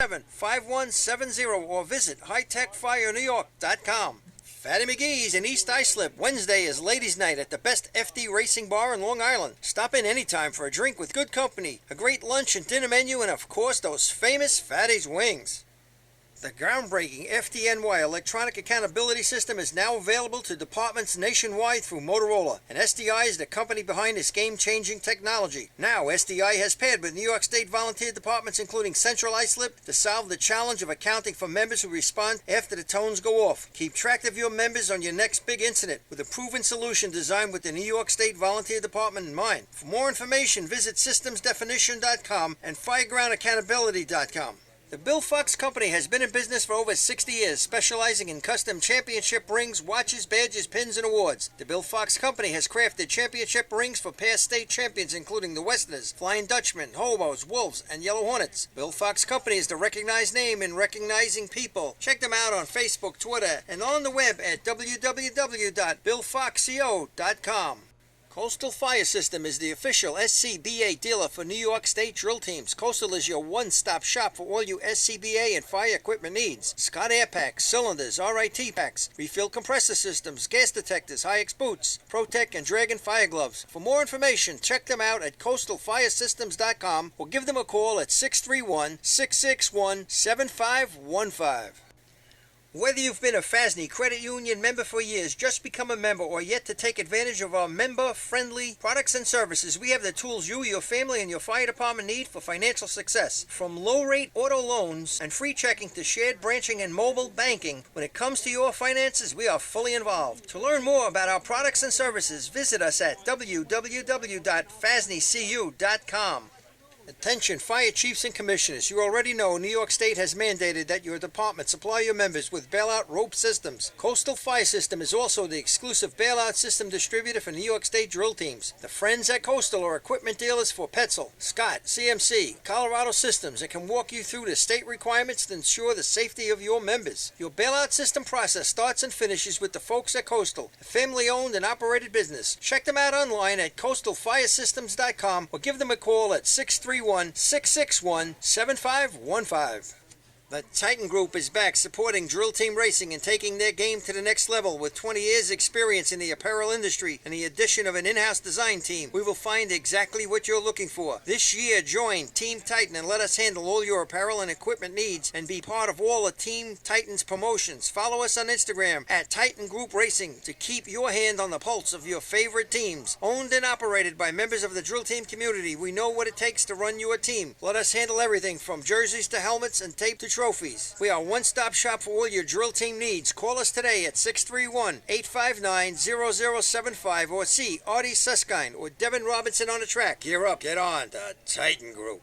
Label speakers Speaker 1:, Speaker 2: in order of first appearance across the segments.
Speaker 1: 877-5170 or visit hightechfirenewyork.com. Fatty McGee's in East Islip. Wednesday is Ladies' Night at the best FD Racing Bar in Long Island. Stop in anytime for a drink with good company, a great lunch and dinner menu, and of course those famous Fatty's wings. The groundbreaking FDNY electronic accountability system is now available to departments nationwide through Motorola, and SDI is the company behind this game-changing technology. Now, SDI has paired with New York State volunteer departments including Central Islip to solve the challenge of accounting for members who respond after the tones go off. Keep track of your members on your next big incident with a proven solution designed with the New York State Volunteer Department in mind. For more information, visit systemsdefinition.com and firegroundaccountability.com. The Bill Fox Company has been in business for over 60 years, specializing in custom championship rings, watches, badges, pins, and awards. The Bill Fox Company has crafted championship rings for past state champions including the Westerners, Flying Dutchmen, Hobos, Wolves, and Yellow Hornets. Bill Fox Company is the recognized name in recognizing people. Check them out on Facebook, Twitter, and on the web at www.billfoxco.com. Coastal Fire System is the official SCBA dealer for New York State drill teams. Coastal is your one-stop shop for all you SCBA and fire equipment needs. Scott Air Packs, cylinders, RIT packs, refill compressor systems, gas detectors, Hi-X boots, Protec and Dragon fire gloves. For more information, check them out at coastalfiresystems.com or give them a call at 631-661-7515. Whether you've been a FASNY Credit Union member for years, just become a member, or yet to take advantage of our member-friendly products and services, we have the tools you, your family, and your fire department need for financial success. From low-rate auto loans and free checking to shared branching and mobile banking, when it comes to your finances, we are fully involved. To learn more about our products and services, visit us at www.fasnycu.com. Attention fire chiefs and commissioners, you already know New York State has mandated that your department supply your members with bailout rope systems. Coastal Fire System is also the exclusive bailout system distributor for New York State drill teams. The friends at Coastal are equipment dealers for Petzl, Scott, CMC, Colorado Systems, and can walk you through the state requirements to ensure the safety of your members. Your bailout system process starts and finishes with the folks at Coastal, a family-owned and operated business. Check them out online at coastalfiresystems.com or give them a call at 631-661-7515. The Titan Group is back supporting drill team racing and taking their game to the next level. With 20 years experience in the apparel industry and the addition of an in-house design team, we will find exactly what you're looking for. This year, join Team Titan and let us handle all your apparel and equipment needs and be part of all of Team Titan's promotions. Follow us on Instagram at Titan Group Racing to keep your hand on the pulse of your favorite teams. Owned and operated by members of the drill team community, we know what it takes to run your team. Let us handle everything from jerseys to helmets and tape to trophies. We are a one-stop shop for all your drill team needs. Call us today at 631-859-0075 or see Artie Suskind or Devin Robinson on the track. Gear up, get on. The Titan Group.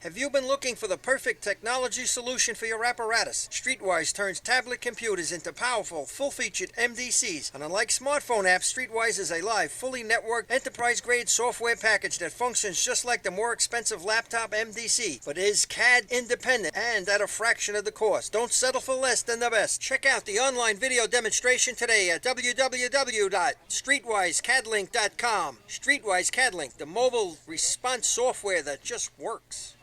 Speaker 1: Have you been looking for the perfect technology solution for your apparatus? Streetwise turns tablet computers into powerful, full-featured MDCs. And unlike smartphone apps, Streetwise is a live, fully networked, enterprise-grade software package that functions just like the more expensive laptop MDC, but is CAD independent and at a fraction of the cost. Don't settle for less than the best. Check out the online video demonstration today at www.streetwisecadlink.com. Streetwise CADlink, the mobile response software that just works.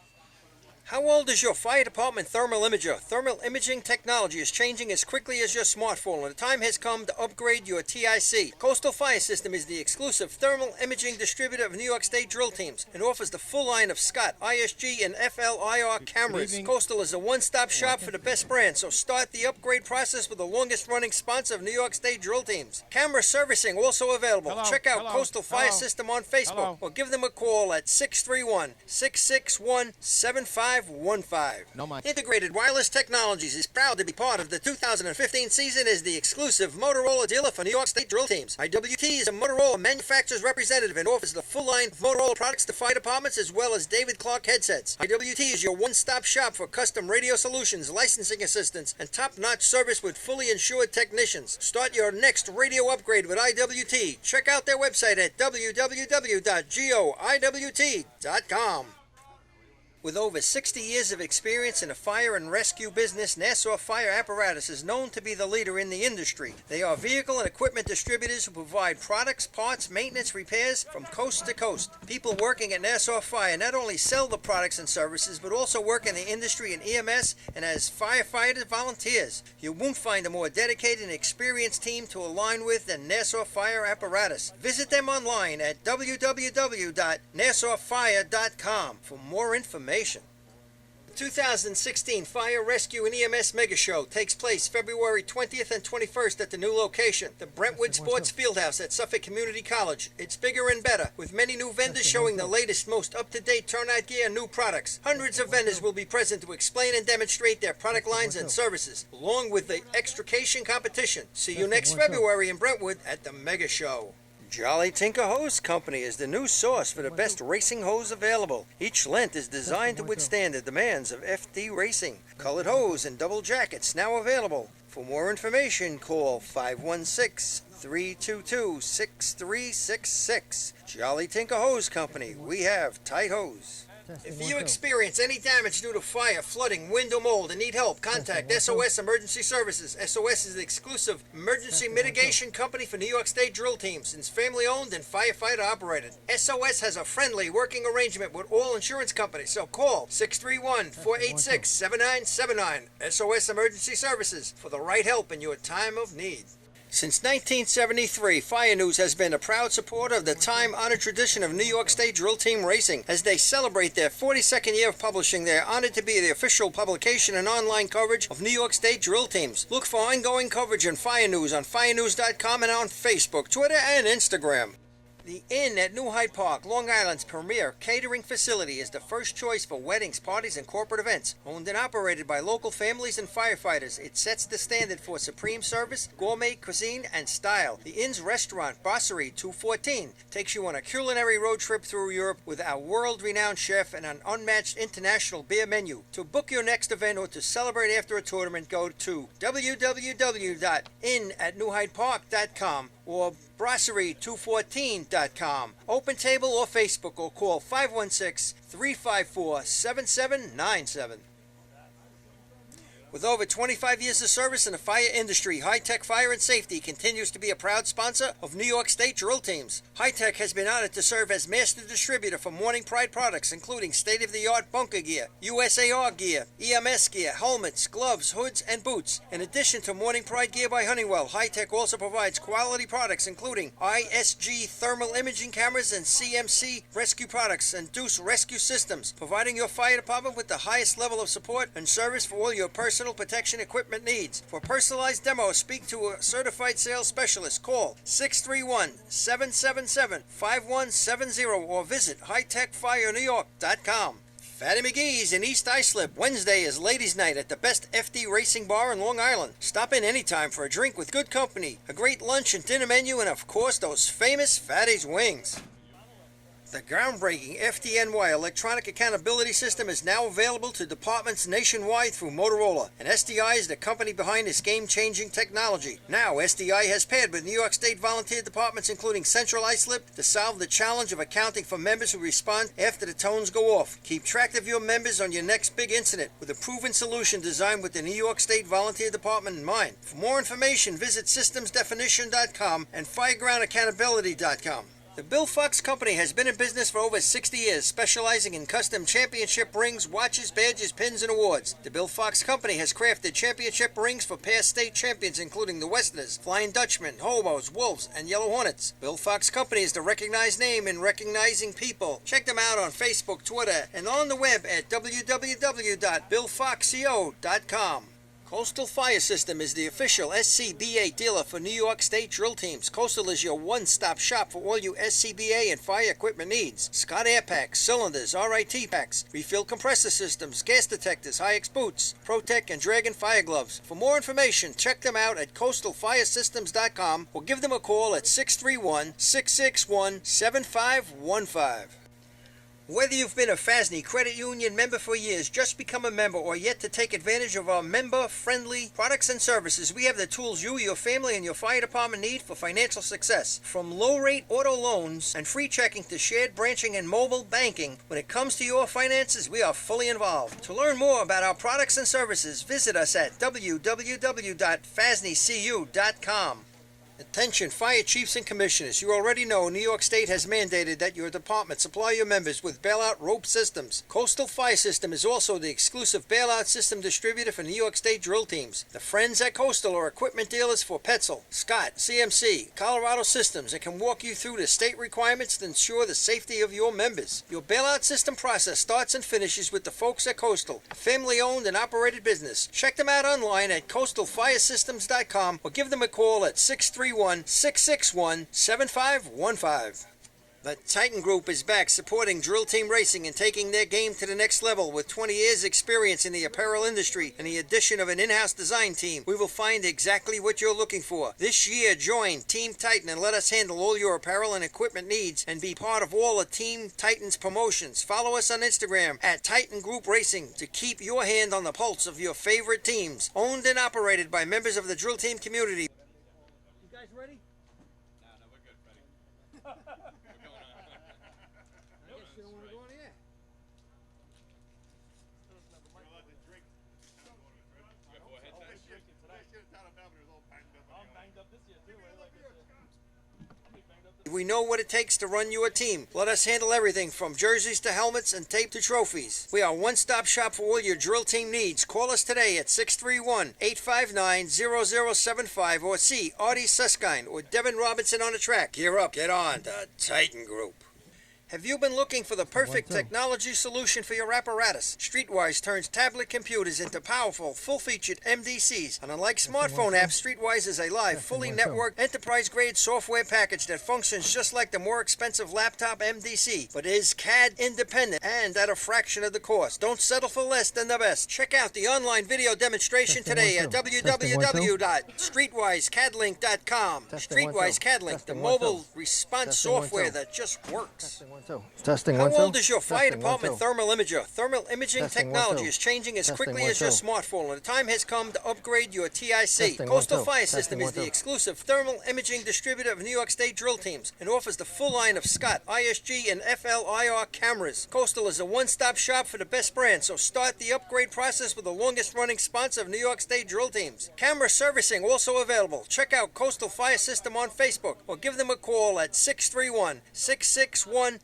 Speaker 1: How old is your fire department thermal imager? Thermal imaging technology is changing as quickly as your smartphone, and the time has come to upgrade your TIC. Coastal Fire System is the exclusive thermal imaging distributor of New York State drill teams and offers the full line of Scott, ISG, and FLIR cameras. Coastal is a one-stop shop for the best brand, so start the upgrade process with the longest-running sponsor of New York State drill teams. Camera servicing also available. Check out Coastal Fire System on Facebook or give them a call at 631-661-7515. Integrated Wireless Technologies is proud to be part of the 2015 season as the exclusive Motorola dealer for New York State drill teams. IWT is a Motorola manufacturer's representative and offers the full line of Motorola products to fire departments as well as David Clark headsets. IWT is your one-stop shop for custom radio solutions, licensing assistance, and top-notch service with fully insured technicians. Start your next radio upgrade with IWT. Check out their website at www.goiwt.com. With over 60 years of experience in the fire and rescue business, Nassau Fire Apparatus is known to be the leader in the industry. They are vehicle and equipment distributors who provide products, parts, maintenance, repairs from coast to coast. People working at Nassau Fire not only sell the products and services, but also work in the industry in EMS and as firefighter volunteers. You won't find a more dedicated and experienced team to align with than Nassau Fire Apparatus. Visit them online at www.nassauFire.com for more information. The 2016 Fire Rescue and EMS Mega Show takes place February 20th and 21st at the new location, the Brentwood Sports Fieldhouse at Suffolk Community College. It's bigger and better, with many new vendors showing the latest, most up-to-date turnout gear and new products. Hundreds of vendors will be present to explain and demonstrate their product lines and services, along with the extrication competition. See you next February in Brentwood at the Mega Show. Jolly Tinker Hose Company is the new source for the best racing hose available. Each length is designed to withstand the demands of FD racing. Colored hose and double jackets now available. For more information, call 516-322-6366. Jolly Tinker Hose Company. We have tight hose. If you experience any damage due to fire, flooding, wind, or mold and need help, contact SOS Emergency Services. SOS is the exclusive emergency mitigation company for New York State drill teams, since family-owned and firefighter operated. SOS has a friendly working arrangement with all insurance companies, so call 631-486-7979. SOS Emergency Services for the right help in your time of need. Since 1973, Fire News has been a proud supporter of the time-honored tradition of New York State drill team racing. As they celebrate their 42nd year of publishing, they are honored to be the official publication and online coverage of New York State drill teams. Look for ongoing coverage on Fire News on firenews.com and on Facebook, Twitter, and Instagram. The Inn at New Hyde Park, Long Island's premier catering facility, is the first choice for weddings, parties, and corporate events. Owned and operated by local families and firefighters, it sets the standard for supreme service, gourmet cuisine, and style. The Inn's restaurant, Brasserie 214, takes you on a culinary road trip through Europe with our world-renowned chef and an unmatched international beer menu. To book your next event or to celebrate after a tournament, go to www.innatnewhydepark.com or brasserie214.com. Open table or Facebook, or call 516-354-7797. With over 25 years of service in the fire industry, High Tech Fire and Safety continues to be a proud sponsor of New York State drill teams. High Tech has been honored to serve as master distributor for Morning Pride products, including state-of-the-art bunker gear, USAR gear, EMS gear, helmets, gloves, hoods, and boots. In addition to Morning Pride gear by Honeywell, High Tech also provides quality products including ISG thermal imaging cameras and CMC rescue products and Deuce rescue systems, providing your fire department with the highest level of support and service for all your personal protection equipment needs. For personalized demos, speak to a certified sales specialist. Call 631-777-5170 or visit hightechfirenewyork.com. Fatty McGee's in East Islip. Wednesday is Ladies' Night at the best FD racing bar in Long Island. Stop in anytime for a drink with good company, a great lunch and dinner menu, and of course those famous Fatty's wings. The groundbreaking FDNY electronic accountability system is now available to departments nationwide through Motorola, and SDI is the company behind this game-changing technology. Now, SDI has paired with New York State volunteer departments including Central Islip to solve the challenge of accounting for members who respond after the tones go off. Keep track of your members on your next big incident with a proven solution designed with the New York State Volunteer Department in mind. For more information, visit systemsdefinition.com and firegroundaccountability.com. The Bill Fox Company has been in business for over 60 years, specializing in custom championship rings, watches, badges, pins, and awards. The Bill Fox Company has crafted championship rings for past state champions including the Westerners, Flying Dutchmen, Hobos, Wolves, and Yellow Hornets. Bill Fox Company is the recognized name in recognizing people. Check them out on Facebook, Twitter, and on the web at www.billfoxco.com. Coastal Fire System is the official SCBA dealer for New York State drill teams. Coastal is your one-stop shop for all your SCBA and fire equipment needs. Scott Air Packs, cylinders, RIT packs, refill compressor systems, gas detectors, High-X boots, Protec and Dragon fire gloves. For more information, check them out at coastalfiresystems.com or give them a call at 631-661-7515. Whether you've been a FASNY Credit Union member for years, just become a member, or yet to take advantage of our member-friendly products and services, we have the tools you, your family, and your fire department need for financial success. From low-rate auto loans and free checking to shared branching and mobile banking, when it comes to your finances, we are fully involved. To learn more about our products and services, visit us at www.fasnycu.com. Attention fire chiefs and commissioners. You already know New York State has mandated that your department supply your members with bailout rope systems. Coastal Fire System is also the exclusive bailout system distributor for New York State drill teams. The friends at Coastal are equipment dealers for Petzl, Scott, CMC, Colorado Systems, and can walk you through the state requirements to ensure the safety of your members. Your bailout system process starts and finishes with the folks at Coastal, a family-owned and operated business. Check them out online at coastalfiresystems.com or give them a call at 631-661-7515. The Titan Group is back supporting drill team racing and taking their game to the next level. With 20 years experience in the apparel industry and the addition of an in-house design team, we will find exactly what you're looking for. This year, join Team Titan and let us handle all your apparel and equipment needs and be part of all of Team Titan's promotions. Follow us on Instagram at Titan Group Racing to keep your hand on the pulse of your favorite teams. Owned and operated by members of the drill team community. You guys ready?
Speaker 2: No, we're good, buddy. We're going on.
Speaker 1: I guess you don't want to go on the air. We know what it takes to run your team. Let us handle everything from jerseys to helmets and tape to trophies. We are a one-stop shop for all your drill team needs. Call us today at 631-859-0075 or see Artie Suskind or Devin Robinson on the track. Gear up, get on, the Titan Group. Have you been looking for the perfect technology solution for your apparatus? Streetwise turns tablet computers into powerful, full-featured MDCs. And unlike smartphone apps, Streetwise is a live, fully networked, enterprise-grade software package that functions just like the more expensive laptop MDC, but is CAD independent and at a fraction of the cost. Don't settle for less than the best. Check out the online video demonstration today at www.streetwisecadlink.com. Streetwise CADlink, the mobile response software that just works.
Speaker 3: Testing
Speaker 1: How
Speaker 3: 1 2.
Speaker 1: old is your fire
Speaker 3: Testing,
Speaker 1: department
Speaker 3: 1 2.
Speaker 1: thermal imager? Thermal imaging
Speaker 3: Testing, 1
Speaker 1: technology
Speaker 3: 2.
Speaker 1: is changing as
Speaker 3: Testing,
Speaker 1: quickly
Speaker 3: 1
Speaker 1: as your
Speaker 3: 2.
Speaker 1: smartphone, and the time has come to upgrade your TIC.
Speaker 3: Testing, 1
Speaker 1: Coastal
Speaker 3: 2.
Speaker 1: Fire
Speaker 3: Testing,
Speaker 1: System is
Speaker 3: 1
Speaker 1: the
Speaker 3: 2.
Speaker 1: exclusive thermal imaging distributor of New York State drill teams and offers the full line of Scott, ISG, and FLIR cameras. Coastal is a one-stop shop for the best brand, so start the upgrade process with the longest-running sponsor of New York State drill teams. Camera servicing also available. Check out Coastal Fire System on Facebook or give them a call at 631-661-7515.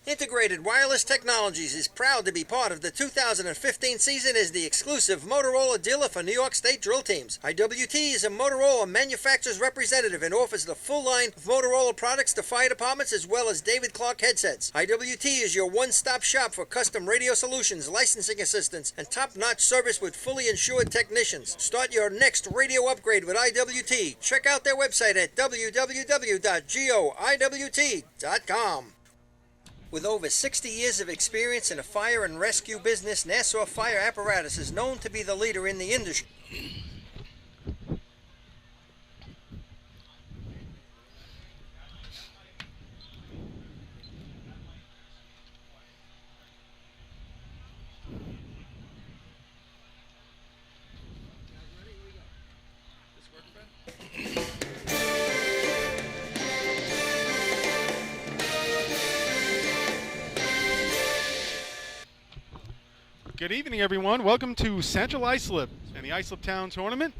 Speaker 1: Integrated Wireless Technologies is proud to be part of the 2015 season as the exclusive Motorola dealer for New York State drill teams. IWT is a Motorola manufacturer's representative and offers the full line of Motorola products to fire departments as well as David Clark headsets. IWT is your one-stop shop for custom radio solutions, licensing assistance, and top-notch service with fully insured technicians. Start your next radio upgrade with IWT. Check out their website at www.goiwt.com. With over 60 years of experience in the fire and rescue business, Nassau Fire Apparatus is known to be the leader in the industry.
Speaker 4: Good evening, everyone. Welcome to Central Islip and the Islip Town Tournament.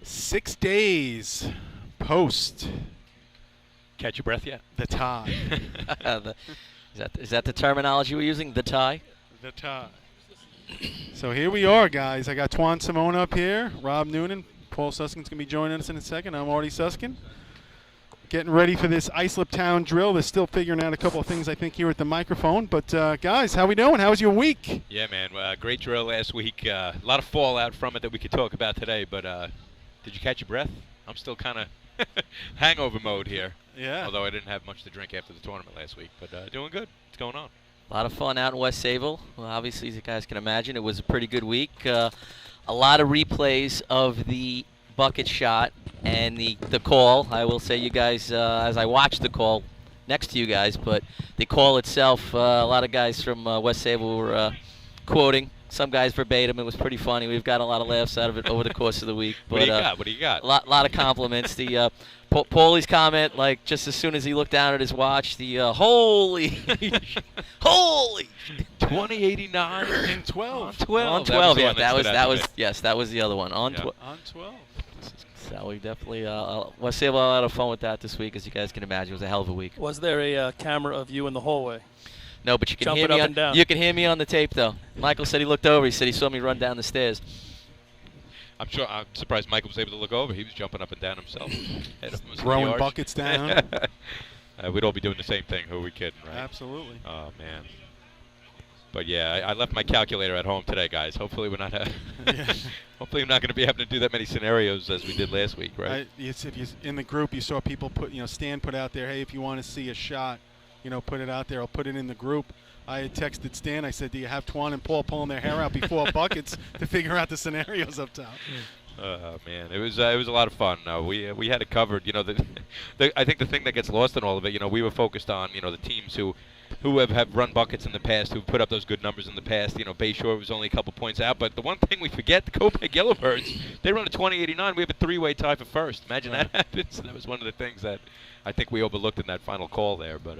Speaker 4: 6 days post
Speaker 2: Catch your breath yet?
Speaker 4: the tie.
Speaker 5: Is that the terminology we're using? The tie?
Speaker 4: The tie. So here we are, guys. I got Twan Simone up here, Rob Noonan, Paul Suskin's going to be joining us in a second. I'm Artie Suskin. Getting ready for this Islip Town drill. They're still figuring out a couple of things, I think, here at the microphone. But, guys, how we doing? How was your week?
Speaker 2: Yeah, man. Great drill last week. A lot of fallout from it that we could talk about today. But did you catch your breath? I'm still kind of hangover mode here.
Speaker 4: Yeah.
Speaker 2: Although I didn't have much to drink after the tournament last week. But doing good. What's going on?
Speaker 5: A lot of fun out in West Sayville. Well, obviously, as you guys can imagine, it was a pretty good week. A lot of replays of the bucket shot and the call. I will say, you guys, as I watched the call, next to you guys, but the call itself, a lot of guys from West Sable were quoting some guys verbatim. It was pretty funny. We've got a lot of laughs out of it over the course of the week. But,
Speaker 2: What do you got? What do you got?
Speaker 5: A lot of compliments. The Paulie's comment, like just as soon as he looked down at his watch, the holy
Speaker 2: 2089
Speaker 4: In 12.
Speaker 2: on 12.
Speaker 5: on
Speaker 2: That
Speaker 5: 12.
Speaker 2: the
Speaker 5: Yeah,
Speaker 2: one
Speaker 5: that was
Speaker 2: stood out to me.
Speaker 5: yes, that was the other one on
Speaker 2: Yeah.
Speaker 5: 12.
Speaker 4: On 12.
Speaker 5: So we definitely West Sable had a lot of fun with that this week, as you guys can imagine. It was a hell of a week.
Speaker 3: Was there a camera of you in the hallway?
Speaker 5: No, but you can
Speaker 3: Jumping
Speaker 5: hear me
Speaker 3: up
Speaker 5: on,
Speaker 3: and down.
Speaker 5: you can hear me on the tape though. Michael said he looked over. He said he saw me run down the stairs.
Speaker 2: I'm surprised Michael was able to look over. He was jumping up and down himself.
Speaker 4: Throwing buckets down.
Speaker 2: We'd all be doing the same thing. Who are we kidding, right?
Speaker 4: Absolutely.
Speaker 2: Oh, man. But, yeah, I left my calculator at home today, guys. Hopefully we're not hopefully I'm not going to be having to do that many scenarios as we did last week, right?
Speaker 4: If you in the group, you saw people Stan put out there, hey, if you want to see a shot, put it out there. I'll put it in the group. I had texted Stan. I said, do you have Twan and Paul pulling their hair out before buckets to figure out the scenarios up top?
Speaker 2: Man, it was a lot of fun. We had it covered. I think the thing that gets lost in all of it, we were focused on the teams who have run buckets in the past, who've put up those good numbers in the past. Bayshore was only a couple points out, but the one thing we forget, the Copac Yellowbirds, they run a 2089. We have a three-way tie for first. Imagine that happens. That was one of the things that I think we overlooked in that final call there, but.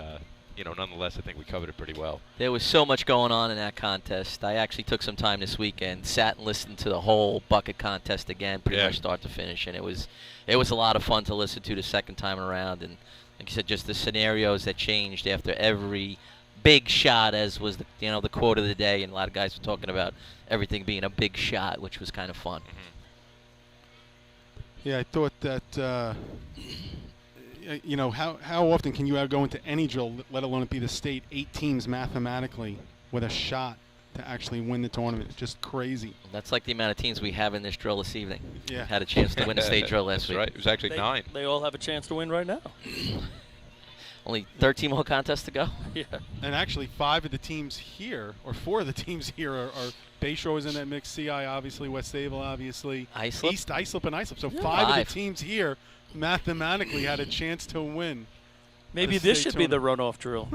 Speaker 2: Nonetheless, I think we covered it pretty well. There
Speaker 5: was so much going on in that contest. I actually took some time this weekend, sat and listened to the whole bucket contest again, pretty much start to finish, and it was a lot of fun to listen to the second time around. And like you said, just the scenarios that changed after every big shot, as was the quote of the day, and a lot of guys were talking about everything being a big shot, which was kind of fun.
Speaker 2: Mm-hmm.
Speaker 4: Yeah, I thought that. How often can you go into any drill, let alone it be the state, 8 teams mathematically with a shot to actually win the tournament? It's just crazy.
Speaker 5: That's like the amount of teams we have in this drill this evening.
Speaker 4: Yeah.
Speaker 5: Had a chance to win the state drill last week.
Speaker 2: Right. It was actually 9.
Speaker 3: They all have a chance to win right now.
Speaker 5: Only 13 more contests to go.
Speaker 3: Yeah.
Speaker 4: And actually 4 of the teams here are Bayshore was in that mix, CI obviously, West Sable obviously,
Speaker 5: Islip?
Speaker 4: East Islip and Islip. So
Speaker 3: Yeah.
Speaker 4: 5 of the teams here mathematically had a chance to win.
Speaker 3: Maybe this should be the runoff drill.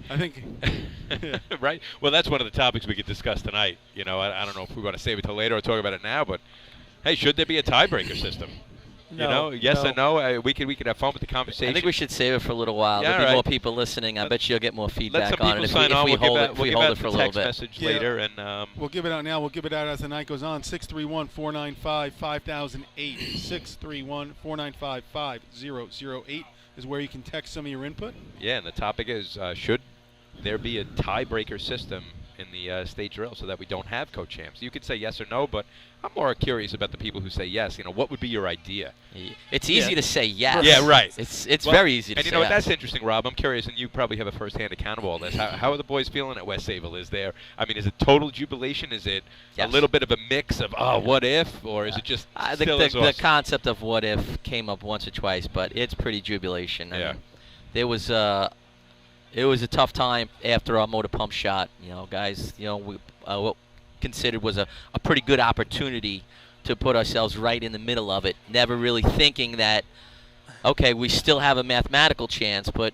Speaker 4: I think. Yeah.
Speaker 2: Right. Well, that's one of the topics we could discuss tonight. I don't know if we want to save it till later or talk about it now, but hey, should there be a tiebreaker system?
Speaker 3: No,
Speaker 2: yes
Speaker 3: no.
Speaker 2: or no? We could have fun with the conversation.
Speaker 5: I think we should save it for a little while.
Speaker 2: Yeah,
Speaker 5: There'll be more people listening. I bet you'll get more
Speaker 2: Let
Speaker 5: feedback
Speaker 2: some
Speaker 5: on
Speaker 2: people
Speaker 5: it
Speaker 2: sign on.
Speaker 5: if we hold it for a little
Speaker 2: text
Speaker 5: bit.
Speaker 2: message
Speaker 4: Yeah.
Speaker 2: later, and
Speaker 4: We'll give it out now. We'll give it out as the night goes on. 631-495-5008. 631-495-5008 is where you can text some of your input.
Speaker 2: yeah, and the topic is should there be a tiebreaker system in the state drill so that we don't have co-champs? You could say yes or no, but I'm more curious about the people who say yes. What would be your idea?
Speaker 5: It's easy to say yes.
Speaker 2: Yeah, right.
Speaker 5: It's very easy to say
Speaker 2: And you know what?
Speaker 5: yes.
Speaker 2: That's interesting, Rob. I'm curious, and you probably have a first-hand account of all this. How are the boys feeling at West Sable? Is it total jubilation? Is it
Speaker 5: Yes.
Speaker 2: a little bit of a mix of what if, or is it just
Speaker 5: I think
Speaker 2: still
Speaker 5: the
Speaker 2: as awesome?
Speaker 5: concept of what if came up once or twice, but it's pretty jubilation. I
Speaker 2: Yeah.
Speaker 5: mean, it was a tough time after our motor pump shot. Guys, we what considered was a pretty good opportunity to put ourselves right in the middle of it, never really thinking that, okay, we still have a mathematical chance, but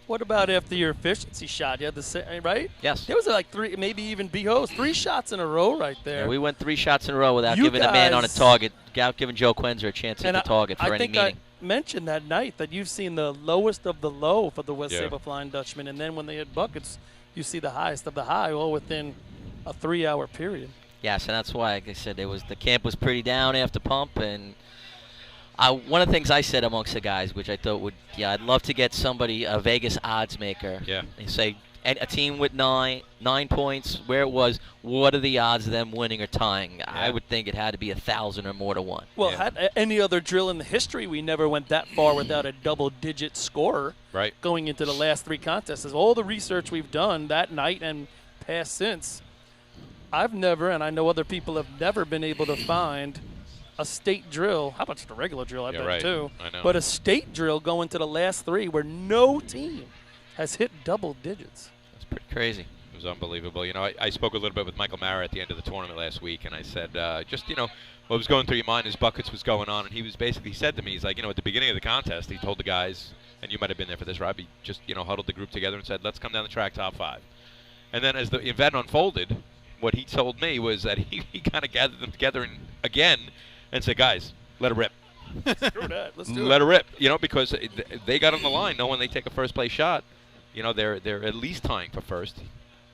Speaker 3: What about after your efficiency shot? You had the same, right?
Speaker 5: yes.
Speaker 3: There was like 3, maybe even B-Host, 3 shots in a row right there.
Speaker 5: Yeah, we went 3 shots in a row without
Speaker 3: You
Speaker 5: giving a man on a
Speaker 3: guys-
Speaker 5: target, without giving Joe Quenzer a chance at the target for
Speaker 3: I
Speaker 5: any
Speaker 3: think
Speaker 5: meaning.
Speaker 3: I mentioned that night that you've seen the lowest of the low for the West
Speaker 2: Yeah.
Speaker 3: Sable Flying Dutchman, and then when they hit buckets, you see the highest of the high, all within a 3-hour period.
Speaker 5: Yes, and that's why, like I said, the camp was pretty down after pump, and one of the things I said amongst the guys, which I thought I'd love to get somebody, a Vegas odds maker.
Speaker 2: Yeah.
Speaker 5: They say a team with 9 points, where it was, what are the odds of them winning or tying? I would think it had to be 1,000 or more to 1.
Speaker 3: Well,
Speaker 2: Yeah.
Speaker 3: had any other drill in the history, we never went that far without a double-digit scorer
Speaker 2: Right.
Speaker 3: going into the last 3 contests. As all the research we've done that night and past since, I've never, and I know other people have never been able to find a state drill. How about the regular drill? I
Speaker 2: Yeah,
Speaker 3: bet
Speaker 2: right.
Speaker 3: too.
Speaker 2: I know.
Speaker 3: But a state drill going to the last 3 where no team has hit double digits.
Speaker 5: That's pretty crazy.
Speaker 2: It was unbelievable. You know, I spoke a little bit with Michael Mara at the end of the tournament last week, and I said, just, you know, what was going through your mind as buckets was going on, and he said to me, he's like, you know, at the beginning of the contest, he told the guys, and you might have been there for this, Rob, he just, you know, huddled the group together and said, let's come down the track top 5. And then as the event unfolded, what he told me was that he kind of gathered them together again and said, guys, let it rip.
Speaker 3: Screw that. Let's do it.
Speaker 2: Let it rip, you know, because they got on the line. When they take a first-place shot, you know, they're at least tying for first,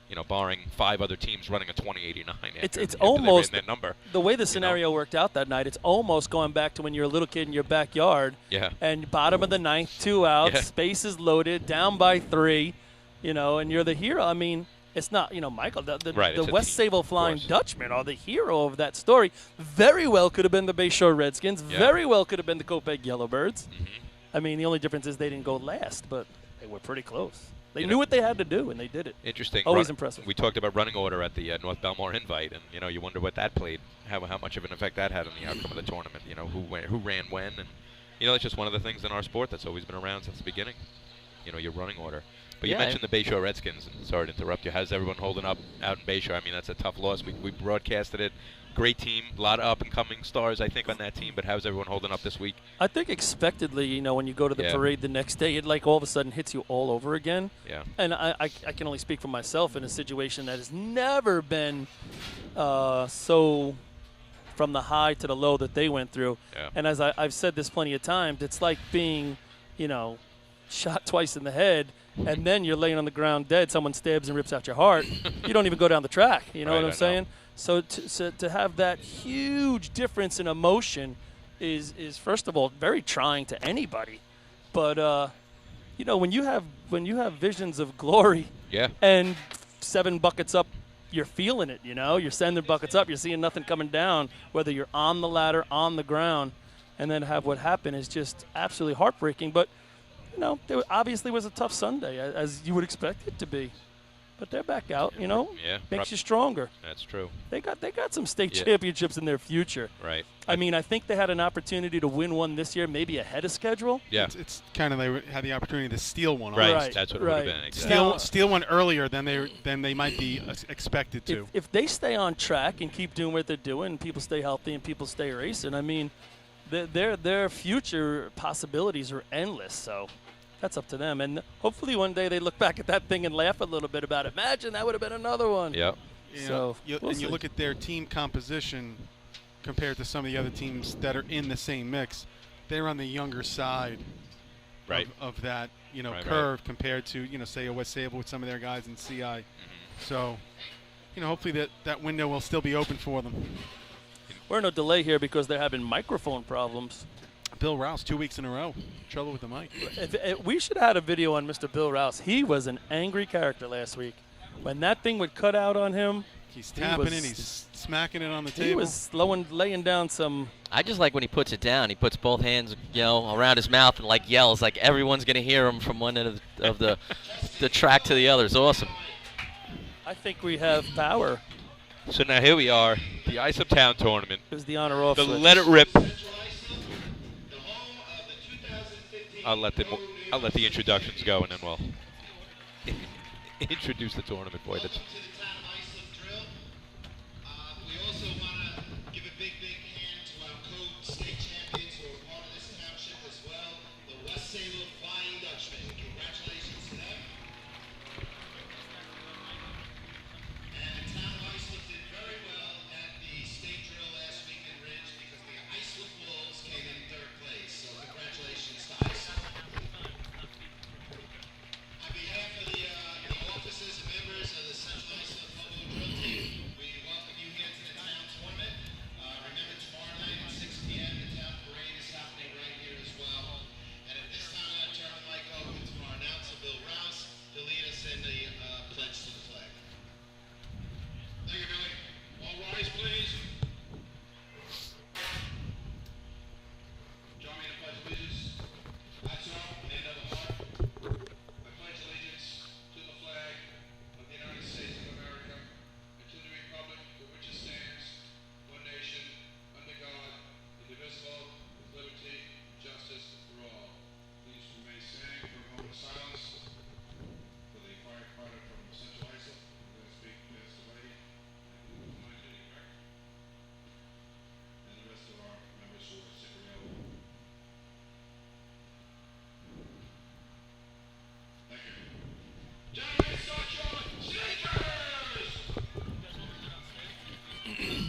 Speaker 2: you know, barring 5 other teams running a 20-89.
Speaker 3: It's almost
Speaker 2: that number.
Speaker 3: The way the scenario worked out that night, it's almost going back to when you're a little kid in your backyard.
Speaker 2: Yeah.
Speaker 3: And bottom of the 9th, 2 outs,
Speaker 2: Yeah.
Speaker 3: spaces loaded, down by 3, you know, and you're the hero. I mean, it's not, you know, Michael, the West Sable Flying Dutchmen are the hero of that story. Very well could have been the Bayshore Redskins.
Speaker 2: Yeah.
Speaker 3: Very well could have been the Copiague Yellowbirds.
Speaker 2: Mm-hmm.
Speaker 3: I mean, the only difference is they didn't go last, but they were pretty close. They
Speaker 2: You
Speaker 3: knew
Speaker 2: know,
Speaker 3: what they had to do, and they did it.
Speaker 2: Interesting.
Speaker 3: Always impressive.
Speaker 2: We talked about running order at the North Belmore Invite, and, you know, you wonder what that played, how much of an effect that had on the outcome of the tournament. You know, who ran when, and, you know, that's just one of the things in our sport that's always been around since the beginning. You know, your running order. But you mentioned the Bayshore Redskins, and sorry to interrupt you. How's everyone holding up out in Bayshore? I mean, that's a tough loss. We broadcasted it. Great team, a lot of up-and-coming stars, I think, on that team. But how's everyone holding up this week?
Speaker 3: I think expectedly, you know, when you go to the parade the next day, it like all of a sudden hits you all over again.
Speaker 2: Yeah.
Speaker 3: And I can only speak for myself in a situation that has never been so from the high to the low that they went through.
Speaker 2: Yeah.
Speaker 3: And as I've said this plenty of times, it's like being, you know, shot twice in the head, and then you're laying on the ground dead. Someone stabs and rips out your heart. You don't even go down the track. You know what I'm saying? So to have that huge difference in emotion is first of all very trying to anybody. But you know, when you have visions of glory, and 7 buckets up, you're feeling it. You know, you're sending buckets up. You're seeing nothing coming down, whether you're on the ladder, on the ground, and then have what happened is just absolutely heartbreaking. But you know, there obviously was a tough Sunday, as you would expect it to be. But they're back out, you know.
Speaker 2: Yeah.
Speaker 3: Makes you stronger.
Speaker 2: That's true.
Speaker 3: They got some state championships in their future.
Speaker 2: Right.
Speaker 3: I mean, I think they had an opportunity to win one this year, maybe ahead of schedule.
Speaker 2: Yeah.
Speaker 4: It's kind of they had the opportunity to steal one.
Speaker 2: Right. That's what it would have been. Exactly.
Speaker 4: Steal one earlier than they might be expected to.
Speaker 3: If they stay on track and keep doing what they're doing, and people stay healthy and people stay racing, I mean, their future possibilities are endless. So that's up to them. And hopefully one day they look back at that thing and laugh a little bit about it. Imagine that would have been another one.
Speaker 2: Yep.
Speaker 3: So
Speaker 4: you look at their team composition compared to some of the other teams that are in the same mix. They're on the younger side of that, you know, curve compared to, you know, say a West Sable with some of their guys in CI. Mm-hmm. So, you know, hopefully that window will still be open for them.
Speaker 3: We're in a delay here because they're having microphone problems.
Speaker 4: Bill Rouse, 2 weeks in a row. Trouble with the mic.
Speaker 3: We should have had a video on Mr. Bill Rouse. He was an angry character last week. When that thing would cut out on him,
Speaker 4: he's tapping it, he's smacking it on the table.
Speaker 3: He was laying down some.
Speaker 5: I just like when he puts it down. He puts both hands, you know, around his mouth and like yells, like everyone's gonna hear him from one end of the track to the other. It's awesome.
Speaker 3: I think we have power.
Speaker 2: So now here we are, the Islip Town tournament.
Speaker 3: It was the honor off.
Speaker 2: The Let It Rip. I'll let the introductions go, and then we'll introduce the tournament. Boy, that's.
Speaker 6: We also want to give a big hand to our co-state champions who are part of this township as well, the West Sable Flying Dutchmen. Congratulations to them. And the town of Islip did very well at the state drill last week in Ridge because the Islip Wolves came in 3rd place. So congratulations to Islip. On behalf of the officers and members of the Central Islip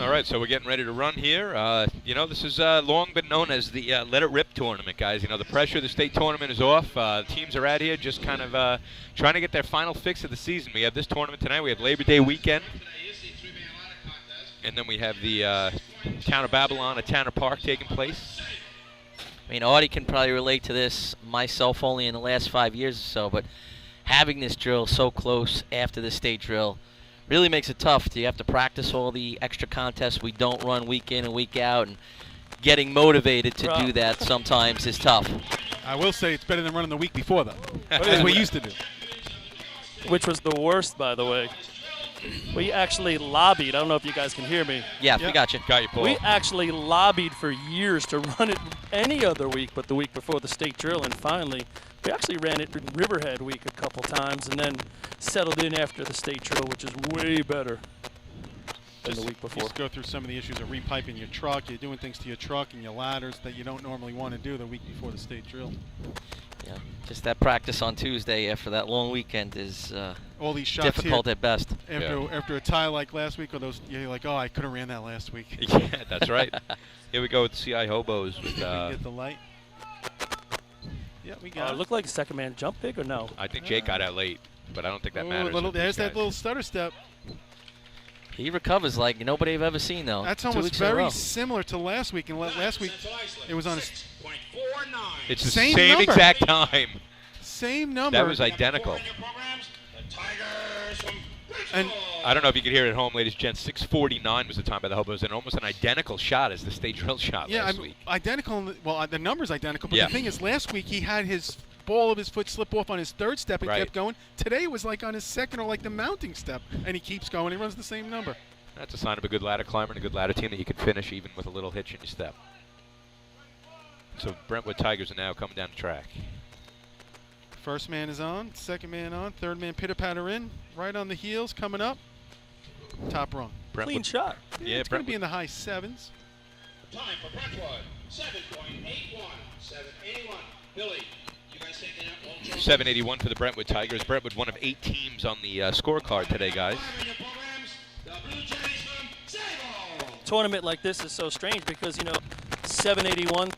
Speaker 2: All right, so we're getting ready to run here. This has long been known as the Let It Rip tournament, guys. The pressure of the state tournament is off. Teams are out here just kind of trying to get their final fix of the season. We have this tournament tonight. We have Labor Day weekend. And then we have the Town of Babylon at Tanner Park taking place.
Speaker 5: I mean, Audie can probably relate to this, myself only in the last 5 years or so, but having this drill so close after the state drill really makes it tough. You have to practice all the extra contests we don't run week in and week out, and getting motivated to do that sometimes is tough.
Speaker 4: I will say it's better than running the week before, though, as we used to do.
Speaker 3: Which was the worst, by the way. We actually lobbied. I don't know if you guys can hear me.
Speaker 5: Yeah, we got you.
Speaker 2: Got you, Paul.
Speaker 3: We actually lobbied for years to run it any other week but the week before the state drill, and finally we actually ran it in Riverhead week a couple times and then settled in after the state drill, which is way better than the week before.
Speaker 4: Just go through some of the issues of repiping your truck. You're doing things to your truck and your ladders that you don't normally want to do the week before the state drill.
Speaker 5: Yeah, just that practice on Tuesday after that long weekend is
Speaker 4: all these shots
Speaker 5: difficult
Speaker 4: here,
Speaker 5: at best.
Speaker 4: After a tie like last week, or those, you're like, oh, I could have ran that last week.
Speaker 2: Yeah, that's right. Here we go with CI Hobos. With,
Speaker 4: get the light. Yeah, we got
Speaker 3: it. Looked like a second man jump big or no?
Speaker 2: I think Jake got out late, but I don't think that matters.
Speaker 4: There's that little stutter step.
Speaker 5: He recovers like nobody I've ever seen, though.
Speaker 4: That's almost very similar to last week. And last week, it was on a
Speaker 2: It's the
Speaker 4: same
Speaker 2: same
Speaker 4: number.
Speaker 2: exact time.
Speaker 4: Same number.
Speaker 2: That was identical.
Speaker 4: And
Speaker 2: I don't know if you could hear it at home, ladies and gents. 6:49 was the time by the Hobos, and almost an identical shot as the state drill shot last week.
Speaker 4: Identical. Well, the number's identical. But
Speaker 2: Yeah.
Speaker 4: the thing is, last week he had his ball of his foot slip off on his third step and kept going. Today it was like on his second or like the mounting step, and he keeps going. He runs the same number.
Speaker 2: That's a sign of a good ladder climber and a good ladder team that you can finish even with a little hitch in your step. So Brentwood Tigers are now coming down the track.
Speaker 4: First man is on, second man on, third man pitter-patter in, right on the heels, coming up, top rung.
Speaker 3: Clean shot.
Speaker 4: Yeah, it's going to be in the high sevens.
Speaker 6: Time for Brentwood, 7.81. 781. Billy, you guys taking out all trophies?
Speaker 2: 781 for the Brentwood Tigers. Brentwood, one of 8 teams on the scorecard today, guys.
Speaker 6: The Blue Jays from Sable.
Speaker 3: Tournament like this is so strange because, 781.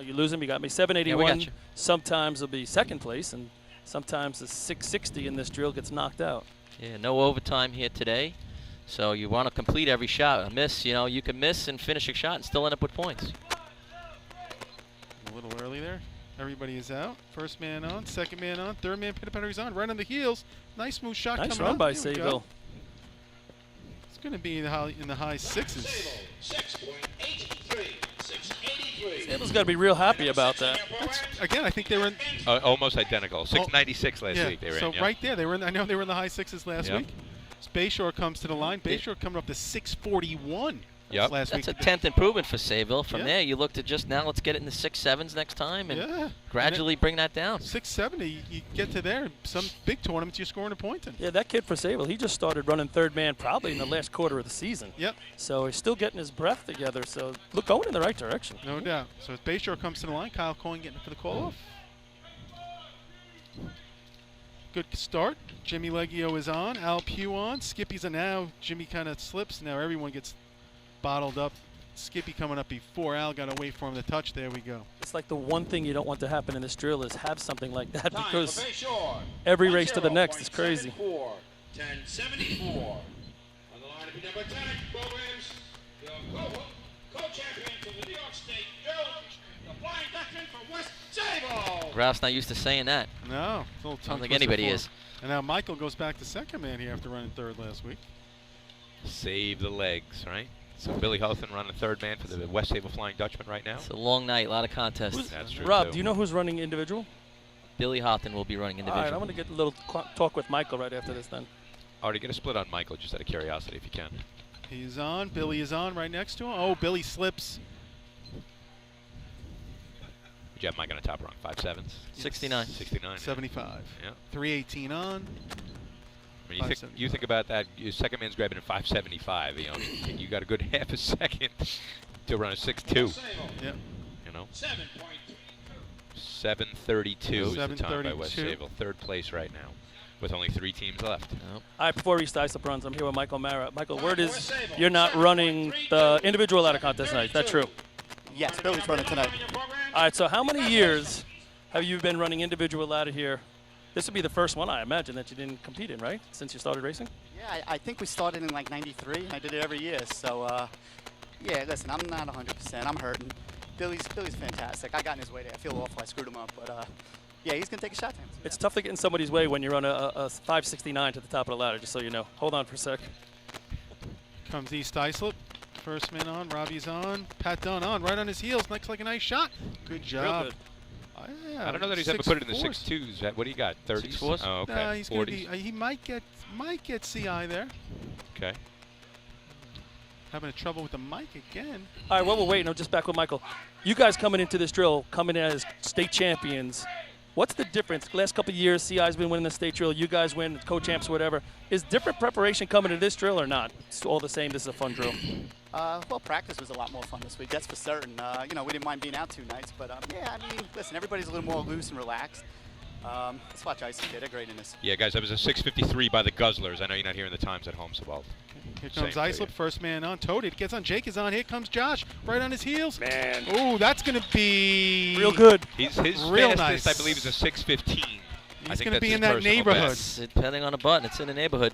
Speaker 3: You lose him, you got me. 781.
Speaker 5: Yeah, we got you.
Speaker 3: Sometimes will be second place, and sometimes the 660 in this drill gets knocked out.
Speaker 5: Yeah, no overtime here today. So you want to complete every shot. A miss, you can miss and finish a shot and still end up with points.
Speaker 4: A little early there. Everybody is out. First man on, second man on, third man pitter-patter's on, right on the heels. Nice smooth shot
Speaker 3: Nice
Speaker 4: coming
Speaker 3: run
Speaker 4: up.
Speaker 3: by
Speaker 4: Here we go.
Speaker 3: Sayville.
Speaker 4: It's going to be in the high sixes.
Speaker 6: Sable, 6.83. 683.
Speaker 3: Sable's got to be real happy about that.
Speaker 4: Again, I think they were in.
Speaker 2: Almost identical. 696 last week they were in.
Speaker 4: Right there, they were in. I know they were in the high sixes last
Speaker 2: Yep.
Speaker 4: week. So Bayshore comes to the line. Bayshore coming up to 641
Speaker 2: Yep.
Speaker 4: last
Speaker 5: That's
Speaker 4: week.
Speaker 5: a 10th improvement for Sayville. From
Speaker 4: Yeah.
Speaker 5: there, you look to just now, let's get it in the 6-7s next time and
Speaker 4: Yeah.
Speaker 5: gradually bring that down.
Speaker 4: 670, you get to there. Some big tournaments, you're scoring a point in.
Speaker 3: Yeah, that kid for Sayville, he just started running third man probably in the last quarter of the season.
Speaker 4: Yep,
Speaker 3: So he's still getting his breath together. So look, going in the right direction.
Speaker 4: no doubt. So as Bayshore comes to the line, Kyle Coyne getting it for the call-off. Good start. Jimmy Leggio is on. Al Pugh on. Skippy's on now. Jimmy kind of slips. Now everyone gets bottled up. Skippy coming up before Al got away from the touch. There we go.
Speaker 3: It's like the one thing you don't want to happen in this drill is have something like that
Speaker 6: Time
Speaker 3: because
Speaker 6: for Bayshore.
Speaker 3: every race to the next is crazy.
Speaker 6: 1074. On the line to be number 10 programs, your co-champion from the New York State Drill, the Flying Dutchman from West Sable.
Speaker 5: Ralph's not used to saying that.
Speaker 4: No, it's a little
Speaker 5: I
Speaker 4: tongue
Speaker 5: don't think
Speaker 4: twister
Speaker 5: anybody
Speaker 4: for him.
Speaker 5: is.
Speaker 4: And now Michael goes back to second man here after running third last week.
Speaker 2: Save the legs, right? So Billy Houghton running third man for the West Sable Flying Dutchman right now.
Speaker 5: It's a long night, a lot of contests.
Speaker 2: That's true,
Speaker 3: Rob,
Speaker 2: too.
Speaker 3: do you know who's running individual?
Speaker 5: Billy Houghton will be running
Speaker 3: All
Speaker 5: individual.
Speaker 3: right, I'm going to get a little talk with Michael right after this then.
Speaker 2: Already get a split on Michael, just out of curiosity, if you can.
Speaker 4: He's on. Billy is on right next to him. Oh, Billy slips.
Speaker 2: Would you have Mike on a top rung? 5.7s?
Speaker 5: 69.
Speaker 2: 69.
Speaker 4: 75.
Speaker 2: Yeah.
Speaker 4: 318 on.
Speaker 2: When you think about that, your second man's grabbing a 575. You got a good half a second to run a 6.2.
Speaker 4: Yep.
Speaker 2: You know,
Speaker 6: 7.3.
Speaker 2: 7:32 is the time by West
Speaker 4: 7:32.
Speaker 2: Sable. Third place right now. with only 3 teams left.
Speaker 5: Yep.
Speaker 3: All right, before East Islip runs, I'm here with Michael Mara. Michael, word is you're not running the individual ladder contest tonight. Is that true?
Speaker 7: Yes, Billy's running tonight.
Speaker 3: All right, so how many years have you been running individual ladder here? This would be the first one, I imagine, that you didn't compete in, right, since you started racing?
Speaker 7: Yeah, I think we started in like '93. I did it every year. So, yeah, listen, I'm not 100%. I'm hurting. Billy's fantastic. I got in his way there. I feel awful. I screwed him up, but yeah, he's gonna take a shot.
Speaker 3: It's tough to get in somebody's way when you run a 569 to the top of the ladder, just so you know. Hold on for a sec.
Speaker 4: Comes East Islip. First man on. Robbie's on. Pat Dunn on. Right on his heels. Looks like a nice shot. Good job.
Speaker 3: Real good.
Speaker 4: Yeah,
Speaker 2: I don't know that he's ever put it in the
Speaker 4: 6'4".
Speaker 2: 6'2s. What do you got? 30s?
Speaker 5: 6'4s?
Speaker 2: Oh, okay.
Speaker 4: He's gonna
Speaker 2: 40s.
Speaker 4: be. He might get CI there.
Speaker 2: Okay.
Speaker 4: Having trouble with the mic again.
Speaker 3: All right, while we're waiting, I'm just back with Michael. You guys coming into this drill, coming in as state champions. What's the difference? Last couple of years, CI's been winning the state drill. You guys win, co-champs, whatever. Is different preparation coming to this drill or not? It's all the same. This is a fun drill.
Speaker 7: Well, practice was a lot more fun this week. That's for certain. You know, we didn't mind being out 2 nights, but yeah, I mean, listen, everybody's a little more loose and relaxed. Let's watch Islip. They're great in this.
Speaker 2: Yeah, guys, that was a 6:53 by the Guzzlers. I know you're not hearing the times at home, so well.
Speaker 4: Here comes
Speaker 2: Same to
Speaker 4: Islip,
Speaker 2: you.
Speaker 4: first man on. Toted gets on. Jake is on. Here comes Josh, right on his heels.
Speaker 3: Man.
Speaker 4: Oh, that's gonna be
Speaker 3: Real good.
Speaker 2: His
Speaker 4: Real
Speaker 2: fastest,
Speaker 4: nice.
Speaker 2: I believe, is a 6:15.
Speaker 4: He's gonna be in that
Speaker 2: personal
Speaker 4: neighborhood.
Speaker 2: best.
Speaker 5: Depending on the button, it's in the neighborhood.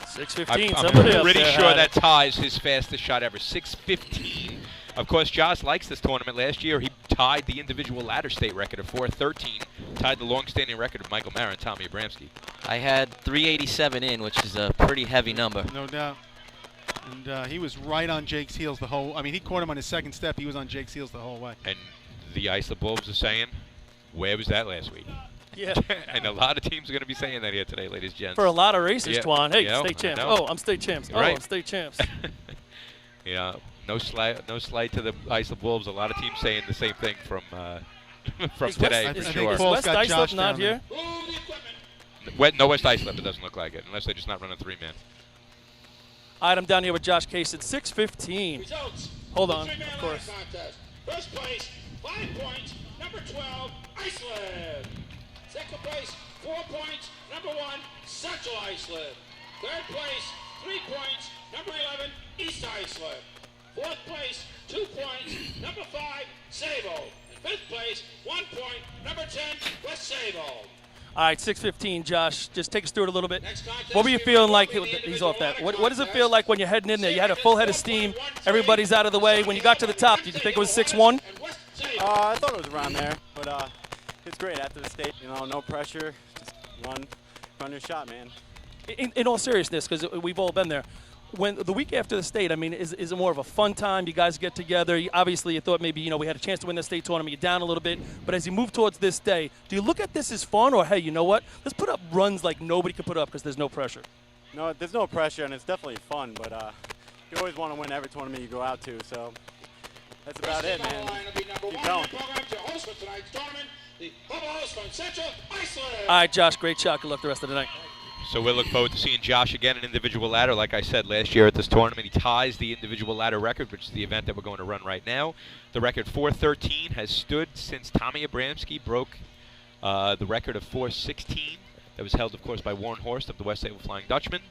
Speaker 3: 6:15.
Speaker 2: I'm
Speaker 3: Somebody up
Speaker 2: pretty
Speaker 3: there
Speaker 2: sure
Speaker 3: had
Speaker 2: that
Speaker 3: it.
Speaker 2: ties his fastest shot ever. 6:15. Of course, Josh likes this tournament. Last year, he tied the individual ladder state record of 4:13, tied the long-standing record of Michael Mara and Tommy Abramski.
Speaker 5: I had 387 in, which is a pretty heavy number.
Speaker 4: No doubt. And he was right on Jake's heels the whole. I mean, he caught him on his second step. He was on Jake's heels the whole way.
Speaker 2: And the Islip Wolves are saying, where was that last week?
Speaker 3: Yeah.
Speaker 2: And a lot of teams are going to be saying that here today, ladies and gents.
Speaker 3: For a lot of races,
Speaker 2: Yeah.
Speaker 3: Twan. Hey,
Speaker 2: Yeah,
Speaker 3: state
Speaker 2: I
Speaker 3: champs.
Speaker 2: know.
Speaker 3: Oh, I'm state champs. Oh,
Speaker 2: Right.
Speaker 3: I'm state champs.
Speaker 2: Yeah, no slight to the Islip Wolves. A lot of teams saying the same thing from from
Speaker 3: Is
Speaker 2: today,
Speaker 3: West,
Speaker 2: for
Speaker 3: is,
Speaker 2: sure.
Speaker 3: is
Speaker 4: Paul's
Speaker 3: West
Speaker 4: got
Speaker 3: Islip
Speaker 4: Josh
Speaker 3: not
Speaker 4: down
Speaker 3: here?
Speaker 2: No West Islip, it doesn't look like it, unless they're just not running 3-man.
Speaker 3: All right, I'm down here with Josh Case at 6:15.
Speaker 6: Results.
Speaker 3: Hold on,
Speaker 6: Three-man
Speaker 3: of course.
Speaker 6: ladder contest. First place, 5 points, number 12, Iceland. Second place, 4 points, number 1, Central Iceland. Third place, 3 points, number 11, East Iceland. Fourth place, 2 points, number 5, Sable. And fifth place, 1 point, number 10, West Sable.
Speaker 3: All right, 6:15, Josh. Just take us through it a little bit.
Speaker 6: Next contest,
Speaker 3: What were you
Speaker 6: we
Speaker 3: feeling
Speaker 6: will
Speaker 3: like?
Speaker 6: open the
Speaker 3: He's off that.
Speaker 6: individual
Speaker 3: What does it
Speaker 6: ladder
Speaker 3: feel like when you're heading in there? You had a full head of steam. Everybody's out of the way. When you got to the top, did you think it was 6-1?
Speaker 6: And West Sable.
Speaker 8: I thought it was around there, but it's great after the state. You know, no pressure, just run your shot, man.
Speaker 3: In all seriousness, because we've all been there. When the week after the state, I mean, is it more of a fun time? You guys get together. Obviously, you thought maybe we had a chance to win the state tournament. You're down a little bit, but as you move towards this day, do you look at this as fun, or hey, you know what? Let's put up runs like nobody can put up because there's no pressure.
Speaker 8: No, there's no pressure, and it's definitely fun, but you always want to win every tournament you go out to, so that's about it,
Speaker 6: West Sable
Speaker 8: man.
Speaker 6: line will be number
Speaker 8: Keep
Speaker 6: 1 in
Speaker 8: going.
Speaker 6: the program to host for tonight's tournament, the Hubble host from Central Iceland.
Speaker 3: All right, Josh, great shot. Good luck the rest of the night.
Speaker 2: So we'll look forward to seeing Josh again in individual ladder. Like I said, last year at this tournament, he ties the individual ladder record, which is the event that we're going to run right now. The record 4:13 has stood since Tommy Abramski broke the record of 4:16. That was held, of course, by Warren Horst of the West Sable Flying Dutchman.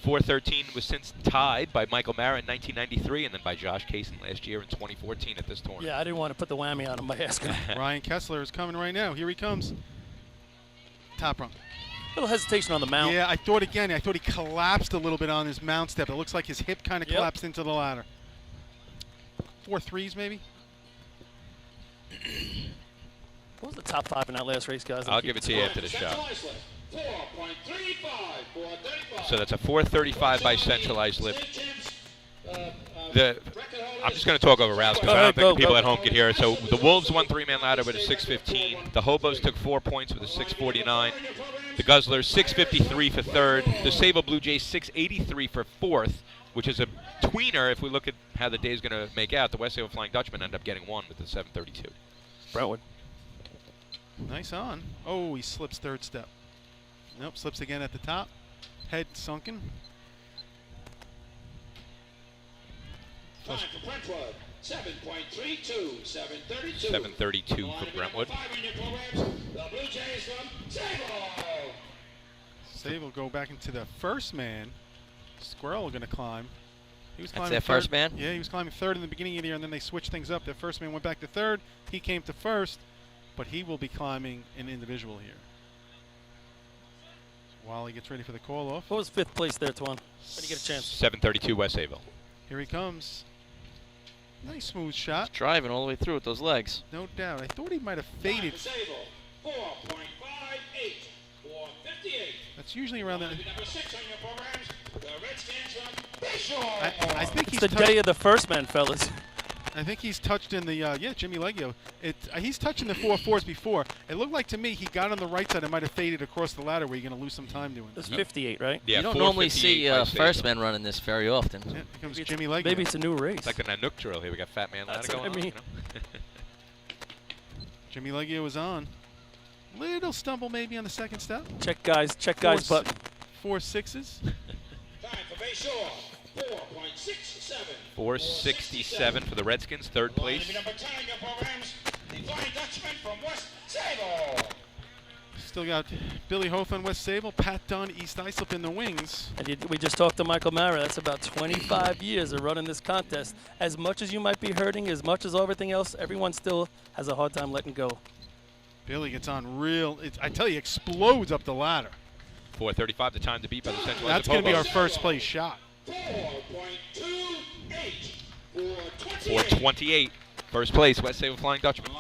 Speaker 2: 4:13 was since tied by Michael Mara in 1993 and then by Josh Kaysen last year in 2014 at this tournament.
Speaker 3: Yeah, I didn't want to put the whammy on him by asking.
Speaker 4: Ryan Kessler is coming right now. Here he comes. Top rung.
Speaker 3: Little hesitation on the mount.
Speaker 4: Yeah, I thought he collapsed a little bit on his mount step. It looks like his hip kind of
Speaker 3: Yep.
Speaker 4: collapsed into the ladder. 4 threes maybe.
Speaker 3: What was the top 5 in that last race, guys?
Speaker 2: I'll give it to you after the
Speaker 6: Central
Speaker 2: shot.
Speaker 6: Iceland, 4.35, 435.
Speaker 2: So that's a 4:35 by Central Islip.
Speaker 6: State champs,
Speaker 2: I'm just going to talk over routes because
Speaker 3: Go
Speaker 2: I
Speaker 3: ahead,
Speaker 2: don't think
Speaker 3: go,
Speaker 2: people
Speaker 3: go.
Speaker 2: at home could hear it. So the Wolves won 3-man ladder with a 6:15. The Hobos took 4 points with a 6:49. The Guzzlers 6:53 for third. The Sable Blue Jays 6:83 for fourth, which is a tweener if we look at how the day is going to make out. The West Sable Flying Dutchman end up getting one with the 7:32.
Speaker 3: Brentwood.
Speaker 4: Nice on. Oh, he slips third step. Nope, slips again at the top. Head sunken.
Speaker 6: Time for Brentwood. 7.32, 732.
Speaker 2: 7:32 for Brentwood.
Speaker 6: The Blue Jays from Sable.
Speaker 4: Save will go back into the first man. Squirrel going to climb. He was climbing
Speaker 5: their
Speaker 4: third.
Speaker 5: first man?
Speaker 4: Yeah, he was climbing third in the beginning of the year, and then they switched things up. Their first man went back to third. He came to first, but he will be climbing an individual here. While he gets ready for the call-off.
Speaker 3: What was 5th place there, Twan? When you get a chance.
Speaker 2: 7:32 West Sayville.
Speaker 4: Here he comes. Nice smooth shot.
Speaker 5: Driving all the way through with those legs.
Speaker 4: No doubt. I thought he might have faded.
Speaker 6: 4.58, 458.
Speaker 4: That's usually around that.
Speaker 6: Number 6 on your programs, the Redskins from Bishop.
Speaker 4: I think
Speaker 3: It's
Speaker 4: he's
Speaker 3: the day of the first man, fellas.
Speaker 4: I think he's touched in the Jimmy Leggio. He's touching the 4.4s before. It looked like to me he got on the right side and might have faded across the ladder where you're going to lose some time doing
Speaker 3: It's
Speaker 4: that.
Speaker 3: 58, right?
Speaker 2: Yeah,
Speaker 5: You don't normally
Speaker 2: 4:58
Speaker 5: see
Speaker 2: by
Speaker 5: first
Speaker 2: Sayville.
Speaker 5: men running this very often.
Speaker 4: Yeah, here comes Jimmy Leggio.
Speaker 3: Maybe it's a new race.
Speaker 2: It's like a Nanook drill here. We got Fat Man ladder
Speaker 3: That's what
Speaker 2: going
Speaker 3: I mean.
Speaker 2: on. You know?
Speaker 4: Jimmy Leggio was on. Little stumble maybe on the second step.
Speaker 3: Check guys button.
Speaker 4: 4 6s.
Speaker 6: Time for Bayshore, 4.67.
Speaker 2: 4:67 for the Redskins, third place.
Speaker 6: Number 10 on your programs, the Flying Dutchman from West Sable.
Speaker 4: Still got Billy Hoth on West Sable, Pat Dunn, East Islip in the wings.
Speaker 3: And we just talked to Michael Mara. That's about 25 years of running this contest. As much as you might be hurting, as much as everything else, everyone still has a hard time letting go.
Speaker 4: Billy gets on I tell you, explodes up the ladder.
Speaker 2: 4:35, the time to beat by the Central.
Speaker 4: That's going to be our first place shot.
Speaker 6: 4.28,
Speaker 2: 4:28, first place, West Sayville Flying Dutchman.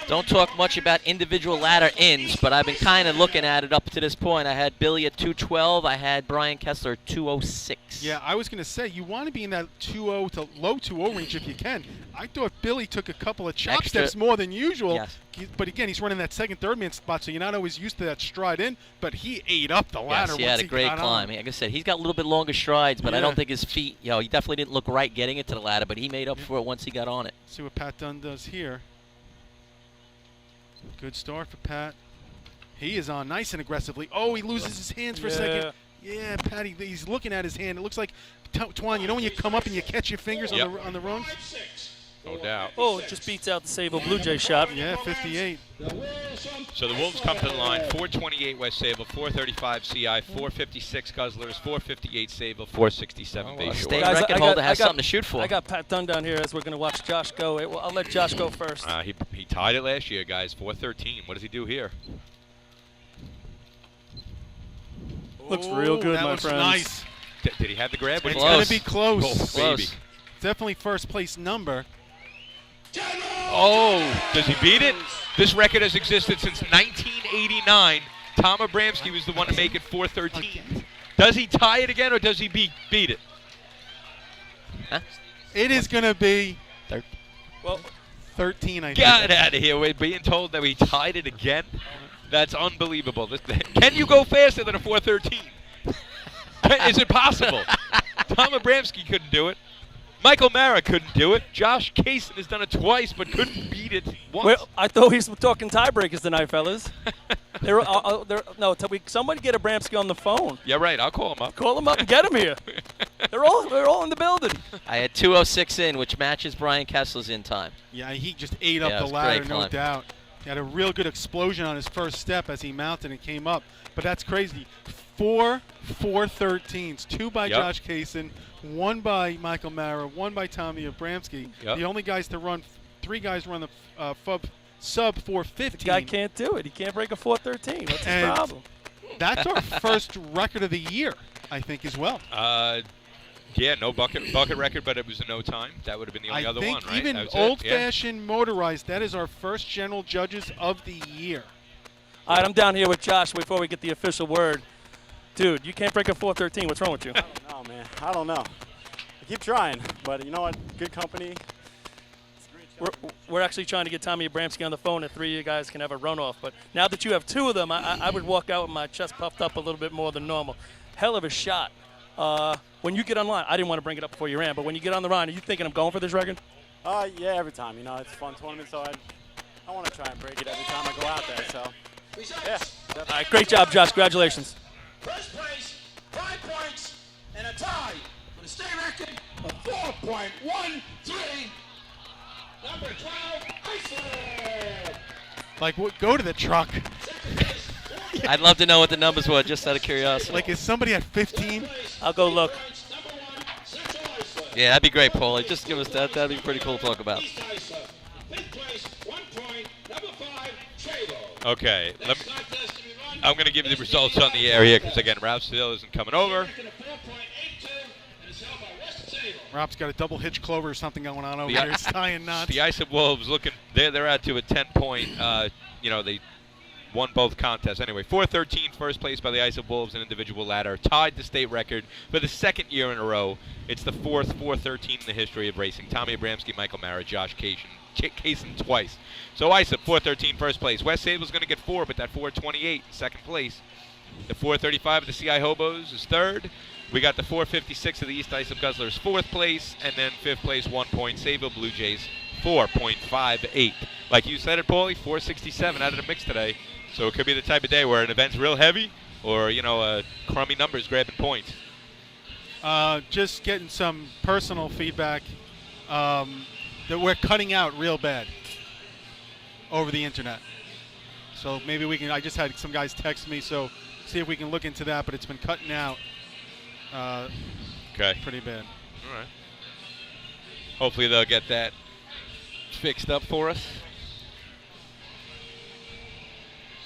Speaker 5: Don't talk much about individual ladder ins, but I've been kind of looking at it up to this point. I had Billy at 212. I had Brian Kessler at 206.
Speaker 4: Yeah, I was going to say, you want to be in that 2.0 to low 2.0 range if you can. I thought Billy took a couple of chop
Speaker 5: Extra.
Speaker 4: steps more than usual.
Speaker 5: Yes.
Speaker 4: But again, he's running that second, third man spot, so you're not always used to that stride in. But he ate up the ladder.
Speaker 5: Yes, he
Speaker 4: once
Speaker 5: had a great
Speaker 4: got
Speaker 5: climb.
Speaker 4: on.
Speaker 5: Like I said, he's got a little bit longer strides, but I
Speaker 4: Yeah.
Speaker 5: don't think his feet, he definitely didn't look right getting into the ladder, but he made up for it once he got on it.
Speaker 4: See what Pat Dunn does here. Good start for Pat. He is on nice and aggressively. Oh, he loses his hands for a second. Yeah, Pat, he's looking at his hand. It looks like, Twan, you know when you come up and you catch your fingers
Speaker 2: Yep.
Speaker 4: on the run?
Speaker 2: No doubt.
Speaker 3: Oh, it just beats out the Sable Blue Jay shot.
Speaker 4: Yeah, 58.
Speaker 2: So the Wolves come to the line, 4:28 West Sayville, 4:35 CI, 4:56 Guzzlers, 4:58 Sayville, 4:67
Speaker 5: State
Speaker 2: Bayshore.
Speaker 3: Guys,
Speaker 5: record holder has something to shoot for.
Speaker 3: I got Pat Dunn down here as we're going to watch Josh go. I'll let Josh go first.
Speaker 2: He tied it last year, guys, 4:13. What does he do here?
Speaker 3: Looks real good,
Speaker 4: that
Speaker 3: my
Speaker 4: looks
Speaker 3: friends.
Speaker 4: nice.
Speaker 2: Did he have the grab? What
Speaker 4: It's
Speaker 2: did he
Speaker 4: going
Speaker 2: do?
Speaker 4: to be close.
Speaker 2: Oh, baby.
Speaker 5: Close.
Speaker 4: Definitely first place number.
Speaker 2: Oh, does he beat it? This record has existed since 1989. Tom Abramski was the one to make it 4:13. Does he tie it again, or does he beat it?
Speaker 4: It is going to be
Speaker 3: Well,
Speaker 4: 13, I think.
Speaker 2: Get out of here. We're being told that we tied it again? That's unbelievable. Can you go faster than a 4:13? Is it possible? Tom Abramski couldn't do it. Michael Mara couldn't do it. Josh Kaysen has done it twice, but couldn't beat it once.
Speaker 3: well, I thought we were talking tiebreakers tonight, fellas. Somebody get Abramski on the phone.
Speaker 2: Yeah, right. I'll call him up.
Speaker 3: Call him up and get him here. They're all in the building.
Speaker 5: I had 206 in, which matches Brian Kessler's in time.
Speaker 4: Yeah, he just ate up
Speaker 5: Yeah, it
Speaker 4: the
Speaker 5: was
Speaker 4: ladder,
Speaker 5: great
Speaker 4: no
Speaker 5: climb.
Speaker 4: doubt. He had a real good explosion on his first step as he mounted and came up. But that's crazy. 4 4.13s. 2 by
Speaker 2: Yep.
Speaker 4: Josh Kaysen, 1 by Michael Mara, 1 by Tommy Abramski.
Speaker 2: Yep.
Speaker 4: The only guys to run, 3 guys run the sub 4.15.
Speaker 3: The guy can't do it. He can't break a 4.13. What's his
Speaker 4: And-
Speaker 3: problem?
Speaker 4: That's our first record of the year, I think, as well.
Speaker 2: Yeah, no bucket record, but it was a no time. That would have been the only
Speaker 4: I
Speaker 2: other
Speaker 4: think
Speaker 2: one, right?
Speaker 4: even
Speaker 2: That was it,
Speaker 4: old-fashioned motorized, that is our first general judges of the year.
Speaker 3: All right, I'm down here with Josh before we get the official word. Dude, you can't break a 4.13. What's wrong with you?
Speaker 8: No, man. I don't know. I keep trying, but you know what? Good company.
Speaker 3: We're actually trying to get Tommy Abramski on the phone that 3 of you guys can have a runoff. But now that you have 2 of them, I would walk out with my chest puffed up a little bit more than normal. Hell of a shot. When you get online, I didn't want to bring it up before you ran, but when you get on the line, are you thinking I'm going for this record?
Speaker 8: Yeah, every time. You know, it's a fun tournament, so I want to try and break it every time I go out there. So, yeah.
Speaker 3: All right, great job, Josh. Congratulations.
Speaker 6: First place, 5 points, and a tie for the state record of 4.13. Number 12, Islip.
Speaker 4: Like, go to the truck.
Speaker 5: I'd love to know what the numbers were, just out of curiosity.
Speaker 4: Like, is somebody at 15?
Speaker 3: I'll go look.
Speaker 6: Number 1, Central Islip.
Speaker 5: Yeah, that'd be great, Paulie. Just give us that. That'd be pretty cool to talk about.
Speaker 6: East Islip. Fifth place, 1 point. Number 5, Travo.
Speaker 2: Okay,
Speaker 6: Next contest to be run.
Speaker 2: I'm going to give you the results on the air here because, again, Ralph still isn't coming over.
Speaker 6: Second to 4.82, and it's held by West Sable.
Speaker 4: Rob's got a double hitch clover or something going on over
Speaker 2: The-
Speaker 4: there. He's tying knots.
Speaker 2: The Islip Wolves looking, they're out to a 10-point, they won both contests. Anyway, 4-13, first place by the Islip Wolves in individual ladder, tied the state record for the second year in a row. It's the fourth 4-13 in the history of racing. Tommy Abramski, Michael Mara, Josh Kaysen twice. So Islip, 4-13, first place. West Sable's going to get 4, but that 4-28, second place. The 4-35 of the CI Hobos is third. We got the 4.56 of the East Islip Guzzlers, fourth place, and then fifth place, 1 point. Sayville Blue Jays, 4.58. Like you said it, Paulie, 4.67 out of the mix today. So it could be the type of day where an event's real heavy or, crummy numbers grabbing points.
Speaker 4: Just getting some personal feedback that we're cutting out real bad over the internet. So maybe we can, I just had some guys text me, so see if we can look into that, but it's been cutting out
Speaker 2: Okay.
Speaker 4: pretty bad.
Speaker 2: All right. Hopefully they'll get that fixed up for us.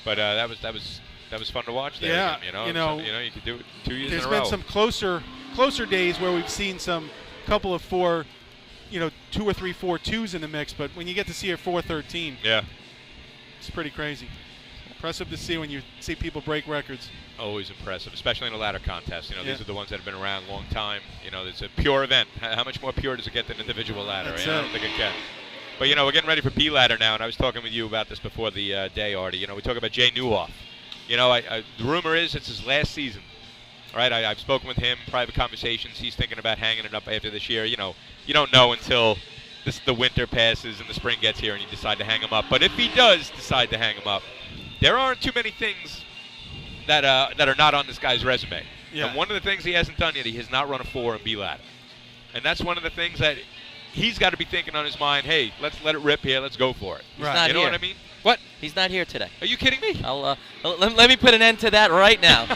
Speaker 2: But that was fun to watch there.
Speaker 4: Yeah,
Speaker 2: again, you could do it 2 years in a row.
Speaker 4: There's been some closer days where we've seen some couple of 2 or 3 4.2s in the mix, but when you get to see a 4.13,
Speaker 2: Yeah.
Speaker 4: it's pretty crazy. Impressive to see when you see people break records.
Speaker 2: Always impressive, especially in a ladder contest. These
Speaker 4: Yeah.
Speaker 2: are the ones that have been around a long time. It's a pure event. How much more pure does it get than individual ladder?
Speaker 4: That's
Speaker 2: I don't
Speaker 4: it.
Speaker 2: think it can. But, we're getting ready for B ladder now, and I was talking with you about this before the day, Artie. We talk about Jay Newhoff. The rumor is it's his last season. All right, I've spoken with him, private conversations. He's thinking about hanging it up after this year. You don't know until the winter passes and the spring gets here and you decide to hang him up. But if he does decide to hang him up, there aren't too many things that are not on this guy's resume.
Speaker 4: Yeah.
Speaker 2: And one of the things he hasn't done yet, he has not run a 4 in B ladder. And that's one of the things that he's got to be thinking on his mind, hey, let's let it rip here, let's go for it.
Speaker 5: He's not
Speaker 2: You know
Speaker 5: here.
Speaker 2: what I mean? What?
Speaker 5: He's not here today.
Speaker 2: Are you kidding me?
Speaker 5: Let me put an end to that right now.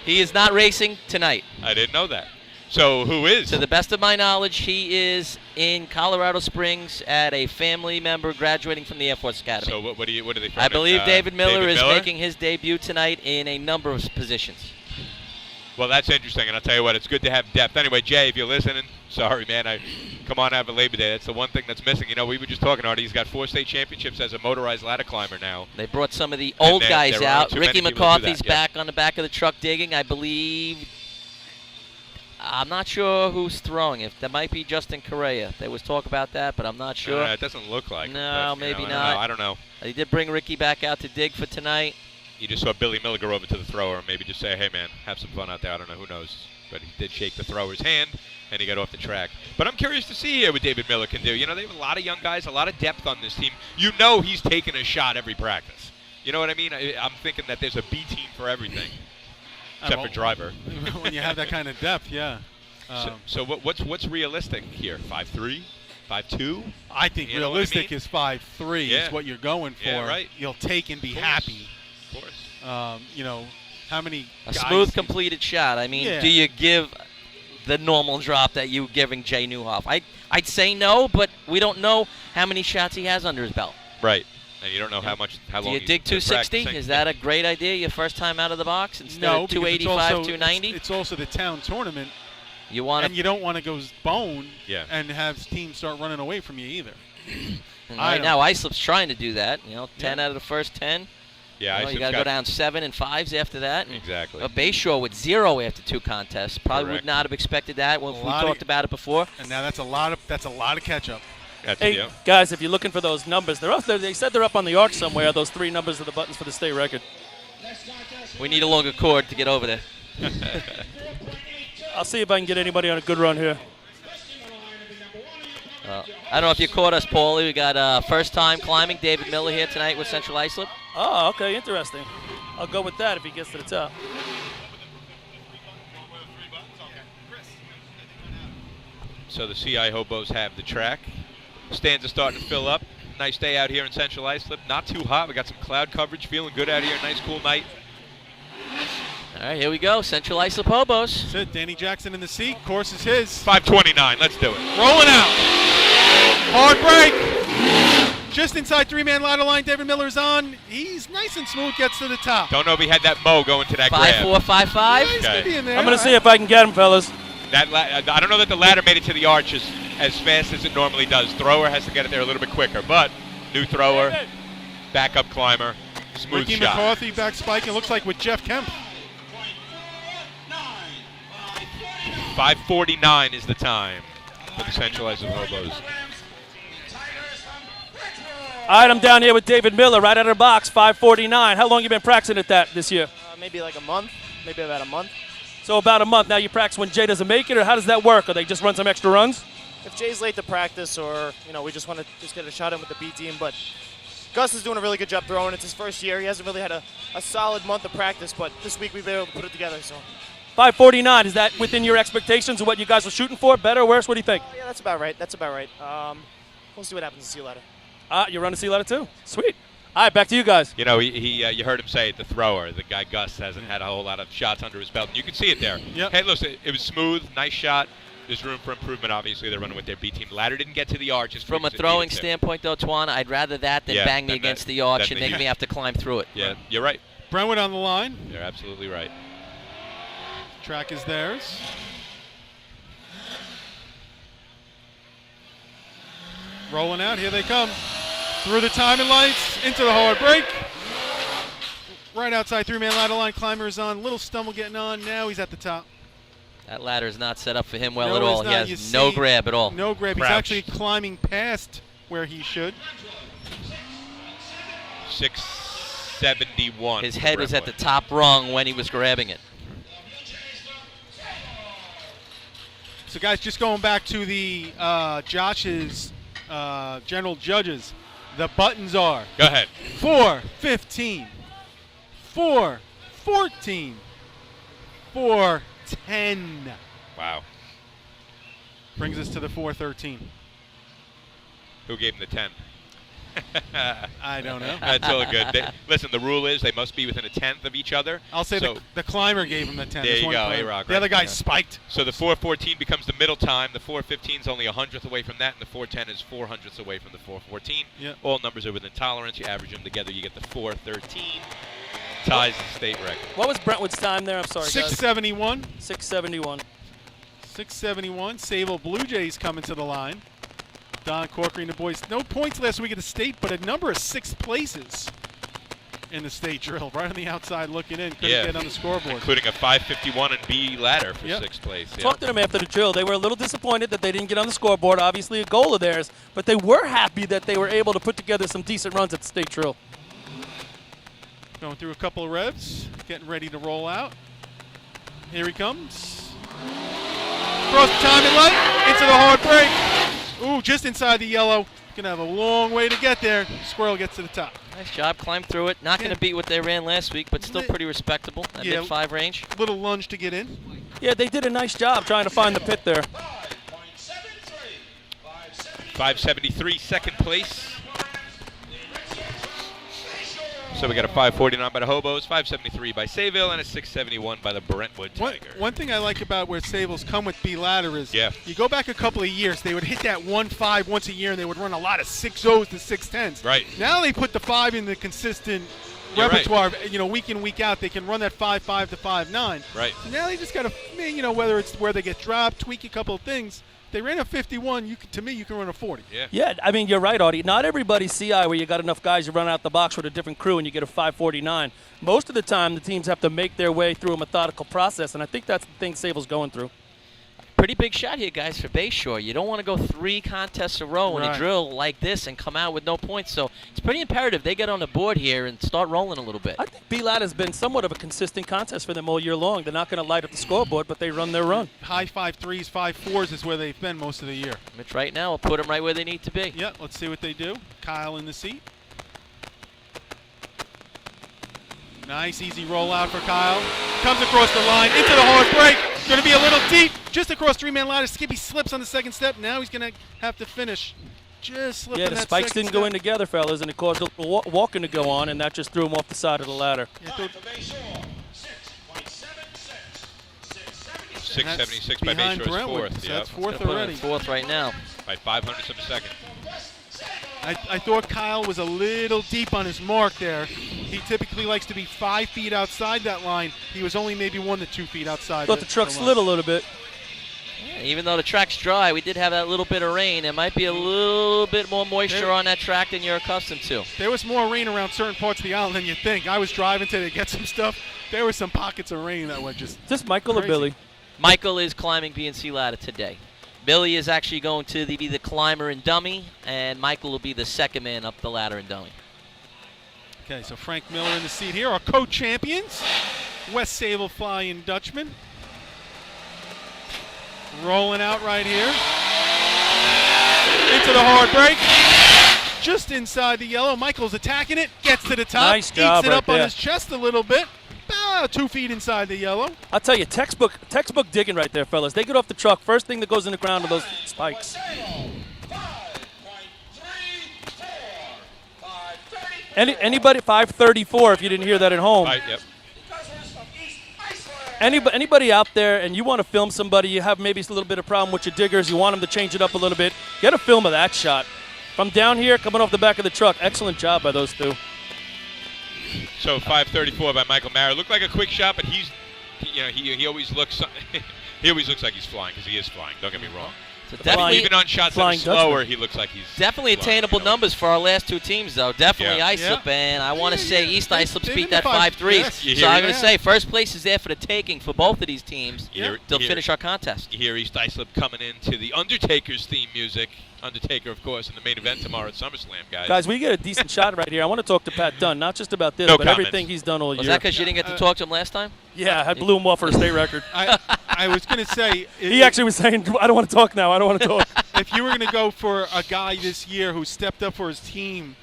Speaker 5: He is not racing tonight.
Speaker 2: I didn't know that. So who is?
Speaker 5: To the best of my knowledge, he is in Colorado Springs at a family member graduating from the Air Force Academy.
Speaker 2: So what are they from?
Speaker 5: I believe David Miller is
Speaker 2: Miller?
Speaker 5: making his debut tonight in a number of positions.
Speaker 2: Well, that's interesting, and I'll tell you what, it's good to have depth. Anyway, Jay, if you're listening, sorry, man. Come on out for Labor Day. That's the one thing that's missing. We were just talking, Artie. He's got 4 state championships as a motorized ladder climber now.
Speaker 5: They brought some of the old guys
Speaker 2: there aren't
Speaker 5: out.
Speaker 2: too
Speaker 5: Ricky
Speaker 2: many people that do
Speaker 5: McCarthy's
Speaker 2: that, yeah.
Speaker 5: back on the back of the truck digging, I believe. I'm not sure who's throwing it. That might be Justin Correa. There was talk about that, but I'm not sure.
Speaker 2: It doesn't look like it.
Speaker 5: No,
Speaker 2: but,
Speaker 5: maybe
Speaker 2: I
Speaker 5: not.
Speaker 2: don't know.
Speaker 5: They did bring Ricky back out to dig for tonight.
Speaker 2: You just saw Billy Miller go over to the thrower and maybe just say, hey, man, have some fun out there. I don't know. Who knows? But he did shake the thrower's hand, and he got off the track. But I'm curious to see here what David Miller can do. They have a lot of young guys, a lot of depth on this team. He's taking a shot every practice. You know what I mean? I'm thinking that there's a B team for everything, except for driver.
Speaker 4: When you have that kind of depth, yeah.
Speaker 2: So what's realistic here? 5'3", 5'2"?
Speaker 4: I think
Speaker 2: You know what I
Speaker 4: realistic
Speaker 2: mean?
Speaker 4: is 5'3"
Speaker 2: Yeah.
Speaker 4: is what you're going for.
Speaker 2: Yeah, right.
Speaker 4: You'll take and be
Speaker 2: Of course.
Speaker 4: happy.
Speaker 2: Of course.
Speaker 4: How many
Speaker 5: A
Speaker 4: guys
Speaker 5: smooth, completed shot. I mean,
Speaker 4: Yeah.
Speaker 5: do you give the normal drop that you giving Jay Newhoff? I'd say no, but we don't know how many shots he has under his belt.
Speaker 2: Right. And you don't know how
Speaker 5: Do
Speaker 2: long
Speaker 5: you
Speaker 2: he's
Speaker 5: dig
Speaker 2: been
Speaker 5: 260?
Speaker 2: practicing.
Speaker 5: Is that a great idea? Your first time out of the box instead
Speaker 4: No,
Speaker 5: of
Speaker 4: because it's
Speaker 5: 285,
Speaker 4: also,
Speaker 5: 290?
Speaker 4: It's also the town tournament,
Speaker 5: You want
Speaker 4: and you don't want to go bone
Speaker 2: Yeah.
Speaker 4: and have teams start running away from you either.
Speaker 5: right
Speaker 4: don't-
Speaker 5: now, Islip's trying to do that. 10
Speaker 4: Yeah.
Speaker 5: out of the first 10.
Speaker 2: Yeah,
Speaker 5: You got to go down 7 and 5s after that. And
Speaker 2: Exactly.
Speaker 5: Bayshore with 0 after 2 contests. Probably
Speaker 2: Correct.
Speaker 5: would not have expected that. Well,
Speaker 4: A
Speaker 5: we
Speaker 4: lot of-
Speaker 5: talked about it before.
Speaker 4: And now that's a lot of catch up.
Speaker 3: Hey, guys, if you're looking for those numbers, they're up there. They said they're up on the arc somewhere, those 3 numbers of the buttons for the state record.
Speaker 5: We need a longer cord to get over there.
Speaker 3: I'll see if I can get anybody on a good run here.
Speaker 5: I don't know if you caught us, Paulie. We got first time climbing David Miller here tonight with Central Islip.
Speaker 3: Oh, okay, interesting. I'll go with that if he gets to the top.
Speaker 2: So the CI Hobos have the track. Stands are starting to fill up. Nice day out here in Central Islip. Not too hot. We got some cloud coverage. Feeling good out here. Nice cool night.
Speaker 5: All right, here we go. Central Islip Hobos.
Speaker 4: That's it. Danny Jackson in the seat. Course is his.
Speaker 2: 5:29. Let's do it.
Speaker 4: Rolling out. Hard break. Just inside three-man ladder line. David Miller's on. He's nice and smooth. Gets to the top.
Speaker 2: Don't know if he had that mo going to that grab.
Speaker 5: 5-4, 5-5.
Speaker 4: He's gonna be in there.
Speaker 3: I'm going to see if I can get him, fellas.
Speaker 2: I don't know that the ladder made it to the arch as fast as it normally does. Thrower has to get it there a little bit quicker, but new thrower, backup climber, smooth
Speaker 4: Ricky
Speaker 2: shot.
Speaker 4: McCarthy back spiking. Looks like with Jeff Kemp.
Speaker 2: 5:49 is the time for the Central Islip Hobos.
Speaker 3: All right, I'm down here with David Miller, right out of the box, 5:49. How long you been practicing at that this year?
Speaker 9: Maybe like a month, maybe about a month.
Speaker 3: So about a month. Now you practice when Jay doesn't make it, or how does that work? Or they just run some extra runs?
Speaker 9: If Jay's late to practice, or we just want to get a shot in with the B team, but Gus is doing a really good job throwing. It's his first year. He hasn't really had a solid month of practice, but this week we've been able to put it together. So
Speaker 3: 5:49. Is that within your expectations of what you guys were shooting for? Better, worse? What do you think?
Speaker 9: yeah, that's about right. That's about right. We'll see what happens in sea ladder.
Speaker 3: You're running sea ladder too. Sweet. All right, back to you guys.
Speaker 2: You know, you heard him say it, the thrower, the guy Gus hasn't had a whole lot of shots under his belt. And you can see it there.
Speaker 4: Yep.
Speaker 2: Hey, listen, it was smooth, nice shot. There's room for improvement, obviously. They're running with their B team. Ladder didn't get to the arch. As
Speaker 5: From a
Speaker 2: quick as it
Speaker 5: throwing
Speaker 2: needed to.
Speaker 5: standpoint, though, Twan, I'd rather that than bang me against the arch and make me have to climb through it.
Speaker 2: Yeah, you're right.
Speaker 4: Brentwood on the line.
Speaker 2: You're absolutely right.
Speaker 4: Track is theirs. Rolling out. Here they come. Through the timing lights. Into the hard break. Right outside three-man ladder line. Climber is on. Little stumble getting on. Now he's at the top.
Speaker 5: That ladder is not set up for him well
Speaker 4: No,
Speaker 5: at
Speaker 4: it's
Speaker 5: all.
Speaker 4: not.
Speaker 5: He
Speaker 4: You
Speaker 5: has no
Speaker 4: see-
Speaker 5: grab at all.
Speaker 4: No grab. He's
Speaker 2: Crouched.
Speaker 4: actually climbing past where he should.
Speaker 2: 671.
Speaker 5: His
Speaker 2: for
Speaker 5: head was at the
Speaker 2: Brentwood.
Speaker 5: top rung when he was grabbing it.
Speaker 4: So, guys, just going back to the Josh's general judges, the buttons are
Speaker 2: Go ahead.
Speaker 4: 4-15, 4-14, 4-10.
Speaker 2: Wow.
Speaker 4: Brings us to the 4-13.
Speaker 2: Who gave him the 10?
Speaker 4: I don't know.
Speaker 2: That's all good. Listen, the rule is they must be within a tenth of each other.
Speaker 4: I'll say
Speaker 2: so,
Speaker 4: the climber gave him the 10.
Speaker 2: There
Speaker 4: This
Speaker 2: you
Speaker 4: one
Speaker 2: go,
Speaker 4: climber.
Speaker 2: A-Rock,
Speaker 4: The other
Speaker 2: right?
Speaker 4: guy
Speaker 2: Yeah.
Speaker 4: spiked.
Speaker 2: So the 414 becomes the middle time. The 415 is only 100th away from that, and the 410 is 400ths away from the 414.
Speaker 4: Yep.
Speaker 2: All numbers are within tolerance. You average them together, you get the 413. Ties the state record.
Speaker 3: What was Brentwood's time there? I'm sorry, guys.
Speaker 4: 671.
Speaker 3: 6:71.
Speaker 4: 671. Sable Blue Jays coming to the line. Don Corkery and the boys. No points last week at the state, but a number of sixth places in the state drill. Right on the outside looking in. Couldn't get on the scoreboard.
Speaker 2: Including a 551 and B ladder for
Speaker 4: Yep.
Speaker 2: sixth place. Yep.
Speaker 3: Talked to them after the drill. They were a little disappointed that they didn't get on the scoreboard. Obviously a goal of theirs, but they were happy that they were able to put together some decent runs at the state drill.
Speaker 4: Going through a couple of revs. Getting ready to roll out. Here he comes. Across the timing light. Into the hard break. Ooh, just inside the yellow. Gonna have a long way to get there. Squirrel gets to the top.
Speaker 5: Nice job, climbed through it. Not going
Speaker 4: Yeah.
Speaker 5: to beat what they ran last week, but still pretty respectable at
Speaker 4: Yeah.
Speaker 5: mid-5 range.
Speaker 4: Little lunge to get in.
Speaker 3: Yeah, they did a nice job trying to find the pit there.
Speaker 2: 573, second place. So we got a 549 by the Hobos, 573 by Sayville, and a 671 by the Brentwood Tiger.
Speaker 4: One thing I like about where Sable's come with B ladder is
Speaker 2: Yeah.
Speaker 4: you go back a couple of years, they would hit that 1-5 once a year, and they would run a lot of 6-0s to 6-10s.
Speaker 2: Right.
Speaker 4: Now they put the 5 in the consistent
Speaker 2: You're right.
Speaker 4: repertoire. You know, week in, week out, they can run that 5-5 to 5-9.
Speaker 2: Right.
Speaker 4: So now they just got to, whether it's where they get dropped, tweak a couple of things. They ran a 51. To me, you can run a 40.
Speaker 2: Yeah.
Speaker 3: Yeah, I mean, you're right, Audie. Not everybody's CI where you got enough guys you run out the box with a different crew and you get a 549. Most of the time, the teams have to make their way through a methodical process, and I think that's the thing Sable's going through.
Speaker 5: Pretty big shot here, guys, for Bayshore. You don't want to go 3 contests a row in
Speaker 4: Right.
Speaker 5: a drill like this and come out with no points. So it's pretty imperative they get on the board here and start rolling a little bit.
Speaker 3: I think B-Lat has been somewhat of a consistent contest for them all year long. They're not going to light up the scoreboard, but they run their run.
Speaker 4: High 5-3s, 5-4s is where they've been most of the year.
Speaker 5: Which right now will put them right where they need to be.
Speaker 4: Yeah, let's see what they do. Kyle in the seat. Nice, easy rollout for Kyle. Comes across the line, into the hard break. Going to be a little deep, just across three-man ladder. Skippy slips on the second step. Now he's going to have to finish just slipping
Speaker 3: Yeah, the
Speaker 4: that
Speaker 3: spikes
Speaker 4: second
Speaker 3: didn't go
Speaker 4: step.
Speaker 3: in together, fellas, and it caused a little walking to go on, and that just threw him off the side of the ladder.
Speaker 4: Yeah,
Speaker 6: Off the base score, 6.76.
Speaker 2: 676 by
Speaker 4: behind
Speaker 2: Bayshore is
Speaker 4: Brentwood,
Speaker 2: fourth.
Speaker 4: so
Speaker 2: Yep.
Speaker 4: that's fourth
Speaker 5: Put him in
Speaker 4: already.
Speaker 5: fourth right now.
Speaker 2: By 500ths of a second.
Speaker 4: I thought Kyle was a little deep on his mark there. He typically likes to be 5 feet outside that line. He was only maybe 1 to 2 feet outside.
Speaker 3: Thought the truck
Speaker 4: line.
Speaker 3: slid a little bit.
Speaker 5: Yeah, even though the track's dry, we did have that little bit of rain. There might be a little bit more moisture on that track than you're accustomed to.
Speaker 4: There was more rain around certain parts of the island than you think. I was driving today to get some stuff. There were some pockets of rain that were just
Speaker 3: Is this Michael
Speaker 4: crazy.
Speaker 3: or Billy?
Speaker 5: Michael is climbing BNC ladder today. Billy is actually going to be the climber and dummy, and Michael will be the second man up the ladder and dummy.
Speaker 4: Okay, so Frank Miller in the seat here. Our co-champions, West Sable Flying Dutchman. Rolling out right here. Into the hard break. Just inside the yellow. Michael's attacking it. Gets to the top.
Speaker 3: Nice job
Speaker 4: Eats it
Speaker 3: right
Speaker 4: up on
Speaker 3: there.
Speaker 4: his chest a little bit. About 2 feet inside the yellow.
Speaker 3: I'll tell you, textbook digging right there, fellas. They get off the truck. First thing that goes in the ground are those spikes. Anybody 534 if you didn't hear that at home.
Speaker 2: Right, yep.
Speaker 3: Anybody out there and you want to film somebody, you have maybe a little bit of problem with your diggers, you want them to change it up a little bit, get a film of that shot. From down here, coming off the back of the truck, excellent job by those two.
Speaker 2: So 534 by Michael Mara. Looked like a quick shot, but he always looks he always looks like he's flying because he is flying. Don't get me wrong.
Speaker 5: So
Speaker 2: But
Speaker 5: definitely,
Speaker 2: even on shots that are
Speaker 3: Flying
Speaker 2: slower,
Speaker 3: Dutchman.
Speaker 2: he looks like he's
Speaker 5: definitely
Speaker 2: flying,
Speaker 5: attainable
Speaker 2: you know.
Speaker 5: numbers for our last two teams, though. Definitely
Speaker 2: Yeah.
Speaker 5: Islip,
Speaker 4: Yeah.
Speaker 5: and I want to say East
Speaker 4: They-
Speaker 5: Islip's
Speaker 4: they've
Speaker 5: beat
Speaker 4: been
Speaker 5: that
Speaker 4: the
Speaker 5: 5-3.
Speaker 4: yes.
Speaker 2: You
Speaker 5: So
Speaker 2: hear
Speaker 5: I'm
Speaker 2: it?
Speaker 5: going to say first place is there for the taking for both of these teams
Speaker 2: You hear-
Speaker 5: to
Speaker 2: you hear-
Speaker 5: finish our contest.
Speaker 2: You hear East Islip coming into the Undertaker's theme music. Undertaker, of course, in the main event tomorrow at SummerSlam, guys.
Speaker 3: Guys, we get a decent shot right here. I want to talk to Pat Dunn, not just about this,
Speaker 2: No
Speaker 3: but
Speaker 2: comments.
Speaker 3: everything he's done all
Speaker 5: Was
Speaker 3: year.
Speaker 5: that because you didn't get to talk to him last time?
Speaker 3: Yeah, I blew him off for a state record.
Speaker 4: I was going to say,
Speaker 3: He actually was saying, I don't want to talk now. I don't want to talk.
Speaker 4: if you were going to go for a guy this year who stepped up for his team,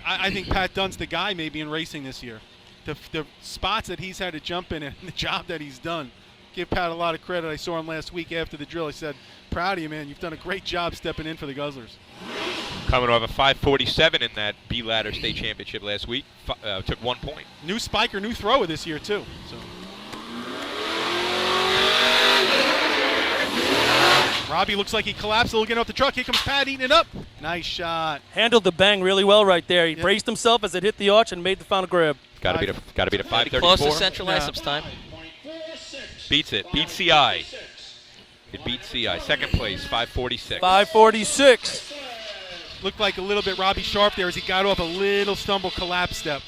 Speaker 4: I think Pat Dunn's the guy maybe in racing this year. The spots that he's had to jump in and the job that he's done. Give Pat a lot of credit. I saw him last week after the drill. I said, proud of you, man. You've done a great job stepping in for the Guzzlers.
Speaker 2: Coming off a 547 in that B ladder state championship last week. Took 1 point.
Speaker 4: New spiker, new thrower this year, too. So. Robbie looks like he collapsed. Looking off the truck. Here comes Pat eating it up. Nice shot.
Speaker 3: Handled the bang really well right there. He
Speaker 4: Yep.
Speaker 3: braced himself as it hit the arch and made the final grab.
Speaker 2: Got to be the
Speaker 5: Pretty
Speaker 2: 534.
Speaker 5: close to Central
Speaker 4: Yeah.
Speaker 5: Islip's time.
Speaker 2: Beats it. Beats CI. It beats CI. Second place, 546.
Speaker 3: 546.
Speaker 4: Looked like a little bit Robbie Sharp there as he got off a little stumble collapse step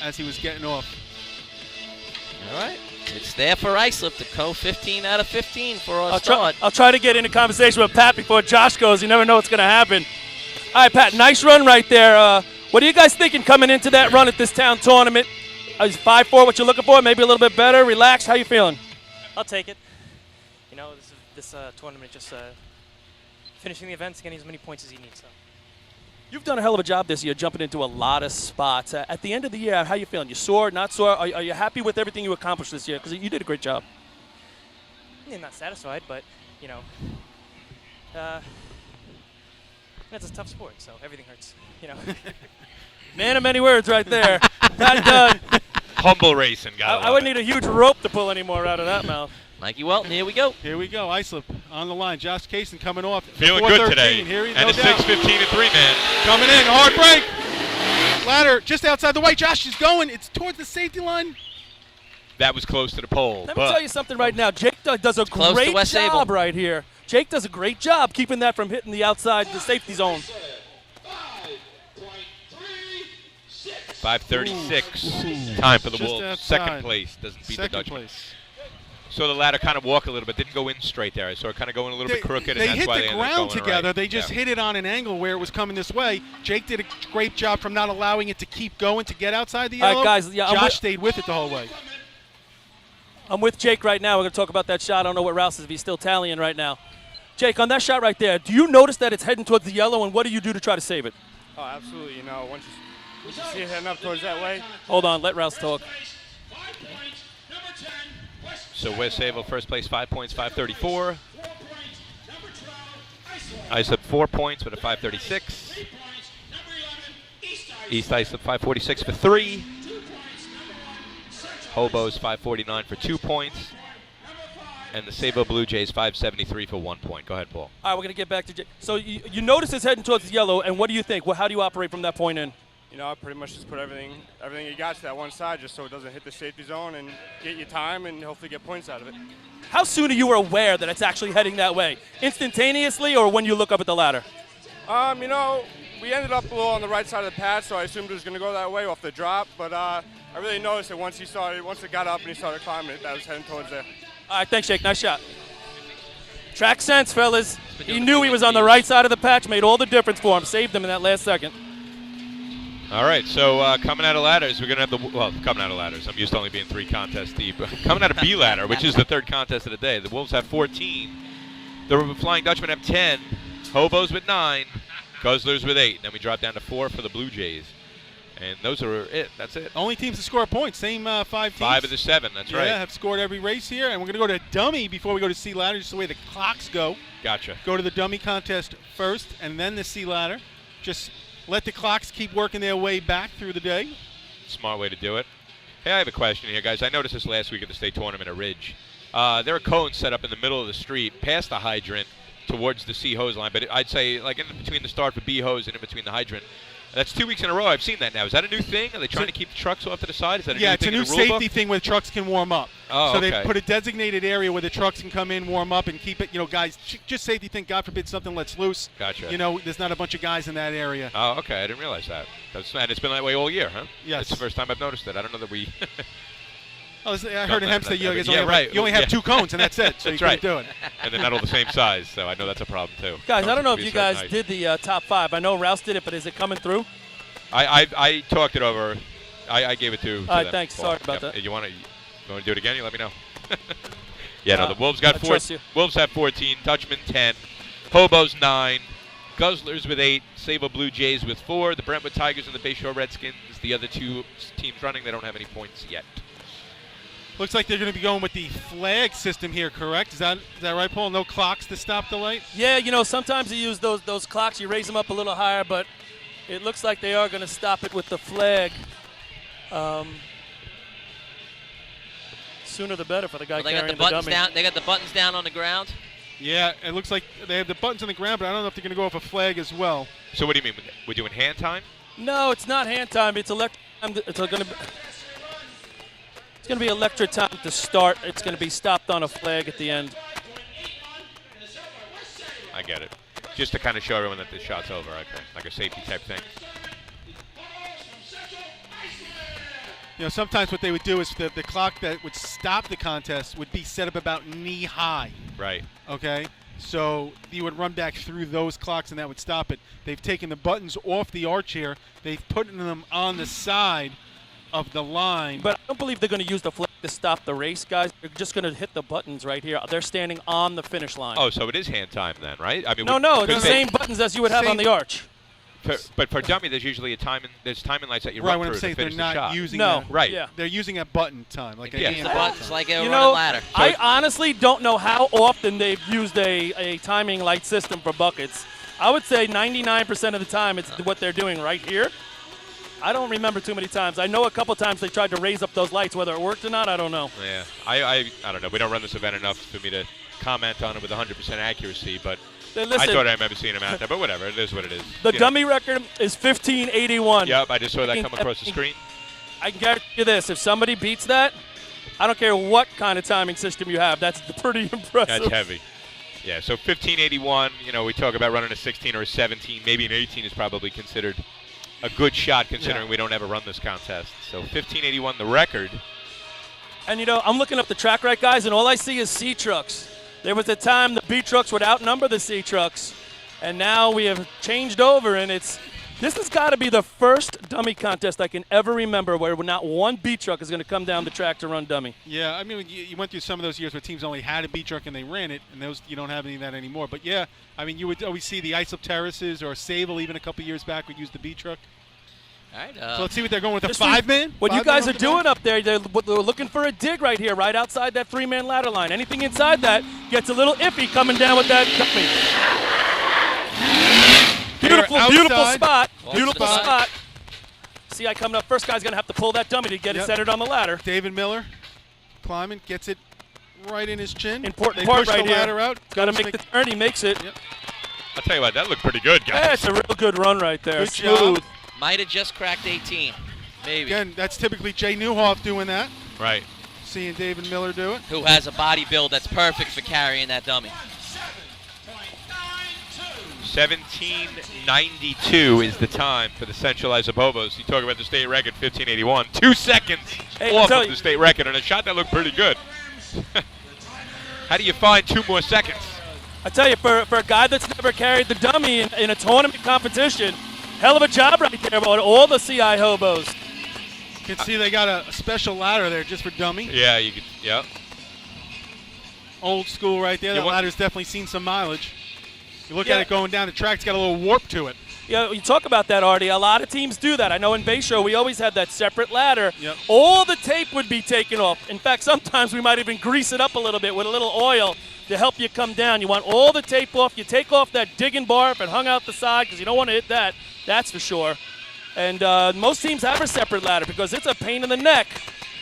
Speaker 4: as he was getting off.
Speaker 5: All right. It's there for Islip to go 15 out of 15 for our start.
Speaker 3: I'll try to get into conversation with Pat before Josh goes. You never know what's going to happen. All right, Pat, nice run right there. What are you guys thinking coming into that run at this town tournament? Is 5-4 what you're looking for? Maybe a little bit better? Relaxed? How you feeling?
Speaker 10: I'll take it. You know, this tournament just finishing the events, getting as many points as you need. So
Speaker 3: You've done a hell of a job this year jumping into a lot of spots. At the end of the year, how you feeling? You sore, not sore? Are you happy with everything you accomplished this year? Because you did a great job.
Speaker 10: I'm not satisfied, but you know, it's a tough sport, so everything hurts. You know.
Speaker 3: Man of many words right there. Pat Dunn.
Speaker 2: Humble racing,
Speaker 3: I would need a huge rope to pull any more out of that mouth.
Speaker 5: Mikey Welton, here we go.
Speaker 4: Here we go. Islip on the line. Josh Kaysen coming off.
Speaker 2: Feeling good
Speaker 4: 413.
Speaker 2: today.
Speaker 4: Here he
Speaker 2: And
Speaker 4: no
Speaker 2: a
Speaker 4: doubt.
Speaker 2: 6:15 and 3-man.
Speaker 4: Coming in. Hard break. Ladder just outside the white. Josh is going. It's towards the safety line.
Speaker 2: That was close to the pole.
Speaker 3: Let me
Speaker 2: but
Speaker 3: tell you something right now. Jake does a
Speaker 5: close to
Speaker 3: great
Speaker 5: West
Speaker 3: job
Speaker 5: Sable.
Speaker 3: right here. Jake does a great job keeping that from hitting the outside, the safety zone.
Speaker 2: 5:36. Time for the
Speaker 4: Just
Speaker 2: Wolves.
Speaker 4: outside.
Speaker 2: Second place. Doesn't beat the
Speaker 4: Second
Speaker 2: Dutchman.
Speaker 4: place.
Speaker 2: So the ladder kind of walked a little bit. Didn't go in straight there. I saw it kind of going a little bit crooked.
Speaker 4: They
Speaker 2: and that's
Speaker 4: hit
Speaker 2: why
Speaker 4: the
Speaker 2: they ended up
Speaker 4: ground
Speaker 2: going
Speaker 4: together.
Speaker 2: right.
Speaker 4: They just
Speaker 2: Yeah.
Speaker 4: hit it on an angle where it was coming this way. Jake did a great job from not allowing it to keep going to get outside the
Speaker 3: All right,
Speaker 4: yellow.
Speaker 3: guys, yeah, I'm
Speaker 4: Josh
Speaker 3: with-
Speaker 4: stayed with it the whole way.
Speaker 3: I'm with Jake right now. We're going to talk about that shot. I don't know what Rouse is if he's still tallying right now. Jake, on that shot right there, do you notice that it's heading towards the yellow, and what do you do to try to save it?
Speaker 9: Oh, absolutely. You know, once you see it heading up towards that way,
Speaker 3: Hold on, let Rouse talk.
Speaker 2: So West Sable first place, 5 points, 534. Islip 4 points with a 536. East Islip 546 for 3. Hobos 549 for 2 points. And the Sabo Blue Jays 573 for 1 point. Go ahead, Paul.
Speaker 3: All right, we're going to get back to Jay. So you notice it's heading towards the yellow, and what do you think? Well, how do you operate from that point in?
Speaker 8: You know, I pretty much just put everything you got to that one side just so it doesn't hit the safety zone and get you time and hopefully get points out of it.
Speaker 3: How soon are you aware that it's actually heading that way? Instantaneously or when you look up at the ladder?
Speaker 8: You know, we ended up a little on the right side of the patch, so I assumed it was going to go that way off the drop, but I really noticed it once it got up and he started climbing it, that was heading towards there.
Speaker 3: All right, thanks, Jake. Nice shot. Track sense, fellas. He knew he was on the right side of the patch, made all the difference for him, saved him in that last second.
Speaker 2: All right, so coming out of ladders, we're going to have coming out of ladders. I'm used to only being 3 contests deep. Coming out of B ladder, which is the 3rd contest of the day. The Wolves have 14. The Flying Dutchmen have 10. Hobos with 9. Guzzlers with 8. Then we drop down to 4 for the Blue Jays. And those are it. That's it.
Speaker 4: Only teams to score points. Same 5 teams.
Speaker 2: 5 of the 7. That's right.
Speaker 4: Yeah, have scored every race here. And we're going to go to dummy before we go to C ladder, just the way the clocks go.
Speaker 2: Gotcha.
Speaker 4: Go to the dummy contest first and then the C ladder. Just let the clocks keep working their way back through the day.
Speaker 2: Smart way to do it. Hey, I have a question here, guys. I noticed this last week at the state tournament at Ridge. There are cones set up in the middle of the street past the hydrant towards the C hose line. But I'd say like in between the start for B hose and in between the hydrant. That's 2 weeks in a row. I've seen that now. Is that a new thing? Are they trying to keep the trucks off to the side? Is that a new
Speaker 4: it's
Speaker 2: thing
Speaker 4: a new
Speaker 2: in the rule
Speaker 4: safety
Speaker 2: book?
Speaker 4: thing where trucks can warm up.
Speaker 2: Oh,
Speaker 4: so
Speaker 2: okay.
Speaker 4: they put a designated area where the trucks can come in, warm up, and keep it. You know, guys, just safety thing. God forbid something lets loose.
Speaker 2: Gotcha.
Speaker 4: You know, there's not a bunch of guys in that area.
Speaker 2: Oh, okay. I didn't realize that. And it's been that way all year, huh?
Speaker 4: Yes.
Speaker 2: It's the first time I've noticed it. I don't know that we.
Speaker 4: I heard in Hempstead you only have 2 cones and that's it. So
Speaker 2: that's
Speaker 4: you
Speaker 2: right.
Speaker 4: can't do it.
Speaker 2: And they're not all the same size, so I know that's a problem too.
Speaker 3: Guys, I don't know
Speaker 2: Cones
Speaker 3: if
Speaker 2: can
Speaker 3: you
Speaker 2: be a
Speaker 3: guys
Speaker 2: certain height.
Speaker 3: did the top 5. I know Rouse did it, but is it coming through?
Speaker 2: I talked it over. I gave it to
Speaker 3: All right,
Speaker 2: them.
Speaker 3: thanks.
Speaker 2: Paul.
Speaker 3: Sorry about that.
Speaker 2: You want to do it again? You let me know. Yeah, no, the Wolves got
Speaker 3: I
Speaker 2: 4.
Speaker 3: trust you.
Speaker 2: Wolves have 14. Dutchmen 10. Hobos 9. Guzzlers with 8. Sabo Blue Jays with 4. The Brentwood Tigers and the Bayshore Redskins, the other 2 teams running, they don't have any points yet.
Speaker 4: Looks like they're going to be going with the flag system here, correct? Is that right, Paul? No clocks to stop the light?
Speaker 3: Yeah, you know, sometimes you use those clocks. You raise them up a little higher, but it looks like they are going to stop it with the flag. Sooner the better for the guy
Speaker 5: Well,
Speaker 3: carrying
Speaker 5: they got the buttons
Speaker 3: dummy.
Speaker 5: down. They got the buttons down on the ground.
Speaker 4: Yeah, it looks like they have the buttons on the ground, but I don't know if they're going to go off a flag as well.
Speaker 2: So what do you mean? We're doing hand time?
Speaker 3: No, it's not hand time. It's electric time. It's going to be electric time to start. It's going to be stopped on a flag at the end.
Speaker 2: I get it. Just to kind of show everyone that the shot's over, okay. Like a safety type thing.
Speaker 4: You know, sometimes what they would do is the clock that would stop the contest would be set up about knee high.
Speaker 2: Right.
Speaker 4: Okay? So you would run back through those clocks and that would stop it. They've taken the buttons off the arch here. They've put them on the side of the line.
Speaker 3: But I don't believe they're going to use the flag to stop the race, guys. They're just going to hit the buttons right here. They're standing on the finish line.
Speaker 2: Oh, so it is hand time then, right? I mean,
Speaker 3: No, it's the same buttons as you would have on the arch.
Speaker 2: But for dummy, there's usually there's timing lights that you
Speaker 4: right,
Speaker 2: run
Speaker 4: when I'm
Speaker 2: through
Speaker 4: saying
Speaker 2: to
Speaker 4: they're
Speaker 2: finish the
Speaker 4: not
Speaker 2: shot.
Speaker 4: using
Speaker 3: No,
Speaker 4: that.
Speaker 2: Right.
Speaker 3: Yeah.
Speaker 4: They're using a button time. Like
Speaker 2: Yeah.
Speaker 5: Use the buttons like a
Speaker 3: You
Speaker 5: running
Speaker 3: know,
Speaker 5: ladder.
Speaker 3: I honestly don't know how often they've used a timing light system for buckets. I would say 99% of the time it's what they're doing right here. I don't remember too many times. I know a couple times they tried to raise up those lights. Whether it worked or not, I don't know.
Speaker 2: Yeah. I don't know. We don't run this event enough for me to comment on it with 100% accuracy, but
Speaker 3: Listen,
Speaker 2: I thought I remember seeing them out there. But whatever, it is what it is.
Speaker 3: the
Speaker 2: You know.
Speaker 3: dummy record is 1581.
Speaker 2: Yep, I just saw that come across the screen.
Speaker 3: I can guarantee you this. If somebody beats that, I don't care what kind of timing system you have. That's pretty impressive.
Speaker 2: That's heavy. Yeah, so 1581, you know, we talk about running a 16 or a 17. Maybe an 18 is probably considered a good shot considering we don't ever run this contest. So 1581, the record.
Speaker 3: And, you know, I'm looking up the track right, guys, and all I see is C trucks. There was a time the B trucks would outnumber the C trucks, and now we have changed over, and this has got to be the first dummy contest I can ever remember where not one B truck is going to come down the track to run dummy.
Speaker 4: Yeah, I mean, you went through some of those years where teams only had a B truck and they ran it, and those you don't have any of that anymore. But yeah, I mean, you would always see the Islip Terraces or Sable even a couple years back would use the B truck.
Speaker 5: All right.
Speaker 4: So let's see what they're going with the
Speaker 3: Just
Speaker 4: 5-man.
Speaker 3: What you guys are doing up there, they're looking for a dig right here, right outside that 3-man ladder line. Anything inside that gets a little iffy coming down with that dummy. Beautiful,
Speaker 4: They are
Speaker 3: beautiful
Speaker 4: outside.
Speaker 3: spot.
Speaker 5: Off
Speaker 3: Beautiful
Speaker 5: the side.
Speaker 3: spot. CI coming up. First guy's going to have to pull that dummy to get it
Speaker 4: Yep.
Speaker 3: centered on the ladder.
Speaker 4: David Miller climbing, gets it right in his chin.
Speaker 3: Important
Speaker 4: They
Speaker 3: part
Speaker 4: push
Speaker 3: right
Speaker 4: the
Speaker 3: here.
Speaker 4: ladder out.
Speaker 3: Got to
Speaker 4: Goes
Speaker 3: make the turn. He makes it.
Speaker 4: Yep.
Speaker 2: I'll tell you what, that looked pretty good, guys.
Speaker 3: Yeah, it's a real good run right there.
Speaker 4: Good job.
Speaker 3: Smooth.
Speaker 5: Might have just cracked 18. Maybe.
Speaker 4: Again, that's typically Jay Newhoff doing that.
Speaker 2: Right.
Speaker 4: Seeing David Miller do it.
Speaker 5: Who has a body build that's perfect for carrying that dummy.
Speaker 2: 17:92 is the time for the Central Islip Hobos. You talk about the state record, 15:81. 2 seconds
Speaker 3: Hey, I'll
Speaker 2: off
Speaker 3: tell
Speaker 2: of
Speaker 3: you-
Speaker 2: the state record, and a shot that looked pretty good. How do you find 2 more seconds?
Speaker 3: I tell you, for a guy that's never carried the dummy in a tournament competition, hell of a job right there about all the CI hobos.
Speaker 4: You can see they got a special ladder there just for dummy.
Speaker 2: Yeah, you could. Yeah.
Speaker 4: Old school right there.
Speaker 2: Yeah,
Speaker 4: That
Speaker 2: what-
Speaker 4: ladder's definitely seen some mileage. You look
Speaker 3: Yeah.
Speaker 4: at it going down the track, it's got a little warp to it.
Speaker 3: Yeah, you talk about that, Artie. A lot of teams do that. I know in Bayshore we always had that separate ladder.
Speaker 4: Yep.
Speaker 3: All the tape would be taken off. In fact, sometimes we might even grease it up a little bit with a little oil to help you come down. You want all the tape off. You take off that digging bar if it hung out the side because you don't want to hit that. That's for sure. And most teams have a separate ladder because it's a pain in the neck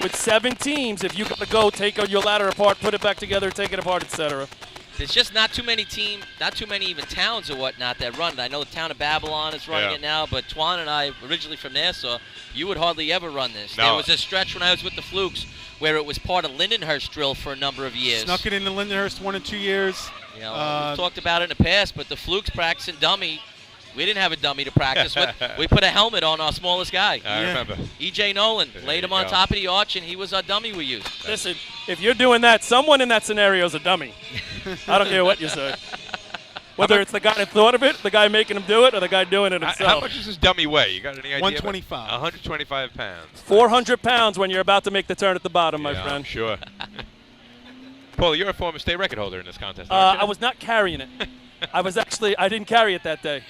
Speaker 3: with 7 teams if you got to go take your ladder apart, put it back together, take it apart, etc.
Speaker 5: There's just not too many even towns or whatnot that run it. I know the town of Babylon is running
Speaker 2: Yeah.
Speaker 5: it now, but Twan and I, originally from Nassau, you would hardly ever run this.
Speaker 2: No.
Speaker 5: There was a stretch when I was with the Flukes where it was part of Lindenhurst drill for a number of years.
Speaker 4: Snuck it into Lindenhurst 1 or 2 years.
Speaker 5: You know, we've talked about it in the past, but the Flukes practicing dummy. We didn't have a dummy to practice with. We put a helmet on our smallest guy.
Speaker 2: I remember.
Speaker 5: E.J. Nolan laid him
Speaker 2: you
Speaker 5: on
Speaker 2: go.
Speaker 5: top of the arch, and he was our dummy we used.
Speaker 3: Listen, if you're doing that, someone in that scenario is a dummy. I don't care what you say. Whether it's the guy that thought of it, the guy making him do it, or the guy doing it
Speaker 2: How
Speaker 3: himself.
Speaker 2: much does this dummy weigh? You got any idea?
Speaker 4: 125.
Speaker 2: 125 pounds.
Speaker 3: 400 pounds when you're about to make the turn at the bottom, my
Speaker 2: Yeah, I'm
Speaker 3: friend.
Speaker 2: sure. Paul, you're a former state record holder in this contest, aren't you?
Speaker 3: I was not carrying it. I didn't carry it that day.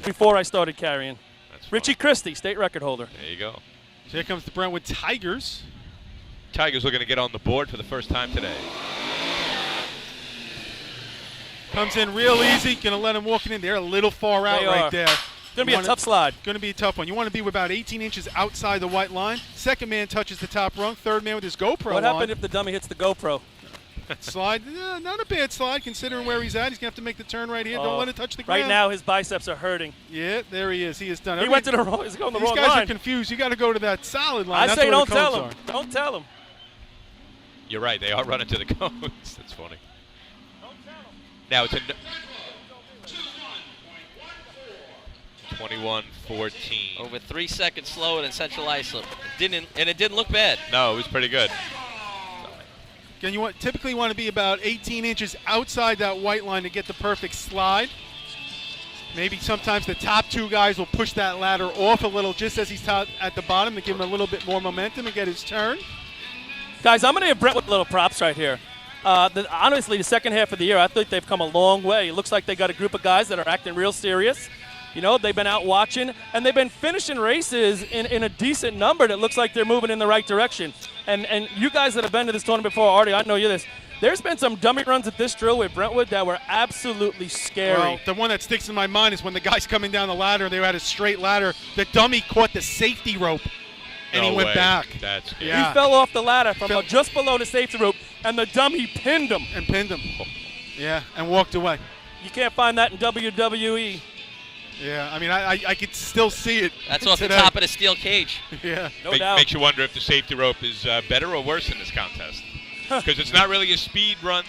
Speaker 3: Before I started carrying.
Speaker 2: That's fine.
Speaker 3: Richie Christie, state record holder.
Speaker 2: There you go.
Speaker 4: So here comes the Brentwood Tigers.
Speaker 2: Tigers looking to get on the board for the first time today.
Speaker 4: Comes in real easy. Going to let him walk in. They're a little far out
Speaker 3: They
Speaker 4: right
Speaker 3: are.
Speaker 4: there.
Speaker 3: Going to be a tough slide.
Speaker 4: Going to be a tough one. You want to be about 18 inches outside the white line. Second man touches the top rung. Third man with his GoPro
Speaker 3: What
Speaker 4: on.
Speaker 3: happened if the dummy hits the GoPro?
Speaker 4: Slide. Not a bad slide considering where he's at. He's going to have to make the turn right here. Don't let it touch the ground.
Speaker 3: Right now, his biceps are hurting.
Speaker 4: Yeah, there he is. He is done.
Speaker 3: He went to the wrong. He's going the
Speaker 4: These
Speaker 3: wrong
Speaker 4: guys
Speaker 3: line.
Speaker 4: are confused. You got to go to that solid line.
Speaker 3: I
Speaker 4: That's
Speaker 3: say
Speaker 4: where
Speaker 3: don't
Speaker 4: the
Speaker 3: tell
Speaker 4: cones
Speaker 3: him.
Speaker 4: are.
Speaker 3: Don't tell him.
Speaker 2: You're right. They are running to the cones. That's funny. Now it's a 21-14.
Speaker 5: Over 3 seconds slower than Central Islip. It didn't look bad.
Speaker 2: No, it was pretty good.
Speaker 4: Again, you typically want to be about 18 inches outside that white line to get the perfect slide. Maybe sometimes the top 2 guys will push that ladder off a little just as he's at the bottom to give him a little bit more momentum and get his turn.
Speaker 3: Guys, I'm going to give Brentwood little props right here. Honestly, the second half of the year, I think they've come a long way. It looks like they got a group of guys that are acting real serious. You know, they've been out watching, and they've been finishing races in a decent number that looks like they're moving in the right direction. And you guys that have been to this tournament before, Artie, I know you this. There's been some dummy runs at this drill with Brentwood that were absolutely scary.
Speaker 4: Well, the one that sticks in my mind is when the guy's coming down the ladder, they had a straight ladder. The dummy caught the safety rope, and
Speaker 2: No
Speaker 4: he went
Speaker 2: way.
Speaker 4: back.
Speaker 2: That's good.
Speaker 4: Yeah.
Speaker 3: He fell off the ladder from
Speaker 4: Fell-
Speaker 3: just below the safety rope, and the dummy pinned him.
Speaker 4: And pinned him. Yeah, and walked away.
Speaker 3: You can't find that in WWE.
Speaker 4: Yeah, I mean, I could still see it.
Speaker 5: That's off the
Speaker 4: today.
Speaker 5: top of the steel cage.
Speaker 4: Yeah.
Speaker 3: No doubt.
Speaker 2: Makes you wonder if the safety rope is better or worse in this contest. Because it's not really a speed run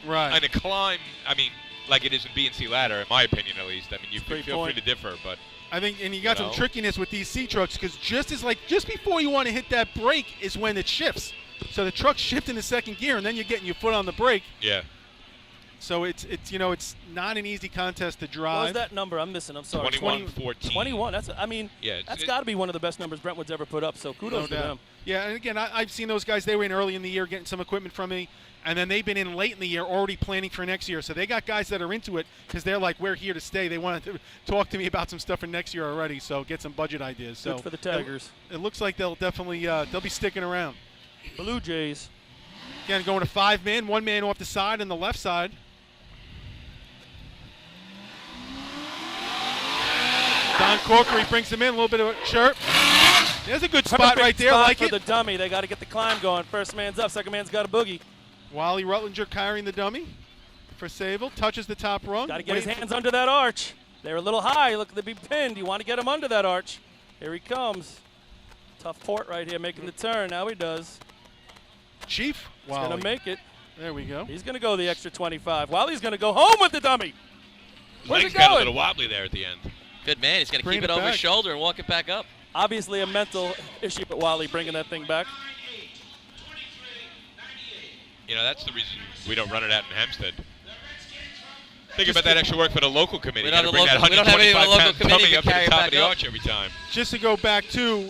Speaker 4: Right.
Speaker 2: and a climb. I mean, like it is in B&C ladder, in my opinion at least. I mean, you
Speaker 3: Great
Speaker 2: feel free
Speaker 3: point.
Speaker 2: to differ, but
Speaker 4: I think, and you got
Speaker 2: You
Speaker 4: some
Speaker 2: know?
Speaker 4: trickiness with these C trucks because just before you want to hit that brake is when it shifts. So the truck's shifting to second gear, and then you're getting your foot on the brake.
Speaker 2: yeah.
Speaker 4: So it's not an easy contest to
Speaker 3: What was
Speaker 4: drive.
Speaker 3: that number? I'm missing. I'm sorry.
Speaker 2: 21-14.
Speaker 3: 21. That's
Speaker 2: Yeah,
Speaker 3: that's got to be one of the best numbers Brentwood's ever put up. So kudos to
Speaker 4: doubt.
Speaker 3: them.
Speaker 4: Yeah, and again, I've seen those guys. They were in early in the year getting some equipment from me, and then they've been in late in the year already planning for next year. So they got guys that are into it because they're like, we're here to stay. They want to talk to me about some stuff for next year already, so get some budget ideas. So
Speaker 3: Good for the Tigers.
Speaker 4: It looks like they'll definitely they'll be sticking around.
Speaker 3: Blue Jays.
Speaker 4: Again, going to 5 man, 1 man off the side and the left side. Don Corkery brings him in, a little bit of a chirp. There's a good spot right there,
Speaker 3: spot
Speaker 4: like
Speaker 3: for
Speaker 4: it.
Speaker 3: the dummy. They got to get the climb going. First man's up, second man's got a boogie.
Speaker 4: Wally Rutlinger carrying the dummy for Sable. Touches the top rung.
Speaker 3: Got to get his hands under that arch. They're a little high. Look, they'll be pinned. You want to get him under that arch. Here he comes. Tough port right here, making the turn. Now he does.
Speaker 4: Chief
Speaker 3: He's
Speaker 4: Wally.
Speaker 3: going to make it.
Speaker 4: There we go.
Speaker 3: He's going to go the extra 25. Wally's going to go home with the dummy. Where's
Speaker 2: Legs
Speaker 3: it
Speaker 2: got a
Speaker 3: going?
Speaker 2: little wobbly there at the end.
Speaker 5: Good man. He's going to
Speaker 4: Bring
Speaker 5: keep
Speaker 4: it
Speaker 5: it over his
Speaker 4: back.
Speaker 5: shoulder and walk it back up.
Speaker 3: Obviously a mental issue, but Wally bringing that thing back.
Speaker 2: You know, that's the reason we don't run it out in Hempstead. Think about that extra work for the local committee.
Speaker 5: We
Speaker 2: Got
Speaker 5: don't
Speaker 2: to bring
Speaker 5: have
Speaker 2: that
Speaker 5: we don't have any
Speaker 2: 125
Speaker 5: local
Speaker 2: pound
Speaker 5: committee
Speaker 2: dummy
Speaker 5: to
Speaker 2: up to
Speaker 5: carry
Speaker 2: the
Speaker 5: it
Speaker 2: top
Speaker 5: back
Speaker 2: of the
Speaker 5: up.
Speaker 2: arch every time.
Speaker 4: Just to go back to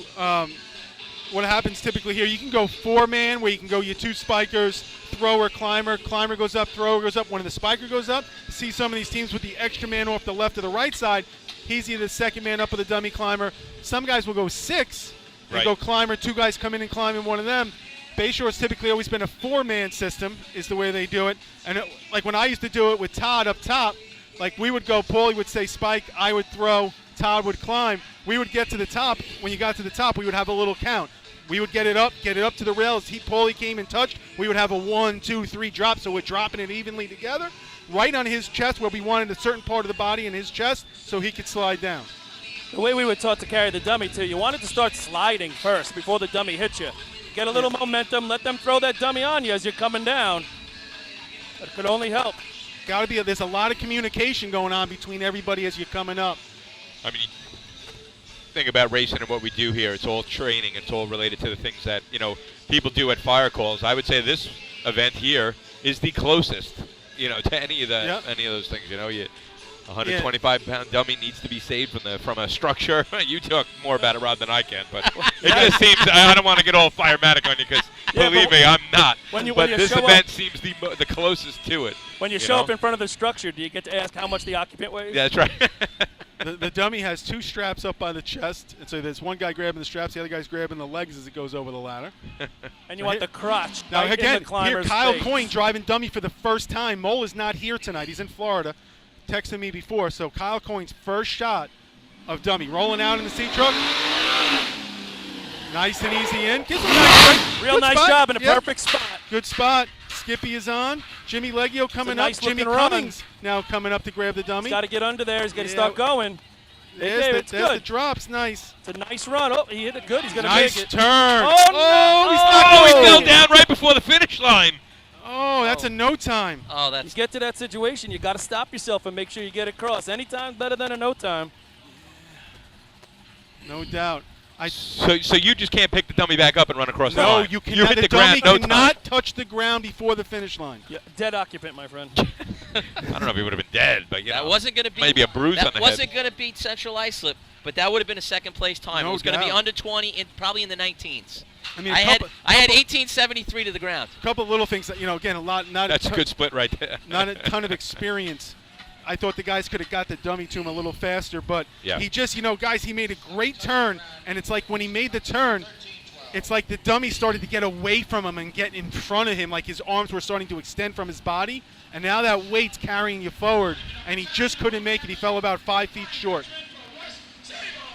Speaker 4: what happens typically here, you can go 4-man where you can go your 2 spikers, thrower, climber. Climber goes up, thrower goes up. When the spiker goes up, see some of these teams with the extra man off the left or the right side. He's either the second man up with the dummy climber. Some guys will go 6 and
Speaker 2: Right.
Speaker 4: go climber. 2 guys come in and climb in one of them. Bayshore's typically always been a 4-man system is the way they do it. And like when I used to do it with Todd up top, like we would go, Paulie would say spike, I would throw, Todd would climb. We would get to the top. When you got to the top, we would have a little count. We would get it up to the rails. Paulie came and touched. We would have a 1, 2, 3 drop, so we're dropping it evenly together, right on his chest where we wanted a certain part of the body in his chest so he could slide down.
Speaker 3: The way we were taught to carry the dummy, too, you wanted to start sliding first before the dummy hits you. Get a little momentum, let them throw that dummy on you as you're coming down. That could only help.
Speaker 4: There's a lot of communication going on between everybody as you're coming up.
Speaker 2: I mean, think about racing and what we do here. It's all training. It's all related to the things that, you know, people do at fire calls. I would say this event here is the closest, you know, to any of those things. You know, 125-pound dummy needs to be saved from a structure. You talk more about it, Rob, than I can, but it just seems I don't want to get all firematic on you because believe me, I'm not. But this event seems the closest to it.
Speaker 3: When you show up in front of the structure, do you get to ask how much the occupant weighs?
Speaker 2: Yeah, that's right.
Speaker 4: The dummy has 2 straps up by the chest, and so there's one guy grabbing the straps, the other guy's grabbing the legs as it goes over the ladder.
Speaker 3: And you want the crotch.
Speaker 4: Now
Speaker 3: right
Speaker 4: again,
Speaker 3: in the climber's
Speaker 4: here Kyle
Speaker 3: face.
Speaker 4: Coyne driving dummy for the first time. Mole is not here tonight. He's in Florida. Texted me before. So Kyle Coyne's first shot of dummy. Rolling out in the C truck. Nice and easy in. Gives him a nice
Speaker 3: Real nice
Speaker 4: spot.
Speaker 3: job in a
Speaker 4: Yep.
Speaker 3: perfect spot.
Speaker 4: Good spot. Skippy is on. Jimmy Leggio coming
Speaker 3: nice
Speaker 4: up. Jimmy
Speaker 3: looking run.
Speaker 4: Cummings now coming up to grab the dummy.
Speaker 3: He's got to get under there. He's got to
Speaker 4: Yeah.
Speaker 3: start going.
Speaker 4: There's the
Speaker 3: good.
Speaker 4: drops. Nice.
Speaker 3: It's a nice run. Oh, he hit it good. He's going to
Speaker 4: Nice
Speaker 3: make it.
Speaker 4: turn.
Speaker 3: Oh, no.
Speaker 4: he's
Speaker 2: Oh, he
Speaker 4: not
Speaker 2: fell down right before the finish line.
Speaker 4: Oh, that's a no time.
Speaker 5: Oh,
Speaker 3: You
Speaker 5: that's
Speaker 3: get to that situation, you got to stop yourself and make sure you get across. Any time's better than a no time.
Speaker 4: No doubt.
Speaker 2: So you just can't pick the dummy back up and run across the
Speaker 4: No,
Speaker 2: line.
Speaker 4: you cannot.
Speaker 2: You hit the ground
Speaker 4: dummy
Speaker 2: no time.
Speaker 4: cannot touch the ground before the finish line.
Speaker 3: Yeah, dead occupant, my friend.
Speaker 2: I don't know if he would have been dead, but
Speaker 5: that wasn't going to be
Speaker 2: maybe a bruise on the
Speaker 5: That
Speaker 2: head.
Speaker 5: wasn't going to beat Central Islip, but that would have been a second place time.
Speaker 4: No
Speaker 5: It was going to be
Speaker 4: doubt.
Speaker 5: under 20 and probably in the 19s.
Speaker 4: I mean,
Speaker 5: I had 1873 to the ground.
Speaker 4: a couple of little things that, again,
Speaker 2: That's a good split right there.
Speaker 4: not a ton of experience. I thought the guys could have got the dummy to him a little faster, but
Speaker 2: Yeah.
Speaker 4: he just, guys, he made a great turn, and it's like when he made the turn, it's like the dummy started to get away from him and get in front of him, like his arms were starting to extend from his body, and now that weight's carrying you forward, and he just couldn't make it. He fell about 5 feet short.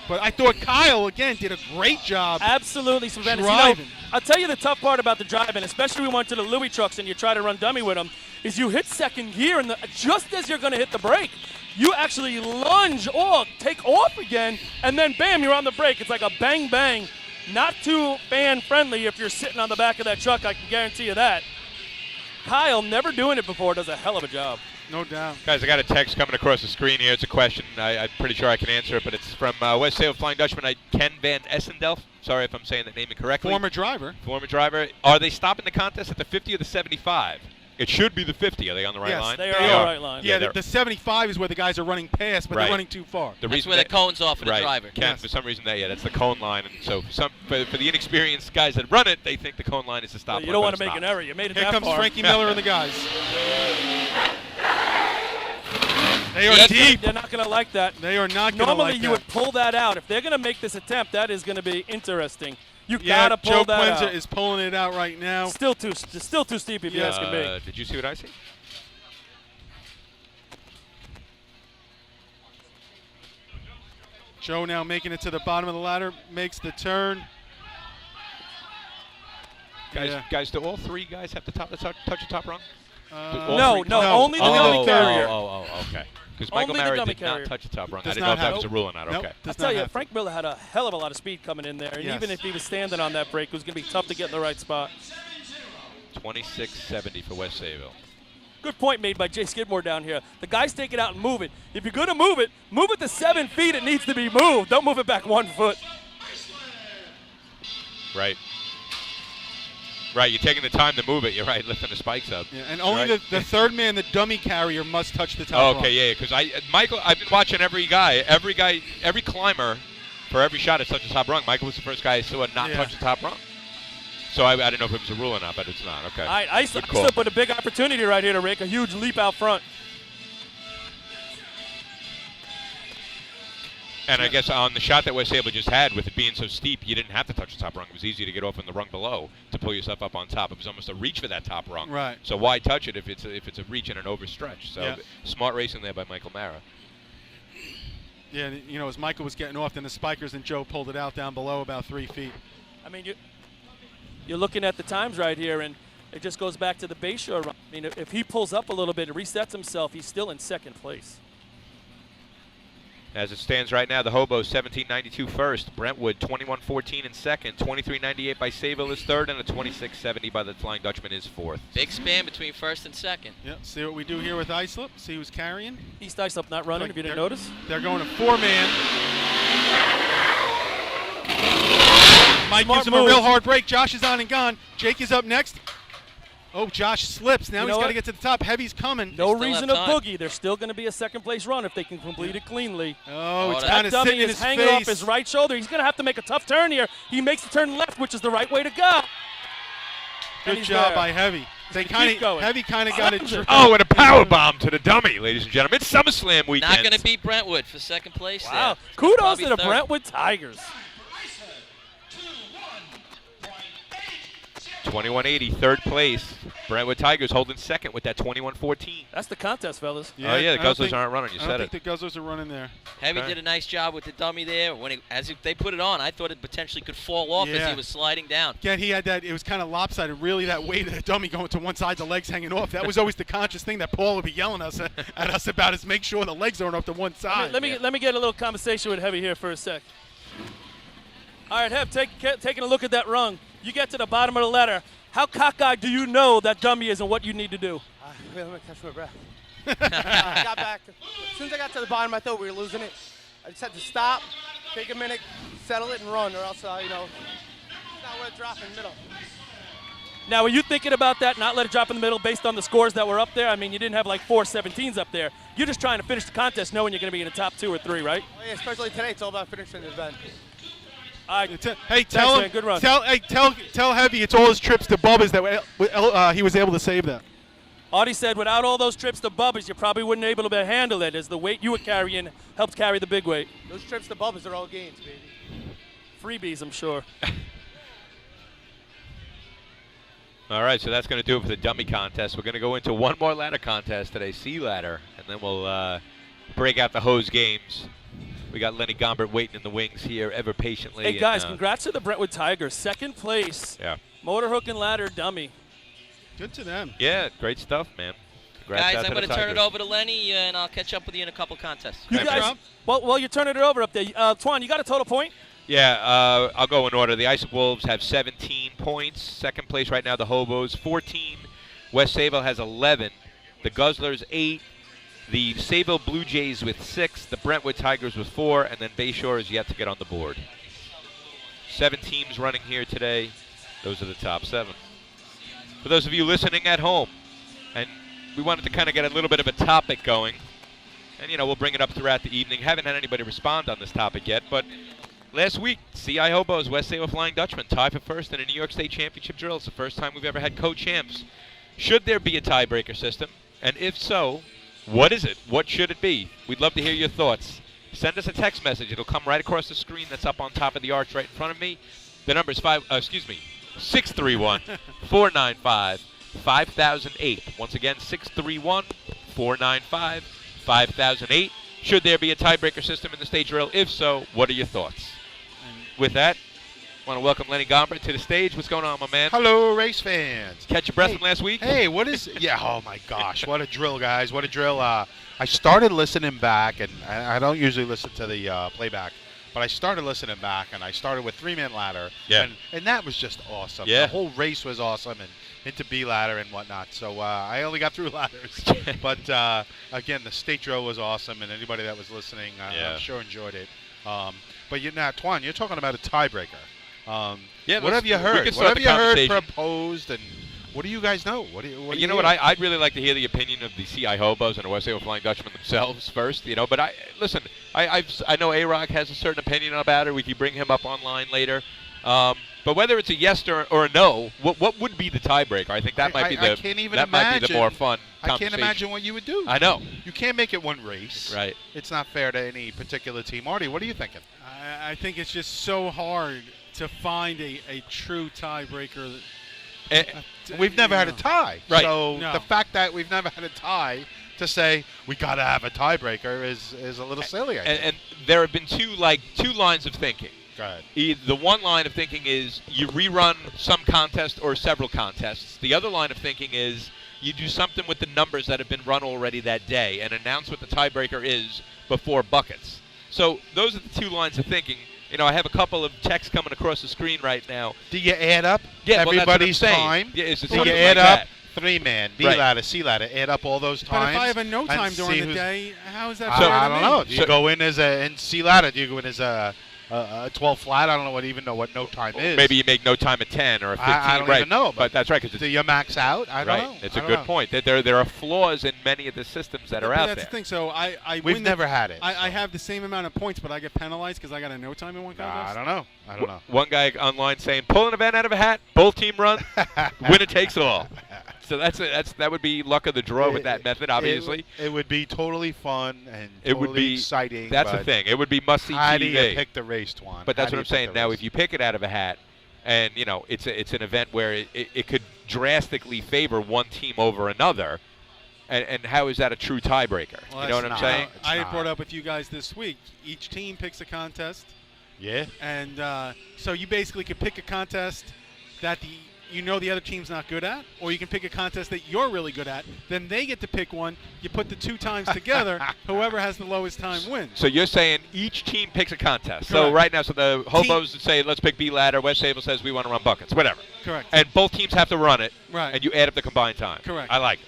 Speaker 4: But I thought Kyle, again, did a great job.
Speaker 3: Absolutely tremendous.
Speaker 4: Driving.
Speaker 3: I'll tell you the tough part about the driving, especially when we went to the Louis trucks and you try to run dummy with them, is you hit second gear, and just as you're going to hit the brake, you actually lunge or take off again, and then bam, you're on the brake. It's like a bang bang. Not too fan friendly if you're sitting on the back of that truck, I can guarantee you that. Kyle, never doing it before, does a hell of a job.
Speaker 4: No doubt.
Speaker 2: Guys, I got a text coming across the screen here. It's a question. I'm pretty sure I can answer it, but it's from West Sale Flying Dutchman, Ken Van Essendelf. Sorry if I'm saying the name incorrectly.
Speaker 4: Former driver.
Speaker 2: Former driver. Are they stopping the contest at the 50 or the 75? It should be the 50. Are they on the right
Speaker 4: Yes,
Speaker 2: line?
Speaker 3: They are on the right line.
Speaker 4: Yeah,
Speaker 2: they're-
Speaker 4: the 75 is where the guys are running past, but
Speaker 2: Right.
Speaker 4: they're running too far.
Speaker 2: The
Speaker 5: That's
Speaker 2: reason
Speaker 5: where the
Speaker 2: that-
Speaker 5: cone's off of the
Speaker 2: right.
Speaker 5: driver.
Speaker 2: Ken,
Speaker 4: Yes.
Speaker 2: for some reason, that's the cone line. And so for the inexperienced guys that run it, they think the cone line is the stop line.
Speaker 3: You don't
Speaker 2: but
Speaker 3: want
Speaker 2: it's
Speaker 3: to make
Speaker 2: not.
Speaker 3: an error. You made it
Speaker 4: Here
Speaker 3: that
Speaker 4: comes
Speaker 3: far.
Speaker 4: Frankie Miller and the guys. They are
Speaker 5: Yes.
Speaker 4: deep.
Speaker 3: They're not going to like that.
Speaker 4: They are not going to
Speaker 3: Normally,
Speaker 4: like
Speaker 3: you
Speaker 4: that.
Speaker 3: would pull that out. If they're going to make this attempt, that is going to be interesting. You
Speaker 4: Yeah,
Speaker 3: got to
Speaker 4: Joe
Speaker 3: pull that
Speaker 4: Quenzer
Speaker 3: out.
Speaker 4: is pulling it out right now.
Speaker 3: Still too steep if you ask me.
Speaker 2: Did you see what I see?
Speaker 4: Joe now making it to the bottom of the ladder, makes the turn.
Speaker 2: Guys, do all three guys have to touch the top rung?
Speaker 3: No, only the dummy carrier.
Speaker 2: Okay. Because Michael
Speaker 3: Only the
Speaker 2: Mara
Speaker 3: dummy
Speaker 2: did not
Speaker 3: carrier.
Speaker 2: touch the top rung. I
Speaker 4: Does
Speaker 2: didn't know
Speaker 4: not
Speaker 2: if that
Speaker 4: have
Speaker 2: was a
Speaker 4: to.
Speaker 2: rule or not.
Speaker 4: Nope.
Speaker 2: Okay.
Speaker 3: I tell you, Frank Miller had a hell of a lot of speed coming in there, and
Speaker 4: Yes.
Speaker 3: even if he was standing on that break, it was going to be tough to get in the right spot.
Speaker 2: 26-70 for West Sayville.
Speaker 3: Good point made by Jay Skidmore down here. The guys take it out and move it. If you're going to move it to 7 feet. It needs to be moved. Don't move it back 1 foot.
Speaker 2: Right. Right, you're taking the time to move it. You're right, lifting the spikes up.
Speaker 4: Yeah, and only
Speaker 2: Right.
Speaker 4: the third man, the dummy carrier, must touch the top rung.
Speaker 2: Okay, yeah, because I've been watching every climber for every shot that touches the top rung. Michael was the first guy I saw not touch the top rung. So I didn't know if it was a rule or not, but it's not. Okay.
Speaker 3: All right,
Speaker 2: Good call.
Speaker 3: Islip with a big opportunity right here to rake a huge leap out front.
Speaker 2: And I guess on the shot that West Sayville just had, with it being so steep, you didn't have to touch the top rung. It was easy to get off on the rung below to pull yourself up on top. It was almost a reach for that top rung.
Speaker 4: Right.
Speaker 2: So why touch it if it's a reach and an overstretch? So
Speaker 4: Yeah.
Speaker 2: smart racing there by Michael Mara.
Speaker 4: Yeah, you know, as Michael was getting off, then the spikers and Joe pulled it out down below about 3 feet.
Speaker 3: I mean, you're looking at the times right here, and it just goes back to the Bayshore run. I mean, if he pulls up a little bit and resets himself, he's still in second place.
Speaker 2: As it stands right now, the Hobos 17.92 first, Brentwood 21.14 in second, 23.98 by Sayville is third, and a 26.70 by the Flying Dutchman is fourth.
Speaker 5: Big span between first and second.
Speaker 4: Yep, see what we do here with Islip. See who's carrying.
Speaker 3: East Islip not running, if you didn't notice.
Speaker 4: They're going to 4-man. Mike
Speaker 3: Smart
Speaker 4: gives him
Speaker 3: move.
Speaker 4: a real hard break. Josh is on and gone. Jake is up next. Oh, Josh slips. Now
Speaker 3: You
Speaker 4: he's
Speaker 3: know
Speaker 4: got to
Speaker 3: what?
Speaker 4: get to the top. Heavy's coming.
Speaker 3: No
Speaker 5: still
Speaker 3: reason
Speaker 5: have
Speaker 3: to
Speaker 5: time.
Speaker 3: boogie. There's still going to be a second place run if they can complete it cleanly.
Speaker 4: Oh, it's
Speaker 5: that
Speaker 4: kind of
Speaker 3: Dummy
Speaker 4: sitting in
Speaker 3: is
Speaker 4: his
Speaker 3: hanging
Speaker 4: face.
Speaker 3: off his right shoulder. He's going to have to make a tough turn here. He makes the turn left, which is the right way to go. And
Speaker 4: Good
Speaker 3: he's
Speaker 4: job
Speaker 3: there.
Speaker 4: by Heavy. They
Speaker 3: gonna keep
Speaker 4: kind
Speaker 3: going.
Speaker 4: of Heavy kind of got it.
Speaker 3: Slams it.
Speaker 2: Oh, and a power bomb to the dummy, ladies and gentlemen. It's SummerSlam weekend.
Speaker 5: Not going to beat Brentwood for second place.
Speaker 3: Wow.
Speaker 5: there.
Speaker 3: Kudos
Speaker 5: Probably
Speaker 3: to the
Speaker 5: third.
Speaker 3: Brentwood Tigers.
Speaker 2: 21.80, third place. Brentwood Tigers holding second with that 21.14.
Speaker 3: That's the contest, fellas.
Speaker 2: Oh, yeah, the
Speaker 4: I don't
Speaker 2: Guzzlers
Speaker 4: think-
Speaker 2: aren't running. You
Speaker 4: I
Speaker 2: said
Speaker 4: don't
Speaker 2: it.
Speaker 4: think the Guzzlers are running there.
Speaker 5: Heavy
Speaker 2: Okay.
Speaker 5: did a nice job with the dummy there. As they put it on, I thought it potentially could fall off as
Speaker 4: Yeah.
Speaker 5: he was sliding down.
Speaker 4: Again, he had that. It was kind of lopsided. Really, that weight of the dummy going to one side, the legs hanging off. That was always the conscious thing that Paul would be yelling at us about is make sure the legs aren't up to one side.
Speaker 3: Let me get a little conversation with Heavy here for a sec. All right, Hev, taking a look at that rung. You get to the bottom of the ladder. How cockeyed do you know that dummy is and what you need to do?
Speaker 11: Wait, let me catch my breath. I got back. As soon as I got to the bottom, I thought we were losing it. I just had to stop, take a minute, settle it, and run, or else, it's not worth dropping in the middle.
Speaker 3: Now, were you thinking about that, not let it drop in the middle based on the scores that were up there? I mean, you didn't have like 4 17s up there. You're just trying to finish the contest knowing you're going to be in the top 2 or 3, right?
Speaker 11: Oh, yeah, especially today, it's all about finishing the event.
Speaker 3: All right.
Speaker 4: Hey, tell
Speaker 3: man.
Speaker 4: him.
Speaker 3: Good run.
Speaker 4: Tell Heavy it's all his trips to Bubba's that he was able to save that.
Speaker 3: Audie said without all those trips to Bubba's, you probably wouldn't be able to handle it as the weight you were carrying helped carry the big weight.
Speaker 11: Those trips to Bubba's are all gains, baby.
Speaker 3: Freebies, I'm sure.
Speaker 2: All right, so that's going to do it for the dummy contest. We're going to go into one more ladder contest today, C ladder, and then we'll break out the hose games. We got Lenny Gombert waiting in the wings here ever patiently.
Speaker 3: Hey, guys,
Speaker 2: and,
Speaker 3: congrats to the Brentwood Tigers. Second place.
Speaker 2: Yeah.
Speaker 3: Motor hook and ladder dummy.
Speaker 4: Good to them.
Speaker 2: Yeah, great stuff, man. Congrats
Speaker 5: Guys,
Speaker 2: out
Speaker 5: I'm
Speaker 2: to the
Speaker 5: going to turn it
Speaker 2: Tigers.
Speaker 5: over to Lenny, and I'll catch up with you in a couple contests.
Speaker 3: You
Speaker 2: Thanks,
Speaker 3: guys,
Speaker 2: Rob.
Speaker 3: while you're turning it over up there, Twan, you got a total point?
Speaker 2: Yeah, I'll go in order. The Islip Wolves have 17 points. Second place right now, the Hobos, 14. West Sayville has 11. The Guzzlers, 8. The Sayville Blue Jays with 6. The Brentwood Tigers with 4. And then Bayshore is yet to get on the board. 7 teams running here today. Those are the top 7. For those of you listening at home, and we wanted to kind of get a little bit of a topic going. And, we'll bring it up throughout the evening. Haven't had anybody respond on this topic yet, but last week, CI Hobos, West Sayville Flying Dutchman, tied for first in a New York State Championship drill. It's the first time we've ever had co-champs. Should there be a tiebreaker system? And if so, what is it? What should it be? We'd love to hear your thoughts. Send us a text message. It'll come right across the screen that's up on top of the arch right in front of me. The number is 631-495-5008. Once again, 631-495-5008. Should there be a tiebreaker system in the state drill? If so, what are your thoughts? With that, want to welcome Lenny Gomber to the stage. What's going on, my man?
Speaker 12: Hello, race fans.
Speaker 2: Catch your breath from last week?
Speaker 12: Hey, what is... Yeah, oh, my gosh. What a drill, guys. What a drill. I started listening back, and I don't usually listen to the playback, but I started listening back, and I started with three-man ladder.
Speaker 2: Yeah.
Speaker 12: And that was just awesome.
Speaker 2: Yeah.
Speaker 12: The whole race was awesome, and into B ladder and whatnot. So I only got through ladders. But, again, the state drill was awesome, and anybody that was listening, I'm sure enjoyed it. But now, Twan, you're talking about a tiebreaker. What have you heard? What have you heard proposed, and what do you guys know?
Speaker 2: You know what? I'd really like to hear the opinion of the CI Hobos and the West Sale Flying Dutchman themselves first. But listen. I know A-Rock has a certain opinion about it. We can bring him up online later. But whether it's a yes or a no, what would be the tiebreaker? I think that might be might be the more fun
Speaker 12: I can't imagine what you would do.
Speaker 2: I know.
Speaker 12: You can't make it one race.
Speaker 2: Right.
Speaker 12: It's not fair to any particular team. Artie, what are you thinking?
Speaker 4: I think it's just so hard to find a true tiebreaker.
Speaker 12: We've never had a tie.
Speaker 2: Right.
Speaker 12: So the fact that we've never had a tie, to say we got to have a tiebreaker is a little silly. I think.
Speaker 2: And there have been two lines of thinking.
Speaker 12: Go ahead.
Speaker 2: The one line of thinking is you rerun some contest or several contests. The other line of thinking is you do something with the numbers that have been run already that day and announce what the tiebreaker is before buckets. So those are the two lines of thinking. I have a couple of texts coming across the screen right now.
Speaker 12: Do you add up
Speaker 2: everybody's
Speaker 12: time?
Speaker 2: Yeah,
Speaker 12: do you add up 3-man, B ladder, C ladder, add up all those times?
Speaker 4: But if I have a no time during the day, how is that
Speaker 12: fair
Speaker 4: to
Speaker 12: I don't
Speaker 4: me?
Speaker 12: know. Do you go in as in C ladder? Do you go in as a 12 flat? I don't know what no time is.
Speaker 2: Maybe you make no time at 10 or 15.
Speaker 12: I don't even know.
Speaker 2: But that's right.
Speaker 12: Do you max out? I don't know.
Speaker 2: It's a good point. There are flaws in many of the systems that are out there.
Speaker 4: That's the thing. So
Speaker 12: we've never had it.
Speaker 4: I have the same amount of points, but I get penalized because I got a no time in one contest?
Speaker 12: I don't know.
Speaker 2: One guy online saying, pull an event out of a hat, both team run, winner takes all. So that would be luck of the draw with that method, obviously.
Speaker 12: It would be totally fun and
Speaker 2: it would be
Speaker 12: exciting.
Speaker 2: That's the thing. It would be must-see TV.
Speaker 12: How do you pick the race, Twan?
Speaker 2: But that's what I'm saying. Now, if you pick it out of a hat, and it's an event where it could drastically favor one team over another, and how is that a true tiebreaker?
Speaker 4: Well,
Speaker 2: you know what I'm saying?
Speaker 4: I brought up with you guys this week. Each team picks a contest.
Speaker 12: Yeah.
Speaker 4: And so you basically could pick a contest that the other team's not good at, or you can pick a contest that you're really good at. Then they get to pick one. You put the two times together. Whoever has the lowest time wins.
Speaker 2: So you're saying each team picks a contest.
Speaker 4: Correct.
Speaker 2: So right now, the Hobos say, let's pick B ladder. West Sable says we want to run buckets. Whatever.
Speaker 4: Correct.
Speaker 2: And both teams have to run it.
Speaker 4: Right.
Speaker 2: And you add up the combined time.
Speaker 4: Correct.
Speaker 2: I like it.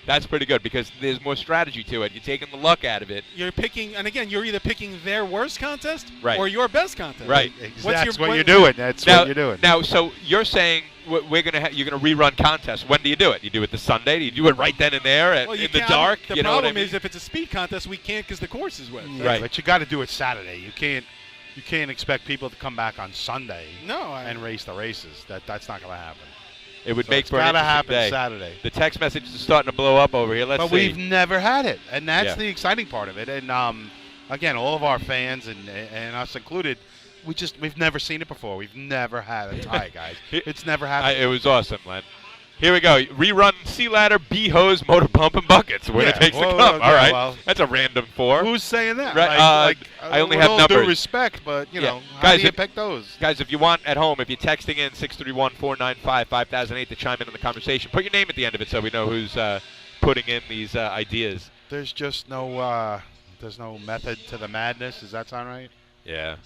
Speaker 2: That's pretty good because there's more strategy to it. You're taking the luck out of it.
Speaker 4: You're picking, and again, you're either picking their worst contest
Speaker 2: or
Speaker 4: your best contest.
Speaker 2: Right.
Speaker 12: That's what you're doing. That's what you're doing.
Speaker 2: Now, so you're saying you're going to rerun contests. When do you do it? You do it the Sunday? Do you do it right then and there in the dark?
Speaker 4: The problem is if it's a speed contest, we can't because the course is wet.
Speaker 12: Right. But you got to do it Saturday. You can't expect people to come back on Sunday and race the races. That's not going to happen.
Speaker 2: It would make for
Speaker 12: an
Speaker 2: an interesting
Speaker 12: happen
Speaker 2: day.
Speaker 12: Saturday.
Speaker 2: The text messages are starting to blow up over here. Let's see.
Speaker 12: But we've never had it, and that's the exciting part of it. And again, all of our fans and us included, we've never seen it before. We've never had a tie, guys. It's never happened.
Speaker 2: It was awesome, Len. Here we go. Rerun C ladder, B hose, motor pump, and buckets. Winner takes the cup. All right. Well, that's a random 4.
Speaker 12: Who's saying that?
Speaker 2: Right. I only have numbers.
Speaker 12: With all due respect, but how
Speaker 2: guys,
Speaker 12: do you pick those?
Speaker 2: Guys, if you want at home, if you're texting in 631-495-5008 to chime in on the conversation, put your name at the end of it so we know who's putting in these ideas.
Speaker 12: There's just no method to the madness. Does that sound right?
Speaker 2: Yeah.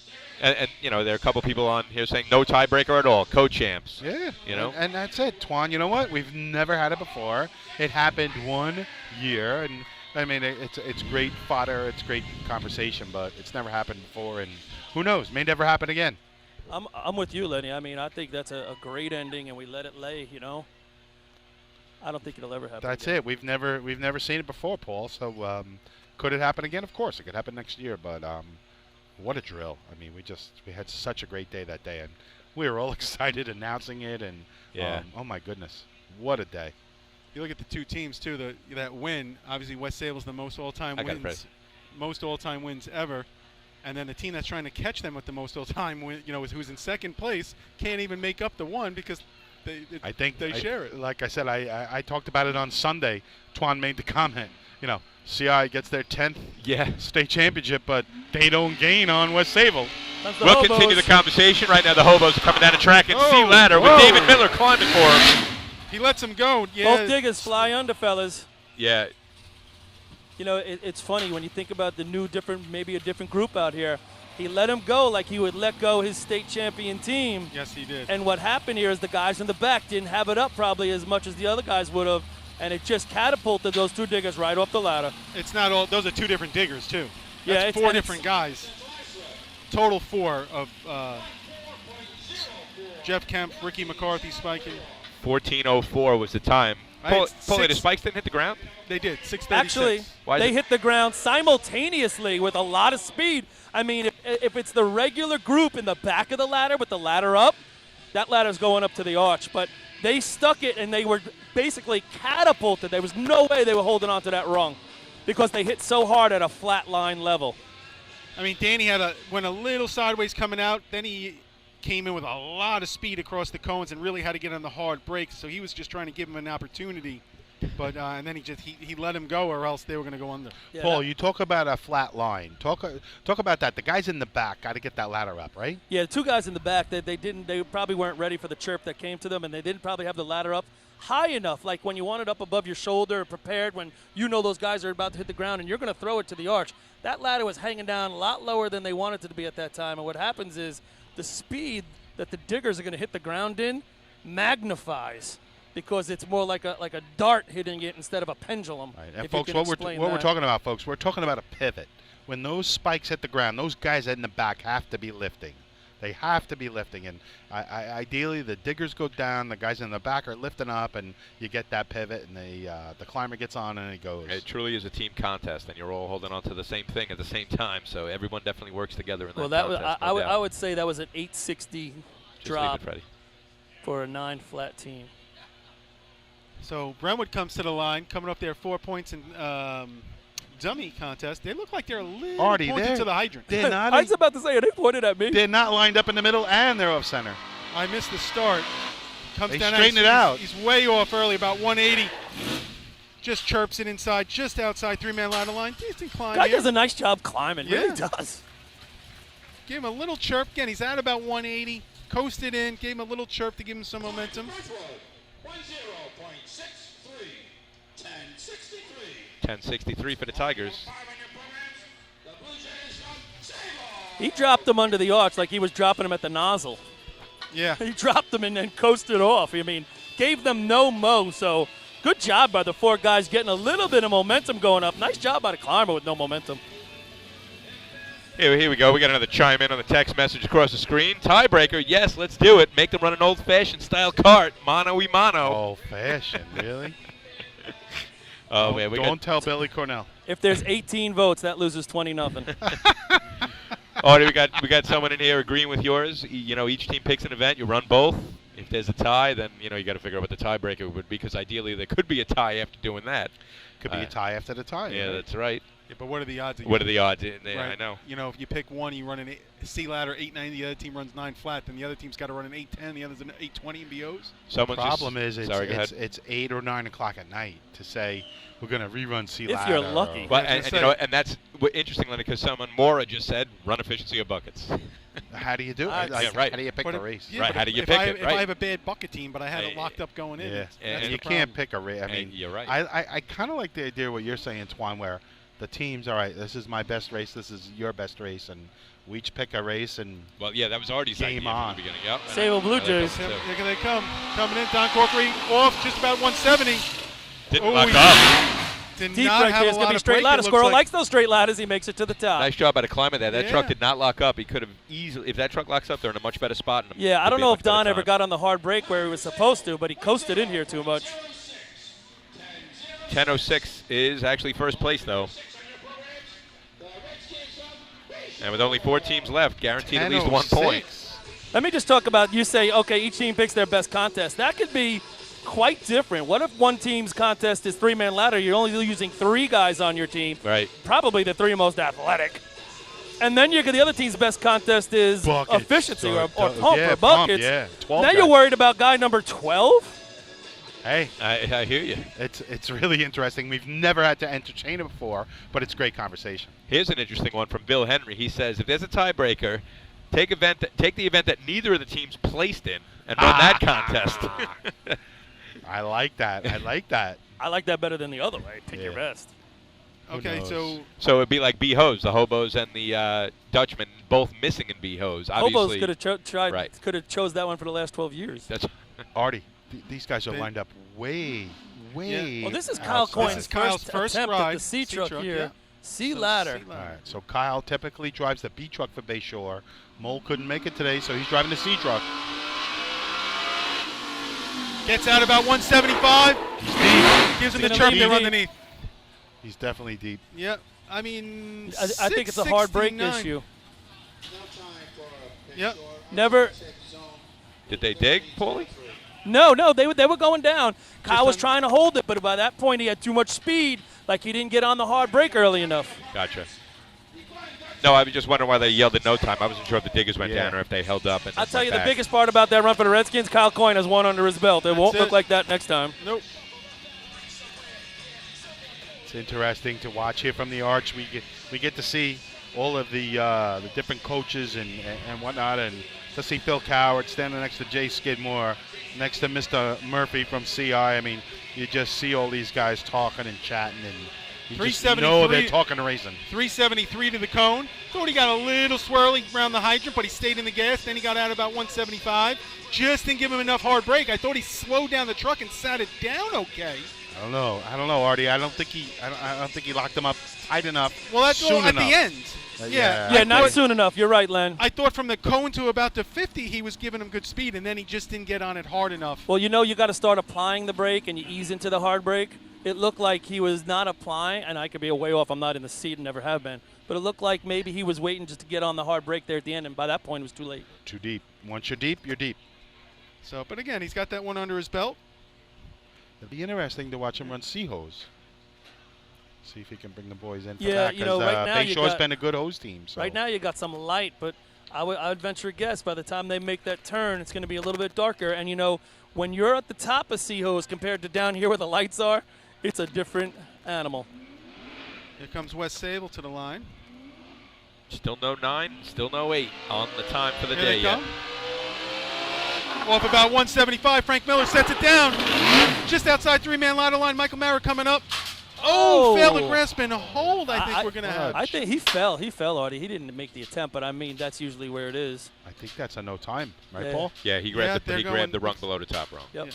Speaker 2: And there are a couple people on here saying no tiebreaker at all, co-champs.
Speaker 12: Yeah.
Speaker 2: And
Speaker 12: that's it, Twan. You know what? We've never had it before. It happened one year, and I mean it's great fodder, it's great conversation, but it's never happened before, and who knows? May never happen again.
Speaker 3: I'm with you, Lenny. I mean, I think that's a great ending, and we let it lay. I don't think it'll ever happen.
Speaker 12: That's
Speaker 3: again.
Speaker 12: it. We've never seen it before, Paul. So could it happen again? Of course, it could happen next year, but. What a drill. I mean, we had such a great day that day, and we were all excited announcing it, and oh my goodness, what a day.
Speaker 4: You look at the two teams, too, that win. Obviously, West Sable's the most all-time wins ever, and then the team that's trying to catch them with the most all-time win, who's in second place, can't even make up the one because they share it.
Speaker 12: Like I said, I talked about it on Sunday. Twan made the comment, CI gets their 10th
Speaker 2: Yeah.
Speaker 12: state championship, but they don't gain on West Sable.
Speaker 2: We'll continue the conversation. Right now, the Hobos are coming down the track and
Speaker 4: Oh,
Speaker 2: C ladder with
Speaker 4: whoa.
Speaker 2: David Miller climbing for him.
Speaker 4: He lets him go. Yeah.
Speaker 3: Both diggers fly under, fellas.
Speaker 2: Yeah.
Speaker 3: You know, it's funny when you think about the new maybe a different group out here. He let him go like he would let go his state champion team.
Speaker 4: Yes, he did.
Speaker 3: And what happened here is the guys in the back didn't have it up probably as much as the other guys would have, and it just catapulted those two diggers right off the ladder.
Speaker 4: It's not all. Those are two different diggers too.
Speaker 3: Yeah,
Speaker 4: That's four different guys. Total 4 of Jeff Kemp, Ricky McCarthy spiking.
Speaker 2: 14:04 was the time.
Speaker 4: Right,
Speaker 2: Paulie, the
Speaker 4: six-
Speaker 2: spikes didn't hit the ground?
Speaker 4: They did. 6:36.
Speaker 3: Actually,
Speaker 2: Why is
Speaker 3: they
Speaker 2: it-
Speaker 3: hit the ground simultaneously with a lot of speed. I mean, if it's the regular group in the back of the ladder with the ladder up, that ladder's going up to the arch. But they stuck it, and they were basically catapulted. There was no way they were holding on to that rung because they hit so hard at a flat line level.
Speaker 4: I mean, Danny went a little sideways coming out. Then he came in with a lot of speed across the cones and really had to get on the hard brakes. So he was just trying to give him an opportunity. But and then he let him go, or else they were going to go under.
Speaker 3: Yeah,
Speaker 12: Paul, you talk about a flat line. Talk about that. The guys in the back got to get that ladder up, right?
Speaker 3: Yeah, the two guys in the back, they probably weren't ready for the chirp that came to them, and they didn't probably have the ladder up high enough, like when you want it up above your shoulder, prepared when you know those guys are about to hit the ground and you're going to throw it to the arch. That ladder was hanging down a lot lower than they wanted it to be at that time, and what happens is the speed that the diggers are going to hit the ground in magnifies because it's more like a dart hitting it instead of a pendulum.
Speaker 12: Right. And
Speaker 3: if
Speaker 12: folks,
Speaker 3: you can
Speaker 12: what we're
Speaker 3: explain
Speaker 12: we're
Speaker 3: that.
Speaker 12: talking about, folks, we're talking about a pivot. When those spikes hit the ground, those guys in the back have to be lifting. They have to be lifting, and ideally the diggers go down, the guys in the back are lifting up, and you get that pivot, and the climber gets on and it goes.
Speaker 2: It truly is a team contest, and you're all holding on to the same thing at the same time, so everyone definitely works together in that
Speaker 3: Well, that was,
Speaker 2: contest.
Speaker 3: I would say that was an 860
Speaker 2: Just
Speaker 3: drop
Speaker 2: leave it, Freddie.
Speaker 3: for a 9-flat team.
Speaker 4: So Brentwood comes to the line, coming up there 4 points in dummy contest. They look like they're a little
Speaker 12: Artie,
Speaker 4: pointed to the hydrant.
Speaker 12: They're not.
Speaker 3: I was about to say, they pointed at me.
Speaker 12: They're not lined up in the middle, and they're off center.
Speaker 4: I missed the start. Comes
Speaker 12: They
Speaker 4: down
Speaker 12: straighten it out.
Speaker 4: He's way off early, about 180. Just chirps it inside, just outside 3-man ladder line. Decent climb
Speaker 3: Guy
Speaker 4: here.
Speaker 3: does a nice job climbing.
Speaker 4: Yeah.
Speaker 3: Really does.
Speaker 4: Give him a little chirp. Again, he's at about 180. Coasted in, gave him a little chirp to give him some momentum.
Speaker 2: 10:63 for the Tigers.
Speaker 3: He dropped him under the arch like he was dropping him at the nozzle.
Speaker 4: Yeah.
Speaker 3: He dropped them and then coasted off. I mean, gave them no mo. So good job by the 4 guys getting a little bit of momentum going up. Nice job by the climber with no momentum.
Speaker 2: Here we go. We got another chime in on the text message across the screen. Tiebreaker, yes, let's do it. Make them run an old-fashioned style cart. Mano-y-mano.
Speaker 12: Old-fashioned, really?
Speaker 2: Oh, man.
Speaker 12: Don't tell Billy Cornell.
Speaker 3: If there's 18 votes, that loses 20-0.
Speaker 2: Artie, we got someone in here agreeing with yours. You know, each team picks an event. You run both. If there's a tie, then, you know, you got to figure out what the tiebreaker would be, because ideally there could be a tie after doing that.
Speaker 12: Could be a tie after the tie.
Speaker 2: Yeah,
Speaker 12: right?
Speaker 2: that's right.
Speaker 4: Yeah, but what are the odds?
Speaker 2: What are the odds?
Speaker 4: Right.
Speaker 2: I know.
Speaker 4: You know, if you pick one, you run an C ladder 890, the other team runs 9 flat, then the other team's got to run an 810, the other's an 820 in BOs.
Speaker 12: The problem is
Speaker 2: sorry, go ahead.
Speaker 12: it's 8 or 9 o'clock at night to say we're going to rerun C
Speaker 3: If
Speaker 12: ladder.
Speaker 3: you're lucky.
Speaker 2: But and you know, and that's interesting, Lenny, because someone Mora just said run efficiency of buckets.
Speaker 12: How do you do it?
Speaker 2: Yeah, right.
Speaker 12: How do you pick the race?
Speaker 4: Yeah,
Speaker 2: Right,
Speaker 4: but
Speaker 2: how do you
Speaker 4: if
Speaker 2: pick
Speaker 4: I,
Speaker 2: it,
Speaker 4: If
Speaker 2: right.
Speaker 4: I have a bad bucket team, but I had it locked up going in,
Speaker 12: Yeah,
Speaker 4: that's
Speaker 12: and
Speaker 4: the
Speaker 12: you
Speaker 4: problem.
Speaker 12: can't pick a race. I mean,
Speaker 2: you're right.
Speaker 12: I kind of like the idea of what you're saying, Twan, where the teams, all right, this is my best race, this is your best race, and we each pick a race and
Speaker 2: Well, yeah, that was Artie's
Speaker 12: Game
Speaker 2: idea
Speaker 12: on.
Speaker 2: from the beginning. Yep.
Speaker 3: Sable Blue
Speaker 2: I like
Speaker 3: Jays.
Speaker 2: that, too.
Speaker 4: Here they come. Coming in, Don Corkery off just about 170.
Speaker 2: Didn't
Speaker 4: Oh,
Speaker 2: lock
Speaker 4: he
Speaker 2: up.
Speaker 4: Did
Speaker 3: Deep
Speaker 4: not
Speaker 3: right
Speaker 4: have
Speaker 3: there
Speaker 4: a
Speaker 3: is going
Speaker 4: lot
Speaker 3: to be
Speaker 4: of
Speaker 3: straight
Speaker 4: break,
Speaker 3: ladder.
Speaker 4: it looks
Speaker 3: Squirrel
Speaker 4: like.
Speaker 3: likes those straight ladders. He makes it to the top.
Speaker 2: Nice job by the climber there. That truck
Speaker 4: Yeah.
Speaker 2: did not lock up. He could have easily, if that truck locks up, they're in a much better spot. And
Speaker 3: Yeah, I
Speaker 2: would
Speaker 3: don't
Speaker 2: be a
Speaker 3: know
Speaker 2: much
Speaker 3: if Don
Speaker 2: better
Speaker 3: ever
Speaker 2: time.
Speaker 3: got on the hard break where he was supposed to, but he coasted in here too much.
Speaker 2: 10:06 is actually first place, though. And with only 4 teams left, guaranteed at least 1 point.
Speaker 3: Let me just talk about, you say, okay, each team picks their best contest. That could be quite different. What if one team's contest is 3-man ladder? You're only using 3 guys on your team.
Speaker 2: Right.
Speaker 3: Probably the 3 most athletic. And then the other team's best contest is
Speaker 12: Buckets.
Speaker 3: efficiency or pump
Speaker 12: Yeah,
Speaker 3: or
Speaker 12: pump,
Speaker 3: buckets.
Speaker 12: yeah. 12
Speaker 3: Now you're
Speaker 12: guys.
Speaker 3: worried about guy number 12?
Speaker 12: Hey,
Speaker 2: I hear you.
Speaker 12: It's really interesting. We've never had to entertain it before, but it's great conversation.
Speaker 2: Here's an interesting one from Bill Henry. He says, if there's a tiebreaker, take the event that neither of the teams placed in and run that contest.
Speaker 12: I like that. I like that.
Speaker 3: I like that better than the other way. Pick your best.
Speaker 4: Okay, so
Speaker 2: it'd be like B-Hose, the hobos and the Dutchmen both missing in B-Hose.
Speaker 3: Hobos could have
Speaker 2: Right.
Speaker 3: could have chose that one for the last 12 years.
Speaker 2: That's
Speaker 12: Artie. These guys are lined up way.
Speaker 3: Well, this is Kyle Coyne's first attempt at the C truck here.
Speaker 4: Yeah.
Speaker 3: C ladder.
Speaker 12: All right, so Kyle typically drives the B truck for Bayshore. Mole couldn't make it today, so he's driving the C truck.
Speaker 4: Gets out about 175. Gives him the chirp there underneath.
Speaker 12: He's definitely deep.
Speaker 4: Yep. I mean,
Speaker 3: I think it's a hard break
Speaker 4: 669.
Speaker 3: issue.
Speaker 4: Yep.
Speaker 3: Never.
Speaker 2: Did they dig, Paulie?
Speaker 3: No, they were going down. Kyle was trying to hold it, but by that point he had too much speed. Like he didn't get on the hard break early enough.
Speaker 2: Gotcha. No, I was just wondering why they yelled at no time. I wasn't sure if the diggers went down or if they held up. And
Speaker 3: I'll tell you
Speaker 2: back.
Speaker 3: the biggest part about that run for the Redskins, Kyle Coyne has one under his belt. It won't
Speaker 4: it.
Speaker 3: look like that next time.
Speaker 4: Nope.
Speaker 12: It's interesting to watch here from the arch. We get to see all of the different coaches and whatnot, and to see Phil Coward standing next to Jay Skidmore, next to Mr. Murphy from CI. I mean, you just see all these guys talking and chatting, and you just know they're talking racing.
Speaker 4: 373 to the cone. Thought he got a little swirly around the hydrant, but he stayed in the gas. Then he got out about 175. Just didn't give him enough hard brake. I thought he slowed down the truck and sat it down okay.
Speaker 12: I don't know, Artie. I don't think he locked him up tight enough.
Speaker 4: Well, that's
Speaker 12: soon
Speaker 4: at
Speaker 12: enough.
Speaker 4: the end.
Speaker 3: Yeah, not soon enough. You're right, Len.
Speaker 4: I thought from the cone to about the 50, he was giving him good speed, and then he just didn't get on it hard enough.
Speaker 3: Well, you got to start applying the brake, and you ease into the hard brake. It looked like he was not applying, and I could be way off. I'm not in the seat and never have been. But it looked like maybe he was waiting just to get on the hard brake there at the end, and by that point it was too late.
Speaker 12: Too deep. Once you're deep, you're deep.
Speaker 4: So, but again, he's got that one under his belt.
Speaker 12: It'll be interesting to watch him run C-Hose. See if he can bring the boys in for
Speaker 3: Yeah,
Speaker 12: that.
Speaker 3: right now
Speaker 12: Bayshore's been a good hose team. So.
Speaker 3: Right now you got some light, but I would venture a guess by the time they make that turn, it's going to be a little bit darker. And, when you're at the top of C-Hose compared to down here where the lights are, it's a different animal.
Speaker 4: Here comes Wes Sable to the line.
Speaker 2: Still no 9, still no 8 on the time for the
Speaker 4: Here
Speaker 2: day
Speaker 4: they
Speaker 2: yet.
Speaker 4: come. Off about 175, Frank Miller sets it down. Just outside three-man ladder line, Michael Mara coming up. Oh, failed to grasp and hold, I think we're going to have.
Speaker 3: I think he fell, Artie. He didn't make the attempt, but, I mean, that's usually where it is.
Speaker 12: I think that's a no time, right,
Speaker 3: Yeah.
Speaker 12: Paul?
Speaker 2: Yeah, he grabbed the rung below the top rung.
Speaker 3: Yep. Yeah.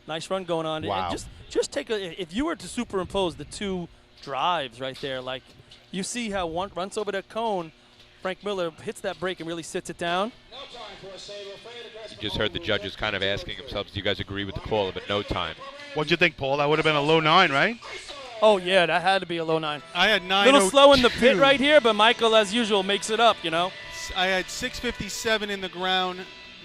Speaker 3: Nice run going on.
Speaker 12: Wow.
Speaker 3: And just take if you were to superimpose the two drives right there, like you see how one runs over that cone, Frank Miller hits that brake and really sits it down.
Speaker 2: You just heard the judges kind of asking themselves, do you guys agree with the call of a no time?
Speaker 12: What'd you think, Paul? That would have been a low 9, right?
Speaker 3: Oh, yeah, that had to be a low 9.
Speaker 4: I had 9.
Speaker 3: A little slow in the pit right here, but Michael, as usual, makes it up,
Speaker 4: I had 657 in the ground,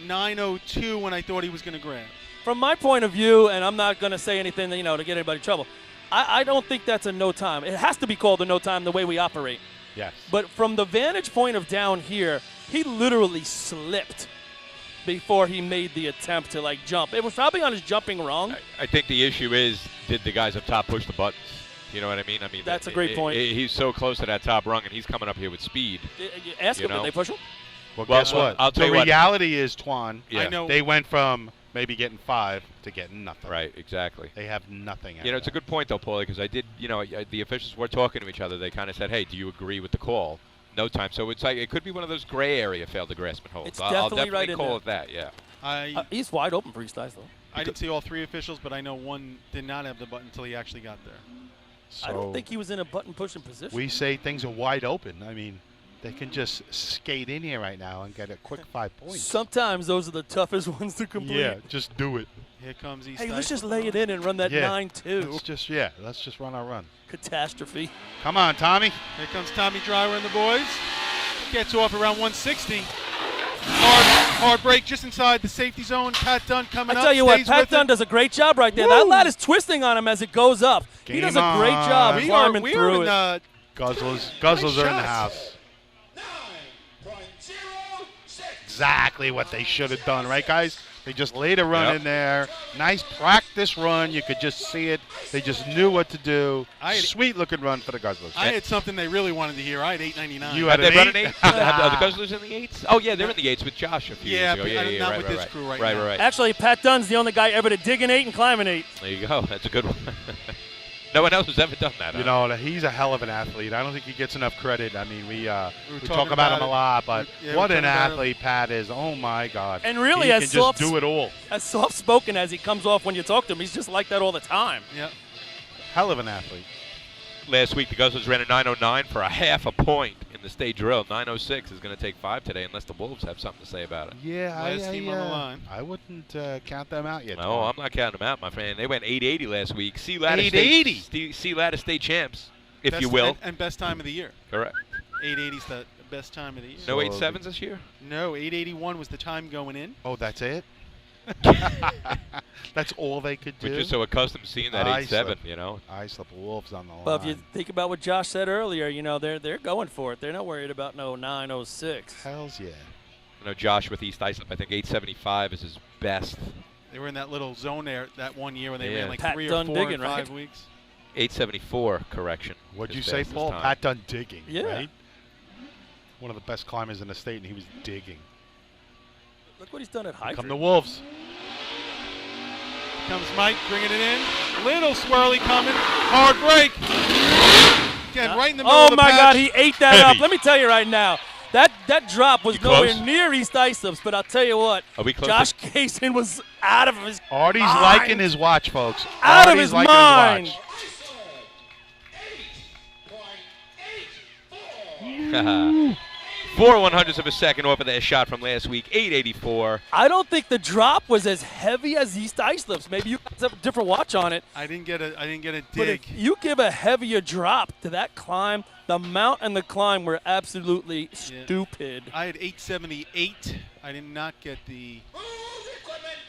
Speaker 4: 902 when I thought he was going to grab.
Speaker 3: From my point of view, and I'm not going to say anything, to get anybody in trouble, I don't think that's a no time. It has to be called a no time the way we operate.
Speaker 12: Yes.
Speaker 3: But from the vantage point of down here, he literally slipped before he made the attempt to, jump. It was probably on his jumping wrong.
Speaker 2: I think the issue is, did the guys up top push the buttons? You know what I mean?
Speaker 3: That's a great point.
Speaker 2: He's so close to that top rung, and he's coming up here with speed.
Speaker 3: Ask him, did they push him?
Speaker 12: Well, guess what?
Speaker 2: I'll tell
Speaker 12: the
Speaker 2: you what.
Speaker 12: reality is, Twan,
Speaker 4: I know
Speaker 12: they went from maybe getting 5 to getting nothing.
Speaker 2: Right, exactly.
Speaker 12: They have nothing.
Speaker 2: It's a good point, though, Paulie, because I did, the officials were talking to each other. They kind of said, hey, do you agree with the call? No time. So it's like it could be one of those gray area failed to grasp and hold.
Speaker 3: It's
Speaker 2: I'll
Speaker 3: definitely right in
Speaker 2: call
Speaker 3: there.
Speaker 2: it that, yeah.
Speaker 3: He's wide open for East Islip.
Speaker 4: I didn't see all 3 officials, but I know one did not have the button until he actually got there.
Speaker 12: So
Speaker 3: I don't think he was in a button-pushing position.
Speaker 12: We say things are wide open. I mean, they can just skate in here right now and get a quick 5 points.
Speaker 3: Sometimes those are the toughest ones to complete.
Speaker 12: Yeah, just do it.
Speaker 4: Here comes East
Speaker 3: Hey, let's
Speaker 4: Islip.
Speaker 3: just lay it in and run that 9-2.
Speaker 12: Let's just run our run.
Speaker 3: Catastrophe.
Speaker 12: Come on, Tommy.
Speaker 4: Here comes Tommy Driver and the boys. Gets off around 160. Hard break just inside the safety zone. Pat Dunn coming up.
Speaker 3: I tell you what,
Speaker 4: stays
Speaker 3: Pat
Speaker 4: with
Speaker 3: Dunn
Speaker 4: it.
Speaker 3: does a great job right there.
Speaker 4: Woo!
Speaker 3: That lad is twisting on him as it goes up. He does a great job climbing
Speaker 4: we
Speaker 3: through
Speaker 4: in,
Speaker 3: it.
Speaker 12: Guzzlers are in the house.
Speaker 6: 9.06.
Speaker 12: Exactly what they should have done, right, guys? They just laid a run in there. Nice practice run. You could just see it. They just knew what to do. Sweet-looking run for the Guzzlers.
Speaker 4: I had something they really wanted to hear. I had 8.99.
Speaker 12: You had
Speaker 2: they run an
Speaker 12: 8?
Speaker 2: 8? Are the Guzzlers in the 8s? Oh, yeah, they're in the 8s with Josh a few years ago.
Speaker 4: Yeah, not
Speaker 2: right,
Speaker 4: with
Speaker 2: right,
Speaker 4: this
Speaker 2: right.
Speaker 4: crew right now.
Speaker 2: Right.
Speaker 3: Actually, Pat Dunn's the only guy ever to dig an 8 and climb an 8.
Speaker 2: There you go. That's a good one. No one else has ever done that.
Speaker 12: You know, he's a hell of an athlete. I don't think he gets enough credit. I mean, we
Speaker 4: talking
Speaker 12: talk about him
Speaker 4: about
Speaker 12: a lot, but what an
Speaker 4: talking about
Speaker 12: athlete Pat is. Oh, my God.
Speaker 3: And really,
Speaker 12: he
Speaker 3: as
Speaker 12: can just do it all.
Speaker 3: As soft-spoken as he comes off when you talk to him, he's just like that all the time.
Speaker 4: Yep.
Speaker 12: Hell of an athlete.
Speaker 2: Last week, the Guzzlers ran a 9.09 for a half a point in the state drill. 9.06 is going to take 5 today unless the Wolves have something to say about it.
Speaker 12: Yeah,
Speaker 4: Last team on the line.
Speaker 12: I wouldn't count them out yet.
Speaker 2: No, I'm not counting them out, my friend. They went 880 last week. C Ladder State champs, if you will.
Speaker 4: And best time of the year.
Speaker 2: Correct.
Speaker 4: 880 is the best time of the year.
Speaker 2: No 8.7s this year?
Speaker 4: No, 881 was the time going in.
Speaker 12: Oh, that's it? That's all they could do?
Speaker 2: We're just so accustomed to seeing that 8.7, you know.
Speaker 12: Islip Wolves on the line.
Speaker 3: Well, if you think about what Josh said earlier, you know, they're going for it. They're not worried about no 9, 06.
Speaker 12: Hells yeah.
Speaker 2: You know, Josh with East Islip, I think 8.75 is his best.
Speaker 4: They were in that little zone there that one year when they ran like
Speaker 3: Pat
Speaker 4: 3 or
Speaker 3: Dunn
Speaker 4: 4
Speaker 3: digging,
Speaker 4: in 5
Speaker 3: right?
Speaker 4: weeks.
Speaker 2: 8.74, correction.
Speaker 12: What'd you
Speaker 2: his
Speaker 12: say,
Speaker 2: fastest
Speaker 12: Paul?
Speaker 2: time.
Speaker 12: Pat Dunn digging,
Speaker 3: Yeah.
Speaker 12: right? One of the best climbers in the state, and he was digging.
Speaker 3: Look what he's done at Hydra.
Speaker 12: Come the Wolves.
Speaker 4: Comes Mike, bringing it in. Little swirly coming. Hard break. Again, right in the middle of the
Speaker 3: my
Speaker 4: patch.
Speaker 3: God, he ate that up. Let me tell you right now. That drop was
Speaker 2: You close?
Speaker 3: nowhere near East Islip's, but I'll tell you what.
Speaker 2: Are we close?
Speaker 3: Josh Kaysen was out of his
Speaker 12: Artie's
Speaker 3: mind.
Speaker 12: liking his watch, folks.
Speaker 3: Out of
Speaker 12: Artie's
Speaker 3: his
Speaker 12: liking
Speaker 3: mind.
Speaker 12: His watch.
Speaker 2: 4 100ths of a second off of that shot from last week, 8.84.
Speaker 3: I don't think the drop was as heavy as East Islip's. Maybe you guys have a different watch on it.
Speaker 4: I didn't get a
Speaker 3: But
Speaker 4: dig.
Speaker 3: if you give a heavier drop to that climb, the mount and the climb were absolutely stupid.
Speaker 4: I had 878. I did not get the.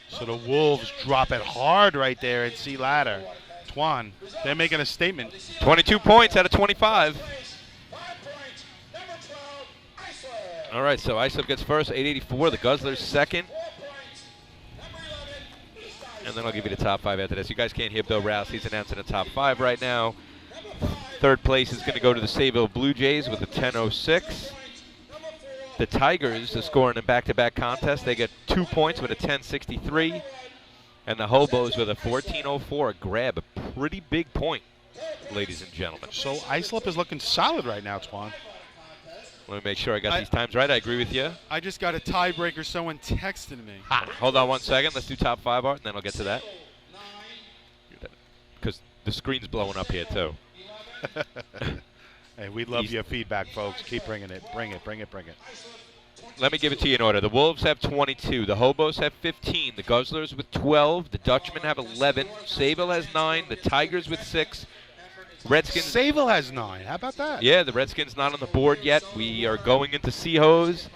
Speaker 12: So the Wolves drop it hard right there at C Ladder. Twan, they're making a statement.
Speaker 2: 22 points out of 25. All right, so Islip gets first, 8.84. The Guzzlers second. And then I'll give you the top 5 after this. You guys can't hear Bill Rouse. He's announcing the top 5 right now. Third place is going to go to the Sayville Blue Jays with a 10.06. The Tigers are scoring in back-to-back contests. They get 2 points with a 10.63. And the Hobos with a 14.04. A grab, a pretty big point, ladies and gentlemen.
Speaker 12: So Islip is looking solid right now, Twan.
Speaker 2: Let me make sure I got these times right. I agree with you.
Speaker 4: I just got a tiebreaker. Someone texted me.
Speaker 2: Hold on 1 second. Let's do top 5 art, and then I'll get to that. Because the screen's blowing up here, too.
Speaker 12: Hey, we love your feedback, folks. Keep bringing it. Bring it.
Speaker 2: Let me give it to you in order. The Wolves have 22. The Hobos have 15. The Guzzlers with 12. The Dutchmen have 11. Sayville has 9. The Tigers with 6. Redskins.
Speaker 12: Sayville has 9. How about that?
Speaker 2: Yeah, the Redskins not on the board yet. We are going into Seahose.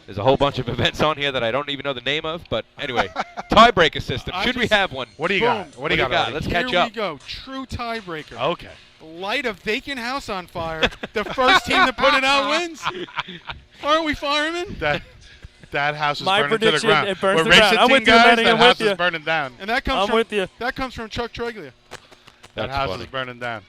Speaker 2: There's a whole bunch of events on here that I don't even know the name of. But anyway, tiebreaker system. Should we have one?
Speaker 12: What do you got? What do you got? Artie?
Speaker 2: Let's
Speaker 4: Here
Speaker 2: catch up.
Speaker 4: we go. True tiebreaker.
Speaker 12: Okay.
Speaker 4: Light a vacant house on fire. The first team to put it out wins. Aren't we firemen?
Speaker 12: That house is
Speaker 3: My
Speaker 12: burning to the
Speaker 3: prediction,
Speaker 12: ground.
Speaker 3: it burns
Speaker 12: We're
Speaker 3: to the ground.
Speaker 12: racing
Speaker 3: I'm
Speaker 12: team
Speaker 3: with you,
Speaker 12: guys.
Speaker 3: Manny,
Speaker 12: That
Speaker 3: I'm
Speaker 12: house
Speaker 3: with you.
Speaker 12: is burning down.
Speaker 4: And that comes
Speaker 3: I'm
Speaker 4: from
Speaker 3: with you.
Speaker 4: That comes from Chuck Treglia.
Speaker 12: That
Speaker 2: That's
Speaker 12: house
Speaker 2: funny.
Speaker 12: is burning down.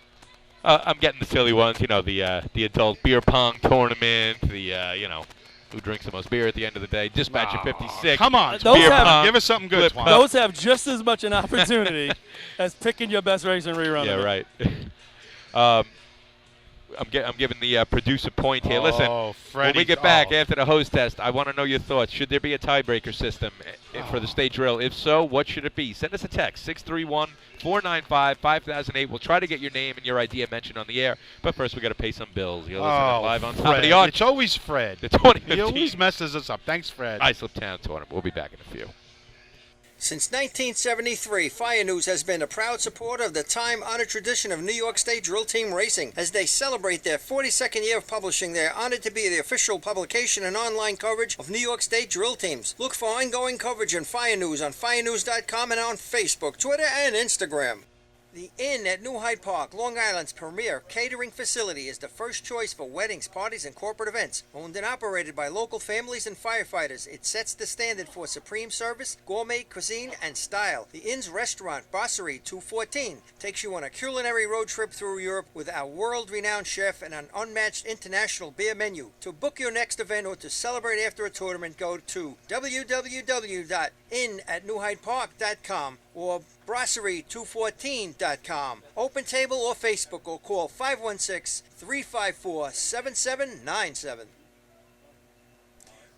Speaker 2: I'm getting the silly ones. You know, the adult beer pong tournament. You know, who drinks the most beer at the end of the day. Dispatcher 56.
Speaker 12: Come on,
Speaker 3: Those
Speaker 12: beer
Speaker 3: have-
Speaker 12: pong. Give us something good,
Speaker 2: Flip
Speaker 12: Twan.
Speaker 3: Those have just as much an opportunity as picking your best race and rerunning
Speaker 2: Yeah,
Speaker 3: it.
Speaker 2: right. I'm giving the producer point here. Listen, when
Speaker 12: Freddie.
Speaker 2: we get back after the host test, I want to know your thoughts. Should there be a tiebreaker system for the state drill? If so, what should it be? Send us a text, 631-495-5008. We'll try to get your name and your idea mentioned on the air. But first, we got to pay some bills. You're listening live on top of the arch.
Speaker 12: It's always Fred.
Speaker 2: The 2015
Speaker 12: He always messes us up. Thanks, Fred.
Speaker 2: Islip Town Tournament. We'll be back in a few.
Speaker 1: Since 1973, Fire News has been a proud supporter of the time-honored tradition of New York State Drill Team Racing. As they celebrate their 42nd year of publishing, they are honored to be the official publication and online coverage of New York State drill teams. Look for ongoing coverage on Fire News on firenews.com and on Facebook, Twitter, and Instagram. The Inn at New Hyde Park, Long Island's premier catering facility, is the first choice for weddings, parties, and corporate events. Owned and operated by local families and firefighters, it sets the standard for supreme service, gourmet cuisine, and style. The Inn's restaurant, Brasserie 214, takes you on a culinary road trip through Europe with our world-renowned chef and an unmatched international beer menu. To book your next event or to celebrate after a tournament, go to www.innatnewhydepark.com or brasserie214.com. Open table or Facebook, or call 516-354-7797.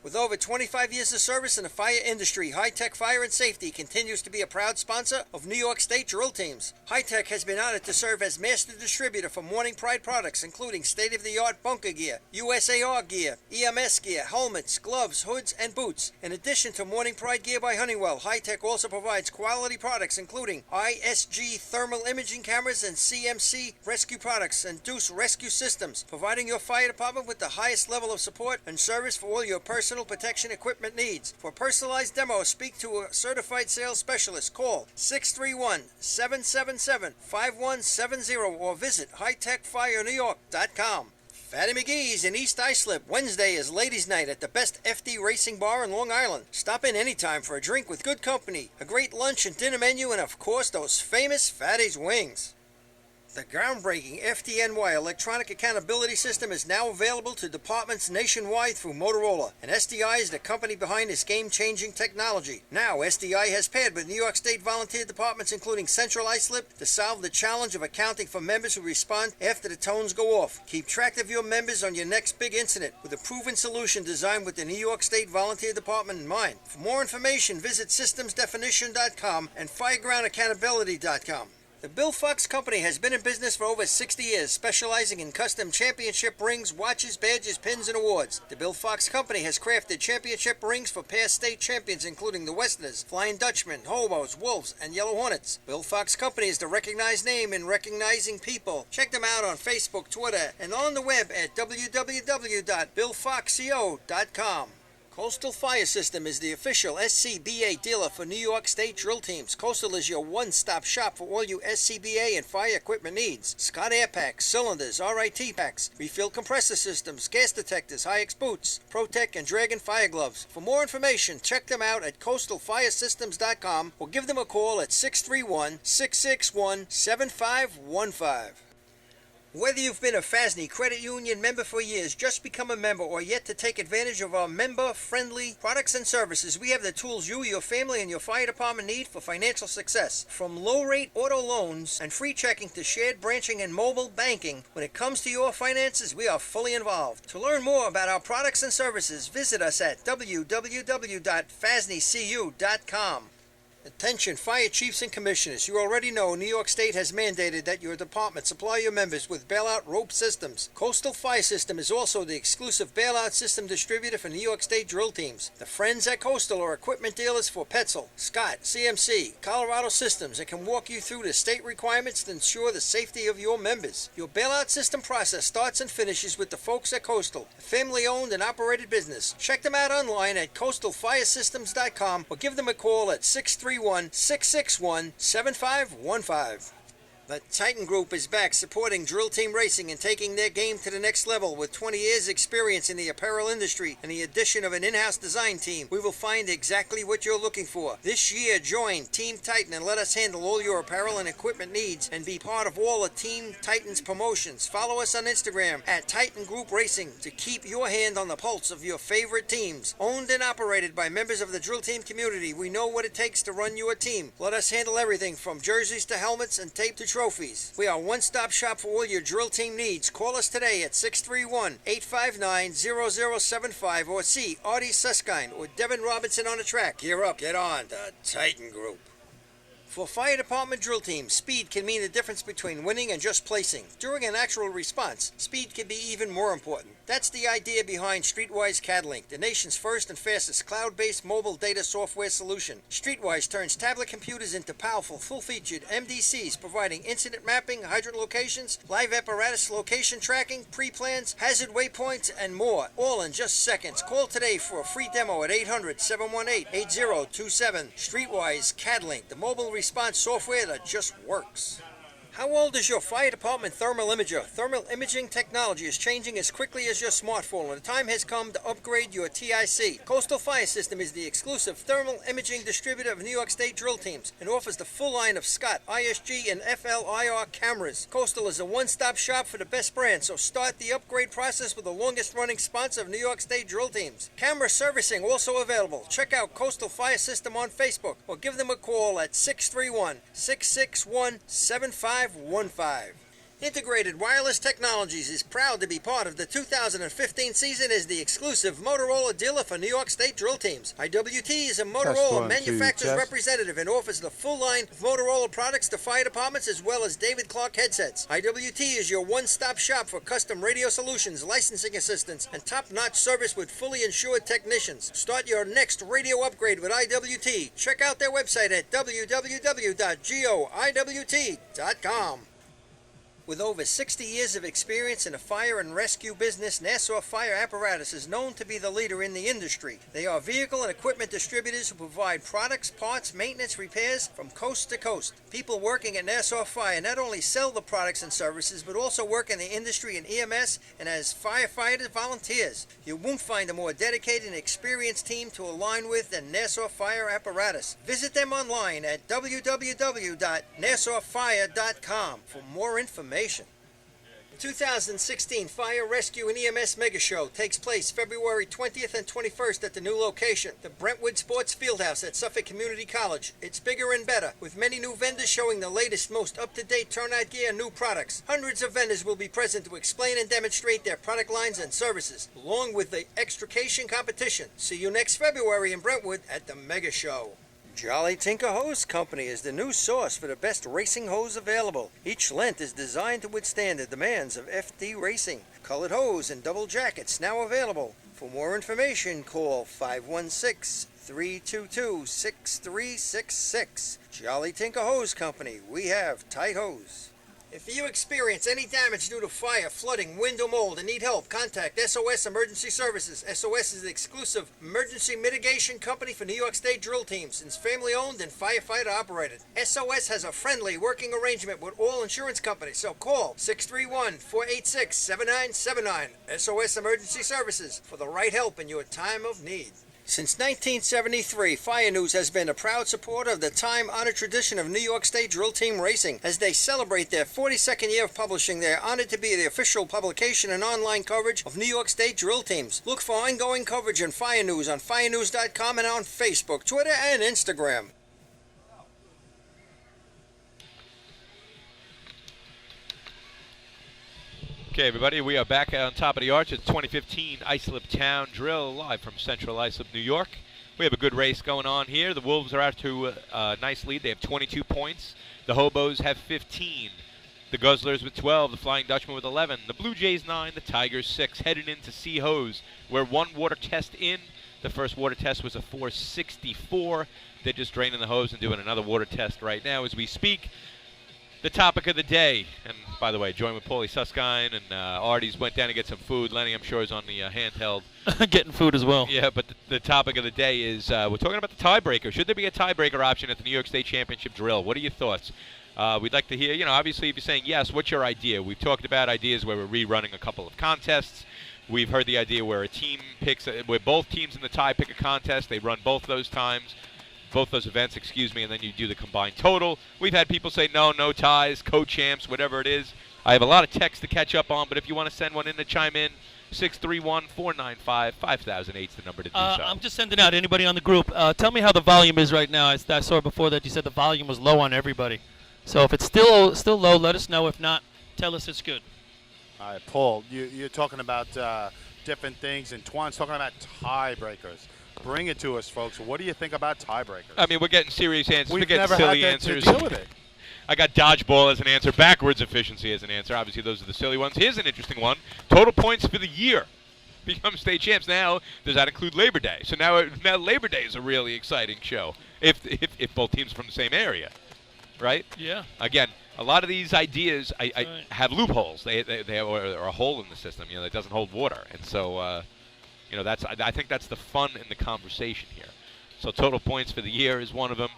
Speaker 1: With over 25 years of service in the fire industry, High Tech Fire and Safety continues to be a proud sponsor of New York State drill teams. High Tech has been honored to serve as master distributor for Morning Pride products, including state-of-the-art bunker gear, USAR gear, EMS gear, helmets, gloves, hoods, and boots. In addition to Morning Pride gear by Honeywell, High Tech also provides quality products, including ISG thermal imaging cameras and CMC rescue products and Deuce rescue systems, providing your fire department with the highest level of support and service for all your personal protection equipment needs. For personalized demos, speak to a certified sales specialist. Call 631-777-5170 or visit hightechfirenewyork.com. Fatty McGee's in East Islip. Wednesday is ladies' night at the best FD racing bar in Long Island. Stop in anytime for a drink with good company, a great lunch and dinner menu, and of course those famous Fatty's wings. The groundbreaking FDNY electronic accountability system is now available to departments nationwide through Motorola, and SDI is the company behind this game-changing technology. Now, SDI has paired with New York State volunteer departments including Central Islip to solve the challenge of accounting for members who respond after the tones go off. Keep track of your members on your next big incident with a proven solution designed with the New York State Volunteer Department in mind. For more information, visit systemsdefinition.com and firegroundaccountability.com. The Bill Fox Company has been in business for over 60 years, specializing in custom championship rings, watches, badges, pins, and awards. The Bill Fox Company has crafted championship rings for past state champions including the Westerners, Flying Dutchmen, Hobos, Wolves, and Yellow Hornets. Bill Fox Company is the recognized name in recognizing people. Check them out on Facebook, Twitter, and on the web at www.billfoxco.com. Coastal Fire System is the official SCBA dealer for New York State drill teams. Coastal is your one-stop shop for all you SCBA and fire equipment needs. Scott Air Packs, cylinders, RIT packs, refill compressor systems, gas detectors, Hi-X boots, Protec and Dragon fire gloves. For more information, check them out at coastalfiresystems.com or give them a call at 631-661-7515. Whether you've been a FASNY Credit Union member for years, just become a member, or yet to take advantage of our member-friendly products and services, we have the tools you, your family, and your fire department need for financial success. From low-rate auto loans and free checking to shared branching and mobile banking, when it comes to your finances, we are fully involved. To learn more about our products and services, visit us at www.fasnycu.com. Attention fire chiefs and commissioners, you already know New York State has mandated that your department supply your members with bailout rope systems. Coastal Fire System is also the exclusive bailout system distributor for New York State drill teams. The friends at Coastal are equipment dealers for Petzl, Scott, CMC, Colorado Systems, and can walk you through the state requirements to ensure the safety of your members. Your bailout system process starts and finishes with the folks at Coastal, a family-owned and operated business. Check them out online at coastalfiresystems.com or give them a call at 631-661-7515. The Titan Group is back supporting drill team racing and taking their game to the next level. With 20 years experience in the apparel industry and the addition of an in-house design team, we will find exactly what you're looking for. This year, join Team Titan and let us handle all your apparel and equipment needs and be part of all of Team Titan's promotions. Follow us on Instagram at Titan Group Racing to keep your hand on the pulse of your favorite teams. Owned and operated by members of the drill team community, we know what it takes to run your team. Let us handle everything from jerseys to helmets and tape to trophies. We are a one-stop shop for all your drill team needs. Call us today at 631-859-0075 or see Artie Suskind or Devin Robinson on the track. Gear up, get on. The Titan Group. For fire department drill teams, speed can mean the difference between winning and just placing. During an actual response, speed can be even more important. That's the idea behind Streetwise CADlink, the nation's first and fastest cloud-based mobile data software solution. Streetwise turns tablet computers into powerful, full-featured MDCs, providing incident mapping, hydrant locations, live apparatus location tracking, pre-plans, hazard waypoints, and more, all in just seconds. Call today for a free demo at 800-718-8027. Streetwise CADlink, the mobile response software that just works. How old is your fire department thermal imager? Thermal imaging technology is changing as quickly as your smartphone, and the time has come to upgrade your TIC. Coastal Fire System is the exclusive thermal imaging distributor of New York State drill teams and offers the full line of Scott, ISG, and FLIR cameras. Coastal is a one-stop shop for the best brand, so start the upgrade process with the longest-running sponsor of New York State drill teams. Camera servicing also available. Check out Coastal Fire System on Facebook or give them a call at 631-661-7515. Integrated Wireless Technologies is proud to be part of the 2015 season as the exclusive Motorola dealer for New York State drill teams. IWT is a Motorola manufacturer's representative and offers the full line of Motorola products to fire departments as well as David Clark headsets. IWT is your one-stop shop for custom radio solutions, licensing assistance, and top-notch service with fully insured technicians. Start your next radio upgrade with IWT. Check out their website at www.goiwt.com. With over 60 years of experience in the fire and rescue business, Nassau Fire Apparatus is known to be the leader in the industry. They are vehicle and equipment distributors who provide products, parts, maintenance, repairs from coast to coast. People working at Nassau Fire not only sell the products and services, but also work in the industry in EMS and as firefighters volunteers. You won't find a more dedicated and experienced team to align with than Nassau Fire Apparatus. Visit them online at www.nassauFire.com for more information. The 2016 Fire Rescue and EMS Mega Show takes place February 20th and 21st at the new location, the Brentwood Sports Fieldhouse at Suffolk Community College. It's bigger and better, with many new vendors showing the latest, most up-to-date turnout gear and new products. Hundreds of vendors will be present to explain and demonstrate their product lines and services, along with the extrication competition. See you next February in Brentwood at the Mega Show. Jolly Tinker Hose Company is the new source for the best racing hose available. Each length is designed to withstand the demands of FD racing. Colored hose and double jackets now available. For more information, call 516-322-6366. Jolly Tinker Hose Company. We have tight hose. If you experience any damage due to fire, flooding, wind, or mold and need help, contact SOS Emergency Services. SOS is the exclusive emergency mitigation company for New York State drill teams, since family-owned and firefighter operated. SOS has a friendly working arrangement with all insurance companies, so call 631-486-7979. SOS Emergency Services for the right help in your time of need. Since 1973, Fire News has been a proud supporter of the time-honored tradition of New York State drill team racing. As they celebrate their 42nd year of publishing, they are honored to be the official publication and online coverage of New York State drill teams. Look for ongoing coverage in Fire News on firenews.com and on Facebook, Twitter, and Instagram.
Speaker 2: Okay, everybody, we are back on top of the arch at 2015 Islip Town Drill, live from Central Islip, New York. We have a good race going on here. The Wolves are out to a nice lead. They have 22 points. The Hobos have 15. The Guzzlers with 12. The Flying Dutchman with 11. The Blue Jays 9. The Tigers 6. Headed into Sea Hose. We're one water test in. The first water test was a 464. They're just draining the hose and doing another water test right now as we speak. The topic of the day, and by the way, joined with Paulie Susskind and Artie's went down to get some food. Lenny, I'm sure, is on the handheld.
Speaker 3: Getting food as well.
Speaker 2: Yeah, but the topic of the day is we're talking about the tiebreaker. Should there be a tiebreaker option at the New York State Championship drill? What are your thoughts? We'd like to hear, obviously if you're saying yes, what's your idea? We've talked about ideas where we're rerunning a couple of contests. We've heard the idea where a team picks, where both teams in the tie pick a contest. They run both those events, and then you do the combined total. We've had people say no ties, co-champs, whatever it is. I have a lot of text to catch up on, but if you want to send one in to chime in, 631-495-5008 is the number to do so.
Speaker 3: I'm just sending out anybody on the group. Tell me how the volume is right now. I saw before that you said the volume was low on everybody. So if it's still low, let us know. If not, tell us it's good.
Speaker 12: All right, Paul, you're talking about different things, and Twan's talking about tiebreakers. Bring it to us, folks. What do you think about tiebreakers?
Speaker 2: I mean, we're getting serious answers.
Speaker 12: We've
Speaker 2: we're getting
Speaker 12: never
Speaker 2: silly
Speaker 12: had
Speaker 2: answers.
Speaker 12: to deal with it.
Speaker 2: I got dodgeball as an answer, backwards efficiency as an answer. Obviously, those are the silly ones. Here's an interesting one. Total points for the year. Become state champs. Now, does that include Labor Day? So now Labor Day is a really exciting show if both teams are from the same area, right?
Speaker 3: Yeah.
Speaker 2: Again, a lot of these ideas
Speaker 3: Right.
Speaker 2: have loopholes. They are a hole in the system, that doesn't hold water. And so, I think that's the fun in the conversation here. So total points for the year is one of them.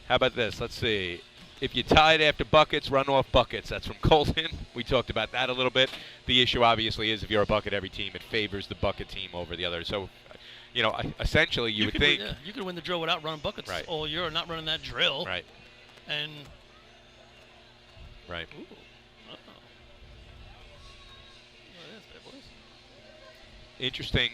Speaker 2: How about this? Let's see. If you tied after buckets, run off buckets. That's from Colton. We talked about that a little bit. The issue obviously is if you're a bucket every team, it favors the bucket team over the other. So, essentially you would think
Speaker 13: you could win the drill without running buckets all year, or not running that drill.
Speaker 2: Right.
Speaker 13: And
Speaker 2: right.
Speaker 13: Ooh. What is that, boys?
Speaker 2: Interesting.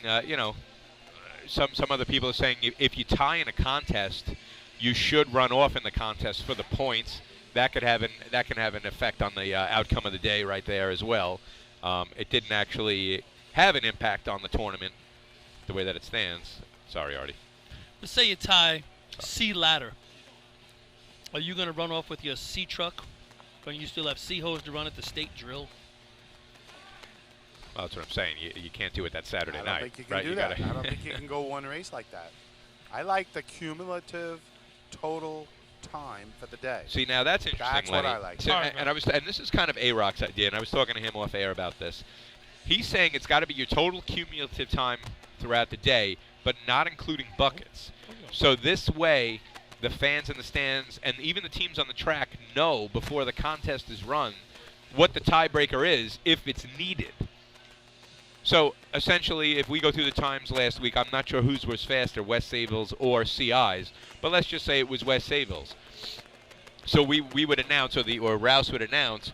Speaker 2: Some other people are saying if you tie in a contest, you should run off in the contest for the points. That can have an effect on the outcome of the day right there as well. It didn't actually have an impact on the tournament the way that it stands. Sorry, Artie.
Speaker 13: Let's say you tie C ladder. Are you going to run off with your C truck when you still have C hose to run at the state drill?
Speaker 2: Well, that's what I'm saying. You can't do it that Saturday night.
Speaker 12: I don't think you can do that. I don't think you can go one race like that. I like the cumulative total time for the day.
Speaker 2: See, now that's interesting,
Speaker 12: That's
Speaker 2: Lenny.
Speaker 12: what I like.
Speaker 2: So, and this is kind of A-Rock's idea, and I was talking to him off air about this. He's saying it's got to be your total cumulative time throughout the day, but not including buckets. So this way, the fans in the stands and even the teams on the track know before the contest is run what the tiebreaker is if it's needed. So essentially, if we go through the times last week, I'm not sure whose was faster, West Sayville's or CI's, but let's just say it was West Sayville's. So we would announce, or Rouse would announce,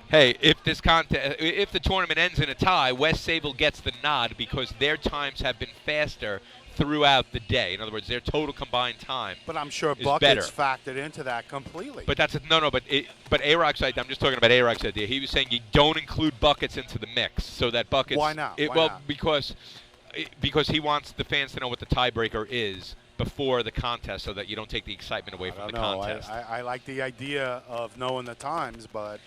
Speaker 2: hey, if the tournament ends in a tie, West Sayville gets the nod because their times have been faster throughout the day. In other words, their total combined time.
Speaker 12: But I'm sure
Speaker 2: is
Speaker 12: buckets
Speaker 2: better.
Speaker 12: factored into that completely.
Speaker 2: But that's but A-Rock's idea. I'm just talking about A-Rock's idea. He was saying you don't include buckets into the mix, so that buckets.
Speaker 12: Why not?
Speaker 2: Because he wants the fans to know what the tiebreaker is before the contest, so that you don't take the excitement away from the contest.
Speaker 12: I like the idea of knowing the times, but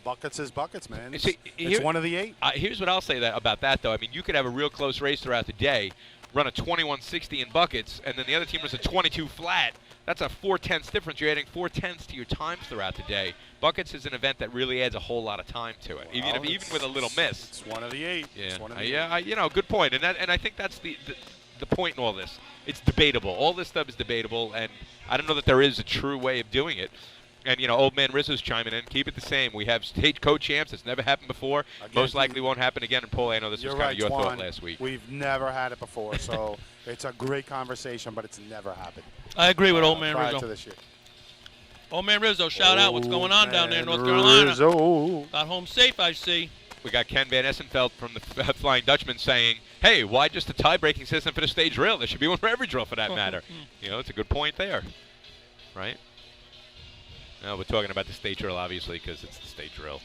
Speaker 12: buckets is buckets, man. It's one of the 8.
Speaker 2: Here's what I'll say about that, though. I mean, you could have a real close race throughout the day, run a 21.60 in buckets, and then the other team runs a 22 flat. That's a 4/10 difference. You're adding 4/10 to your times throughout the day. Buckets is an event that really adds a whole lot of time to it, even with a little miss.
Speaker 12: It's one of the 8.
Speaker 2: Yeah. Good point. And I think that's the point in all this. It's debatable. All this stuff is debatable, and I don't know that there is a true way of doing it. And, old man Rizzo's chiming in. Keep it the same. We have state co-champs. It's never happened before. Most likely won't happen again. And, Paul, I know this was kind of your thought last week.
Speaker 12: We've never had it before, so it's a great conversation, but it's never happened.
Speaker 13: I agree with old man
Speaker 12: prior
Speaker 13: Rizzo.
Speaker 12: To this year.
Speaker 13: Old man Rizzo, shout out. What's going on down there in North Carolina?
Speaker 12: Rizzo.
Speaker 13: Got home safe, I see.
Speaker 2: We got Ken Van Essenfeld from the Flying Dutchman saying, hey, why just a tie-breaking system for the state drill? There should be one for every drill for that matter. It's a good point there, right? No, we're talking about the state drill, obviously, because it's the state drill.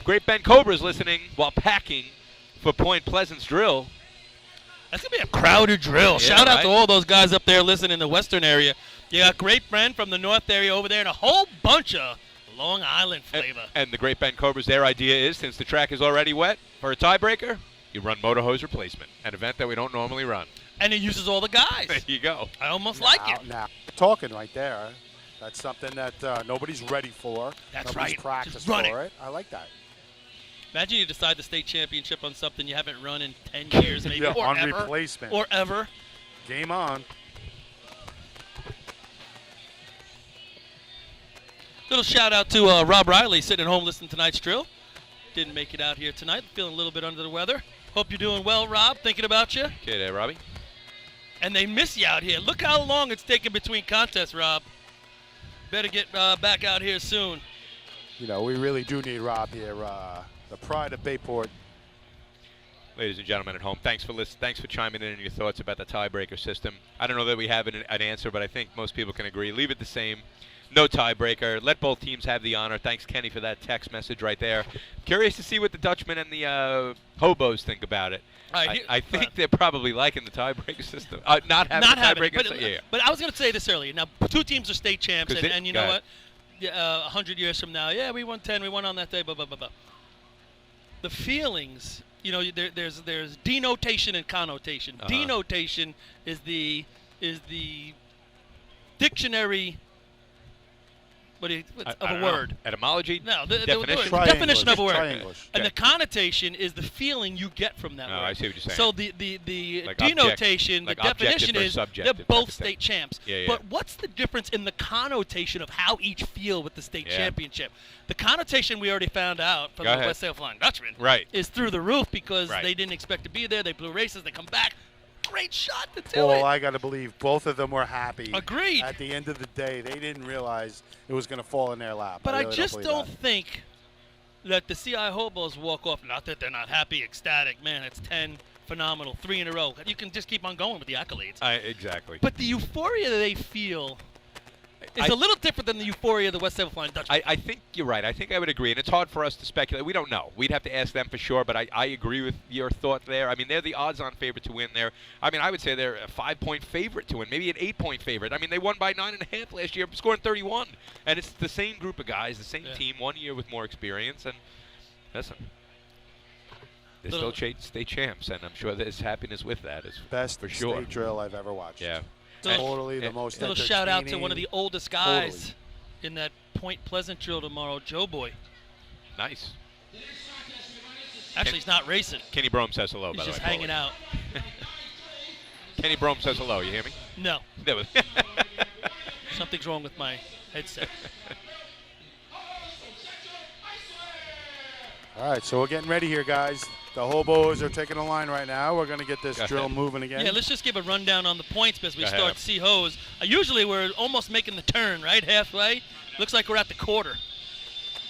Speaker 2: Great Ben Cobra's listening while packing for Point Pleasant's drill.
Speaker 13: That's going to be a crowded drill.
Speaker 2: Yeah,
Speaker 13: Shout out to all those guys up there listening in the western area. You got Great Ben from the north area over there and a whole bunch of Long Island flavor.
Speaker 2: And the Great Ben Cobra's, their idea is, since the track is already wet, for a tiebreaker, you run motor hose replacement, an event that we don't normally run.
Speaker 13: And it uses all the guys.
Speaker 2: There you go.
Speaker 13: I almost like it.
Speaker 12: Now, talking right there, that's something that nobody's ready for.
Speaker 13: That's
Speaker 12: nobody's
Speaker 13: right.
Speaker 12: practiced
Speaker 13: Just run
Speaker 12: for it. I like that.
Speaker 13: Imagine you decide the state championship on something you haven't run in 10 years, maybe,
Speaker 12: Yeah,
Speaker 13: or
Speaker 12: on
Speaker 13: ever.
Speaker 12: replacement.
Speaker 13: Or ever.
Speaker 12: Game on.
Speaker 13: Little shout out to Rob Riley sitting at home listening to tonight's drill. Didn't make it out here tonight. Feeling a little bit under the weather. Hope you're doing well, Rob. Thinking about you.
Speaker 2: Okay there, Robbie.
Speaker 13: And they miss you out here. Look how long it's taken between contests, Rob. Better get back out here soon.
Speaker 12: We really do need Rob here. The pride of Bayport.
Speaker 2: Ladies and gentlemen at home, thanks for chiming in your thoughts about the tiebreaker system. I don't know that we have an answer, but I think most people can agree. Leave it the same. No tiebreaker. Let both teams have the honor. Thanks, Kenny, for that text message right there. Curious to see what the Dutchmen and the Hobos think about it. I think they're probably liking the tiebreaker system. Not having the tiebreaker.
Speaker 13: But I was going to say this earlier. Now, 2 teams are state champs, and you know what? 100 years from now, we won 10, we won on that day, blah, blah, blah, blah. The feelings, there's denotation and connotation. Denotation is the dictionary
Speaker 2: I don't know.
Speaker 13: word?
Speaker 2: Etymology?
Speaker 13: No, the
Speaker 2: definition?
Speaker 13: definition of a word.
Speaker 12: Tri-English.
Speaker 13: And the connotation is the feeling you get from that
Speaker 2: Oh,
Speaker 13: word.
Speaker 2: I see what you're saying.
Speaker 13: So the
Speaker 2: Like
Speaker 13: denotation,
Speaker 2: like
Speaker 13: the definition
Speaker 2: objective
Speaker 13: is
Speaker 2: versus
Speaker 13: they're
Speaker 2: subjective
Speaker 13: both
Speaker 2: type of thing.
Speaker 13: state champs.
Speaker 2: Yeah, yeah.
Speaker 13: But what's the difference in the connotation of how each feel with the state
Speaker 2: Yeah.
Speaker 13: championship? The connotation we already found out from
Speaker 2: Go
Speaker 13: the
Speaker 2: ahead.
Speaker 13: West Sale Flying Dutchman
Speaker 2: Right.
Speaker 13: is through the roof because
Speaker 2: Right.
Speaker 13: they didn't expect to be there. They blew races. They come back. Great shot to do
Speaker 12: Well,
Speaker 13: it.
Speaker 12: I got to believe both of them were happy.
Speaker 13: Agreed.
Speaker 12: At the end of the day, they didn't realize it was going to fall in their lap.
Speaker 13: But I
Speaker 12: really
Speaker 13: just
Speaker 12: believe
Speaker 13: don't
Speaker 12: that.
Speaker 13: think that the CI Hobos walk off. Not that they're not happy, ecstatic. Man, it's 10, phenomenal, 3 in a row. You can just keep on going with the accolades.
Speaker 2: Exactly.
Speaker 13: But the euphoria that they feel is a little different than the euphoria of the West Sale Flying Dutchman.
Speaker 2: I think you're right. I think I would agree, and it's hard for us to speculate. We don't know. We'd have to ask them for sure, but I agree with your thought there. I mean, they're the odds-on favorite to win there. I mean, I would say they're a 5-point favorite to win, maybe an 8-point favorite. I mean, they won by 9.5 last year, scoring 31. And it's the same group of guys, the same team, 1 year with more experience. And listen, they're still state champs, and I'm sure there's happiness with that,
Speaker 12: Best
Speaker 2: for sure.
Speaker 12: state drill I've ever watched.
Speaker 2: Yeah.
Speaker 12: Totally the most
Speaker 13: little shout out to
Speaker 12: entertaining.
Speaker 13: one of the oldest guys in that Point Pleasant drill tomorrow, Joe Boy.
Speaker 2: Nice.
Speaker 13: Actually, he's not racing.
Speaker 2: Kenny Brome says hello,
Speaker 13: He's
Speaker 2: by the way.
Speaker 13: just hanging out.
Speaker 2: Kenny Brome says hello. You hear me?
Speaker 13: No.
Speaker 2: There was
Speaker 13: Something's wrong with my headset.
Speaker 12: All right, so we're getting ready here, guys. The hobos are taking a line right now. We're going to get this drill moving again.
Speaker 13: Yeah, let's just give a rundown on the points as we
Speaker 12: Go
Speaker 13: start
Speaker 12: ahead.
Speaker 13: to see hose. Usually we're almost making the turn, right? Halfway. Looks like we're at the quarter.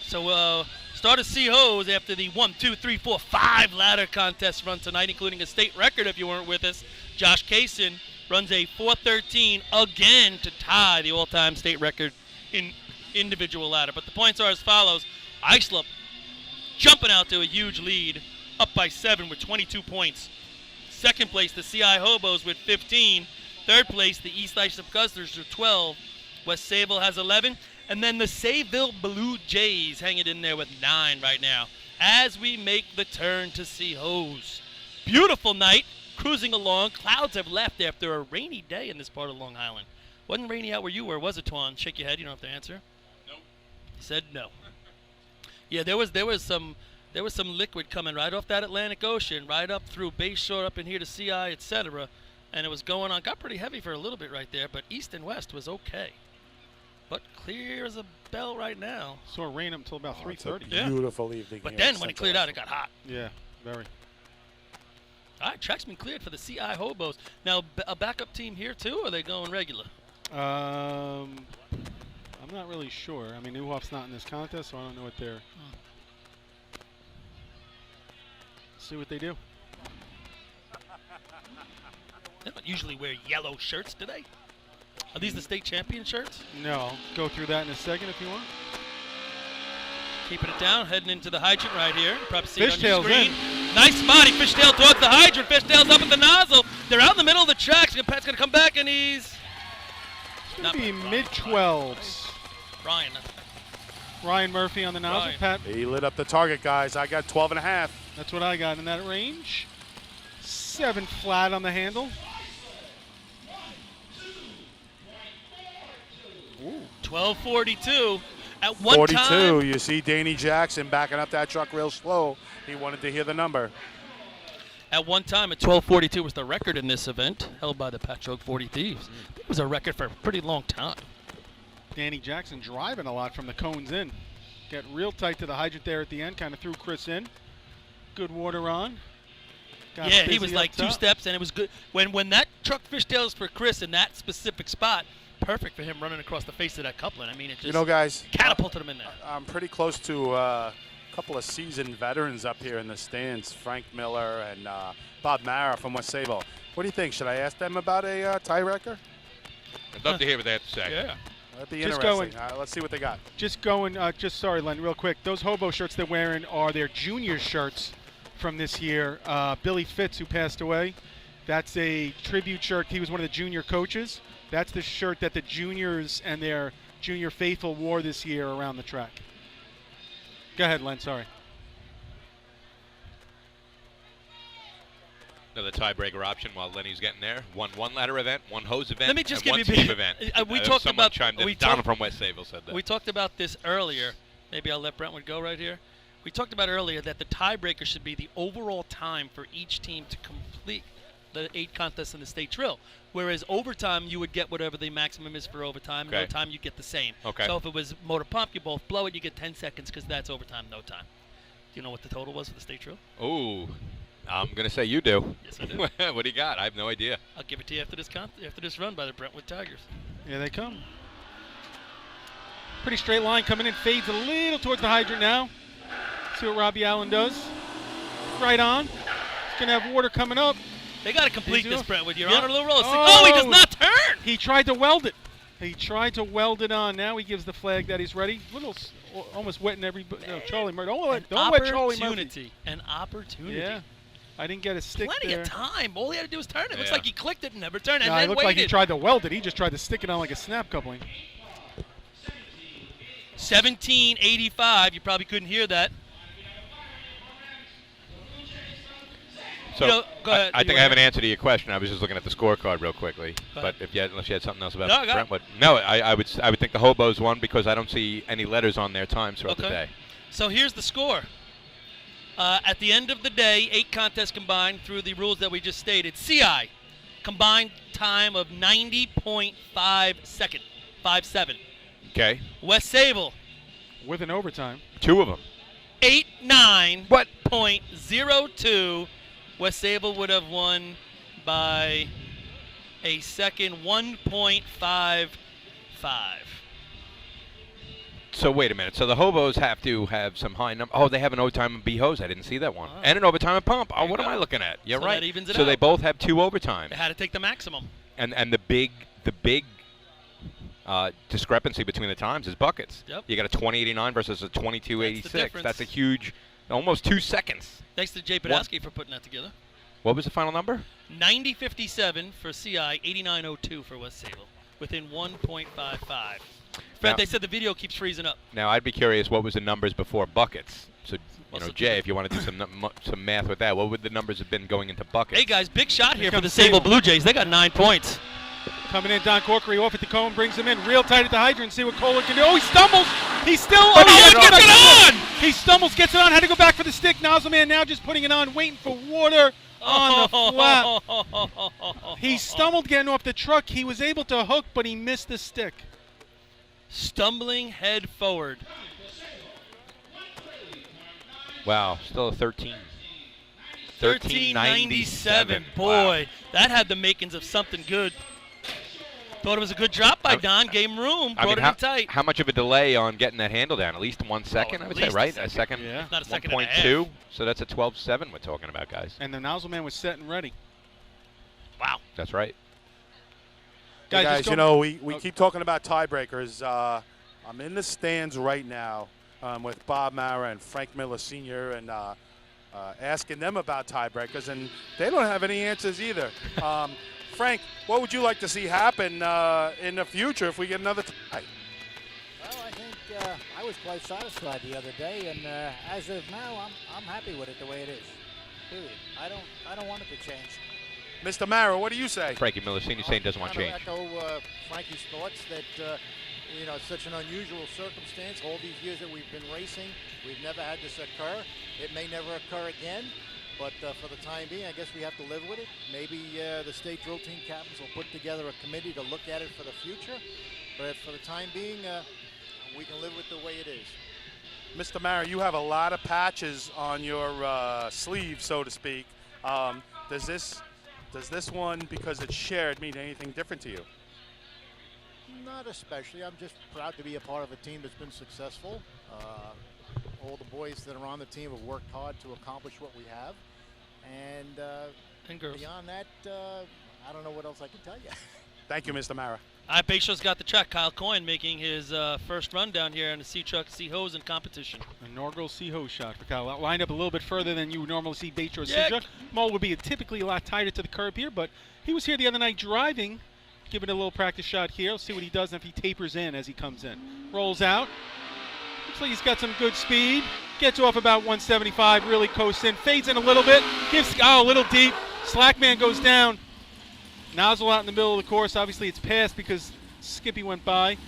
Speaker 13: So start to see hose after the 1, 2, 3, 4, 5 ladder contest run tonight, including a state record if you weren't with us. Josh Kaysen runs a 4:13 again to tie the all-time state record in individual ladder. But the points are as follows. Islip jumping out to a huge lead, up by 7 with 22 points. Second place, the CI Hobos with 15. Third place, the East Islip Guzzlers with 12. West Sayville has 11. And then the Sayville Blue Jays hanging in there with 9 right now as we make the turn to see hose. Beautiful night, cruising along. Clouds have left after a rainy day in this part of Long Island. Wasn't rainy out where you were, was it, Twan? Shake your head, you don't have to answer. Nope. He said no. Yeah, there was some liquid coming right off that Atlantic Ocean, right up through Bayshore, up in here to CI, etc. And it was going on. Got pretty heavy for a little bit right there, but east and west was okay. But clear as a bell right now.
Speaker 4: Saw rain up until about 3:30.
Speaker 12: Beautiful evening.
Speaker 13: But
Speaker 12: here
Speaker 13: then
Speaker 12: in
Speaker 13: when it
Speaker 12: Central
Speaker 13: cleared out, it got hot.
Speaker 4: Yeah, very.
Speaker 13: All right, track's been cleared for the CI Hobos. Now, a backup team here too, or are they going regular?
Speaker 4: I'm not really sure. I mean, Newhoff's not in this contest, so I don't know what they're. See what they do.
Speaker 13: They don't usually wear yellow shirts, do they? Are these the state champion shirts?
Speaker 4: No, I'll go through that in a second if you want.
Speaker 13: Keeping it down, heading into the hydrant right here. Probably see it on your
Speaker 4: Fishtail's
Speaker 13: screen.
Speaker 4: in.
Speaker 13: Nice spot. Fishtail towards the hydrant. Fishtail's up at the nozzle. They're out in the middle of the tracks. Pat's going to come back, and he's...
Speaker 4: It's going to be mid-12s. Ryan Murphy on the nozzle.
Speaker 13: Ryan.
Speaker 4: Pat.
Speaker 12: He lit up the target, guys. I got 12.5.
Speaker 4: That's what I got in that range. 7 flat on the handle.
Speaker 13: 12:42. At one
Speaker 12: 42.
Speaker 13: time,
Speaker 12: You see Danny Jackson backing up that truck real slow. He wanted to hear the number.
Speaker 13: at 12:42 was the record in this event, held by the Patchogue 40 Thieves. It was a record for a pretty long time.
Speaker 4: Danny Jackson driving a lot from the cones in. Got real tight to the hydrant there at the end, kind of threw Chris in. Good water on. Got
Speaker 13: Yeah, he
Speaker 4: busy
Speaker 13: was
Speaker 4: up
Speaker 13: like 2
Speaker 4: top.
Speaker 13: steps, and it was good. When that truck fishtails for Chris in that specific spot, perfect for him running across the face of that coupling. I mean, it just
Speaker 12: You know, guys,
Speaker 13: catapulted him in there.
Speaker 12: I'm pretty close to a couple of seasoned veterans up here in the stands, Frank Miller and Bob Mara from West Sayville. What do you think? Should I ask them about a Tiebreaker?
Speaker 2: I'd love to hear what they have to say.
Speaker 13: Yeah.
Speaker 12: That'd be
Speaker 4: Just
Speaker 12: interesting.
Speaker 4: going-
Speaker 12: Let's see what they got.
Speaker 4: Sorry, Len, real quick. Those hobo shirts they're wearing are their junior shirts from this year. Billy Fitz, who passed away, that's a tribute shirt. He was one of the junior coaches. That's the shirt that the juniors and their junior faithful wore this year around the track. Go ahead, Len, sorry.
Speaker 2: Another tiebreaker option while Lenny's getting there. One ladder event, one hose event,
Speaker 13: Let me just
Speaker 2: and
Speaker 13: give
Speaker 2: one
Speaker 13: you
Speaker 2: team event.
Speaker 13: We talked
Speaker 2: someone
Speaker 13: about
Speaker 2: chimed in.
Speaker 13: we
Speaker 2: Donald
Speaker 13: talked-
Speaker 2: from West Sayville said that.
Speaker 13: We talked about this earlier. Maybe I'll let Brentwood go right here. We talked about earlier that the tiebreaker should be the overall time for each team to complete the 8 contests in the state drill. Whereas overtime, you would get whatever the maximum is for overtime.
Speaker 2: Okay.
Speaker 13: No time, you get the same.
Speaker 2: Okay.
Speaker 13: So if it was motor pump, you both blow it, you get 10 seconds because that's overtime, no time. Do you know what the total was for the state drill?
Speaker 2: Ooh, I'm going to say you do.
Speaker 13: Yes, I do.
Speaker 2: What do you got? I have no idea.
Speaker 13: I'll give it to you after this run by the Brentwood Tigers.
Speaker 4: Here they come. Pretty straight line coming in. Fades a little towards the hydrant now. See what Robbie Allen does. Right on. He's going to have water coming up.
Speaker 13: They got to complete this, Brentwood. You're
Speaker 4: Yep.
Speaker 13: on a little roll. Oh, he does not turn!
Speaker 4: He tried to weld it. He tried to weld it on. Now he gives the flag that he's ready. Almost wetting everybody. No, Charlie Murphy. Don't wet Charlie Murphy.
Speaker 13: An opportunity.
Speaker 4: Yeah. I didn't get a stick
Speaker 13: Plenty
Speaker 4: there.
Speaker 13: of time. All he had to do was turn it.
Speaker 2: Yeah.
Speaker 13: Looks like he clicked it and never turned it,
Speaker 4: No,
Speaker 13: and
Speaker 4: it
Speaker 13: then
Speaker 4: looked
Speaker 13: waited.
Speaker 4: like he tried to weld it. He just tried to stick it on like a snap coupling.
Speaker 13: 1785. You probably couldn't hear that.
Speaker 2: So
Speaker 13: go ahead.
Speaker 2: I think I have an answer to your question. I was just looking at the scorecard real quickly. But unless you had something else about
Speaker 13: No, I got it.
Speaker 2: Brentwood. No, I would think the Hobos won because I don't see any letters on their times throughout the day.
Speaker 13: So here's the score. At the end of the day, 8 contests combined through the rules that we just stated. CI, combined time of 90.57.
Speaker 2: Okay.
Speaker 13: West Sayville.
Speaker 4: With an overtime.
Speaker 2: 2 of them.
Speaker 13: 89.02. West Sayville would have won by a second, 1.55.
Speaker 2: So wait a minute. So the Hobos have to have some high number. Oh, they have an overtime and B hose. I didn't see that one.
Speaker 13: Oh.
Speaker 2: And an overtime and pump. Oh,
Speaker 13: There you
Speaker 2: what am
Speaker 13: go.
Speaker 2: I looking at? You're
Speaker 13: So
Speaker 2: right.
Speaker 13: that evens it
Speaker 2: so
Speaker 13: out.
Speaker 2: they both have 2 overtimes.
Speaker 13: They had to take the maximum.
Speaker 2: And the big discrepancy between the times is buckets.
Speaker 13: Yep.
Speaker 2: You got a 2089 versus a 2286.
Speaker 13: difference.
Speaker 2: That's a huge, almost 2 seconds.
Speaker 13: Thanks to Jay Podolsky for putting that together.
Speaker 2: What was the final number?
Speaker 13: 90.57 for CI, 89.02 for West Sayville, within 1.55. Fred,
Speaker 2: Now-
Speaker 13: they said the video keeps freezing up.
Speaker 2: Now I'd be curious what was the numbers before buckets. So
Speaker 13: Also
Speaker 2: Jay, if you want to do some math with that, what would the numbers have been going into buckets?
Speaker 13: Hey guys, big shot here for
Speaker 4: comes
Speaker 13: the Sayville
Speaker 4: Sayville.
Speaker 13: Blue Jays. They got 9 points.
Speaker 4: Coming in, Don Corkery off at the cone, brings him in real tight at the hydrant. See what Kohler can do. Oh, he stumbles. He still.
Speaker 13: Oh, he gets it on!
Speaker 4: He stumbles, gets it on. Had to go back for the stick. Nozzle man now just putting it on, waiting for water on the flat. He stumbled getting off the truck. He was able to hook, but he missed the stick.
Speaker 13: Stumbling head forward.
Speaker 2: Wow, still a 13.
Speaker 13: 13.97. Boy,
Speaker 2: Wow.
Speaker 13: that had the makings of something good. Thought it was a good drop by Don. Gave him room. Brought it in tight.
Speaker 2: How much of a delay on getting that handle down? At least 1 second, I would say,
Speaker 13: least a
Speaker 2: right?
Speaker 13: second.
Speaker 2: A second?
Speaker 4: Yeah.
Speaker 13: Not a second and a
Speaker 2: 1.2. So that's a 12.7 we're talking about, guys.
Speaker 4: And the nozzle man was set and ready.
Speaker 13: Wow.
Speaker 2: That's right.
Speaker 4: Guys,
Speaker 14: Hey
Speaker 4: just
Speaker 14: guys,
Speaker 4: go-
Speaker 14: you know, we keep talking about tiebreakers. I'm in the stands right now with Bob Mara and Frank Miller Sr. and asking them about tiebreakers, and they don't have any answers either. Frank, what would you like to see happen in the future if we get another tie?
Speaker 15: Well, I think I was quite satisfied the other day, and as of now, I'm happy with it the way it is. Period. I don't want it to change.
Speaker 14: Mr. Mara, what do you say?
Speaker 2: Frankie Miller Sr. saying doesn't want change.
Speaker 15: I echo Frankie's thoughts that it's such an unusual circumstance. All these years that we've been racing, we've never had this occur. It may never occur again, but for the time being, I guess we have to live with it. Maybe the state drill team captains will put together a committee to look at it for the future. But for the time being, we can live with the way it is.
Speaker 14: Mr. Mara, you have a lot of patches on your sleeve, so to speak. Does this one, because it's shared, mean anything different to you?
Speaker 15: Not especially. I'm just proud to be a part of a team that's been successful. All the boys that are on the team have worked hard to accomplish what we have. And
Speaker 13: girls.
Speaker 15: beyond that, I don't know what else I can tell you.
Speaker 14: Thank you, Mr. Mara.
Speaker 13: All right, Bayshaw's got the track. Kyle Coyne making his first run down here in the C-Truck C-Hose in competition.
Speaker 4: An inaugural C-Hose shot for Kyle. Lined up a little bit further than you would normally see Bayshore
Speaker 13: Yeah.
Speaker 4: C-Truck. Mole would be typically a lot tighter to the curb here, but he was here the other night driving. Give it a little practice shot here. Let's see what he does and if he tapers in as he comes in. Rolls out. Looks like he's got some good speed. Gets off about 175, really coasts in. Fades in a little bit. Gives, a little deep. Slack man goes down. Nozzle out in the middle of the course. Obviously, it's passed because Skippy went by. I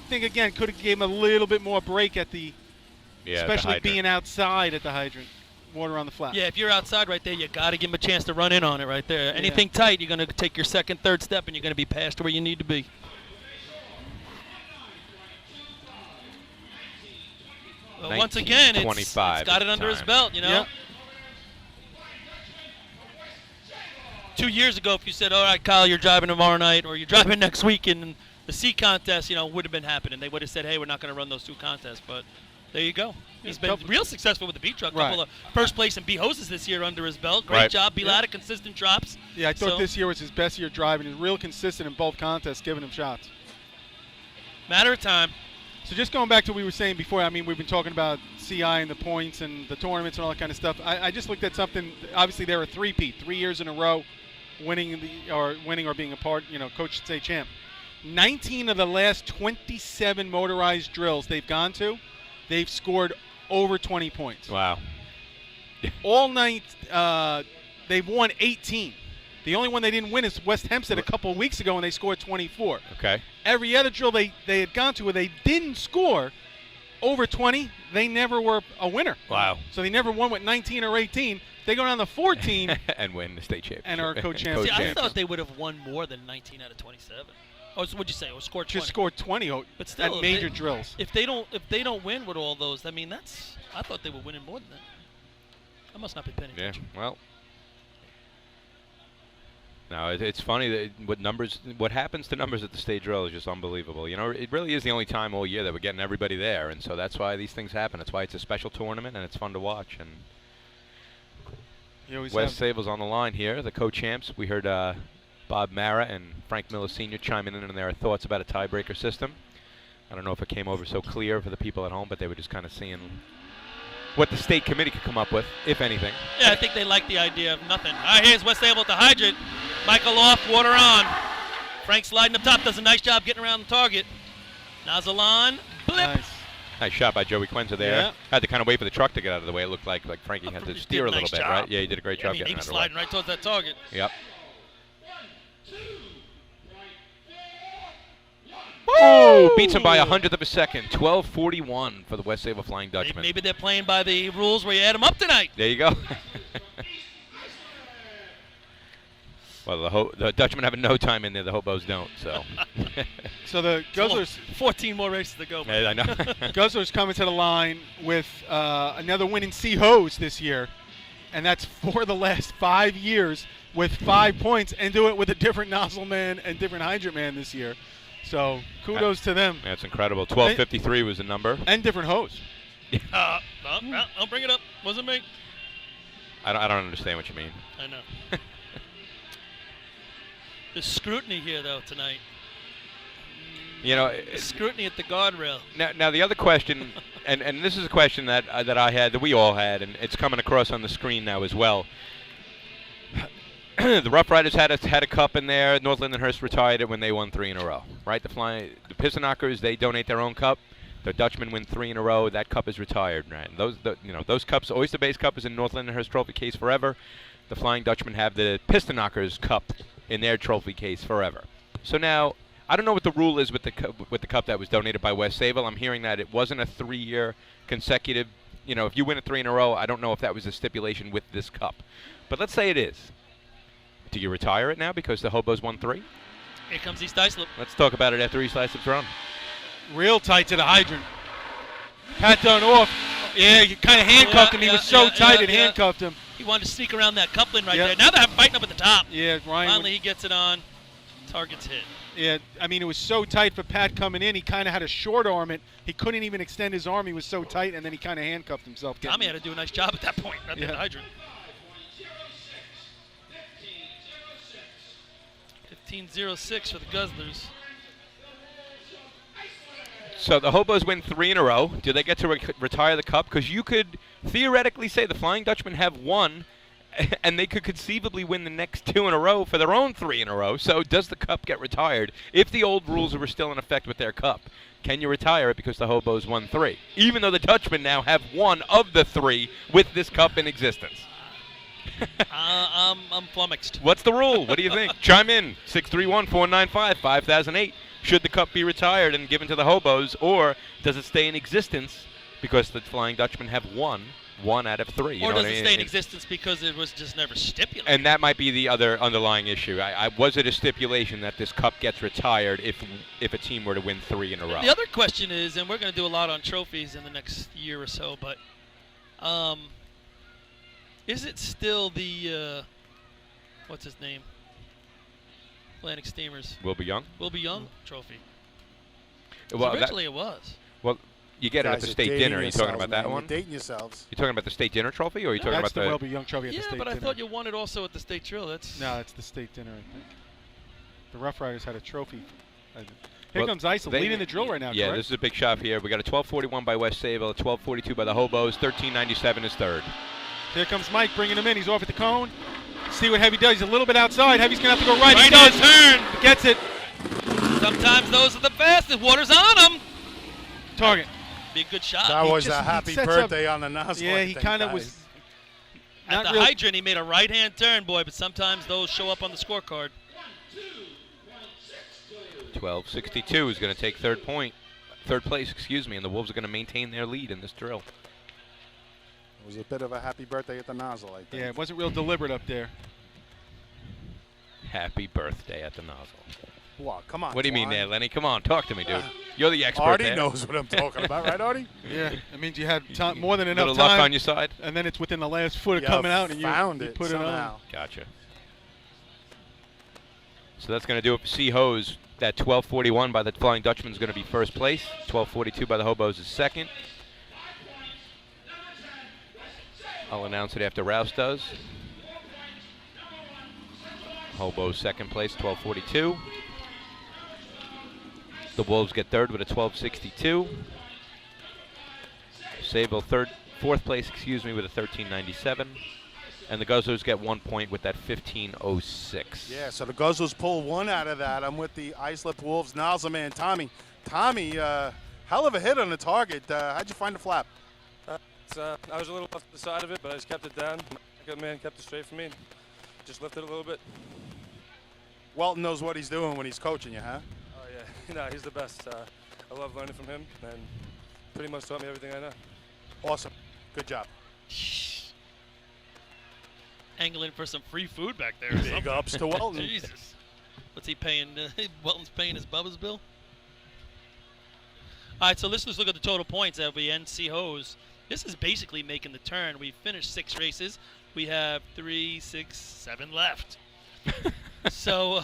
Speaker 4: think, again, could have gave him a little bit more break at the, especially being outside at the hydrant. Water on the flat.
Speaker 13: Yeah, if you're outside right there, you got to give him a chance to run in on it right there. Anything tight, you're going to take your second, third step, and you're going to be past where you need to be. Well, once again, it's got it under his belt, you know.
Speaker 4: Yep.
Speaker 13: 2 years ago, if you said, all right, Kyle, you're driving tomorrow night or you're driving next week in the C contest, would have been happening. They would have said, hey, we're not going to run those 2 contests. But there you go. He's been real successful with the B truck. Couple of first place and B hoses this year under his belt. Great job. B ladder, consistent drops.
Speaker 4: Yeah, I thought this year was his best year driving. He's real consistent in both contests, giving him shots.
Speaker 13: Matter of time.
Speaker 4: So just going back to what we were saying before, I mean, we've been talking about CI and the points and the tournaments and all that kind of stuff. I just looked at something. Obviously, they're a three-peat, 3 years in a row, winning or being a part, coach state champ. 19 of the last 27 motorized drills they've gone to, they've scored over 20 points.
Speaker 2: Wow.
Speaker 4: All night, they've won 18. The only one they didn't win is West Hempstead a couple of weeks ago, and they scored 24.
Speaker 2: Okay.
Speaker 4: Every other drill they had gone to where they didn't score over 20, they never were a winner.
Speaker 2: Wow.
Speaker 4: So they never won with 19 or 18. They go down to 14
Speaker 2: and win the state championship.
Speaker 4: And are co-champions.
Speaker 13: See, I thought they would have won more than 19 out of 27. Oh, so what'd you say? Or scored 20?
Speaker 4: Just scored 20
Speaker 13: but still,
Speaker 4: at major drills.
Speaker 13: If they don't win with all those, I mean, I thought they were winning more than that. I must not be paying attention.
Speaker 2: Yeah, well. No, it's funny that what happens to numbers at the state drill is just unbelievable. It really is the only time all year that we're getting everybody there, and so that's why these things happen. That's why it's a special tournament, and it's fun to watch. And West Sable's on the line here, the co-champs. We heard Bob Mara and Frank Miller Sr. chiming in on their thoughts about a tiebreaker system. I don't know if it came over so clear for the people at home, but they were just kind of seeing what the state committee could come up with, if anything.
Speaker 13: Yeah, I think they like the idea of nothing. All right, here's West Sable at the hydrant. Michael off, water on. Frank sliding up top, does a nice job getting around the target. Nozzle on, blip.
Speaker 2: Nice shot by Joey Quenza there.
Speaker 4: Yeah.
Speaker 2: Had to kind of wait for the truck to get out of the way. It looked like Frankie had to steer a little bit, right? Yeah, he did a great job getting out of the way.
Speaker 13: Sliding right towards that target.
Speaker 2: Yep. Woo! Beats him by 100th of a second. 12:41 for the West Sable Flying Dutchman.
Speaker 13: Maybe they're playing by the rules where you add them up tonight.
Speaker 2: There you go. Well, the Dutchmen have no time in there. The hobos don't. So.
Speaker 4: So the Guzzlers.
Speaker 13: 14 more races to go.
Speaker 2: Yeah, I know.
Speaker 4: Guzzlers coming to the line with another win in C hose this year, and that's for the last 5 years with 5 points, and do it with a different nozzle man and different hydrant man this year. So kudos to them.
Speaker 2: That's incredible. 12:53 was the number.
Speaker 4: And different hose.
Speaker 13: I'll bring it up. Wasn't me.
Speaker 2: I don't understand what you mean.
Speaker 13: I know. There's scrutiny here, though, tonight.
Speaker 2: Scrutiny
Speaker 13: at the guardrail.
Speaker 2: Now the other question, and this is a question that I had, that we all had, and it's coming across on the screen now as well. The Rough Riders had a cup in there. North Lindenhurst retired it when they won 3 in a row, right? The Piston Knockers, they donate their own cup. The Dutchmen win 3 in a row. That cup is retired, right? Those cups, Oyster Bay's cup is in North Lindenhurst trophy case forever. The Flying Dutchmen have the Piston Knockers cup in their trophy case forever. So now, I don't know what the rule is with the cup that was donated by West Sable. I'm hearing that it wasn't a 3-year consecutive. If you win a 3 in a row, I don't know if that was a stipulation with this cup. But let's say it is. Do you retire it now because the hobos won 3?
Speaker 13: Here comes East Islip.
Speaker 2: Let's talk about it after East Islip's run.
Speaker 4: Real tight to the hydrant. Pat done off. Yeah, you kind of handcuffed him. He was so tight it handcuffed him.
Speaker 13: He wanted to sneak around that coupling right there. Now they're fighting up at the top.
Speaker 4: Yeah, Ryan.
Speaker 13: Finally, he gets it on. Target's hit.
Speaker 4: Yeah, I mean, it was so tight for Pat coming in. He kind of had a short arm it. He couldn't even extend his arm. He was so tight, and then he kind of handcuffed himself.
Speaker 13: Tommy had to do a nice job at that point, right there at the hydrant. 15:06 for the Guzzlers.
Speaker 2: So the hobos win 3 in a row. Do they get to retire the cup? Because you could theoretically say the Flying Dutchmen have 1, and they could conceivably win the next 2 in a row for their own 3 in a row. So does the cup get retired? If the old rules were still in effect with their cup, can you retire it because the hobos won 3? Even though the Dutchmen now have 1 of the 3 with this cup in existence.
Speaker 13: I'm flummoxed.
Speaker 2: What's the rule? What do you think? Chime in. 631-495-5008. Should the cup be retired and given to the hobos, or does it stay in existence because the Flying Dutchmen have won 1 out of 3? You
Speaker 13: Or
Speaker 2: know
Speaker 13: does
Speaker 2: what I
Speaker 13: it
Speaker 2: mean?
Speaker 13: stay in existence because it was just never stipulated?
Speaker 2: And that might be the other underlying issue. Was it a stipulation that this cup gets retired if a team were to win 3 in a row?
Speaker 13: The other question is, and we're going to do a lot on trophies in the next year or so, but is it still the, what's his name? Atlantic Steamers.
Speaker 2: Wilbur Young?
Speaker 13: Wilbur Young trophy.
Speaker 2: Well,
Speaker 13: Originally it was.
Speaker 2: Well, you get it at
Speaker 14: Guys
Speaker 2: the
Speaker 14: are
Speaker 2: state
Speaker 14: dating
Speaker 2: dinner. Are you talking
Speaker 14: yourselves,
Speaker 2: about that
Speaker 14: man.
Speaker 2: one?
Speaker 14: You're dating yourselves.
Speaker 2: You talking about the state dinner trophy, or are you talking
Speaker 4: That's
Speaker 2: about
Speaker 4: the Wilbur Young trophy at the
Speaker 13: Yeah,
Speaker 4: state
Speaker 13: but I
Speaker 4: dinner.
Speaker 13: thought you won it also at the state drill. That's
Speaker 4: No, it's the state dinner, I think. The Rough Riders had a trophy. Here
Speaker 2: Well,
Speaker 4: comes Islip leading the drill right now,
Speaker 2: Yeah,
Speaker 4: correct?
Speaker 2: this is a big shot here. We got a 12:41 by West Sable, a 12:42 by the Hobos, 13:97 is third.
Speaker 4: Here comes Mike bringing him in. He's off at the cone. See what Heavy does. He's a little bit outside. Heavy's going to have to go right. He does.
Speaker 13: Turn.
Speaker 4: Gets it.
Speaker 13: Sometimes those are the fastest. Water's on them.
Speaker 4: Target.
Speaker 13: Be a good shot.
Speaker 14: That was
Speaker 4: just-
Speaker 14: a
Speaker 4: he
Speaker 14: happy
Speaker 4: sets
Speaker 14: birthday
Speaker 4: up-
Speaker 14: on the nozzle.
Speaker 4: Yeah,
Speaker 14: I
Speaker 4: he
Speaker 14: think,
Speaker 4: kind of
Speaker 14: guys.
Speaker 4: was.
Speaker 13: At
Speaker 4: not
Speaker 13: the
Speaker 4: real-
Speaker 13: hydrant, he made a right-hand turn, boy, but sometimes those show up on the scorecard.
Speaker 2: 12:62 is going to take third place, and the Wolves are going to maintain their lead in this drill.
Speaker 14: It was a bit of a happy birthday at the nozzle, I think.
Speaker 4: Yeah, it wasn't real deliberate up there.
Speaker 2: Happy birthday at the nozzle.
Speaker 14: Wow, come on.
Speaker 2: What do you mean
Speaker 14: Twan.
Speaker 2: there, Lenny? Come on, talk to me, dude. You're the expert
Speaker 14: Artie
Speaker 2: there.
Speaker 14: knows what I'm talking about, right, Artie?
Speaker 4: Yeah, it means you had more than enough
Speaker 2: Little
Speaker 4: time.
Speaker 2: luck on your side.
Speaker 4: And then it's within the last foot of
Speaker 14: You
Speaker 4: coming out, and
Speaker 14: found
Speaker 4: you
Speaker 14: it
Speaker 4: put
Speaker 14: somehow.
Speaker 4: it on.
Speaker 2: Gotcha. So that's going to do it for C-Hose. That 12:41 by the Flying Dutchman is going to be first place. 12:42 by the Hobos is second. I'll announce it after Rouse does. Hobos second place, 12:42. The Wolves get third with a 12:62. Sable fourth place, with a 13:97. And the Guzzlers get 1 point with that 15:06.
Speaker 14: Yeah, so the Guzzlers pull 1 out of that. I'm with the Islip Wolves nozzle man, Tommy. Tommy, hell of a hit on the target. How'd you find the flap?
Speaker 8: I was a little off the side of it, but I just kept it down. My man kept it straight for me. Just lifted it a little bit.
Speaker 14: Welton knows what he's doing when he's coaching you, huh?
Speaker 8: Oh, yeah. No, he's the best. I love learning from him, and pretty much taught me everything I know.
Speaker 14: Awesome. Good job.
Speaker 13: Angling for some free food back there.
Speaker 14: Big ups to Welton.
Speaker 13: Jesus. What's he paying? Welton's paying his Bubba's bill? All right, so let's just look at the total points at the NC Hose. This is basically making the turn. We finished 6 races. We have 3, 6, 7 left. So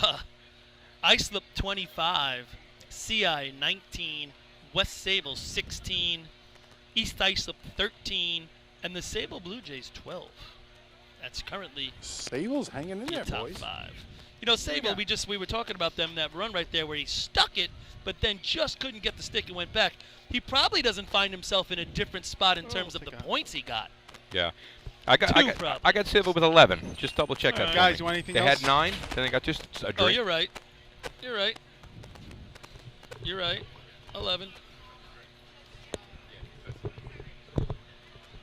Speaker 13: Islip 25, CI 19, West Sable 16, East Islip 13, and the Sable Blue Jays 12. That's currently
Speaker 14: Sable's hanging in there,
Speaker 13: top
Speaker 14: boys.
Speaker 13: 5. You know, Sable, we were talking about them, that run right there where he stuck it, but then just couldn't get the stick and went back. He probably doesn't find himself in a different spot in terms of the points he got.
Speaker 2: Yeah. I got Sable with 11. Just double check that.
Speaker 4: Right. Guys, you want anything
Speaker 2: they
Speaker 4: else?
Speaker 2: had 9, then they got just a drink.
Speaker 13: Oh, you're right. You're right. You're right. 11.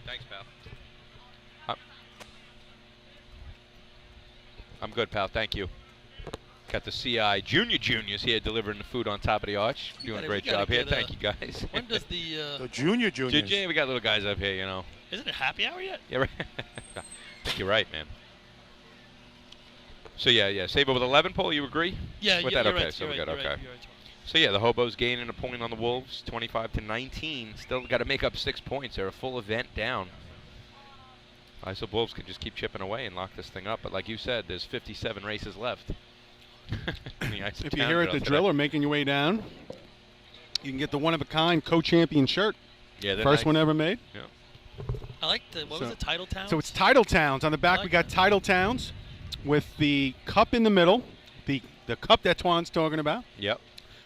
Speaker 2: Thanks, pal. I'm good, pal. Thank you. Got the CI juniors here delivering the food on top of the arch. Doing a great job here. Thank you, guys.
Speaker 13: When does the
Speaker 14: The juniors.
Speaker 2: Yeah, we got little guys up here, you know.
Speaker 13: Isn't it happy hour yet?
Speaker 2: Yeah, right. I think you're right, man. So yeah. Sable with 11, Paul. You agree?
Speaker 13: Yeah,
Speaker 2: with
Speaker 13: you're
Speaker 2: that? Okay,
Speaker 13: right,
Speaker 2: so
Speaker 13: you're
Speaker 2: we
Speaker 13: right,
Speaker 2: got
Speaker 13: you're
Speaker 2: okay.
Speaker 13: right, you're right.
Speaker 2: So yeah, the Hobos gaining a point on the Wolves, 25-19. Still got to make up 6 points. They're a full event down. Islip Wolves can just keep chipping away and lock this thing up. But like you said, there's 57 races left.
Speaker 4: If you're here at the drill or making your way down, you can get the one-of-a-kind co-champion shirt.
Speaker 2: Yeah,
Speaker 4: first one ever made.
Speaker 2: Yeah.
Speaker 13: I like the, what was it, Title Towns?
Speaker 4: So it's Title Towns. On the back, we got Title Towns with the cup in the middle, the cup that Twan's talking about.
Speaker 2: Yep.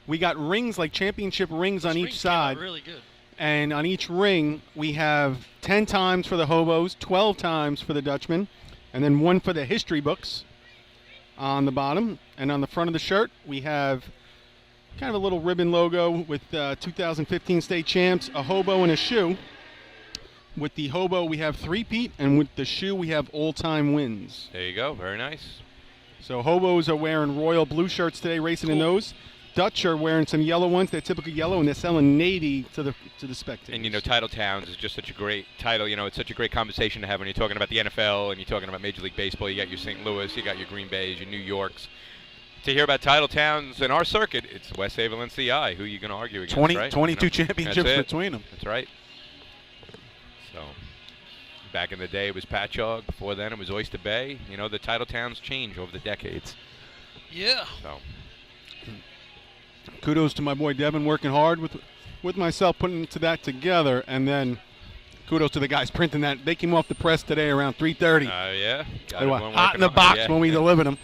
Speaker 4: We got rings, like championship rings on each side.
Speaker 13: Really good.
Speaker 4: And on each ring, we have 10 times for the Hobos, 12 times for the Dutchmen, and then 1 for the history books on the bottom. And on the front of the shirt, we have kind of a little ribbon logo with 2015 state champs, a hobo, and a shoe. With the hobo, we have three-peat, and with the shoe, we have all-time wins.
Speaker 2: There you go. Very nice.
Speaker 4: So hobos are wearing royal blue shirts today, racing in those. Dutch are wearing some yellow ones. They're typically yellow, and they're selling navy to the spectators.
Speaker 2: And, you know, Title Towns is just such a great title. You know, it's such a great conversation to have when you're talking about the NFL and you're talking about Major League Baseball. You got your St. Louis, you got your Green Bays, your New Yorks. To hear about Title Towns in our circuit, it's West Haven and CI. Who are you going to argue against, right?
Speaker 4: 22
Speaker 2: you know?
Speaker 4: championships between them.
Speaker 2: That's right. So, back in the day, it was Patchogue. Before then, it was Oyster Bay. You know, the Title Towns change over the decades.
Speaker 13: Yeah.
Speaker 2: So,
Speaker 4: kudos to my boy Devin working hard with myself putting that together, and then kudos to the guys printing that. They came off the press today around 3:30.
Speaker 2: Yeah.
Speaker 4: They were hot in the box when we delivered them.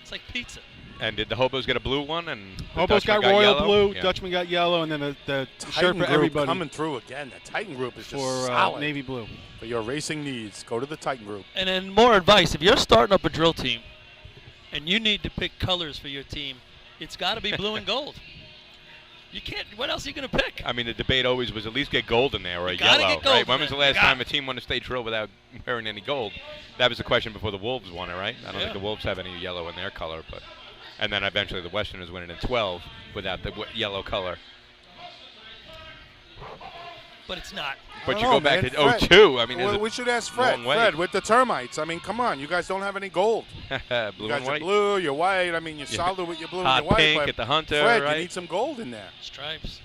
Speaker 13: It's like pizza.
Speaker 2: And did the hobos get a blue one? And
Speaker 4: hobos got royal yellow? Blue, yeah. Dutchman got yellow, and then the shirt for everybody.
Speaker 14: Coming through again. The Titan group is just
Speaker 4: for
Speaker 14: solid.
Speaker 4: Navy blue.
Speaker 14: For your racing needs, go to the Titan group.
Speaker 13: And then more advice: if you're starting up a drill team, and you need to pick colors for your team, it's got to be blue and gold. You can't. What else are you going to pick?
Speaker 2: I mean, the debate always was at least get gold in there or
Speaker 13: gotta
Speaker 2: yellow,
Speaker 13: get gold
Speaker 2: right? When was the last time
Speaker 13: it.
Speaker 2: a team won a state drill without wearing any gold? That was the question before the Wolves won it, right? I don't think the Wolves have any yellow in their color, but and then eventually the Westerners win it in 12 without the yellow color.
Speaker 13: But it's not.
Speaker 2: But you go back to 02. I mean,
Speaker 14: we should ask Fred. Fred, with the termites. I mean, come on. You guys don't have any gold.
Speaker 2: Blue
Speaker 14: you guys
Speaker 2: and white.
Speaker 14: Are blue, you're white. I mean, you're solid with your blue
Speaker 2: Hot
Speaker 14: and your white.
Speaker 2: pink
Speaker 14: But
Speaker 2: at the Hunter,
Speaker 14: Fred,
Speaker 2: right?
Speaker 14: you need some gold in there.
Speaker 13: Stripes.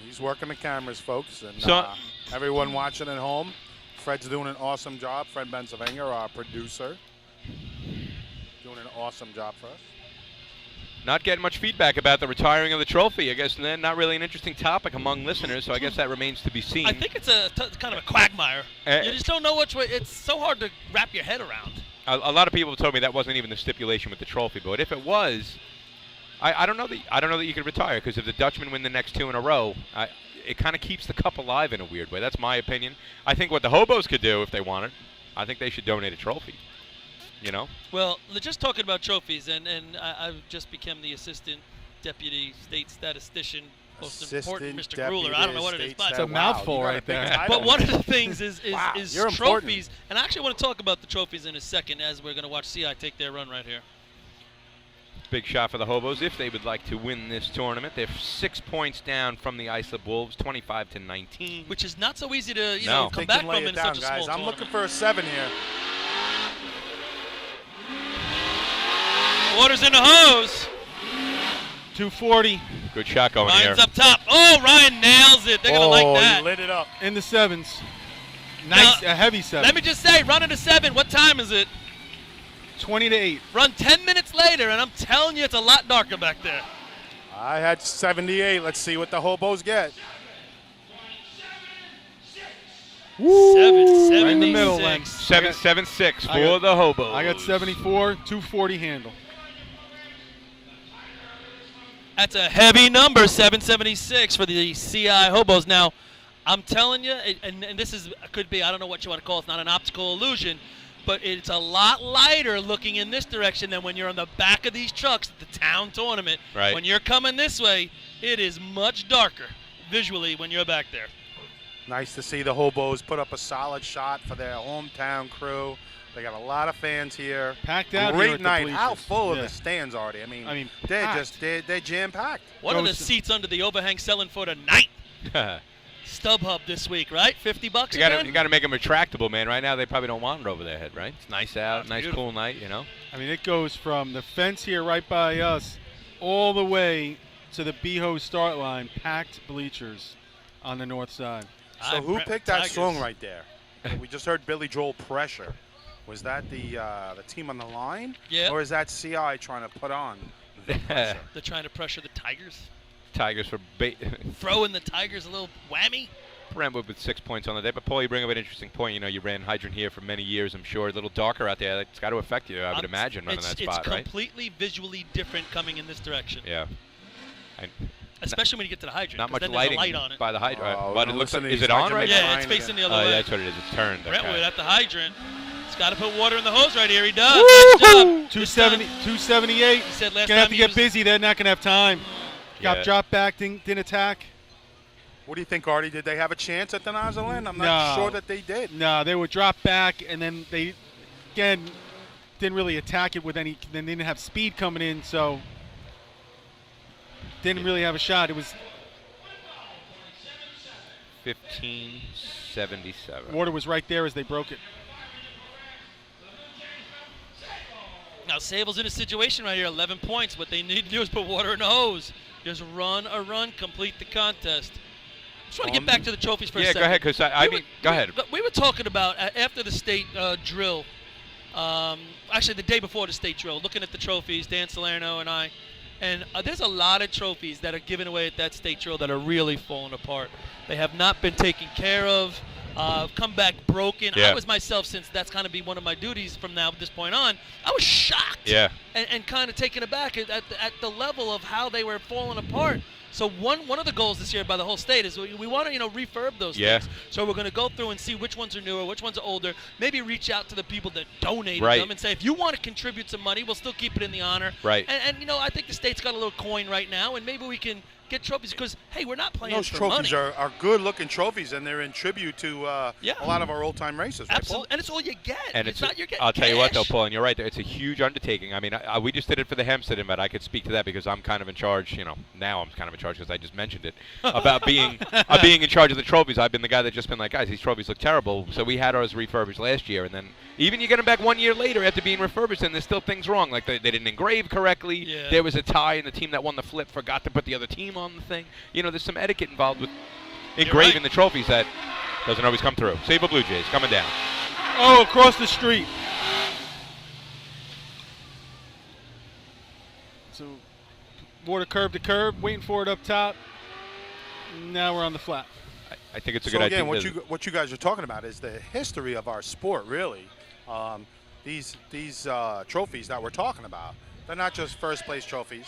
Speaker 14: He's working the cameras, folks. And
Speaker 2: so,
Speaker 14: everyone watching at home, Fred's doing an awesome job. Fred Bensavinger, our producer, doing an awesome job for us.
Speaker 2: Not getting much feedback about the retiring of the trophy. I guess not really an interesting topic among listeners, so I guess that remains to be seen.
Speaker 13: I think it's kind of a quagmire. You just don't know which way. It's so hard to wrap your head around.
Speaker 2: A lot of people have told me that wasn't even the stipulation with the trophy, but if it was, I don't know that you could retire, because if the Dutchmen win the next two in a row, it kind of keeps the cup alive in a weird way. That's my opinion. I think what the hobos could do if they wanted, I think they should donate a trophy. You know?
Speaker 13: Well, just talking about trophies, and I've just become the assistant deputy state statistician, most important, Mr. Grueller. I don't know what it is, but
Speaker 4: it's a mouthful right there.
Speaker 13: But one of the things is
Speaker 14: you're
Speaker 13: trophies,
Speaker 14: important.
Speaker 13: and I actually want to talk about the trophies in a second as we're going to watch CI take their run right here.
Speaker 2: Big shot for the hobos if they would like to win this tournament. They're 6 points down from the Islip Wolves, 25-19,
Speaker 13: which is not so easy to come back from in such a small tournament.
Speaker 14: I'm looking for a 7 here.
Speaker 13: Water's in the hose.
Speaker 4: 240.
Speaker 2: Good shot going here.
Speaker 13: Ryan's up top. Oh, Ryan nails it. They're going to like that.
Speaker 14: He lit it up.
Speaker 4: In the 7s. Nice, a heavy 7.
Speaker 13: Let me just say, running to 7. What time is it?
Speaker 4: 20-8.
Speaker 13: Run 10 minutes later, and I'm telling you, it's a lot darker back there.
Speaker 14: I had 78. Let's see what the hobos get.
Speaker 13: 776.
Speaker 4: Right in the middle, Len.
Speaker 2: 776 for the hobos.
Speaker 4: I got 74, 240 handle.
Speaker 13: That's a heavy number, 776 for the CI hobos. Now, I'm telling you, and this could be, I don't know what you want to call it, it's not an optical illusion, but it's a lot lighter looking in this direction than when you're on the back of these trucks at the town tournament.
Speaker 2: Right.
Speaker 13: When you're coming this way, it is much darker visually when you're back there.
Speaker 14: Nice to see the hobos put up a solid shot for their hometown crew. They got a lot of fans here.
Speaker 4: Packed out.
Speaker 14: Great night. How
Speaker 4: bleachers.
Speaker 14: full are the stands already? I mean they're jam packed.
Speaker 13: What are the seats under the overhang selling for tonight? StubHub this week, right? $50 again?
Speaker 2: You got to make them retractable, man. Right now they probably don't want it over their head, right? It's nice out, nice cool night, you know.
Speaker 4: I mean, it goes from the fence here right by us all the way to the Beho start line, packed bleachers on the north side.
Speaker 14: So who picked that song right there? We just heard Billy Joel, Pressure. Was that the team on the line?
Speaker 13: Yeah.
Speaker 14: Or is that CI trying to put on the pressure?
Speaker 13: They're trying to pressure the Tigers.
Speaker 2: Tigers for
Speaker 13: throwing the Tigers a little whammy.
Speaker 2: Brentwood with 6 points on the day. But, Paul, you bring up an interesting point. You know, you ran Hydrant here for many years, I'm sure. A little darker out there. It's got to affect you, I would imagine, running that spot,
Speaker 13: it's
Speaker 2: right?
Speaker 13: It's completely visually different coming in this direction.
Speaker 2: Yeah.
Speaker 13: Especially when you get to the hydrant.
Speaker 2: Not much
Speaker 13: then
Speaker 2: lighting
Speaker 13: there's a light on it.
Speaker 2: by the hydrant. But it looks like, is it on right
Speaker 13: now?
Speaker 2: now?
Speaker 13: Yeah, it's facing the other way.
Speaker 2: That's what it is. It's turned.
Speaker 13: Brentwood at the hydrant. He's got to put water in the hose right here. He does. Nice job.
Speaker 4: 278.
Speaker 13: He said last
Speaker 4: going to
Speaker 13: time
Speaker 4: have to get busy. They're not going to have time. Got dropped back, didn't attack.
Speaker 14: What do you think, Artie? Did they have a chance at the Nozzleland? I'm
Speaker 4: No.
Speaker 14: not sure that they did.
Speaker 4: No, they would drop back, and then they, again, didn't really attack it with any. Then they didn't have speed coming in, so didn't really have a shot. It was
Speaker 2: 15-77.
Speaker 4: water was right there as they broke it.
Speaker 13: Now, Sable's in a situation right here, 11 points. What they need to do is put water in the hose. Just run a run, complete the contest. Just want to get back to the trophies for a second.
Speaker 2: Yeah, go ahead, because go ahead.
Speaker 13: We were talking about, after the state drill, actually the day before the state drill, looking at the trophies, Dan Salerno and I, and there's a lot of trophies that are given away at that state drill that are really falling apart. They have not been taken care of. Come back broken.
Speaker 2: Yeah.
Speaker 13: I was myself, since that's kind of be one of my duties from this point on. I was shocked.
Speaker 2: Yeah.
Speaker 13: And kind of taken aback at the level of how they were falling apart. So one of the goals this year by the whole state is we want to refurb those things. So we're going to go through and see which ones are newer, which ones are older. Maybe reach out to the people that donated them and say, if you want to contribute some money, we'll still keep it in the honor.
Speaker 2: Right.
Speaker 13: And I think the state's got a little coin right now, and maybe we can get trophies because, hey, we're not playing
Speaker 14: Those
Speaker 13: for
Speaker 14: trophies
Speaker 13: money.
Speaker 14: are good-looking trophies, and they're in tribute to a lot of our old-time races. Right,
Speaker 13: Absolutely, and it's all you get.
Speaker 2: And
Speaker 13: it's not you're getting
Speaker 2: I'll tell you what, though,
Speaker 13: cash.
Speaker 2: Paul, and you're right. It's a huge undertaking. I mean, we just did it for the Hempstead event. I could speak to that because I'm kind of in charge. Now I'm kind of in charge because I just mentioned it about being in charge of the trophies. I've been the guy that's just been like, guys, these trophies look terrible. So we had ours refurbished last year, and then even you get them back 1 year later after being refurbished, and there's still things wrong. Like they didn't engrave correctly.
Speaker 13: Yeah.
Speaker 2: There was a tie, and the team that won the flip forgot to put the other team on the thing. There's some etiquette involved with engraving the trophies that doesn't always come through. Sable Blue Jays coming down.
Speaker 4: Oh, across the street. So, water curb to curb, waiting for it up top. Now we're on the flat.
Speaker 2: I think it's a
Speaker 14: so
Speaker 2: good
Speaker 14: again,
Speaker 2: idea.
Speaker 14: what you guys are talking about is the history of our sport, really. These trophies that we're talking about, they're not just first place trophies.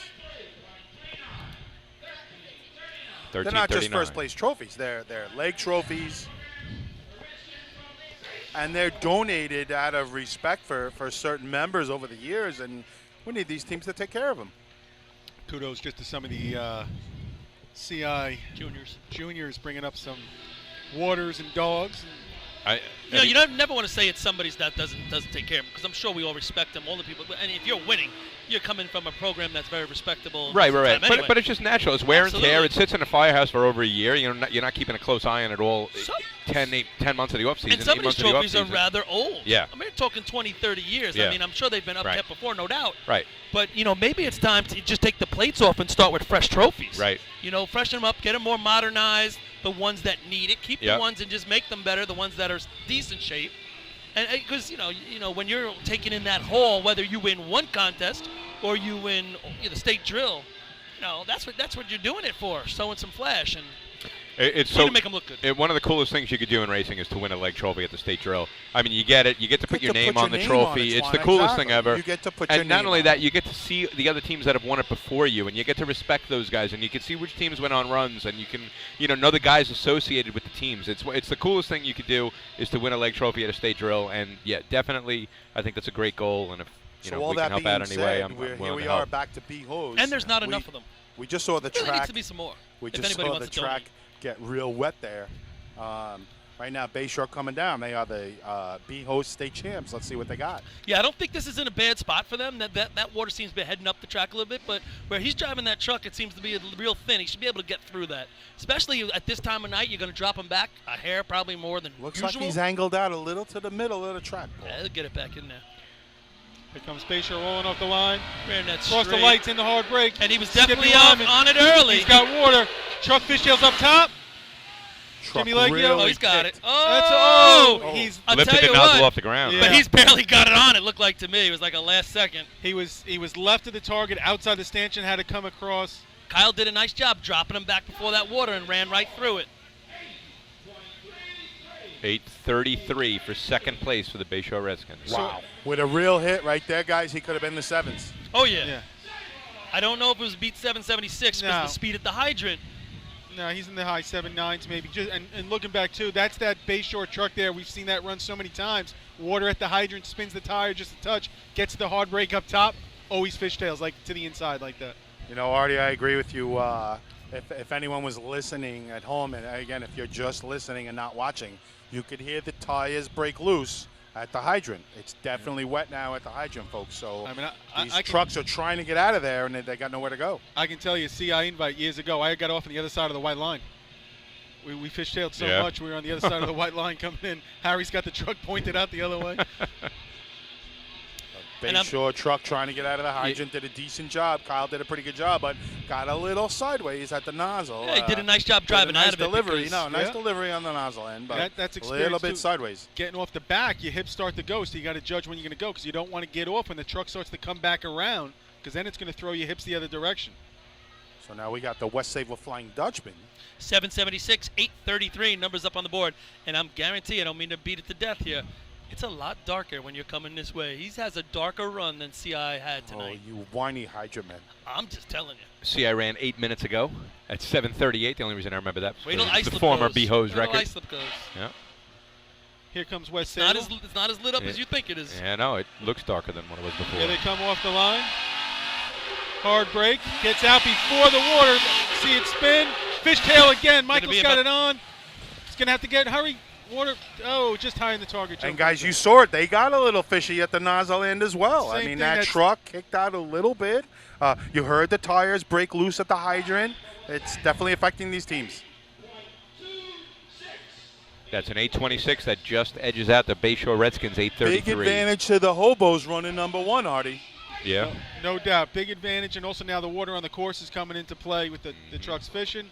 Speaker 14: They're not just first place trophies. They're leg trophies, and they're donated out of respect for certain members over the years, and we need these teams to take care of them.
Speaker 4: Kudos just to some of the CI
Speaker 13: juniors
Speaker 4: bringing up some waters and dogs.
Speaker 13: You never want to say it's somebody's that doesn't take care of them, because I'm sure we all respect them, all the people. And if you're winning, you're coming from a program that's very respectable.
Speaker 2: Right.
Speaker 13: Anyway.
Speaker 2: But it's just natural. It's wear and tear.
Speaker 13: Absolutely.
Speaker 2: It sits in a firehouse for over a year. You're not keeping a close eye on it all. 10 months of the off season.
Speaker 13: And some of these trophies are
Speaker 2: off-season.
Speaker 13: rather old.
Speaker 2: Yeah.
Speaker 13: I mean, we're talking 20, 30 years.
Speaker 2: Yeah.
Speaker 13: I mean, I'm sure they've been upkept before, no doubt.
Speaker 2: Right.
Speaker 13: But, maybe it's time to just take the plates off and start with fresh trophies.
Speaker 2: Right.
Speaker 13: Freshen them up, get them more modernized, the ones that need it. Keep the ones and just make them better, the ones that are decent shape. And because, when you're taking in that haul, whether you win one contest or you win the state drill, that's what you're doing it for, showing some flash. And
Speaker 2: It's
Speaker 13: to make them look good.
Speaker 2: One of the coolest things you could do in racing is to win a leg trophy at the state drill. I mean, you get it. You get to put your name on the trophy. It's the coolest thing ever.
Speaker 14: You get to put your
Speaker 2: and not
Speaker 14: name
Speaker 2: only
Speaker 14: on
Speaker 2: that, you get to see the other teams that have won it before you, and you get to respect those guys, and you can see which teams went on runs, and you can know the guys associated with the teams. It's the coolest thing you could do is to win a leg trophy at a state drill, and yeah, definitely, I think that's a great goal, and if
Speaker 14: So
Speaker 2: we
Speaker 14: all
Speaker 2: can
Speaker 14: that
Speaker 2: help
Speaker 14: being
Speaker 2: out anyway,
Speaker 14: said,
Speaker 2: I'm
Speaker 14: here
Speaker 2: willing
Speaker 14: we
Speaker 2: to
Speaker 14: are
Speaker 2: help.
Speaker 14: back to B-Hose.
Speaker 13: And there's not enough of them.
Speaker 14: We just saw the
Speaker 13: There really
Speaker 14: track.
Speaker 13: needs to be some more.
Speaker 14: We
Speaker 13: if
Speaker 14: just
Speaker 13: anybody
Speaker 14: saw
Speaker 13: wants
Speaker 14: the
Speaker 13: to donate.
Speaker 14: track get real wet there. Right now, Bayshore coming down. They are the B-Host state champs. Let's see what they got.
Speaker 13: Yeah, I don't think this is in a bad spot for them. That water seems to be heading up the track a little bit, but where he's driving that truck, it seems to be real thin. He should be able to get through that. Especially at this time of night, you're going to drop him back a hair, probably more than
Speaker 14: Looks
Speaker 13: usual.
Speaker 14: like he's angled out a little to the middle of the track.
Speaker 13: Yeah, they'll get it back in there.
Speaker 4: Here comes Bayshore rolling off the line.
Speaker 13: Ran that
Speaker 4: Cross the
Speaker 13: straight.
Speaker 4: lights in the hard break.
Speaker 13: And he was
Speaker 4: Skippy
Speaker 13: definitely
Speaker 4: Lyman.
Speaker 13: on it early.
Speaker 4: He's got water. Truck fishtails up top.
Speaker 14: Truck
Speaker 4: Jimmy Leggio.
Speaker 14: really
Speaker 13: He's got it.
Speaker 14: kicked.
Speaker 4: He's
Speaker 13: I'll
Speaker 2: Lifted
Speaker 13: tell
Speaker 2: the
Speaker 13: you
Speaker 2: nozzle
Speaker 13: what,
Speaker 2: off the ground.
Speaker 4: Yeah.
Speaker 13: But he's barely got it on, it looked like to me. It was like a last second.
Speaker 4: He was left of the target, outside the stanchion, had to come across.
Speaker 13: Kyle did a nice job dropping him back before that water and ran right through it.
Speaker 2: 8:33 for second place for the Bayshore Redskins.
Speaker 14: Wow. With a real hit right there, guys, he could have been the sevens.
Speaker 13: Oh, yeah. I don't know if it was beat 776 because
Speaker 4: No.
Speaker 13: the speed at the hydrant.
Speaker 4: No, he's in the high 7.9s maybe. And looking back, too, that's that Bayshore truck there. We've seen that run so many times. Water at the hydrant, spins the tire just a touch, gets the hard brake up top, always fishtails, like to the inside like that.
Speaker 14: You know, Artie, I agree with you. if anyone was listening at home, and again, if you're just listening and not watching, you could hear the tires break loose at the hydrant. It's definitely wet now at the hydrant, folks. So these trucks are trying to get out of there, and they got nowhere to go.
Speaker 4: I can tell you, CI invite years ago, I got off on the other side of the white line. We fishtailed so much, we were on the other side of the white line coming in. Harry's got the truck pointed out the other way.
Speaker 14: Bayshore truck trying to get out of the hydrant did a decent job. Kyle did a pretty good job, but got a little sideways at the nozzle.
Speaker 13: Yeah, he did a nice job driving out of it.
Speaker 14: Nice delivery on the nozzle end, but
Speaker 4: that's
Speaker 14: a little bit sideways.
Speaker 4: Getting off the back, your hips start to go, so you got to judge when you're going to go because you don't want to get off when the truck starts to come back around because then it's going to throw your hips the other direction.
Speaker 14: So now we got the West Sable Flying Dutchman.
Speaker 13: 776, 833, numbers up on the board. And I'm guaranteeing, I don't mean to beat it to death here, it's a lot darker when you're coming this way. He has a darker run than CI had tonight.
Speaker 14: Oh, you whiny Hydra man.
Speaker 13: I'm just telling you.
Speaker 2: CI ran 8 minutes ago at 7:38. The only reason I remember that
Speaker 13: Wait till
Speaker 2: was the
Speaker 13: Islip
Speaker 2: former
Speaker 13: goes.
Speaker 2: B-Hose
Speaker 13: Wait till
Speaker 2: record.
Speaker 13: Islip goes.
Speaker 2: Yeah.
Speaker 4: Here comes West
Speaker 13: It's
Speaker 4: Sable.
Speaker 13: not as lit up as you think it is.
Speaker 2: Yeah, no, it looks darker than what it was before.
Speaker 4: Here they come off the line. Hard break. Gets out before the water. See it spin. Fishtail again. Michael's got it on. He's going to have to get, hurry. Water, just high in the target.
Speaker 14: And guys, you saw it. They got a little fishy at the nozzle end as well. I mean, that truck kicked out a little bit. You heard the tires break loose at the hydrant. It's definitely affecting these teams.
Speaker 2: That's an 8:26 that just edges out the Bayshore Redskins 8:33.
Speaker 14: Big advantage to the Hobos running number one, Artie.
Speaker 2: Yeah.
Speaker 4: No doubt. Big advantage, and also now the water on the course is coming into play with the trucks fishing.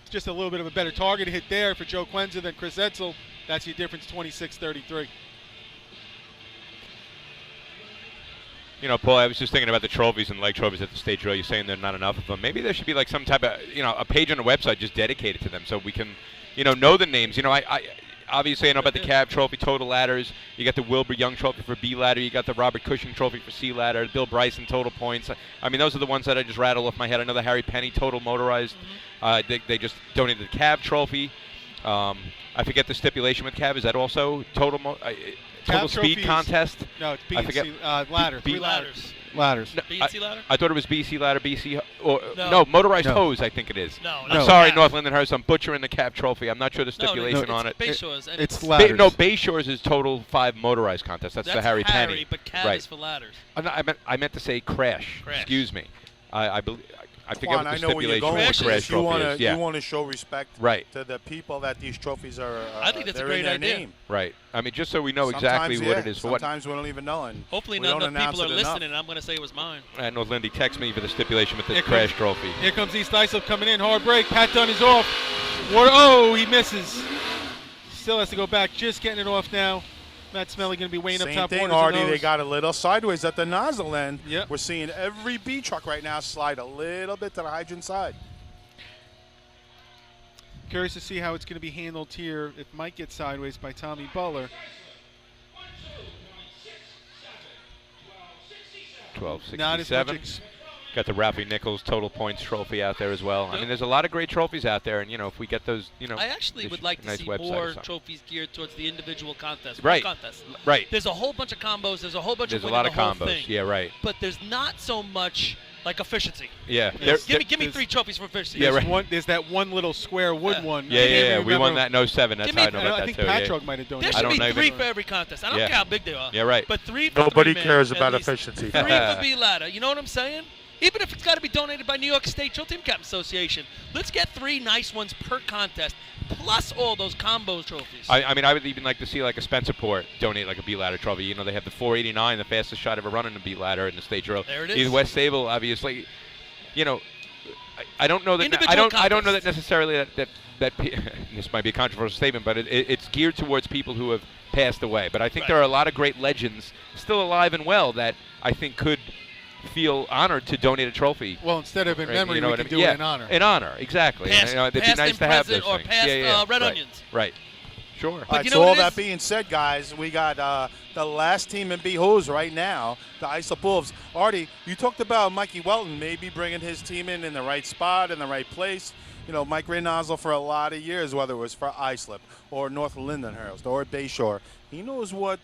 Speaker 4: Just a little bit of a better target hit there for Joe Quenza than Chris Edsel. That's your difference, 26-33.
Speaker 2: You know, Paul, I was just thinking about the trophies and leg trophies at the state drill. You're saying there are not enough of them. Maybe there should be like some type of, a page on the website just dedicated to them so we can, know the names. I obviously I know about the Cab Trophy, Total Ladders. You got the Wilbur Young Trophy for B ladder. You got the Robert Cushing Trophy for C ladder. Bill Bryson Total Points. I mean, those are the ones that I just rattled off my head. I know the Harry Penny Total Motorized. They just donated the Cab Trophy. I forget the stipulation with Cab. Is that also Total Speed Contest?
Speaker 4: No, it's B
Speaker 2: I forget.
Speaker 4: ladder.
Speaker 13: Three ladders.
Speaker 4: Ladders.
Speaker 2: No,
Speaker 13: B and C ladder?
Speaker 2: I thought it was BC ladder, BC, or no, Motorized Hose, I think it is.
Speaker 13: No,
Speaker 2: I'm sorry, North Linden Hose. I'm butchering the Cab Trophy. I'm not sure the stipulation on it.
Speaker 13: Bayshore's.
Speaker 4: It's ladders.
Speaker 2: Bayshore's is Total 5 Motorized Contest. That's the Harry Penny.
Speaker 13: But Cab is for ladders.
Speaker 2: I meant to say Crash. Excuse me. I believe. I forget what the
Speaker 14: I know where you're
Speaker 2: stipulation
Speaker 14: going
Speaker 2: for
Speaker 14: with
Speaker 2: Crash
Speaker 14: this.
Speaker 2: Trophy is. Yeah.
Speaker 14: You want to show respect
Speaker 2: Right.
Speaker 14: to the people that these trophies are.
Speaker 13: I think that's a great
Speaker 14: in their
Speaker 13: idea.
Speaker 14: Name.
Speaker 2: Right. I mean, just so we know exactly what it is.
Speaker 14: Sometimes we don't even know. And
Speaker 13: hopefully
Speaker 14: we
Speaker 13: not
Speaker 14: don't
Speaker 13: enough people are
Speaker 14: announce it enough.
Speaker 13: listening, and I'm going to say it was mine.
Speaker 2: North Lindy text me for the stipulation with the Crash Trophy.
Speaker 4: Here comes East Islip coming in. Hard break. Pat Dunn is off. Water, he misses. Still has to go back. Just getting it off now. Matt Smelly going to be weighing up top.
Speaker 14: Same thing, Artie. They got a little sideways at the nozzle end.
Speaker 4: Yep.
Speaker 14: We're seeing every B truck right now slide a little bit to the hydrant side.
Speaker 4: Curious to see how it's going to be handled here. It might get sideways by Tommy Butler.
Speaker 2: 1267. Got the Ralphie Nichols Total Points Trophy out there as well. I mean, there's a lot of great trophies out there, and if we get those,
Speaker 13: I actually would like to see more trophies geared towards the individual contest.
Speaker 2: Right. Right.
Speaker 13: There's a whole bunch of combos. There's a whole bunch
Speaker 2: There's
Speaker 13: of
Speaker 2: a lot of
Speaker 13: the whole
Speaker 2: combos.
Speaker 13: Thing.
Speaker 2: Yeah, right.
Speaker 13: But there's not so much like efficiency.
Speaker 2: Yeah.
Speaker 13: Give me 3 trophies for efficiency.
Speaker 2: Yeah, right.
Speaker 4: There's that one little square wood one.
Speaker 2: Yeah. We won that in 07. That's how I know about that too.
Speaker 4: I think Patrick might have done that.
Speaker 13: There should be 3 for every contest. I don't care how big they are.
Speaker 2: Yeah, right.
Speaker 13: But 3 for
Speaker 14: Nobody
Speaker 13: 3
Speaker 14: cares
Speaker 13: man,
Speaker 14: about
Speaker 13: at least.
Speaker 14: efficiency.
Speaker 13: 3 for B ladder. You know what I'm saying? Even if it's got to be donated by New York State Drill Team Captain Association, let's get 3 nice ones per contest, plus all those combo trophies.
Speaker 2: I mean, I would even like to see like a Spencerport donate like a B ladder trophy. They have the 489, the fastest shot ever run in a B ladder in the state drill.
Speaker 13: There it is.
Speaker 2: Either West Sable, obviously. I don't know that. I don't know that necessarily that this might be a controversial statement, but it's geared towards people who have passed away. But I think there are a lot of great legends still alive and well that I think could feel honored to donate a trophy.
Speaker 4: Well, instead of in memory, we can do it in honor.
Speaker 2: In honor, exactly.
Speaker 13: Past,
Speaker 2: it'd be nice to have those
Speaker 13: or
Speaker 2: things.
Speaker 13: past red onions.
Speaker 2: Right. Sure.
Speaker 14: All right, so all that being said, guys, we got the last team in B-Hose right now, the Islip Wolves. Artie, you talked about Mikey Welton maybe bringing his team in the right spot, in the right place. Mike ran nozzle for a lot of years, whether it was for Islip or North Lindenhurst or Bayshore. He knows what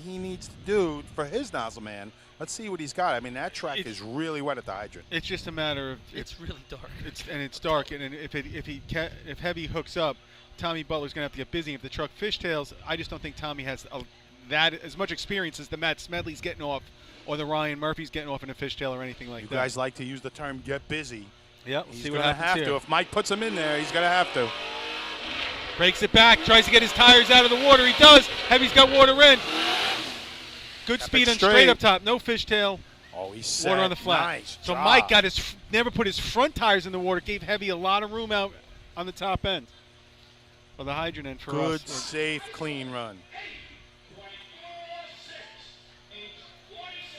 Speaker 14: he needs to do for his nozzle man. Let's see what he's got. I mean, that track is really wet at the hydrant.
Speaker 4: It's just a matter of
Speaker 13: it's really dark.
Speaker 4: It's dark, and if Heavy hooks up, Tommy Butler's going to have to get busy. If the truck fishtails, I just don't think Tommy has that as much experience as the Matt Smedley's getting off or the Ryan Murphy's getting off in a fishtail or anything like that.
Speaker 14: You guys like to use the term "get busy."
Speaker 4: Yeah,
Speaker 14: he's
Speaker 4: see what
Speaker 14: going to
Speaker 4: happens
Speaker 14: have
Speaker 4: here.
Speaker 14: to. If Mike puts him in there, he's going to have to.
Speaker 4: Breaks it back, tries to get his tires out of the water. He does. Heavy's got water in. Good speed and straight up top. No fishtail.
Speaker 14: Oh, he's
Speaker 4: water on the flat.
Speaker 14: Nice
Speaker 4: so
Speaker 14: job.
Speaker 4: Mike never put his front tires in the water. Gave Heavy a lot of room out on the top end. Or the hydrant end for us.
Speaker 14: Good, safe, clean run.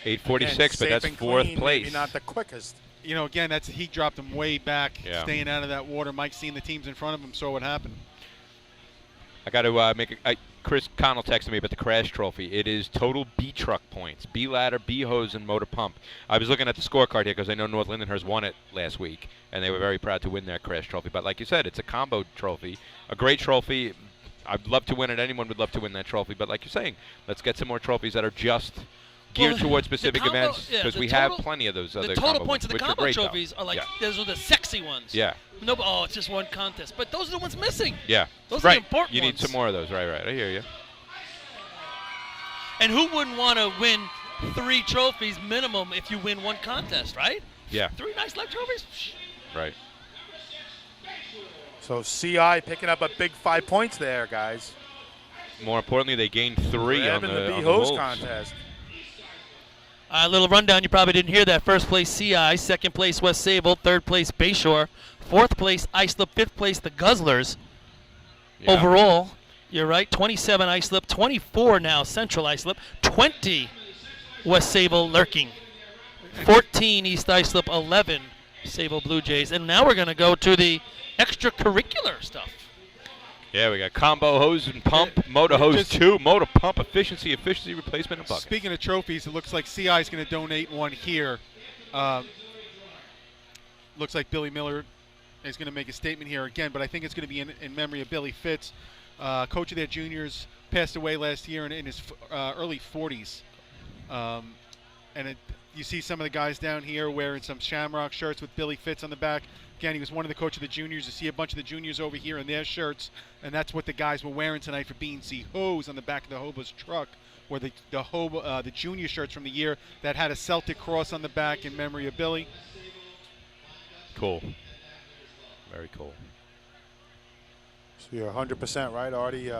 Speaker 2: 8:46, but that's fourth place.
Speaker 14: Maybe not the quickest.
Speaker 4: You know, again, he dropped him way back,
Speaker 2: Yeah.
Speaker 4: staying out of that water. Mike seen the teams in front of him, saw what happened.
Speaker 2: I got to Chris Connell texted me about the crash trophy. It is total B truck points: B ladder, B hose, and motor pump. I was looking at the scorecard here because I know North Lindenhurst won it last week, and they were very proud to win their crash trophy. But like you said, it's a combo trophy, a great trophy. I'd love to win it. Anyone would love to win that trophy. But like you're saying, let's get some more trophies that are just geared towards specific events, because we have plenty of those other
Speaker 13: the total
Speaker 2: combo
Speaker 13: points
Speaker 2: ones,
Speaker 13: of the
Speaker 2: which are
Speaker 13: combo
Speaker 2: great,
Speaker 13: trophies
Speaker 2: though.
Speaker 13: are like
Speaker 2: Yeah.
Speaker 13: those are the sexy ones.
Speaker 2: Yeah.
Speaker 13: No, oh, it's just one contest. But those are the ones missing.
Speaker 2: Yeah.
Speaker 13: Those are the important
Speaker 2: You need
Speaker 13: ones.
Speaker 2: some more of those. Right. I hear you.
Speaker 13: And who wouldn't want to win 3 trophies minimum if you win one contest, right?
Speaker 2: Yeah.
Speaker 13: 3 nice leg trophies.
Speaker 2: Right.
Speaker 14: So CI picking up a big 5 points there, guys.
Speaker 2: More importantly, they gained 3 on
Speaker 14: Grabbing
Speaker 2: the
Speaker 14: B
Speaker 2: on
Speaker 14: hose
Speaker 2: Wolves.
Speaker 14: contest.
Speaker 13: A little rundown. You probably didn't hear that. First place CI, second place West Sable, third place Bayshore, fourth place Islip, fifth place the Guzzlers.
Speaker 2: Yeah.
Speaker 13: Overall, you're right, 27 Islip, 24 now Central Islip, 20 West Sable Lurking, 14 East Islip, 11 Sable Blue Jays. And now we're going to go to the extracurricular stuff.
Speaker 2: Yeah, we got combo hose and pump, motor hose 2, motor pump, efficiency, replacement, and bucket.
Speaker 4: Speaking of trophies, it looks like CI is going to donate one here. Looks like Billy Miller is going to make a statement here again, but I think it's going to be in memory of Billy Fitz. Coach of their juniors, passed away last year in his early 40s. You see some of the guys down here wearing some Shamrock shirts with Billy Fitz on the back. Again, he was one of the coach of the juniors. You see a bunch of the juniors over here in their shirts, and that's what the guys were wearing tonight for B&C Hose on the back of the Hobo's truck, were the junior shirts from the year that had a Celtic cross on the back in memory of Billy.
Speaker 2: Cool. Very cool.
Speaker 14: So you're 100% right, Artie.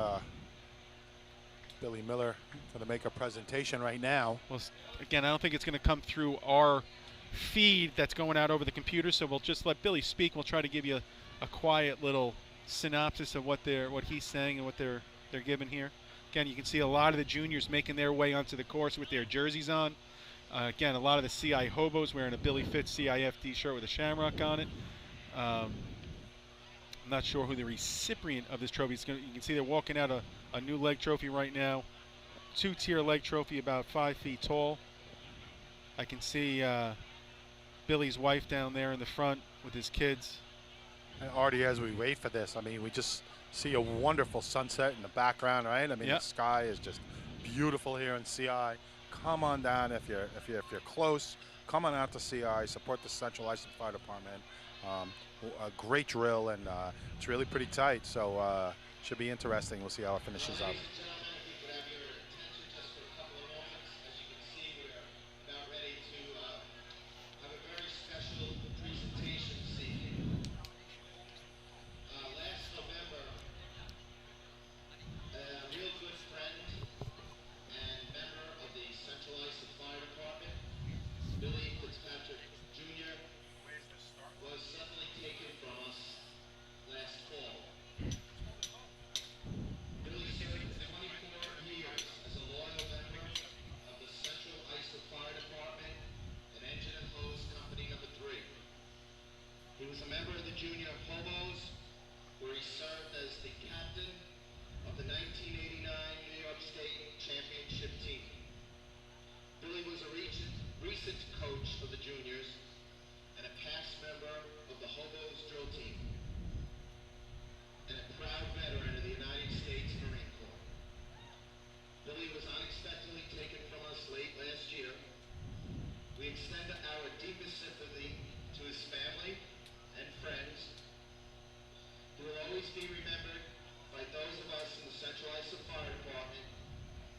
Speaker 14: Billy Miller going to make a presentation right now.
Speaker 4: Well, again, I don't think it's going to come through our feed that's going out over the computer, so we'll just let Billy speak. We'll try to give you a quiet little synopsis of what he's saying and what they're giving here. Again, you can see a lot of the juniors making their way onto the course with their jerseys on. Again, a lot of the CI hobos wearing a Billy Fitz CIFD shirt with a shamrock on it. I'm not sure who the recipient of this trophy is. You can see they're walking out a new leg trophy right now. 2-tier leg trophy, about 5 feet tall. I can see Billy's wife down there in the front with his kids.
Speaker 14: And Artie, as we wait for this, I mean, we just see a wonderful sunset in the background, right? I mean,
Speaker 4: Yep.
Speaker 14: The sky is just beautiful here in CI. Come on down if you're close. Come on out to CI. Support the Central Islip Fire Department. A great drill, and it's really pretty tight. So should be interesting. We'll see how it finishes up.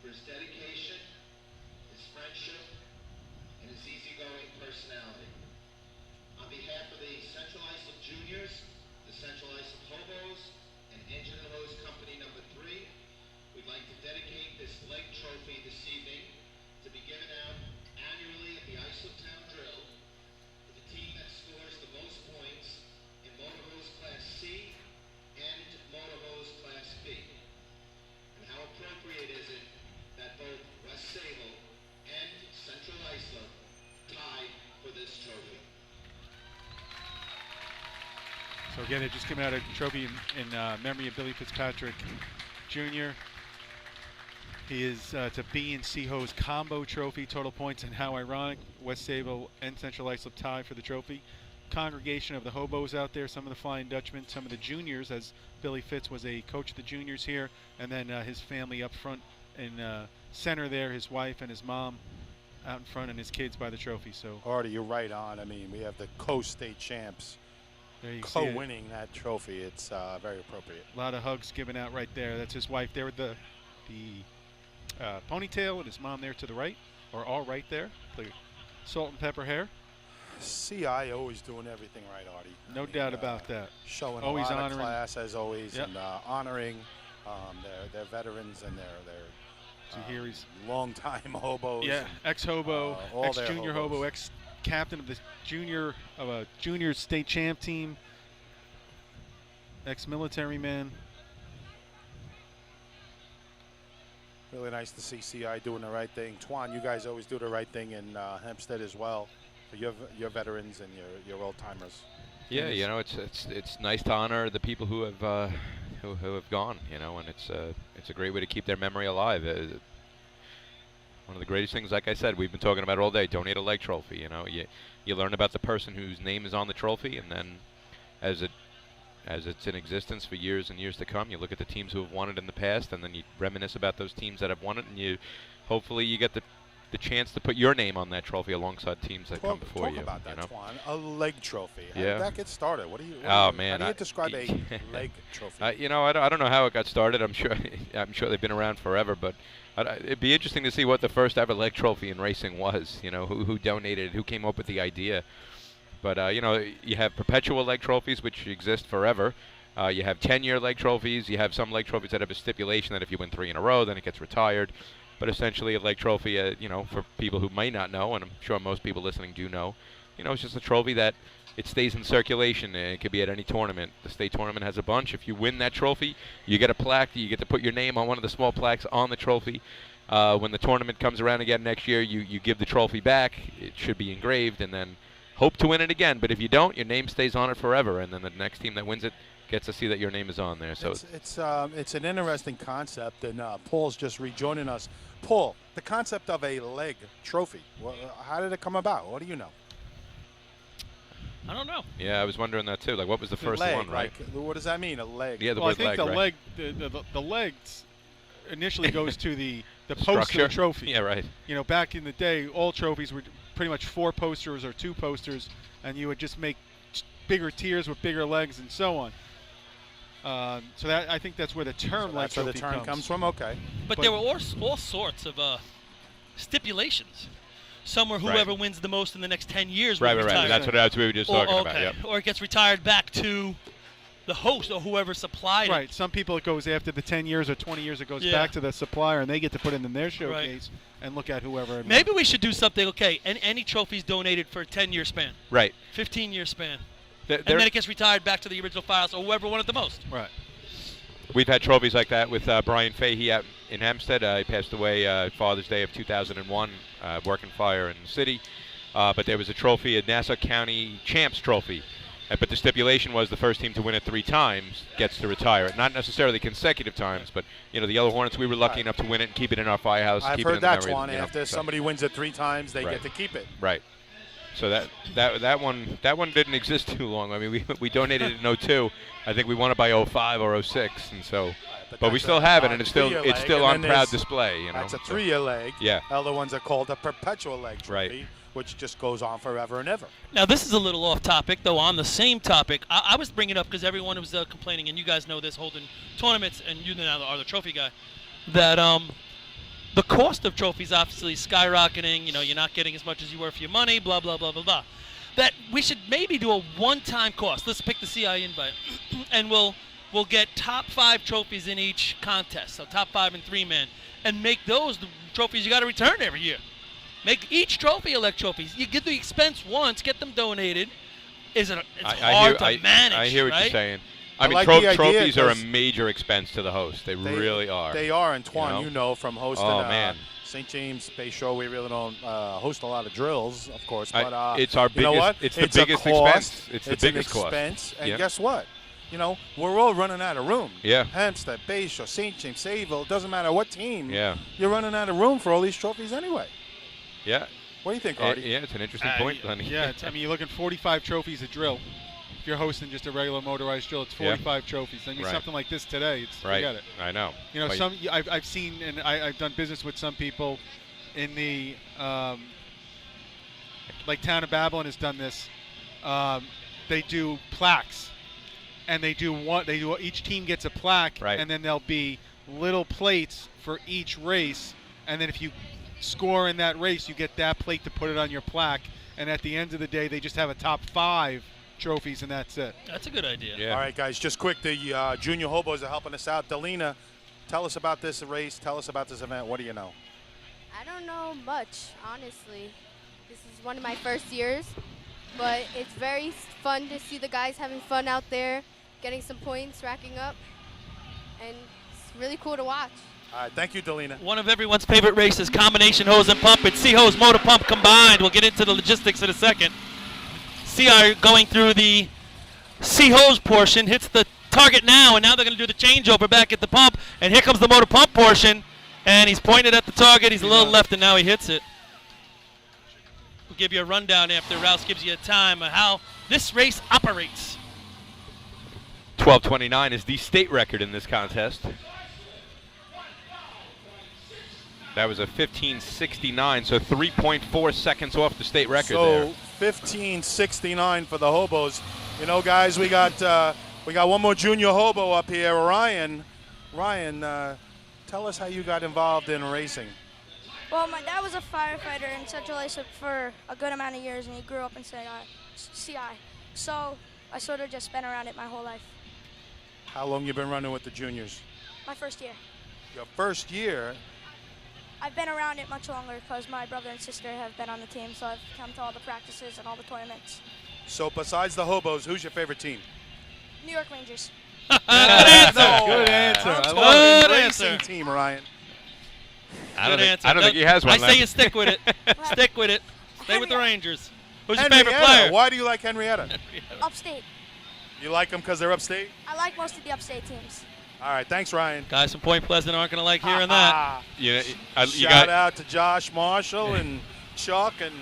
Speaker 6: for his dedication, his friendship, and his easygoing personality. On behalf of the Central Islip Juniors, the Central Islip Hobos, and Engine and Hose Company number 3, we'd like to dedicate this leg trophy this evening to be given out annually at the Islip Town Drill to the team that scores the most points in Motor Hose Class C and Motor Hose Class B. And how appropriate is it that both West Sable and Central Islip tied for this trophy?
Speaker 4: So again, it just came out a trophy in memory of Billy Fitzpatrick Jr. He is it's a B and C hose combo trophy, total points, and how ironic, West Sable and Central Islip tie for the trophy. Congregation of the hobos out there, some of the Flying Dutchmen, some of the juniors, as Billy Fitz was a coach of the juniors here, and then his family up front in center there, his wife and his mom out in front, and his kids by the trophy. So
Speaker 14: Artie, you're right on. I mean, we have the co-state champs co-winning that trophy. It's very appropriate.
Speaker 4: A lot of hugs given out right there. That's his wife there with the ponytail, and his mom there to the right, or all right there, the salt and pepper hair.
Speaker 14: CI always doing everything right, Artie.
Speaker 4: No doubt about that.
Speaker 14: Showing
Speaker 4: always
Speaker 14: a lot
Speaker 4: honoring
Speaker 14: of class as always,
Speaker 4: yep.
Speaker 14: and honoring their veterans and their
Speaker 4: here he's
Speaker 14: long-time hobos.
Speaker 4: Yeah, ex-hobo, ex-junior
Speaker 14: hobos.
Speaker 4: hobo, ex-captain of the junior state champ team, ex-military man.
Speaker 14: Really nice to see CI doing the right thing. Twan, you guys always do the right thing in Hempstead as well. For your veterans and your old timers.
Speaker 2: Yeah, you know, it's nice to honor the people who have gone. You know, and it's a great way to keep their memory alive. One of the greatest things, like I said, we've been talking about it all day. Donate a leg trophy. You know, you learn about the person whose name is on the trophy, and then as it's in existence for years and years to come, you look at the teams who have won it in the past, and then you reminisce about those teams that have won it, and hopefully you get the chance to put your name on that trophy alongside teams that come before you.
Speaker 14: Talk about that,
Speaker 2: you know?
Speaker 14: Twan. A leg trophy. How
Speaker 2: Yeah.
Speaker 14: did that get started? What do you?
Speaker 2: Oh
Speaker 14: how
Speaker 2: man,
Speaker 14: do you describe a leg trophy?
Speaker 2: You know, I don't know how it got started. I'm sure they've been around forever, but it'd be interesting to see what the first ever leg trophy in racing was. You know, who donated, who came up with the idea. But you know, you have perpetual leg trophies, which exist forever. You have 10-year leg trophies. You have some leg trophies that have a stipulation that if you win 3 in a row, then it gets retired. But essentially, a leg trophy, you know, for people who might not know, and I'm sure most people listening do know, you know, it's just a trophy that it stays in circulation. It could be at any tournament. The state tournament has a bunch. If you win that trophy, you get a plaque. You get to put your name on one of the small plaques on the trophy. When the tournament comes around again next year, you give the trophy back. It should be engraved, and then hope to win it again. But if you don't, your name stays on it forever, and then the next team that wins it gets to see that your name is on there. So
Speaker 14: it's an interesting concept, and Paul's just rejoining us. Paul, the concept of a leg trophy, how did it come about? What do you know?
Speaker 13: I don't know.
Speaker 2: Yeah, I was wondering that too. Like, what was the first
Speaker 14: leg,
Speaker 2: one, right?
Speaker 14: What does that mean, a leg?
Speaker 2: Yeah,
Speaker 4: I think the
Speaker 2: right?
Speaker 4: the legs initially goes to the post
Speaker 2: structure.
Speaker 4: of the trophy.
Speaker 2: Yeah, right.
Speaker 4: You know, back in the day, all trophies were pretty much 4 posters or 2 posters, and you would just make bigger tiers with bigger legs and so on. So that I think that's where the term leg trophy
Speaker 14: the term comes from. Okay.
Speaker 13: But there were all sorts of stipulations. Some were whoever wins the most in the next 10 years.
Speaker 2: Right. That's what we were just talking about. Yep.
Speaker 13: Or it gets retired back to the host or whoever supplied it.
Speaker 4: Right. Some people, it goes after the 10 years or 20 years, it goes back to the supplier, and they get to put it in their showcase and look at whoever.
Speaker 13: Maybe we should do something. Okay, any trophies donated for a 10-year span.
Speaker 2: Right.
Speaker 13: 15-year span. And then it gets retired back to the original files or whoever won it the most.
Speaker 4: Right.
Speaker 2: We've had trophies like that with Brian Fahey out in Hempstead. He passed away Father's Day of 2001, working fire in the city. But there was a trophy, a Nassau County Champs Trophy. But the stipulation was the first team to win it 3 times gets to retire it. Not necessarily consecutive times, but, you know, the Yellow Hornets, we were lucky enough to win it and keep it in our firehouse.
Speaker 14: I've
Speaker 2: keep
Speaker 14: heard
Speaker 2: it in
Speaker 14: that,
Speaker 2: the memory,
Speaker 14: Twan. After somebody wins it 3 times, they get to keep it.
Speaker 2: Right. So that one didn't exist too long. I mean, we donated it in 02. I think we won it by 05 or 06, and so. But we still have it, and it's still on proud display. You know,
Speaker 14: that's a 3-year leg.
Speaker 2: Yeah.
Speaker 14: Other ones are called a perpetual leg trophy, which just goes on forever and ever.
Speaker 13: Now this is a little off topic, though. On the same topic, I was bringing it up because everyone was complaining, and you guys know this, holding tournaments, and you now are the trophy guy. That the cost of trophies obviously skyrocketing. You know, you're not getting as much as you were for your money, blah, blah, blah, blah, blah. That we should maybe do a one-time cost. Let's pick the CI invite, and we'll get top 5 trophies in each contest, so top 5 and 3-man, and make those the trophies you got to return every year. Make each trophy elect trophies. You get the expense once, get them donated. It's hard to manage,
Speaker 2: I hear what
Speaker 13: right?
Speaker 2: you're saying. I mean,
Speaker 14: like the idea
Speaker 2: trophies are a
Speaker 14: 'cause
Speaker 2: major expense to the host. They really are.
Speaker 14: They are, and Twan, you know from hosting
Speaker 2: man.
Speaker 14: St. James Bay Show, we really don't host a lot of drills, of course. But
Speaker 2: it's our
Speaker 14: you
Speaker 2: biggest.
Speaker 14: know what?
Speaker 2: It's the
Speaker 14: a
Speaker 2: biggest
Speaker 14: cost.
Speaker 2: expense. It's the biggest
Speaker 14: an
Speaker 2: cost.
Speaker 14: expense, and
Speaker 2: Yeah.
Speaker 14: guess what? You know, we're all running out of room.
Speaker 2: Yeah.
Speaker 14: Hempstead, Bay Show, St. James, Sayville, it doesn't matter what team.
Speaker 2: Yeah.
Speaker 14: You're running out of room for all these trophies anyway.
Speaker 2: Yeah.
Speaker 14: What do you think, Artie?
Speaker 2: Yeah, it's an interesting point, Lenny.
Speaker 4: Yeah, I mean, you're looking 45 trophies a drill. If you're hosting just a regular motorized drill, it's 45 trophies. I mean, something like this today, forget it.
Speaker 2: I know.
Speaker 4: You know, I've seen, and I've done business with some people in the, like Town of Babylon has done this. They do plaques, and each team gets a plaque, and then there'll be little plates for each race, and then if you score in that race, you get that plate to put it on your plaque, and at the end of the day, they just have a top 5 trophies, and that's it.
Speaker 13: That's a good idea.
Speaker 2: Yeah.
Speaker 14: All right, guys, just quick, the junior hobos are helping us out. Delina, tell us about this race. Tell us about this event. What do you know?
Speaker 16: I don't know much, honestly. This is one of my first years, but it's very fun to see the guys having fun out there, getting some points, racking up, and it's really cool to watch.
Speaker 14: All right, thank you, Delina.
Speaker 13: One of everyone's favorite races, combination hose and pump. It's C-hose, motor pump combined. We'll get into the logistics in a second. CR going through the C-hose portion, hits the target now, and now they're going to do the changeover back at the pump, and here comes the motor pump portion, and he's pointed at the target. He's a little left, and now he hits it. We'll give you a rundown after Rouse gives you a time of how this race operates.
Speaker 2: 12:29 is the state record in this contest. That was a 15:69, so 3.4 seconds off the state record there.
Speaker 14: So 15:69 for the hobos. You know, guys, we got one more junior hobo up here, Ryan. Ryan, tell us how you got involved in racing.
Speaker 17: Well, my dad was a firefighter in Central Islip for a good amount of years, and he grew up in CI. So I sort of just been around it my whole life.
Speaker 14: How long you been running with the juniors?
Speaker 17: My first year.
Speaker 14: Your first year.
Speaker 17: I've been around it much longer because my brother and sister have been on the team, so I've come to all the practices and all the tournaments.
Speaker 14: So besides the hobos, who's your favorite team?
Speaker 17: New York Rangers.
Speaker 13: Good answer.
Speaker 4: Good answer.
Speaker 14: I'm
Speaker 4: I love
Speaker 14: talking
Speaker 13: it.
Speaker 14: racing
Speaker 13: Answer.
Speaker 14: team, Ryan.
Speaker 2: I don't
Speaker 13: answer.
Speaker 2: think he has one.
Speaker 13: I say you stick with it. Stick with it. Stay with the Rangers. Who's your
Speaker 14: Henrietta.
Speaker 13: favorite player?
Speaker 14: Why do you like Henrietta?
Speaker 17: Upstate.
Speaker 14: You like them because they're upstate?
Speaker 17: I like most of the upstate teams.
Speaker 14: All right, thanks, Ryan.
Speaker 13: Guys from Point Pleasant aren't going to like hearing that.
Speaker 2: You
Speaker 14: Shout out to Josh Marshall and Chuck, and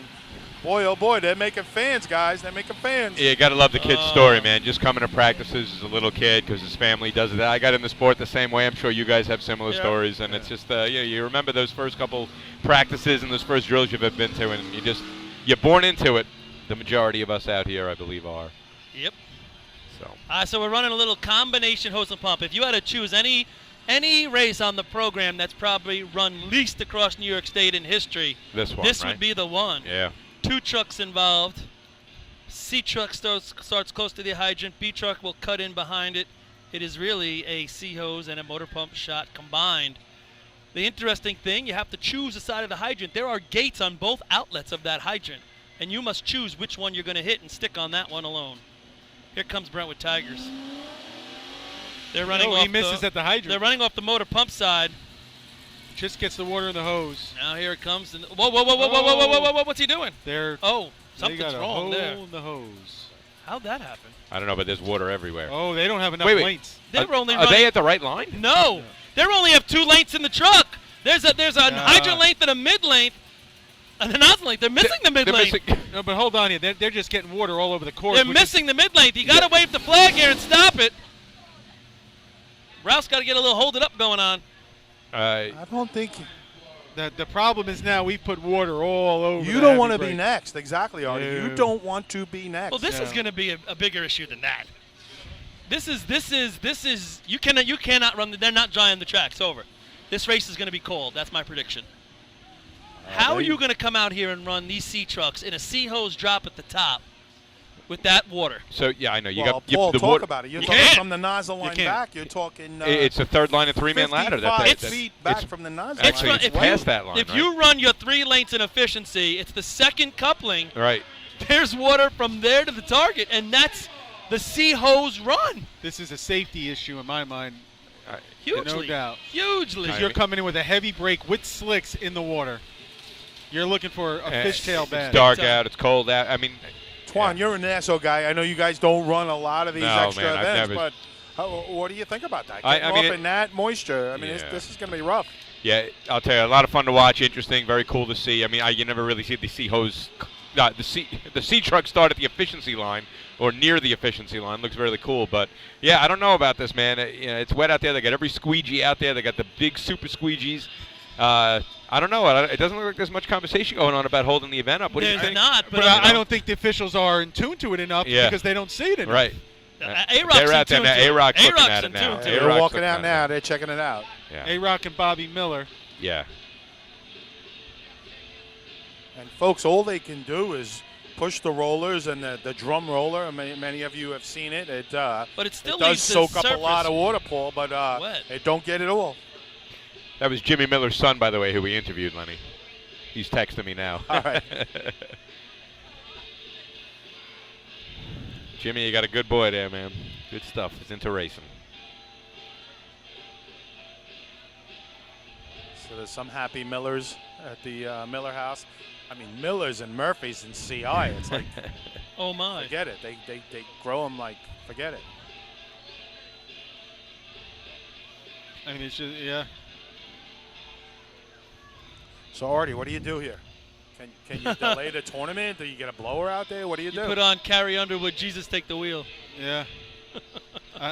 Speaker 14: boy, oh boy, they're making fans, guys. They're making fans.
Speaker 2: Yeah, you got to love the kid's story, man. Just coming to practices as a little kid because his family does it. I got in the sport the same way. I'm sure you guys have similar stories, and it's just, you remember those first couple practices and those first drills you've been to, and you're born into it. The majority of us out here, I believe, are.
Speaker 13: Yep.
Speaker 2: So.
Speaker 13: So we're running a little combination hose and pump. If you had to choose any race on the program that's probably run least across New York State in history,
Speaker 2: this
Speaker 13: right? Would be the one.
Speaker 2: Yeah.
Speaker 13: 2 trucks involved. C truck starts close to the hydrant. B truck will cut in behind it. It is really a C hose and a motor pump shot combined. The interesting thing, you have to choose the side of the hydrant. There are gates on both outlets of that hydrant, and you must choose which one you're going to hit and stick on that one alone. Here comes Brentwood Tigers. They're running off
Speaker 4: he misses at the hydrant.
Speaker 13: They're running off the motor pump side.
Speaker 4: Just gets the water in the hose.
Speaker 13: Now here it comes. And whoa, what's he doing? Something's wrong there.
Speaker 4: In the hose.
Speaker 13: How'd that happen?
Speaker 2: I don't know, but there's water everywhere.
Speaker 4: Oh, they don't have enough
Speaker 2: Wait.
Speaker 4: lengths.
Speaker 2: Are they at the right line?
Speaker 13: No. They only have 2 lengths in the truck. There's a hydrant length and a mid length. And the nozzle length. They're missing the mid length.
Speaker 4: No, but hold on here. They're just getting water all over the course.
Speaker 13: They're missing the mid length. You got to wave the flag here and stop it. Rouse got to get a little hold it up going on.
Speaker 14: I don't think.
Speaker 4: The problem is now we put water all over.
Speaker 14: You don't want to be next. Exactly, Artie.
Speaker 4: No.
Speaker 14: You don't want to be next.
Speaker 13: Well, this is going to be a bigger issue than that. This is you cannot run. They're not drying the tracks over. This race is going to be called. That's my prediction. How are you going to come out here and run these C trucks in a C hose drop at the top with that water?
Speaker 2: So yeah, I know you
Speaker 14: Well,
Speaker 2: got
Speaker 14: Paul,
Speaker 2: the
Speaker 14: talk
Speaker 2: water.
Speaker 14: about it. You're
Speaker 2: You
Speaker 14: talking
Speaker 2: can't.
Speaker 14: from the nozzle line back. You're talking.
Speaker 2: It's a third line and 3-man ladder.
Speaker 14: 55
Speaker 2: That's
Speaker 14: feet back from the nozzle
Speaker 2: Actually,
Speaker 14: line.
Speaker 2: it's past that line.
Speaker 13: If
Speaker 2: right?
Speaker 13: you run your 3 lanes in efficiency, it's the second coupling.
Speaker 2: Right.
Speaker 13: There's water from there to the target, and that's the C hose run.
Speaker 4: This is a safety issue in my mind.
Speaker 13: Hugely.
Speaker 4: No doubt.
Speaker 13: Hugely.
Speaker 4: Because you're coming in with a heavy brake with slicks in the water. You're looking for a fishtail bed.
Speaker 2: It's dark out. It's cold out. I mean,
Speaker 14: Twan, you're an Nassau guy. I know you guys don't run a lot of these extra
Speaker 2: man, I've
Speaker 14: events,
Speaker 2: never-
Speaker 14: but what do you think about that?
Speaker 2: I
Speaker 14: Getting
Speaker 2: mean,
Speaker 14: off in that moisture. I mean,
Speaker 2: Yeah.
Speaker 14: this is going to be rough.
Speaker 2: yeah, I'll tell you, a lot of fun to watch. Interesting, very cool to see. I mean, you never really see the C hose. The C truck start at the efficiency line or near the efficiency line. Looks really cool, but yeah, I don't know about this, man. It's wet out there. They got every squeegee out there. They got the big super squeegees. I don't know. It doesn't look like there's much conversation going on about holding the event up. What do you
Speaker 13: There's
Speaker 2: think?
Speaker 13: not,
Speaker 4: But I don't think the officials are in tune to it enough because they don't see it enough.
Speaker 2: Right.
Speaker 13: A-Rock's
Speaker 2: They're out there
Speaker 13: in
Speaker 2: now.
Speaker 13: tune to it.
Speaker 2: A-Rock's looking
Speaker 13: A-Rock's
Speaker 2: at it
Speaker 13: in
Speaker 2: now.
Speaker 13: tune to it.
Speaker 14: They're
Speaker 2: A-Rock's
Speaker 14: walking
Speaker 2: looking
Speaker 14: out
Speaker 2: at
Speaker 14: now.
Speaker 2: it.
Speaker 14: They're checking it out.
Speaker 2: Yeah.
Speaker 4: A-Rock and Bobby Miller.
Speaker 2: Yeah.
Speaker 14: And folks, all they can do is push the rollers and the drum roller. I mean, many of you have seen it.
Speaker 13: But it still
Speaker 14: does
Speaker 13: leaves the
Speaker 14: soak up a lot
Speaker 13: surface
Speaker 14: of water, Paul. But
Speaker 13: wet.
Speaker 14: it don't get it all.
Speaker 2: That was Jimmy Miller's son, by the way, who we interviewed, Lenny. He's texting me now.
Speaker 14: All right.
Speaker 2: Jimmy, you got a good boy there, man. Good stuff. He's into racing.
Speaker 14: So there's some happy Millers at the Miller house. I mean, Millers and Murphys and CI. It's like,
Speaker 13: oh my,
Speaker 14: forget it. They grow them like, forget it.
Speaker 4: I mean, it's just, yeah.
Speaker 14: So Artie, what do you do here? Can you delay the tournament? Do you get a blower out there? What do you do?
Speaker 13: Put on Carrie Underwood, Jesus Take the Wheel.
Speaker 4: Yeah.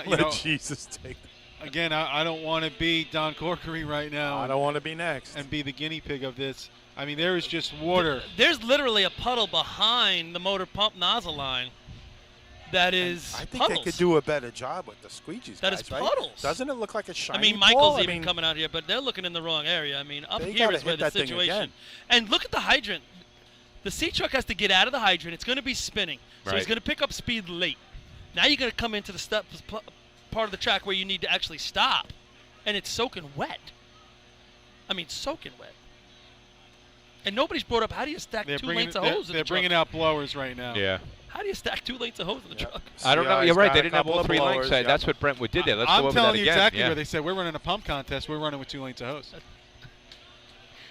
Speaker 14: Let Jesus take.
Speaker 4: Again, I don't want to be Don Corkery right now.
Speaker 14: I don't want to be next.
Speaker 4: And be the guinea pig of this. I mean, there is just water.
Speaker 13: There's literally a puddle behind the motor pump nozzle line that is
Speaker 14: I think
Speaker 13: puddles.
Speaker 14: they could do a better job with the squeegees.
Speaker 13: That
Speaker 14: guys,
Speaker 13: is
Speaker 14: right?
Speaker 13: puddles.
Speaker 14: Doesn't it look like a shiny
Speaker 13: I mean,
Speaker 14: ball?
Speaker 13: Michael's
Speaker 14: I
Speaker 13: even
Speaker 14: mean,
Speaker 13: coming out here, but they're looking in the wrong area. I mean, up
Speaker 14: They
Speaker 13: here
Speaker 14: gotta
Speaker 13: is where
Speaker 14: hit
Speaker 13: the
Speaker 14: that thing
Speaker 13: situation.
Speaker 14: again.
Speaker 13: And look at the hydrant. The C truck has to get out of the hydrant. It's going to be spinning, so
Speaker 2: Right.
Speaker 13: he's going to pick up speed late. Now you're going to come into the part of the track where you need to actually stop, and it's soaking wet. I mean, soaking wet. And nobody's brought up how do you stack 2 lanes of hose in the
Speaker 4: They're
Speaker 13: truck?
Speaker 4: bringing out blowers right now.
Speaker 2: Yeah.
Speaker 13: How do you stack 2 lanes of hose in the truck?
Speaker 2: I don't know.
Speaker 14: CI's
Speaker 2: You're right.
Speaker 14: got
Speaker 2: They
Speaker 14: a
Speaker 2: didn't have
Speaker 14: couple
Speaker 2: all
Speaker 14: of
Speaker 2: 3 lanes.
Speaker 14: blowers,
Speaker 2: So
Speaker 14: yeah.
Speaker 2: that's what Brentwood did there. Let's
Speaker 4: I'm
Speaker 2: go over
Speaker 4: telling
Speaker 2: that
Speaker 4: you
Speaker 2: again.
Speaker 4: exactly
Speaker 2: Yeah.
Speaker 4: where they said we're running a pump contest. We're running with 2 lanes of hose.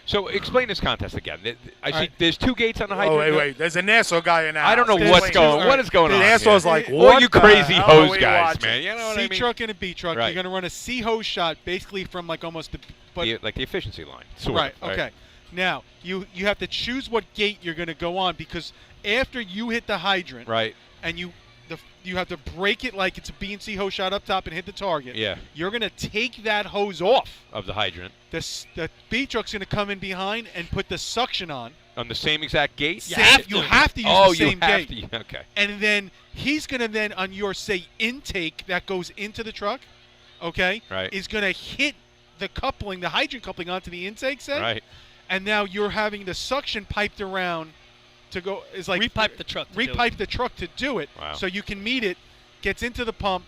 Speaker 2: So explain this contest again. I see
Speaker 4: right.
Speaker 2: there's 2 gates on the
Speaker 14: Oh,
Speaker 2: hydrant.
Speaker 14: wait. There's a Nassau guy in that.
Speaker 2: I don't know
Speaker 14: house.
Speaker 2: what's
Speaker 14: Wait,
Speaker 2: going. What is going on?
Speaker 14: The Nassau's
Speaker 2: here?
Speaker 14: like,
Speaker 2: All
Speaker 14: what
Speaker 2: you
Speaker 14: the
Speaker 2: crazy
Speaker 14: hell
Speaker 2: hose
Speaker 14: are we
Speaker 2: guys,
Speaker 14: watching?
Speaker 2: man. You know what
Speaker 4: C
Speaker 2: I mean?
Speaker 4: truck and a B truck.
Speaker 2: Right.
Speaker 4: You're going to run a C hose shot basically from like almost the.
Speaker 2: Like the efficiency line. Sort
Speaker 4: Right.
Speaker 2: of,
Speaker 4: Okay. Now you have to choose what gate you're going to go on because after you hit the hydrant,
Speaker 2: Right.
Speaker 4: and you have to break it like it's a B and C hose shot up top and hit the target.
Speaker 2: Yeah.
Speaker 4: You're going to take that hose off.
Speaker 2: Of the hydrant.
Speaker 4: The B truck's going to come in behind and put the suction on.
Speaker 2: On the same exact gate?
Speaker 4: You have to use
Speaker 2: oh,
Speaker 4: the same
Speaker 2: you have
Speaker 4: gate.
Speaker 2: to. Okay.
Speaker 4: And then he's going to then on your say intake that goes into the truck, okay?
Speaker 2: Right.
Speaker 4: Is going to hit the coupling, the hydrant coupling onto the intake set.
Speaker 2: Right.
Speaker 4: And now you're having the suction piped around to go is like
Speaker 13: Repipe the truck to do it.
Speaker 4: repipe the truck to do it.
Speaker 2: Wow.
Speaker 4: So you can meet it, gets into the pump.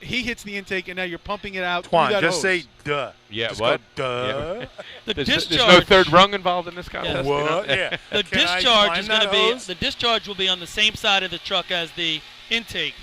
Speaker 4: He hits the intake, and now you're pumping it out.
Speaker 14: Twan,
Speaker 4: through that
Speaker 14: just
Speaker 4: hose.
Speaker 14: say duh.
Speaker 2: Yeah,
Speaker 14: Just
Speaker 2: what?
Speaker 14: Go, duh.
Speaker 13: The
Speaker 2: There's
Speaker 13: discharge.
Speaker 2: no third rung involved in this contest?
Speaker 14: What?
Speaker 2: You know?
Speaker 14: Yeah.
Speaker 13: The
Speaker 14: Can I
Speaker 13: discharge
Speaker 14: climb
Speaker 13: is going to
Speaker 14: that
Speaker 13: be
Speaker 14: hose?
Speaker 13: the discharge will be on the same side of the truck as the intake.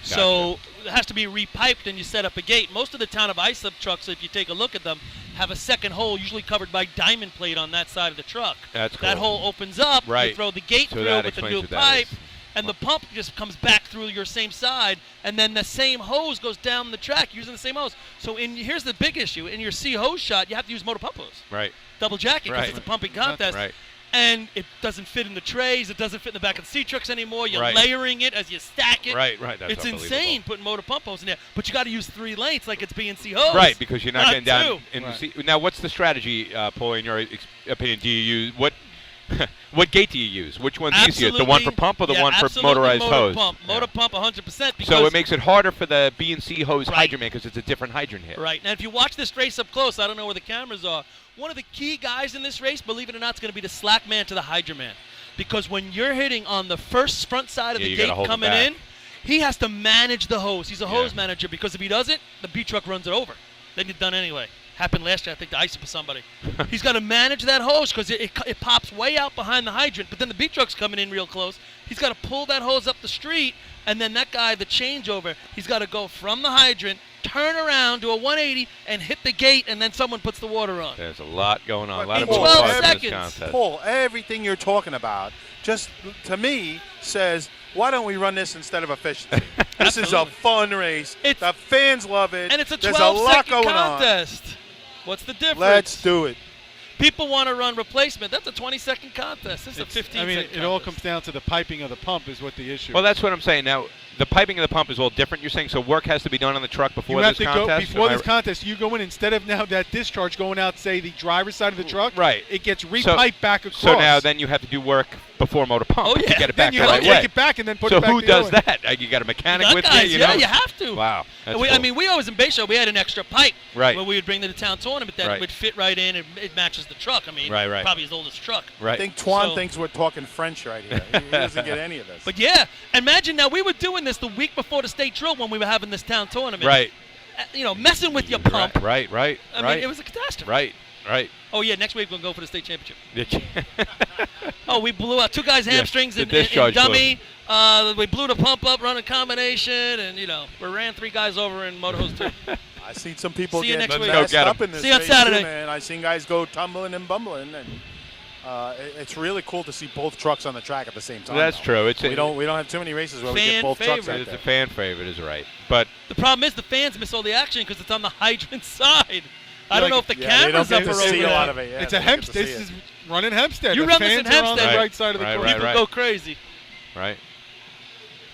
Speaker 13: So it has to be repiped and you set up a gate. Most of the town of Islip trucks, if you take a look at them, have a second hole usually covered by diamond plate on that side of the truck.
Speaker 2: That's
Speaker 13: That
Speaker 2: cool.
Speaker 13: hole opens up,
Speaker 2: Right.
Speaker 13: you throw the gate
Speaker 2: So
Speaker 13: through
Speaker 2: that
Speaker 13: with the
Speaker 2: explains
Speaker 13: new
Speaker 2: what that
Speaker 13: pipe,
Speaker 2: is.
Speaker 13: and the pump just comes back through your same side, and then the same hose goes down the track using the same hose. So here's the big issue. In your C hose shot, you have to use motor pump hose.
Speaker 2: Right.
Speaker 13: Double jacking because
Speaker 2: Right.
Speaker 13: it's a pumping contest.
Speaker 2: Right.
Speaker 13: And it doesn't fit in the trays. It doesn't fit in the back of the C trucks anymore. You're
Speaker 2: Right.
Speaker 13: layering it as you stack it.
Speaker 2: Right. That's
Speaker 13: It's
Speaker 2: unbelievable.
Speaker 13: insane putting motor pump hose in there. But you got to use 3 lanes like it's B&C hose.
Speaker 2: Right, because you're not getting down.
Speaker 13: two.
Speaker 2: In the now, what's the strategy, Paul, in your opinion? Do you use What gate do you use? Which one's easier, the one for pump or the one for
Speaker 13: absolutely
Speaker 2: motorized hose?
Speaker 13: Motor pump 100%. Because
Speaker 2: So it makes it harder for the B&C hose hydrant man because it's a different hydrant hit.
Speaker 13: Right. Now, if you watch this race up close, I don't know where the cameras are, one of the key guys in this race, believe it or not, is going to be the slack man to the hydrant man. Because when you're hitting on the first front side of the gate coming in, he has to manage the hose. He's a hose manager because if he doesn't, the B-truck runs it over. Then you're done anyway. Happened last year, I think, to Islip or somebody. He's got to manage that hose because it pops way out behind the hydrant, but then the B-truck's coming in real close. He's got to pull that hose up the street, and then that guy, the changeover, he's got to go from the hydrant, turn around, do a 180, and hit the gate, and then someone puts the water on.
Speaker 2: There's a lot going on. A lot of
Speaker 13: 12 seconds.
Speaker 14: Paul, everything you're talking about just, to me, says, why don't we run this instead of efficiency? This is a fun race. The fans love it.
Speaker 13: And it's a
Speaker 14: There's a lot
Speaker 13: 12-second
Speaker 14: going
Speaker 13: contest. What's the difference?
Speaker 14: Let's do it.
Speaker 13: People want to run replacement. That's a 20-second contest. This is a 15-second
Speaker 4: I mean,
Speaker 13: contest.
Speaker 4: it all comes down to the piping of the pump is what the issue
Speaker 2: Well,
Speaker 4: is.
Speaker 2: that's what I'm saying. Now, the piping of the pump is all different, you're saying, so work has to be done on the truck before
Speaker 4: you have
Speaker 2: this
Speaker 4: to
Speaker 2: contest?
Speaker 4: go before this contest. You go in instead of now that discharge going out, say the driver's side of the truck.
Speaker 2: Right.
Speaker 4: It gets repiped back across.
Speaker 2: So now then you have to do work before motor pump to get it back
Speaker 4: Then you
Speaker 2: the
Speaker 4: have
Speaker 2: right
Speaker 4: to
Speaker 2: way.
Speaker 4: take it back and then put
Speaker 2: so
Speaker 4: it back
Speaker 2: who
Speaker 4: the
Speaker 2: does
Speaker 4: other way.
Speaker 2: that? You got a mechanic
Speaker 13: You got
Speaker 2: with
Speaker 13: guys,
Speaker 2: you?
Speaker 13: yeah,
Speaker 2: know?
Speaker 13: you have to.
Speaker 2: Wow. That's
Speaker 13: I
Speaker 2: cool.
Speaker 13: mean, we always in base show, we had an extra pipe
Speaker 2: Right.
Speaker 13: where we would bring to the town tournament that would fit right in and it matches the truck. I mean,
Speaker 2: Right.
Speaker 13: probably his oldest truck.
Speaker 2: Right.
Speaker 14: I think Twan
Speaker 13: So-
Speaker 14: thinks we're talking French right here. He doesn't get any of this.
Speaker 13: But yeah, imagine now we were doing this the week before the state drill when we were having this town tournament.
Speaker 2: Right.
Speaker 13: You know, messing with your pump.
Speaker 2: Right.
Speaker 13: I mean, it was a catastrophe.
Speaker 2: Right.
Speaker 13: Oh, yeah, next week we'll go for the state championship. Oh, we blew out two guys' hamstrings
Speaker 2: the
Speaker 13: in
Speaker 2: discharge
Speaker 13: dummy. We blew the pump up, running combination, and, you know, we ran three guys over in Motor Hose 2.
Speaker 14: I seen some people
Speaker 13: See you
Speaker 14: get
Speaker 13: next week.
Speaker 14: messed up in this
Speaker 13: See you on
Speaker 14: race
Speaker 13: Saturday.
Speaker 14: too, man. I seen guys go tumbling and bumbling, and it's really cool to see both trucks on the track at the same time.
Speaker 2: That's true.
Speaker 14: We don't have too many races where we get both trucks out
Speaker 2: It's
Speaker 14: there.
Speaker 2: a fan favorite, is right. But
Speaker 13: The problem is the fans miss all the action because it's on the hydrant side. I don't know if the
Speaker 14: they don't
Speaker 13: cameras
Speaker 14: get
Speaker 13: up
Speaker 14: to
Speaker 13: or
Speaker 14: see
Speaker 13: over
Speaker 14: a lot
Speaker 13: there.
Speaker 14: of it. Yeah,
Speaker 4: It's
Speaker 14: they
Speaker 4: a
Speaker 14: don't get to
Speaker 4: Hempstead.
Speaker 14: see
Speaker 4: This
Speaker 14: it.
Speaker 4: is running Hempstead.
Speaker 13: You
Speaker 4: The
Speaker 13: run this in
Speaker 4: fans are on
Speaker 13: Hempstead.
Speaker 4: the right side of the course.
Speaker 13: People go crazy.
Speaker 2: Right.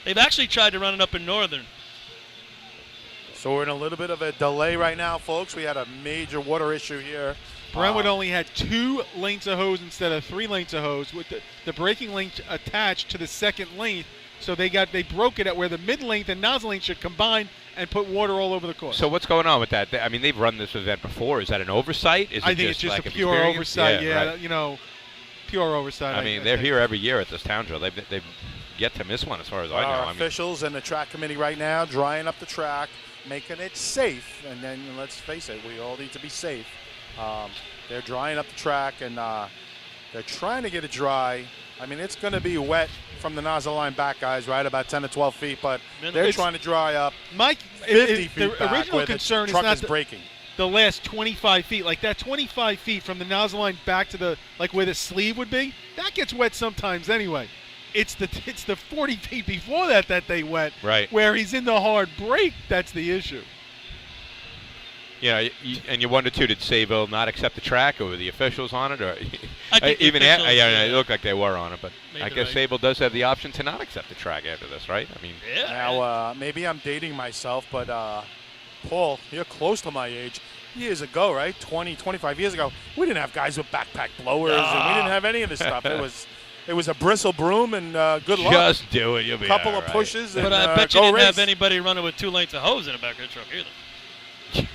Speaker 13: They've actually tried to run it up in Northern.
Speaker 14: So we're in a little bit of a delay right now, folks. We had a major water issue here.
Speaker 4: Brentwood only had 2 lengths of hose instead of 3 lengths of hose, with the braking length attached to the second length. So they broke it at where the mid length and nozzle length should combine and put water all over the course.
Speaker 2: So what's going on with that? I mean, they've run this event before. Is that an oversight? Is
Speaker 4: I
Speaker 2: it
Speaker 4: think it's just
Speaker 2: lack
Speaker 4: a
Speaker 2: of
Speaker 4: pure
Speaker 2: experience?
Speaker 4: oversight. Yeah,
Speaker 2: right.
Speaker 4: you know, pure oversight.
Speaker 2: I mean, they're
Speaker 4: think.
Speaker 2: here every year at this town drill. They've yet to miss one, as far as I know.
Speaker 14: Our
Speaker 2: I mean,
Speaker 14: officials and the track committee right now drying up the track, making it safe. And then let's face it, we all need to be safe. They're drying up the track, and they're trying to get it dry. I mean, it's going to be wet from the nozzle line back, guys, right? About 10 to 12 feet, but they're trying to dry up
Speaker 4: Mike,
Speaker 14: 50 feet
Speaker 4: the
Speaker 14: back
Speaker 4: original
Speaker 14: where
Speaker 4: concern
Speaker 14: the truck
Speaker 4: is not
Speaker 14: is breaking.
Speaker 4: the last 25 feet. Like that 25 feet from the nozzle line back to where the sleeve would be, that gets wet sometimes anyway. It's the 40 feet before that they wet.
Speaker 2: Right.
Speaker 4: Where he's in the hard break, that's the issue.
Speaker 2: Yeah, and you wonder too, did Sayville not accept the track, or were the officials on it, or
Speaker 13: I think the
Speaker 2: even
Speaker 13: officials,
Speaker 2: it looked like they were on it, but I
Speaker 13: Maybe
Speaker 2: guess
Speaker 13: right.
Speaker 2: Sayville does have the option to not accept the track after this, right? I mean,
Speaker 14: Now, maybe I'm dating myself, but Paul, you're close to my age. Years ago, right? 20, 25 years ago, we didn't have guys with backpack blowers, and we didn't have any of this stuff. It was a bristle broom and good luck.
Speaker 2: Just do it. You'll be
Speaker 14: couple
Speaker 2: all
Speaker 14: of
Speaker 2: right.
Speaker 14: pushes, and
Speaker 13: But I bet you
Speaker 14: go
Speaker 13: didn't
Speaker 14: race.
Speaker 13: have anybody running with 2 lengths of hose in the back of the truck either.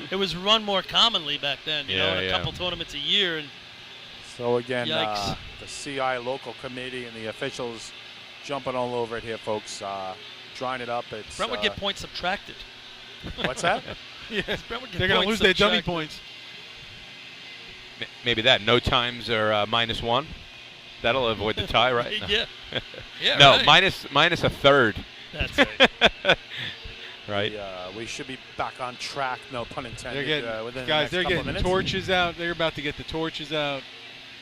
Speaker 13: It was run more commonly back then, you know, in a couple tournaments a year. And
Speaker 14: So again,
Speaker 13: Yikes.
Speaker 14: the CI local committee and the officials jumping all over it here, folks. Drying it up. It's
Speaker 13: Brent would get points subtracted.
Speaker 14: What's that?
Speaker 4: Yes,
Speaker 13: Brent would get
Speaker 4: they're going to
Speaker 13: points
Speaker 4: lose their dummy
Speaker 13: subtracted.
Speaker 4: points.
Speaker 2: Maybe that. No times or -1. That'll avoid the tie, right?
Speaker 13: Yeah. Yeah,
Speaker 2: No,
Speaker 13: right.
Speaker 2: minus a third.
Speaker 13: That's right.
Speaker 2: Right.
Speaker 14: We should be back on track. No pun intended.
Speaker 4: They're getting
Speaker 14: within the
Speaker 4: guys.
Speaker 14: next
Speaker 4: They're
Speaker 14: couple of
Speaker 4: getting
Speaker 14: minutes.
Speaker 4: torches out. They're about to get the torches out.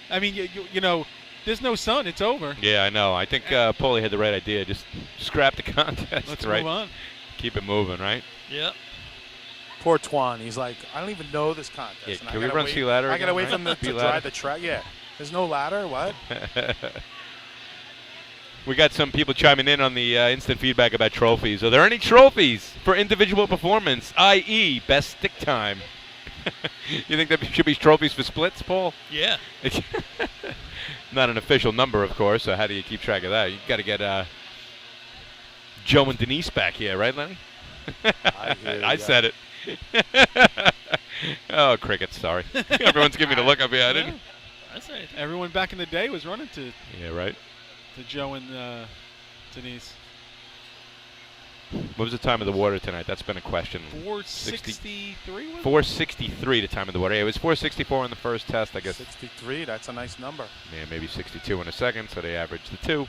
Speaker 4: I mean, you know, there's no sun. It's over.
Speaker 2: Yeah, I know. I think Paulie had the right idea. Just scrap the contest.
Speaker 4: Let's
Speaker 2: right?
Speaker 4: move on.
Speaker 2: Keep it moving, right?
Speaker 13: Yeah.
Speaker 14: Poor Twan. He's like, I don't even know this contest.
Speaker 2: Yeah,
Speaker 14: and
Speaker 2: can
Speaker 14: I
Speaker 2: we
Speaker 14: gotta
Speaker 2: run
Speaker 14: wait-
Speaker 2: sea ladder
Speaker 14: I got to
Speaker 2: again,
Speaker 14: wait
Speaker 2: right?
Speaker 14: for them
Speaker 2: Sea
Speaker 14: to
Speaker 2: ladder?
Speaker 14: drive the track. Yeah. There's no ladder. What?
Speaker 2: We got some people chiming in on the instant feedback about trophies. Are there any trophies for individual performance, i.e., best stick time? You think there should be trophies for splits, Paul?
Speaker 13: Yeah.
Speaker 2: Not an official number, of course, so how do you keep track of that? You got to get Joe and Denise back here, right, Lenny? I said it. Oh, crickets, sorry. Everyone's giving me the look up here. I didn't.
Speaker 13: That's right.
Speaker 4: Everyone back in the day was running to.
Speaker 2: Yeah, right.
Speaker 4: To Joe and Denise.
Speaker 2: What was the time of the water tonight? That's been a question.
Speaker 4: 463.
Speaker 2: 463 the time of the water. Yeah, it was 464 in the first test, I guess.
Speaker 14: 63. That's a nice number.
Speaker 2: Yeah, maybe 62 in a second, so they averaged the 2.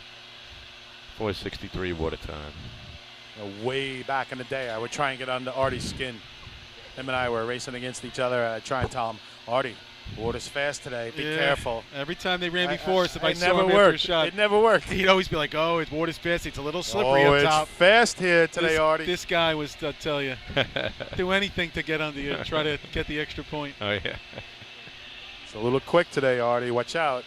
Speaker 2: 463 water time.
Speaker 14: Way back in the day, I would try and get under Artie's skin. Him and I were racing against each other. I'd try and tell him, Artie, water's fast today. Be careful.
Speaker 4: Every time they ran before us, if I saw
Speaker 14: never
Speaker 4: him after a
Speaker 14: worked.
Speaker 4: shot,
Speaker 14: It never worked.
Speaker 4: He'd always be like, "Oh, it's water's fast. It's a little slippery
Speaker 14: Oh,
Speaker 4: up
Speaker 14: it's
Speaker 4: top."
Speaker 14: fast here today, Artie.
Speaker 4: This guy was, I tell you, do anything to get under you, try to get the extra point.
Speaker 2: Oh yeah.
Speaker 14: It's a little quick today, Artie. Watch out.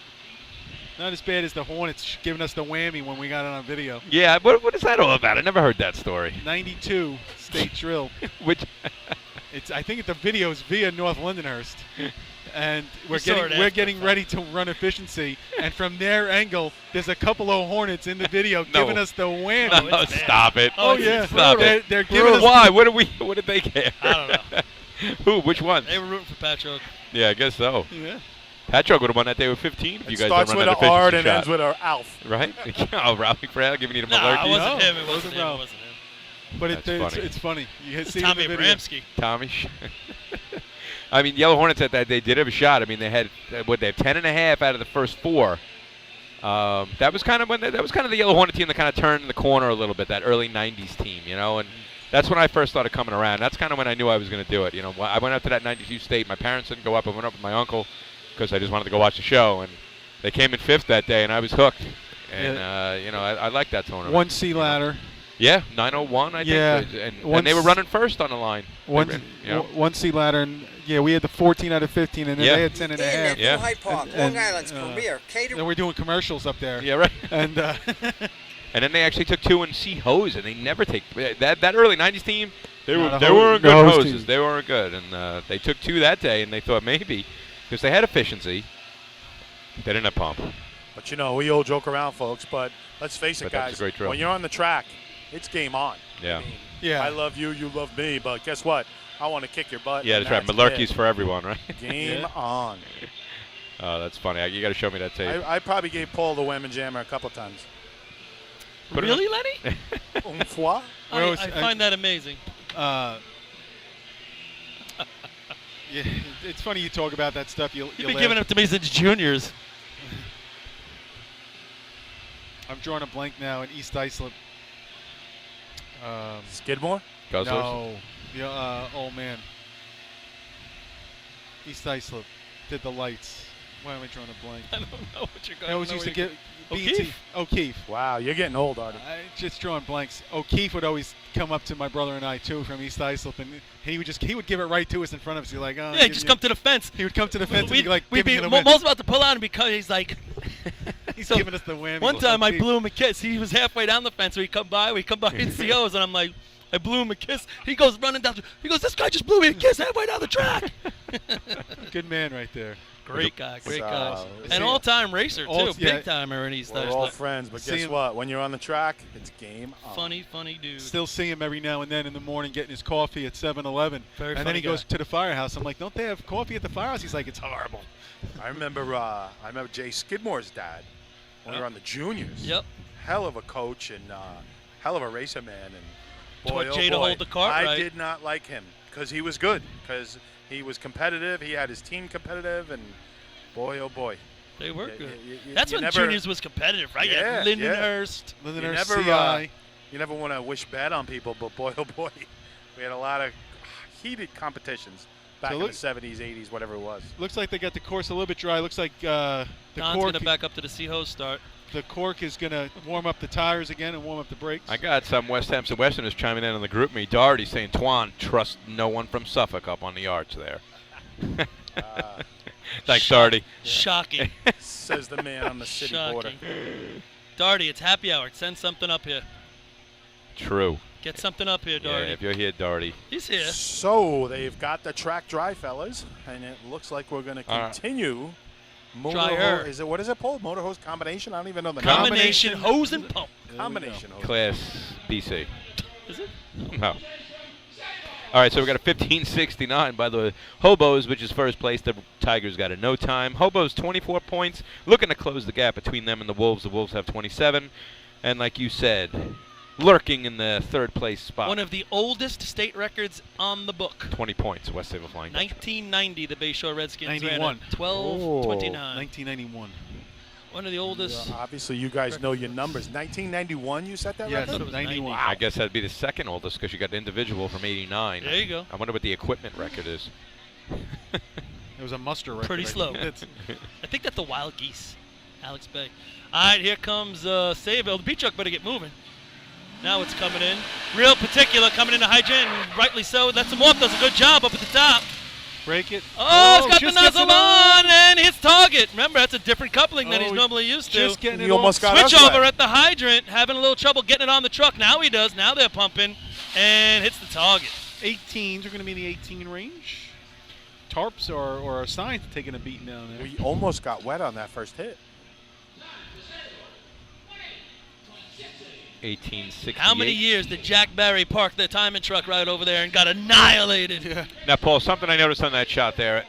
Speaker 4: Not as bad as the Hornets giving us the whammy when we got it on video.
Speaker 2: Yeah, what is that all about? I never heard that story.
Speaker 4: 92 state drill.
Speaker 2: Which?
Speaker 4: I think the video is via North Lindenhurst. And we're
Speaker 13: saw it
Speaker 4: getting ready to run efficiency, and from their angle, there's a couple of Hornets in the video giving us the whammy.
Speaker 2: No, stop it.
Speaker 4: Oh yeah,
Speaker 2: Stop it.
Speaker 4: They're giving us.
Speaker 2: Why? What did they care?
Speaker 13: I don't know.
Speaker 2: Who? Which one?
Speaker 13: They were rooting for Patrick.
Speaker 2: Yeah, I guess so.
Speaker 4: Yeah.
Speaker 2: Patrick would have won that day with 15 if
Speaker 14: It
Speaker 2: you guys
Speaker 14: starts
Speaker 2: don't
Speaker 14: with
Speaker 2: run
Speaker 14: an
Speaker 2: that
Speaker 14: R
Speaker 2: efficiency
Speaker 14: and
Speaker 2: shot.
Speaker 14: ends with an Alf.
Speaker 2: Right? Oh, Ralphie Frail giving you the
Speaker 13: No,
Speaker 2: malarkey.
Speaker 13: it wasn't
Speaker 4: No,
Speaker 13: him. It wasn't
Speaker 4: wasn't
Speaker 13: him. It
Speaker 4: Ralph.
Speaker 13: wasn't him.
Speaker 4: But
Speaker 2: That's funny.
Speaker 4: it's funny. You see
Speaker 13: Tommy
Speaker 4: the video.
Speaker 13: Abramski.
Speaker 2: Tommy. I mean, Yellow Hornets at that they did have a shot. I mean, they had they have 10.5 out of the first 4. That was kind of the Yellow Hornet team that kind of turned the corner a little bit. That early '90s team, and that's when I first started coming around. That's kind of when I knew I was going to do it. I went up to that '92 state. My parents didn't go up. I went up with my uncle because I just wanted to go watch the show, and they came in 5th that day, and I was hooked. And I like that tournament.
Speaker 4: 1C ladder.
Speaker 2: Yeah, 901, I think.
Speaker 4: Yeah.
Speaker 2: And they were running first on the line.
Speaker 4: 1C ladder, and we had the 14 out of 15, and then they had 10 and a half.
Speaker 1: In Hyde Park, Long Island's premier
Speaker 4: Then we're doing commercials up there.
Speaker 2: Yeah, right.
Speaker 4: And
Speaker 2: and then they actually took 2 in C hose, and they never take that early '90s team. They weren't good hoses.
Speaker 4: Team.
Speaker 2: They weren't good, and they took 2 that day, and they thought maybe because they had efficiency, they didn't have pump.
Speaker 14: But we all joke around, folks. But let's face it, guys. When you're on the track, it's game on.
Speaker 2: Yeah.
Speaker 4: Yeah.
Speaker 14: I love you, you love me, but guess what? I want to kick your butt.
Speaker 2: Yeah, that's right. Malarkey's for everyone, right?
Speaker 14: Game on.
Speaker 2: Oh, that's funny. You got to show me that tape.
Speaker 14: I probably gave Paul the wham and jammer a couple times.
Speaker 13: Really, Lenny?
Speaker 14: Une fois?
Speaker 13: I find that amazing.
Speaker 4: Yeah, it's funny you talk about that stuff.
Speaker 13: You've been giving it to me since juniors.
Speaker 4: I'm drawing a blank now in East Islip.
Speaker 14: Skidmore?
Speaker 4: No. Oh, man. East Islip did the lights. Why am I drawing a blank?
Speaker 13: I don't know what you're going
Speaker 4: I always used to get O'Keefe.
Speaker 14: Wow, you're getting old, Artie.
Speaker 4: I just drawing blanks. O'Keefe would always come up to my brother and I too from East Islip, and he would give it right to us in front of us. He's like, oh,
Speaker 13: yeah, just come to the fence.
Speaker 4: He would come to the fence and he'd like
Speaker 13: we'd be
Speaker 4: giving it a
Speaker 13: Mo's about to pull out because he's like.
Speaker 4: He's giving us the whammy.
Speaker 13: One time I blew him a kiss. He was halfway down the fence. We come by in COs, and I'm like, I blew him a kiss. He goes running down. He goes, this guy just blew me a kiss halfway down the track.
Speaker 4: Good man right there.
Speaker 13: Great guy. And all-time racer, too. Big timer in East Islip.
Speaker 14: We're all friends, but guess what? When you're on the track, it's game on.
Speaker 13: Funny dude.
Speaker 4: Still see him every now and then in the morning getting his coffee at 7-Eleven. And then he goes to the firehouse. I'm like, don't they have coffee at the firehouse? He's like, it's horrible.
Speaker 14: I remember Jay Skidmore's dad when we were on the juniors.
Speaker 13: Yep.
Speaker 14: Hell of a coach and hell of a racer, man. And boy,
Speaker 13: taught Jay to hold the cart,
Speaker 14: I
Speaker 13: right?
Speaker 14: did not like him because he was good. Because he was competitive. He had his team competitive, and boy, oh boy.
Speaker 13: They were good. That's when juniors was competitive, right?
Speaker 14: Yeah,
Speaker 13: Lindenhurst.
Speaker 14: You never want to wish bad on people, but boy, oh boy. We had a lot of heated competitions back in the 70s, 80s, whatever it was.
Speaker 4: Looks like they got the course a little bit dry. Looks like the
Speaker 13: Don's
Speaker 4: cork.
Speaker 13: going to back up to the C-hose start.
Speaker 4: The cork is going to warm up the tires again and warm up the brakes.
Speaker 2: I got some West Hampton Westerners chiming in on the group me. Doherty saying, Twan, trust no one from Suffolk up on the arch there. Thanks, Doherty.
Speaker 13: Shocking.
Speaker 14: Says the man on the city border.
Speaker 13: Doherty, it's happy hour. Send something up here.
Speaker 2: True.
Speaker 13: Get something up here, Doherty.
Speaker 2: Yeah, if you're here, Doherty.
Speaker 13: He's here.
Speaker 14: So they've got the track dry, fellas, and it looks like we're going to continue.
Speaker 13: Dryer.
Speaker 14: Is it, what is it, Paul? Motor hose combination? I don't even know the
Speaker 13: combination hose and pump.
Speaker 14: Combination hose.
Speaker 2: Class BC.
Speaker 13: Is it?
Speaker 2: No. All right, so we got a 15:69 by the Hobos, which is first place. The Tigers got a no time. Hobos 24 points, looking to close the gap between them and the Wolves. The Wolves have 27, and like you said, lurking in the third place spot.
Speaker 13: One of the oldest state records on the book.
Speaker 2: 20 points, West Save Flying Dutchman.
Speaker 13: 1990, the Bayshore Redskins
Speaker 4: 91.
Speaker 13: ran at 12:29.
Speaker 4: 1991.
Speaker 13: One of the oldest.
Speaker 14: Obviously, you guys know your numbers. 1991, you set that
Speaker 4: Yes,
Speaker 14: record?
Speaker 4: 91.
Speaker 2: I guess that'd be the second oldest because you got individual from 89.
Speaker 13: There you go.
Speaker 2: I wonder what the equipment record is.
Speaker 4: It was a muster record.
Speaker 13: Pretty
Speaker 4: I
Speaker 13: slow.
Speaker 4: think.
Speaker 13: I think that's the Wild Geese, Alex Bay. All right, here comes Sayville. The B-Truck better get moving. Now it's coming in. Real particular coming into hydrant, and rightly so. Lets him off, does a good job up at the top.
Speaker 4: Break it.
Speaker 13: Oh, it's got the
Speaker 4: just gets
Speaker 13: nozzle
Speaker 4: it
Speaker 13: on and hits target. Remember, that's a different coupling than he's normally used to.
Speaker 4: Just getting it
Speaker 14: He almost got
Speaker 13: Switch
Speaker 14: us
Speaker 13: over
Speaker 14: wet.
Speaker 13: at the hydrant, having a little trouble getting it on the truck. Now he does. Now they're pumping, and hits the target.
Speaker 4: 18s are going to be in the 18 range. Tarps or signs taking a beating down there.
Speaker 14: We almost got wet on that first hit.
Speaker 2: 1868.
Speaker 13: How many years did Jack Barry park the timing truck right over there and got annihilated? Yeah.
Speaker 2: Now, Paul, something I noticed on that shot there,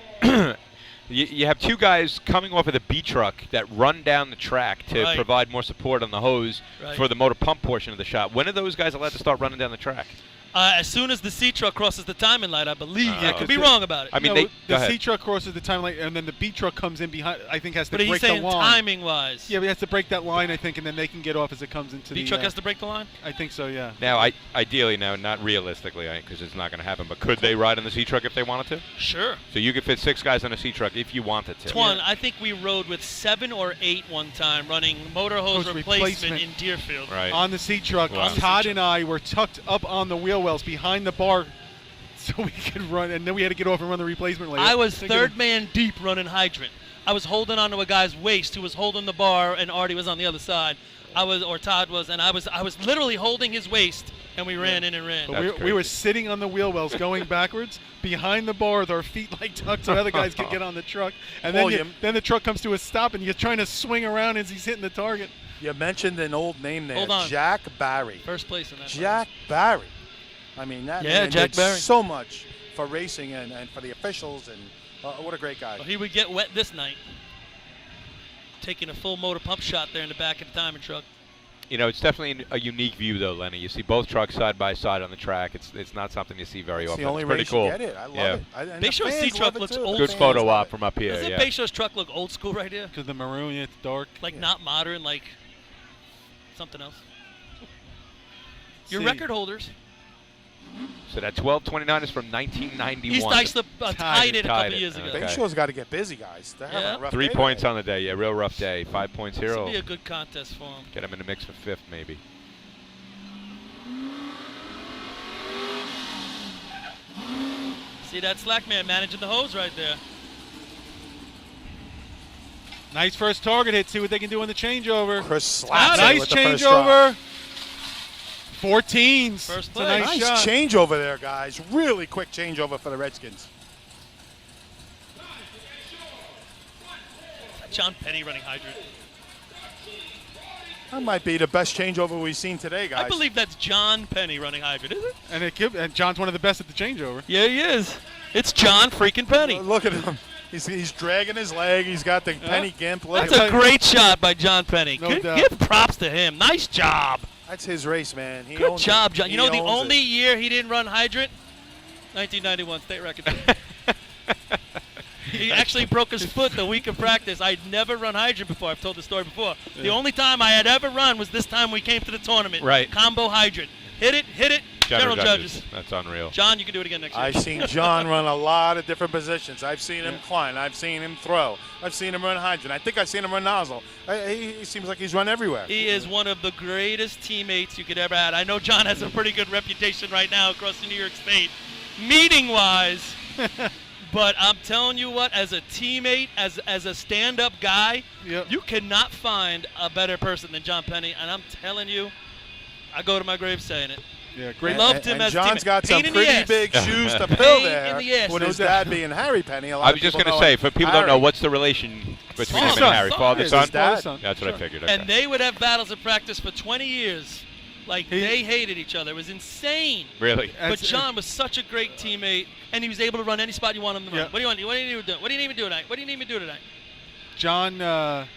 Speaker 2: you have two guys coming off of the B truck that run down the track to provide more support on the hose for the motor pump portion of the shot. When are those guys allowed to start running down the track?
Speaker 13: As soon as the C truck crosses the timing light, I believe. I could be wrong about it.
Speaker 2: I mean,
Speaker 4: the C truck crosses the timing light, and then the B truck comes in behind. I think has to
Speaker 13: but
Speaker 4: break
Speaker 13: he's saying
Speaker 4: the line.
Speaker 13: timing-wise.
Speaker 4: Yeah, but he has to break that line, I think, and then they can get off as it comes into the.
Speaker 13: B truck has to break the line.
Speaker 4: I think so. Yeah.
Speaker 2: Now, ideally, now, not realistically, because it's not going to happen. But could they ride in the C truck if they wanted to?
Speaker 13: Sure.
Speaker 2: So you could fit 6 guys on a C truck if you wanted to.
Speaker 13: Twan, I think we rode with 7 or 8 one time, running motor hose replacement in Deerfield.
Speaker 2: Right.
Speaker 4: On the C truck,
Speaker 2: Wow.
Speaker 4: Todd and I were tucked up on the wheel wells behind the bar, so we could run, and then we had to get off and run the replacement later.
Speaker 13: I was third man deep running hydrant. I was holding onto a guy's waist who was holding the bar, and Artie was on the other side. Todd was, and I was literally holding his waist, and we ran in and ran.
Speaker 4: But we were sitting on the wheel wells going backwards behind the bar with our feet like tucked so other guys could get on the truck. And then the truck comes to a stop, and you're trying to swing around as he's hitting the target.
Speaker 14: You mentioned an old name there.
Speaker 13: Hold on.
Speaker 14: Jack Barry.
Speaker 13: First place in that.
Speaker 14: Jack Barry. I mean, that man
Speaker 13: Jack
Speaker 14: did
Speaker 13: Barry.
Speaker 14: so much for racing and for the officials, and what a great guy.
Speaker 13: Well, he would get wet this night, taking a full motor pump shot there in the back of the timing truck.
Speaker 2: You know, it's definitely a unique view, though, Lenny. You see both trucks side by side on the track. It's not something you see very often.
Speaker 14: The only
Speaker 2: it's pretty
Speaker 14: race
Speaker 2: cool.
Speaker 14: you get it. I love it.
Speaker 13: Bayshore's C truck looks old.
Speaker 2: Good photo op from up here.
Speaker 13: Doesn't Bayshore's truck look old school right here?
Speaker 4: Because the maroon, it's dark.
Speaker 13: Like not modern, like something else. Your record holders.
Speaker 2: So that 12:29 is from 1991.
Speaker 13: East Islip tied it a couple years ago.
Speaker 14: Okay. Bayshore's got to get busy, guys. They're having a rough
Speaker 2: 3
Speaker 14: day
Speaker 2: points
Speaker 14: today.
Speaker 2: on the day. Yeah, real rough day. 5 points here.
Speaker 13: This will be a good contest for him.
Speaker 2: Get him in the mix for 5th, maybe.
Speaker 13: See that slack man managing the hose right there.
Speaker 4: Nice first target hit. See what they can do in the changeover.
Speaker 14: Chris slaps it
Speaker 4: nice
Speaker 14: with the first
Speaker 4: changeover. 14s.
Speaker 13: First
Speaker 14: It's a
Speaker 13: play.
Speaker 14: nice
Speaker 4: shot.
Speaker 14: changeover there, guys. Really quick changeover for the Redskins.
Speaker 13: John Penny running hydrant.
Speaker 14: That might be the best changeover we've seen today, guys.
Speaker 13: I believe that's John Penny running hydrant, is it?
Speaker 4: And John's one of the best at the changeover.
Speaker 13: Yeah, he is. It's John freaking Penny.
Speaker 14: Look at him. He's dragging his leg. He's got the penny gimp.
Speaker 13: That's a great shot by John Penny. Give props to him. Nice job.
Speaker 14: That's his race, man. He
Speaker 13: Good
Speaker 14: owns
Speaker 13: job,
Speaker 14: it.
Speaker 13: John.
Speaker 14: He
Speaker 13: You know the
Speaker 14: owns
Speaker 13: only
Speaker 14: it.
Speaker 13: year he didn't run hydrant? 1991 state record. He actually broke his foot the week of practice. I'd never run hydrant before. I've told the story before. The only time I had ever run was this time we came to the tournament.
Speaker 2: Right.
Speaker 13: Combo hydrant. Hit it. General judges.
Speaker 2: That's unreal.
Speaker 13: John, you can do it again next year.
Speaker 14: I've seen John run a lot of different positions. I've seen him climb. I've seen him throw. I've seen him run hydrant. I think I've seen him run nozzle. He seems like he's run everywhere.
Speaker 13: He is one of the greatest teammates you could ever have. I know John has a pretty good reputation right now across the New York State, meeting-wise. But I'm telling you what, as a teammate, as a stand-up guy, you cannot find a better person than John Penny. And I'm telling you, I go to my grave saying it.
Speaker 4: Yeah,
Speaker 13: great. Loved him
Speaker 14: and
Speaker 13: as
Speaker 14: John's
Speaker 13: teammate.
Speaker 14: got some
Speaker 13: Pain in the
Speaker 14: pretty
Speaker 13: ass.
Speaker 14: big shoes to fill
Speaker 13: Pain
Speaker 14: there.
Speaker 13: in the ass.
Speaker 14: With
Speaker 13: No
Speaker 14: his
Speaker 13: doubt.
Speaker 14: dad being Harry Penny. A lot
Speaker 2: I
Speaker 14: of
Speaker 2: was just
Speaker 14: people
Speaker 2: going to
Speaker 14: know
Speaker 2: say,
Speaker 14: him.
Speaker 2: for people
Speaker 14: Harry.
Speaker 2: don't know, what's the relation between him and
Speaker 13: Son.
Speaker 2: Harry? Father,
Speaker 14: His
Speaker 2: son?
Speaker 14: dad.
Speaker 2: That's what I figured. Okay.
Speaker 13: And they would have battles at practice for 20 years. Like, they hated each other. It was insane.
Speaker 2: Really?
Speaker 13: But John was such a great teammate, and he was able to run any spot you want him to run.
Speaker 4: Yeah.
Speaker 13: What do you want? What do you need to do? What do you need me to do tonight? What do you need me to do tonight?
Speaker 4: John, well,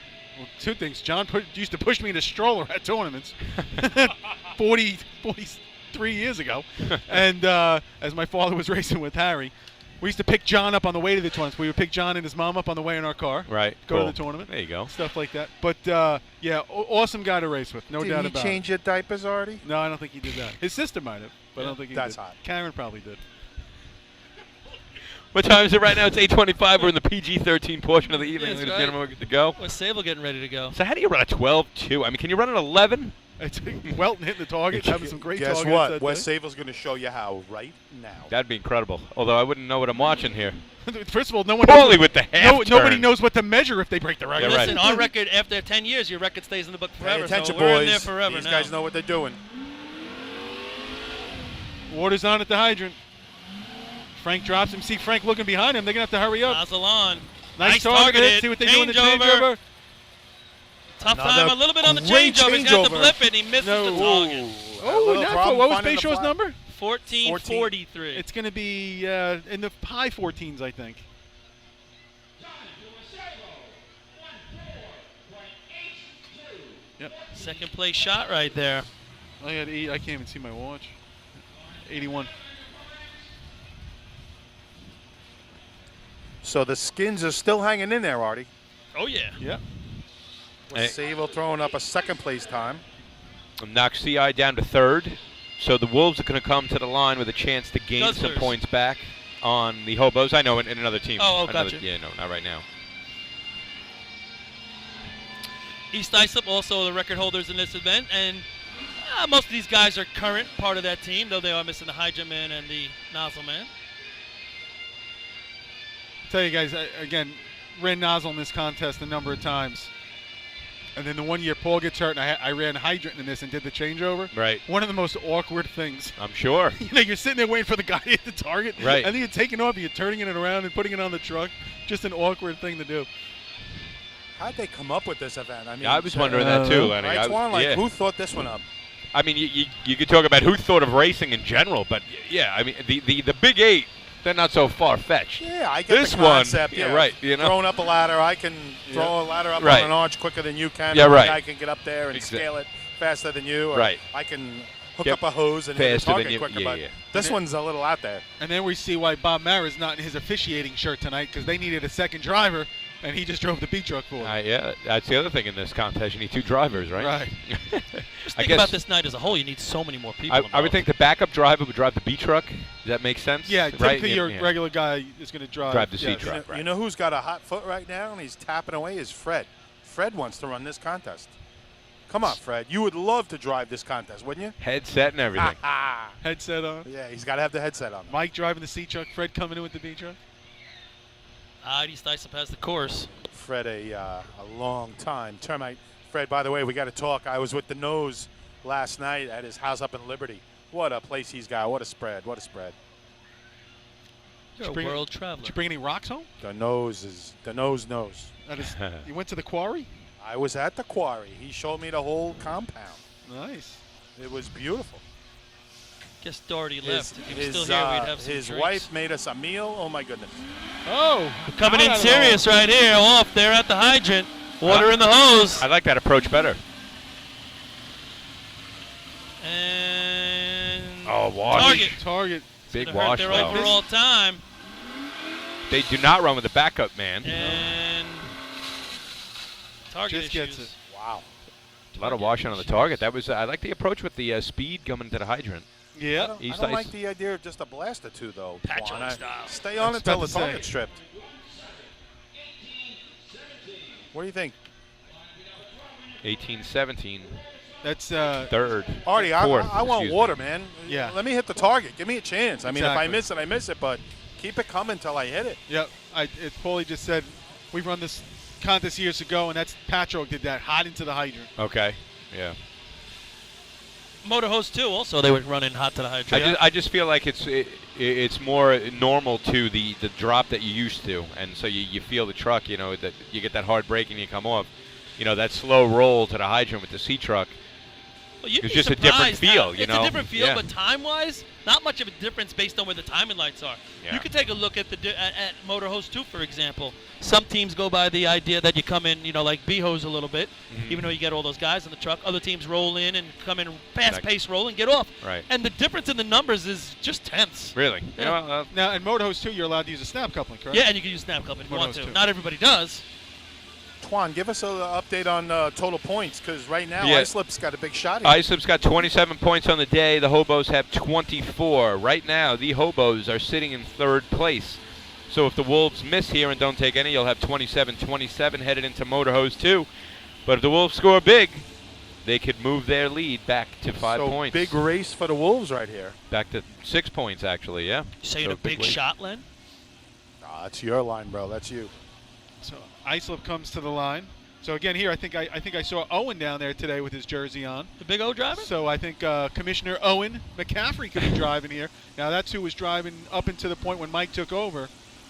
Speaker 4: two things. John used to push me in a stroller at tournaments 43 years ago. And as my father was racing with Harry, we used to pick John up on the way to the tournaments. We would pick John and his mom up on the way in our car.
Speaker 2: Right.
Speaker 4: Go
Speaker 2: Cool.
Speaker 4: to the tournament.
Speaker 2: There you go.
Speaker 4: Stuff like that. But, yeah, awesome guy to race with. No doubt
Speaker 14: Did he
Speaker 4: about it.
Speaker 14: change your diapers already?
Speaker 4: No, I don't think he did that. His sister might have, but I don't think he
Speaker 14: That's
Speaker 4: did.
Speaker 14: hot.
Speaker 4: Karen probably did.
Speaker 2: What time is it right now? It's 8:25. We're in the PG-13 portion of the evening.
Speaker 13: That's
Speaker 2: Ladies and
Speaker 13: right.
Speaker 2: gentlemen, we're good to go.
Speaker 13: Was Sable getting ready to go?
Speaker 2: So how do you run a 12.2? I mean, can you run an 11?
Speaker 4: It's Welton hitting the target, having some great
Speaker 14: Guess
Speaker 4: targets.
Speaker 14: what?
Speaker 4: that
Speaker 14: Wes
Speaker 4: day.
Speaker 14: Sable's going to show you how right now.
Speaker 2: That'd be incredible. Although I wouldn't know what I'm watching here.
Speaker 4: First of all, no one
Speaker 2: Paulie
Speaker 4: knows
Speaker 2: with the half
Speaker 4: nobody
Speaker 2: turn.
Speaker 4: knows what to measure if they break the record.
Speaker 2: Yeah, right.
Speaker 13: Listen, our record, after 10 years, your record stays in the book forever.
Speaker 14: Pay attention,
Speaker 13: so we're
Speaker 14: boys.
Speaker 13: in there forever
Speaker 14: These
Speaker 13: now.
Speaker 14: guys know what they're doing.
Speaker 4: Water's on at the hydrant. Frank drops him. See Frank looking behind him. They're going to have to hurry up.
Speaker 13: Nozzle on.
Speaker 4: Nice target.
Speaker 13: targeted.
Speaker 4: See what they do in the
Speaker 13: Changeover.
Speaker 4: changeover.
Speaker 13: Tough
Speaker 14: Another
Speaker 13: time a little bit on the
Speaker 14: great
Speaker 13: changeover. He's got to
Speaker 14: changeover.
Speaker 13: blip it. He misses the target.
Speaker 4: Oh, not
Speaker 14: problem
Speaker 4: what was
Speaker 14: finding the
Speaker 4: Bayshaw's
Speaker 14: flat.
Speaker 4: number?
Speaker 13: 1443.
Speaker 4: It's going to be in the high 14s, I think. Yep.
Speaker 13: Second place shot right there.
Speaker 4: I can't even see my watch. 81.
Speaker 14: So the skins are still hanging in there, Artie.
Speaker 13: Oh, yeah.
Speaker 4: Yeah.
Speaker 14: With Sable throwing up a second place time.
Speaker 2: Knock CI down to third. So the Wolves are going to come to the line with a chance to gain some
Speaker 13: Guzzlers.
Speaker 2: points back on the Hobos. I know in another team.
Speaker 13: Oh,
Speaker 2: Another-
Speaker 13: gotcha.
Speaker 2: Yeah, no, not right now.
Speaker 13: East Islip also the record holders in this event, and most of these guys are current part of that team, though they are missing the Hydra Man and the Nozzle Man.
Speaker 4: Tell you guys, again, ran nozzle in this contest a number of times. And then the one year Paul gets hurt, and I ran hydrant in this and did the changeover.
Speaker 2: Right.
Speaker 4: One of the most awkward things.
Speaker 2: I'm sure.
Speaker 4: You're sitting there waiting for the guy to hit the target.
Speaker 2: Right.
Speaker 4: And then you're taking off, you're turning it around and putting it on the truck. Just an awkward thing to do.
Speaker 14: How'd they come up with this event? I mean,
Speaker 2: I was wondering that too, Lenny.
Speaker 14: Right, Twan? Like,
Speaker 2: yeah.
Speaker 14: who thought this one up?
Speaker 2: I mean, you could talk about who thought of racing in general, but yeah, I mean, the Big Eight, they're not so far-fetched.
Speaker 14: Yeah, I get
Speaker 2: this
Speaker 14: the concept.
Speaker 2: one, yeah, right. You know,
Speaker 14: throwing up a ladder, I can throw a ladder up
Speaker 2: Right.
Speaker 14: on an arch quicker than you can.
Speaker 2: Yeah, right.
Speaker 14: I can get up there and scale it faster than you. Or
Speaker 2: Right.
Speaker 14: I can hook
Speaker 2: Get
Speaker 14: up a hose and hit the
Speaker 2: faster than
Speaker 14: target
Speaker 2: you.
Speaker 14: quicker.
Speaker 2: Yeah,
Speaker 14: but
Speaker 2: yeah.
Speaker 14: this one's a little out there.
Speaker 4: And then we see why Bob Mara's not in his officiating shirt tonight because they needed a second driver, and he just drove the beat truck for him.
Speaker 2: yeah, that's the other thing in this contest. You need two drivers, right?
Speaker 4: Right.
Speaker 13: Just
Speaker 2: I
Speaker 13: think
Speaker 2: guess
Speaker 13: about this night as a whole. You need so many more people.
Speaker 2: I would think the backup driver would drive the B truck. Does that make sense?
Speaker 4: Yeah,
Speaker 2: right?
Speaker 4: typically your regular guy is going to drive
Speaker 2: the C truck.
Speaker 14: You know who's got a hot foot right now and he's tapping away is Fred. Fred wants to run this contest. Come on, Fred. You would love to drive this contest, wouldn't you?
Speaker 2: Headset and everything.
Speaker 4: Headset on.
Speaker 14: Yeah, he's got to have the headset on.
Speaker 4: Mike driving the C truck. Fred coming in with the B truck.
Speaker 13: East Islip has the course.
Speaker 14: Fred, a long time termite. Fred, by the way, we got to talk. I was with the Nose last night at his house up in Liberty. What a place he's got. What a spread. What a spread.
Speaker 13: You're a world traveler.
Speaker 4: Did you bring any rocks home?
Speaker 14: The Nose knows.
Speaker 4: That is, you went to the quarry?
Speaker 14: I was at the quarry. He showed me the whole compound.
Speaker 4: Nice.
Speaker 14: It was beautiful.
Speaker 13: Guess Doherty left. If he was
Speaker 14: His,
Speaker 13: still here, we'd have some
Speaker 14: his
Speaker 13: drinks.
Speaker 14: wife made us a meal. Oh, my goodness.
Speaker 4: Oh.
Speaker 13: Coming in serious right here. Off there at the hydrant. Water in the hose.
Speaker 2: I like that approach better.
Speaker 13: And
Speaker 2: wash.
Speaker 4: Target.
Speaker 2: Big
Speaker 13: Gonna hurt
Speaker 2: wash,
Speaker 13: their
Speaker 2: though.
Speaker 13: overall time.
Speaker 2: They do not run with a backup man.
Speaker 13: And target
Speaker 4: Just gets
Speaker 13: issues.
Speaker 4: it.
Speaker 14: Wow.
Speaker 2: A lot of washing on the target. That was I like the approach with the speed coming to the hydrant.
Speaker 4: Yeah.
Speaker 14: I don't like the idea of just a blast or two, though.
Speaker 13: Patch-on
Speaker 14: Juan.
Speaker 13: style.
Speaker 14: Stay on
Speaker 4: I was
Speaker 14: until
Speaker 4: about
Speaker 14: the
Speaker 4: to say.
Speaker 14: target's stripped. What do you think?
Speaker 2: 18-17.
Speaker 4: That's
Speaker 2: third.
Speaker 14: Artie,
Speaker 2: Fourth,
Speaker 14: I want
Speaker 2: excuse me.
Speaker 14: water, man.
Speaker 4: Yeah.
Speaker 14: Let me hit the target. Give me a chance. I mean, if I
Speaker 4: Exactly.
Speaker 14: miss it, I miss it, but keep it coming till I hit it.
Speaker 4: Yep. Paulie just said we run this contest years ago, and that's Patrick did that hot into the hydrant.
Speaker 2: Okay. Yeah.
Speaker 13: Motorhost too. Also, they were running hot to the hydrant.
Speaker 2: I just feel like it's more normal to the drop that you used to, and so you feel the truck. You know that you get that hard brake and you come off. You know that slow roll to the hydrant with the C truck.
Speaker 13: Well, you'd
Speaker 2: it's
Speaker 13: be
Speaker 2: just a different feel.
Speaker 13: It's a different feel, but time-wise, not much of a difference based on where the timing lights are.
Speaker 2: Yeah.
Speaker 13: You could take a look at at Motorhost 2, for example. Some teams go by the idea that you come in, like B-hose a little bit, even though you get all those guys in the truck. Other teams roll in and come in fast-paced roll and get off.
Speaker 2: Right.
Speaker 13: And the difference in the numbers is just tenths.
Speaker 2: Really?
Speaker 13: Yeah.
Speaker 4: Now, in Motorhost 2, you're allowed to use a snap coupling, correct?
Speaker 13: Yeah, and you can use snap coupling if you want to.
Speaker 4: 2.
Speaker 13: Not everybody does.
Speaker 14: Twan, give us an update on total points, because right now Islip's got a big shot here.
Speaker 2: Islip's got 27 points on the day. The Hobos have 24. Right now, the Hobos are sitting in third place. So if the Wolves miss here and don't take any, you'll have 27-27 headed into Motorhose 2. But if the Wolves score big, they could move their lead back to 5 points.
Speaker 14: Big race for the Wolves right here.
Speaker 2: Back to 6 points, actually, yeah.
Speaker 13: You saying a big shot, Len?
Speaker 14: Nah, that's your line, bro. That's you.
Speaker 4: So Islip comes to the line. So again, here I think I saw Owen down there today with his jersey on.
Speaker 13: The big O driver.
Speaker 4: So I think Commissioner Owen McCaffrey could be driving here. Now that's who was driving up into the point when Mike took over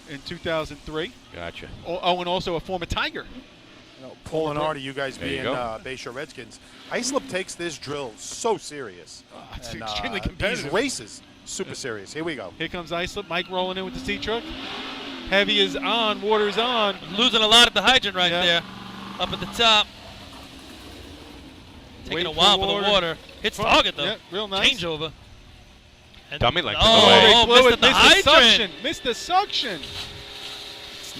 Speaker 4: in 2003.
Speaker 2: Gotcha.
Speaker 4: Owen also a former Tiger.
Speaker 14: Paul and Artie, you guys
Speaker 2: There you
Speaker 14: being
Speaker 2: go.
Speaker 14: Bayshore Redskins. Islip takes this drill so serious.
Speaker 4: It's
Speaker 14: And,
Speaker 4: extremely
Speaker 14: These
Speaker 4: competitive.
Speaker 14: races, super serious. Here we go.
Speaker 4: Here comes Islip. Mike rolling in with the C truck. Heavy is on. Water is on.
Speaker 13: Losing a lot at the hydrant right there. Up at the top. Taking
Speaker 4: Wait
Speaker 13: a while
Speaker 4: for
Speaker 13: for the water. Hits target, though.
Speaker 4: Yeah, real nice.
Speaker 13: Changeover. And
Speaker 2: Dummy length
Speaker 13: oh,
Speaker 2: away.
Speaker 4: They blew
Speaker 13: missed
Speaker 4: it.
Speaker 13: the
Speaker 4: Missed the
Speaker 13: hydrant.
Speaker 4: suction. Missed the suction.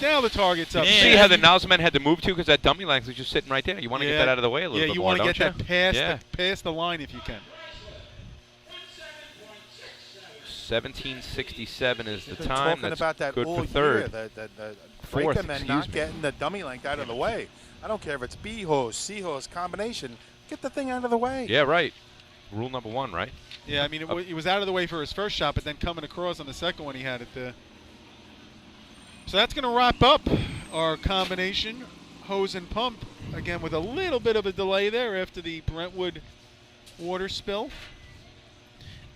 Speaker 4: Now the target's up.
Speaker 13: Yeah.
Speaker 2: See how the nozzleman had to move to because that dummy length was just sitting right there. You want to get that out of the way a little bit
Speaker 4: you
Speaker 2: more,
Speaker 4: want to
Speaker 2: don't
Speaker 4: get
Speaker 2: you?
Speaker 4: that past the line if you can.
Speaker 2: 17:67 is the
Speaker 14: We've been
Speaker 2: time.
Speaker 14: talking
Speaker 2: That's
Speaker 14: about that
Speaker 2: good
Speaker 14: all
Speaker 2: for third.
Speaker 14: year, the
Speaker 2: Fourth,
Speaker 14: brakemen
Speaker 2: excuse
Speaker 14: not
Speaker 2: me.
Speaker 14: getting the dummy length out of the way. I don't care if it's B-hose, C-hose combination. Get the thing out of the way.
Speaker 2: Yeah, right. Rule number 1, right?
Speaker 4: Yeah, I mean, it was out of the way for his first shot, but then coming across on the second one, he had it there. So that's going to wrap up our combination hose and pump, again, with a little bit of a delay there after the Brentwood water spill.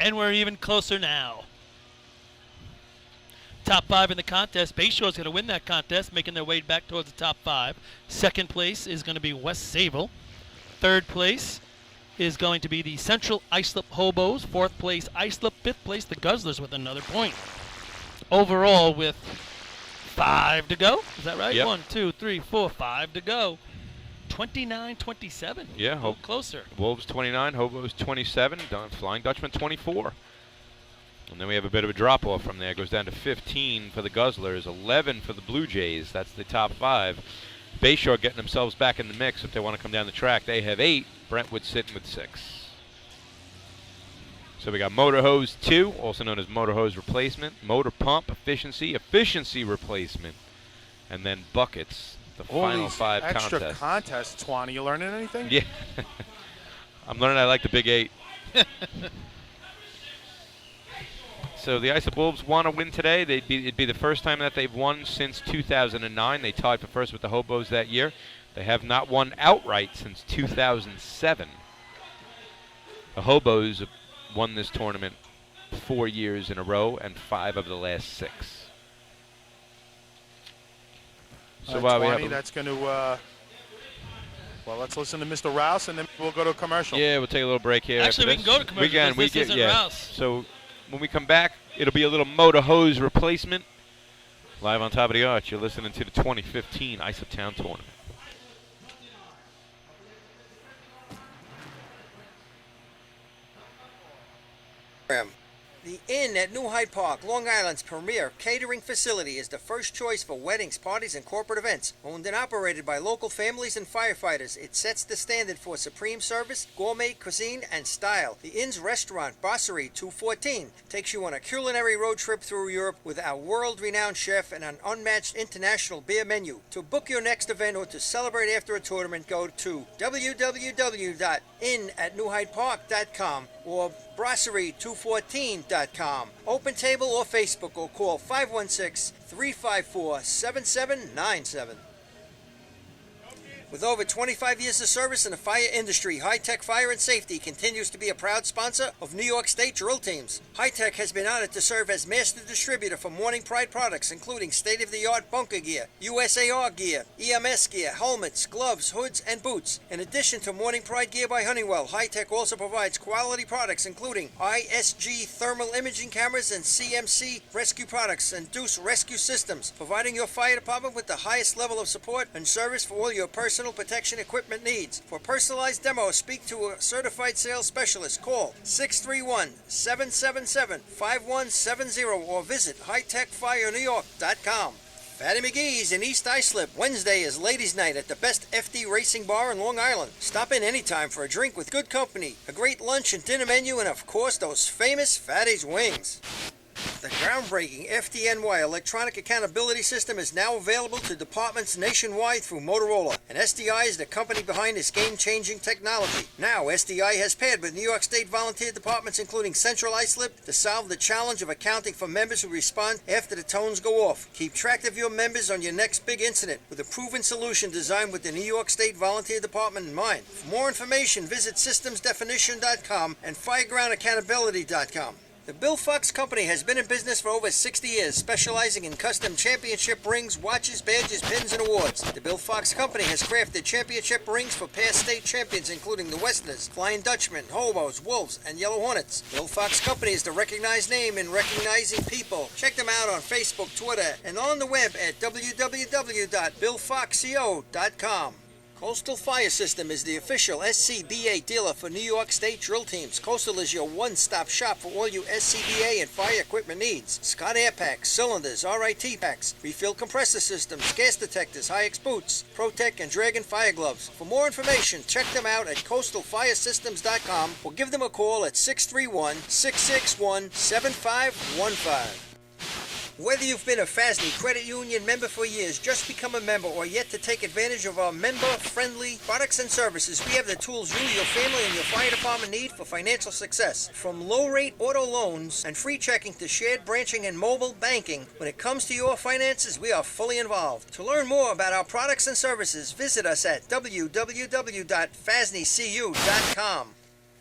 Speaker 13: And we're even closer now. Top 5 in the contest. Bayshore's going to win that contest, making their way back towards the top 5. Second place is going to be West Sayville. Third place is going to be the Central Islip Hobos. Fourth place, Islip. Fifth place, the Guzzlers with another point. Overall, with 5 to go. Is that right?
Speaker 2: Yep.
Speaker 13: 1, 2, 3, 4, 5 to go. 29-27.
Speaker 2: Yeah,
Speaker 13: A little closer.
Speaker 2: Wolves 29, Hobos 27, Flying Dutchman 24. And then we have a bit of a drop-off from there. It goes down to 15 for the Guzzlers, 11 for the Blue Jays. That's the top 5. Bayshore getting themselves back in the mix if they want to come down the track. They have 8. Brentwood sitting with 6. So we got Motor Hose 2, also known as Motor Hose Replacement, Motor Pump Efficiency Replacement, and then Buckets, the
Speaker 14: All
Speaker 2: final
Speaker 14: these
Speaker 2: 5
Speaker 14: extra
Speaker 2: contests.
Speaker 14: contests, Twan. Are you learning anything?
Speaker 2: Yeah. I'm learning I like the Big 8. So the Islip Wolves want to win today. It'd be the first time that they've won since 2009. They tied for first with the Hobos that year. They have not won outright since 2007. The Hobos have won this tournament 4 years in a row and 5 of the last 6. So while we have
Speaker 14: that's going to, well, let's listen to Mr. Rouse, and then we'll go to a commercial.
Speaker 2: Yeah, we'll take a little break here.
Speaker 13: Actually,
Speaker 2: after
Speaker 13: we can go to
Speaker 2: this.
Speaker 13: commercial because this isn't Rouse.
Speaker 2: So when we come back, it'll be a little Motor Hose Replacement. Live on Top of the Arch, you're listening to the 2015 Islip Town Tournament.
Speaker 1: The Inn at New Hyde Park, Long Island's premier catering facility, is the first choice for weddings, parties, and corporate events. Owned and operated by local families and firefighters, it sets the standard for supreme service, gourmet cuisine, and style. The Inn's restaurant, Brasserie 214, takes you on a culinary road trip through Europe with our world-renowned chef and an unmatched international beer menu. To book your next event or to celebrate after a tournament, go to www.innatnewhydepark.com or brasserie214.com. Open table or Facebook or call 516-354-7797. With over 25 years of service in the fire industry, High Tech Fire and Safety continues to be a proud sponsor of New York State drill teams. High Tech has been honored to serve as master distributor for Morning Pride products, including state-of-the-art bunker gear, USAR gear, EMS gear, helmets, gloves, hoods, and boots. In addition to Morning Pride gear by Honeywell, High Tech also provides quality products including ISG thermal imaging cameras and CMC rescue products and Deuce rescue systems, providing your fire department with the highest level of support and service for all your personal protection equipment needs. For personalized demos, speak to a certified sales specialist. Call 631-777-5170 or visit hightechfirenewyork.com. Fatty McGee's in East Islip. Wednesday is ladies' night at the best FD racing bar in Long Island. Stop in anytime for a drink with good company, a great lunch and dinner menu, and of course those famous Fatty's wings. The groundbreaking FDNY electronic accountability system is now available to departments nationwide through Motorola, and SDI is the company behind this game-changing technology. Now, SDI has paired with New York State volunteer departments including Central Islip to solve the challenge of accounting for members who respond after the tones go off. Keep track of your members on your next big incident with a proven solution designed with the New York State Volunteer Department in mind. For more information, visit systemsdefinition.com and firegroundaccountability.com. The Bill Fox Company has been in business for over 60 years, specializing in custom championship rings, watches, badges, pins, and awards. The Bill Fox Company has crafted championship rings for past state champions, including the Westerners, Flying Dutchmen, Hobos, Wolves, and Yellow Hornets. Bill Fox Company is the recognized name in recognizing people. Check them out on Facebook, Twitter, and on the web at www.billfoxco.com. Coastal Fire System is the official SCBA dealer for New York State drill teams. Coastal is your one-stop shop for all your SCBA and fire equipment needs. Scott Air Packs, cylinders, RIT packs, refill compressor systems, gas detectors, Hi-X boots, Protec and Dragon fire gloves. For more information, check them out at coastalfiresystems.com or give them a call at 631-661-7515. Whether you've been a FASNY Credit Union member for years, just become a member, or yet to take advantage of our member-friendly products and services, we have the tools you, your family, and your fire department need for financial success. From low-rate auto loans and free checking to shared branching and mobile banking, when it comes to your finances, we are fully involved. To learn more about our products and services, visit us at www.fasnycu.com.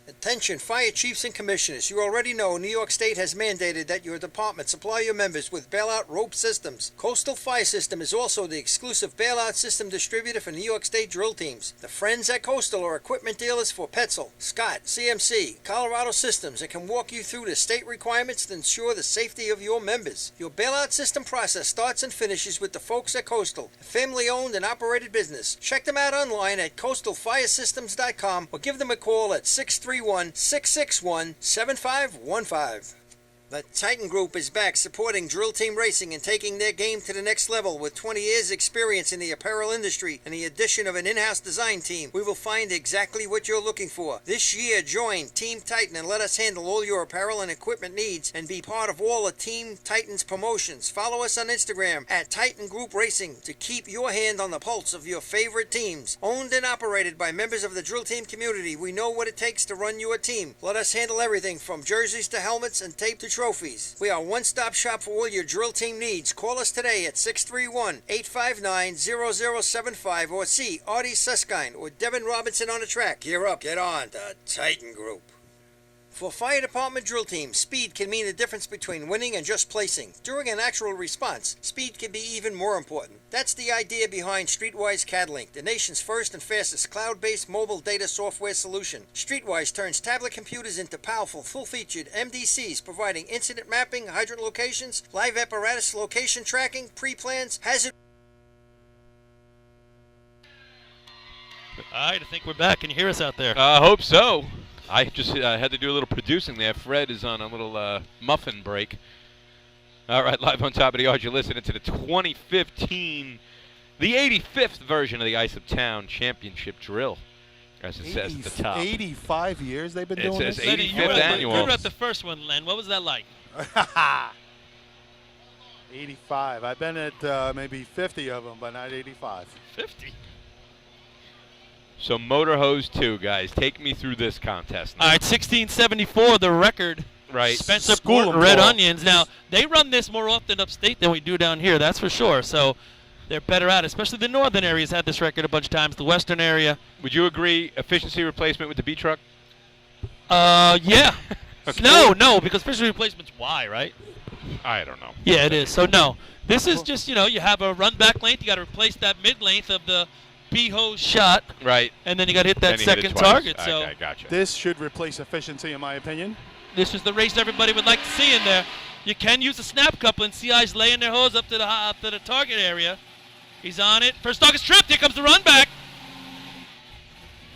Speaker 1: Attention fire chiefs and commissioners, you already know New York State has mandated that your department supply your members with bailout rope systems. Coastal Fire System is also the exclusive bailout system distributor for New York State drill teams. The friends at Coastal are equipment dealers for Petzl, Scott, CMC, Colorado Systems, and can walk you through the state requirements to ensure the safety of your members. Your bailout system process starts and finishes with the folks at Coastal, a family-owned and operated business. Check them out online at coastalfiresystems.com or give them a call at 631-661-7515. The Titan Group is back supporting drill team racing and taking their game to the next level. With 20 years experience in the apparel industry and the addition of an in-house design team, we will find exactly what you're looking for. This year, join Team Titan and let us handle all your apparel and equipment needs and be part of all of Team Titan's promotions. Follow us on Instagram at Titan Group Racing to keep your hand on the pulse of your favorite teams. Owned and operated by members of the drill team community, we know what it takes to run your team. Let us handle everything from jerseys to helmets and tape to trophies. We are a one-stop shop for all your drill team needs. Call us today at 631-859-0075 or see Artie Suskind or Devin Robinson on the track. Gear up, get on. The Titan Group. For fire department drill teams, speed can mean the difference between winning and just placing. During an actual response, speed can be even more important. That's the idea behind Streetwise CADlink, the nation's first and fastest cloud-based mobile data software solution. Streetwise turns tablet computers into powerful, full-featured MDCs, providing incident mapping, hydrant locations, live apparatus location tracking, pre-plans, hazard...
Speaker 13: All right, I think we're back. Can you hear us out there?
Speaker 2: I hope so. I just had to do a little producing there. Fred is on a little muffin break. All right, live on top of the yard, you're listening to the 2015, the 85th version of the Islip Town Championship Drill, as it says at the top.
Speaker 14: 85 years they've been doing this?
Speaker 2: It says 85th annual.
Speaker 13: You were at the first one, Len. What was that like?
Speaker 14: 85. I've been at maybe 50 of them, but not 85.
Speaker 13: 50?
Speaker 2: So Motor Hose 2, guys, take me through this contest now.
Speaker 13: All right, 1674, the record.
Speaker 2: Right.
Speaker 13: Spencer Port and Red Onions. Now, they run this more often upstate than we do down here, that's for sure. So they're better at it. Especially the northern areas had this record a bunch of times. The western area.
Speaker 2: Would you agree efficiency replacement with the B truck?
Speaker 13: Yeah.
Speaker 2: Okay.
Speaker 13: No, because efficiency replacement's Y, right?
Speaker 2: I don't know.
Speaker 13: Yeah, it is. So no. This is just, you have a run back length. You got to replace that mid length of the B hose shot.
Speaker 2: Right.
Speaker 13: And then you got to hit that
Speaker 2: Then you hit it
Speaker 13: second
Speaker 2: twice.
Speaker 13: target. So
Speaker 2: I gotcha.
Speaker 14: This should replace efficiency, in my opinion.
Speaker 13: this is the race everybody would like to see in there. You can use a snap couple, and CI's laying their hose up to the target area. He's on it. First dog is tripped. Here comes the run back.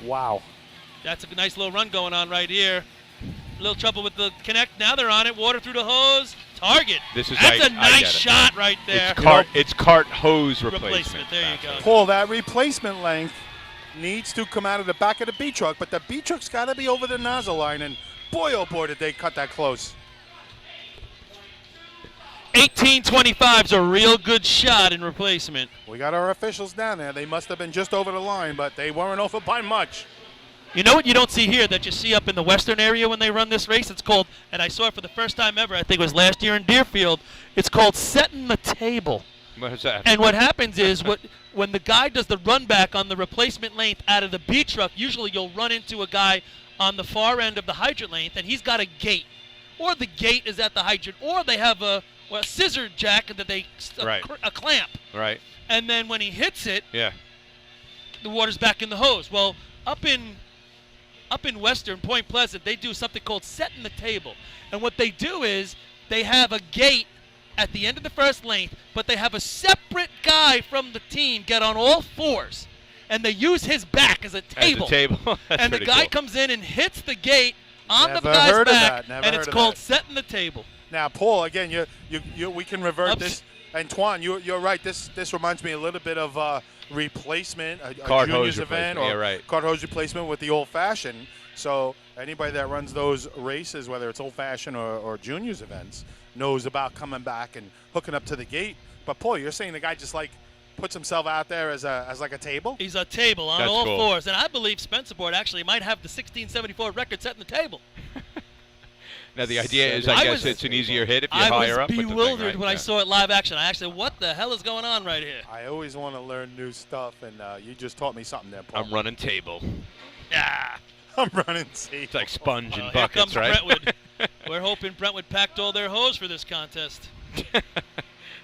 Speaker 14: Wow.
Speaker 13: That's a nice little run going on right here. A little trouble with the connect. Now they're on it. Water through the hose. Target.
Speaker 2: That's
Speaker 13: a nice shot right there.
Speaker 2: It's cart hose replacement.
Speaker 13: There you go.
Speaker 14: Paul, that replacement length needs to come out of the back of the B truck, but the B truck's got to be over the nozzle line, and boy, oh boy, did they cut that close.
Speaker 13: 1825's a real good shot in replacement.
Speaker 14: We got our officials down there. They must have been just over the line, but they weren't over by much.
Speaker 13: You know what you don't see here that you see up in the western area when they run this race? It's called, and I saw it for the first time ever, I think it was last year in Deerfield, it's called setting the table.
Speaker 2: What is that?
Speaker 13: And what happens is when the guy does the run back on the replacement length out of the B truck, usually you'll run into a guy on the far end of the hydrant length, and he's got a gate. Or the gate is at the hydrant, or they have a scissor jack that they a clamp.
Speaker 2: Right.
Speaker 13: And then when he hits it,
Speaker 2: yeah,
Speaker 13: the water's back in the hose. Well, up in Western Point Pleasant, they do something called setting the table. And what they do is they have a gate at the end of the first length, but they have a separate guy from the team get on all fours, and they use his back as a table. And the guy comes in and hits the gate on the guy's back, and it's called setting the table.
Speaker 14: Now, Paul, again, we can revert this. And Twan, you're right. This reminds me a little bit of replacement, a juniors event, or cart hose replacement with the old-fashioned. So anybody that runs those races, whether it's old-fashioned or juniors events, knows about coming back and hooking up to the gate. But Paul, you're saying the guy just puts himself out there as like a table?
Speaker 13: He's a table on all fours, and I believe Spencerport actually might have the 1674 record setting the table.
Speaker 2: Now the idea is, I guess it's an easier hit if you're higher up.
Speaker 13: I was bewildered when I saw it live action. I actually, what the hell is going on right here?
Speaker 14: I always want to learn new stuff, and you just taught me something there, Paul.
Speaker 2: I'm running table.
Speaker 13: Yeah.
Speaker 14: I'm running table.
Speaker 2: It's like sponge and
Speaker 13: Here
Speaker 2: buckets,
Speaker 13: comes
Speaker 2: right?
Speaker 13: Brentwood. We're hoping Brentwood packed all their hose for this contest.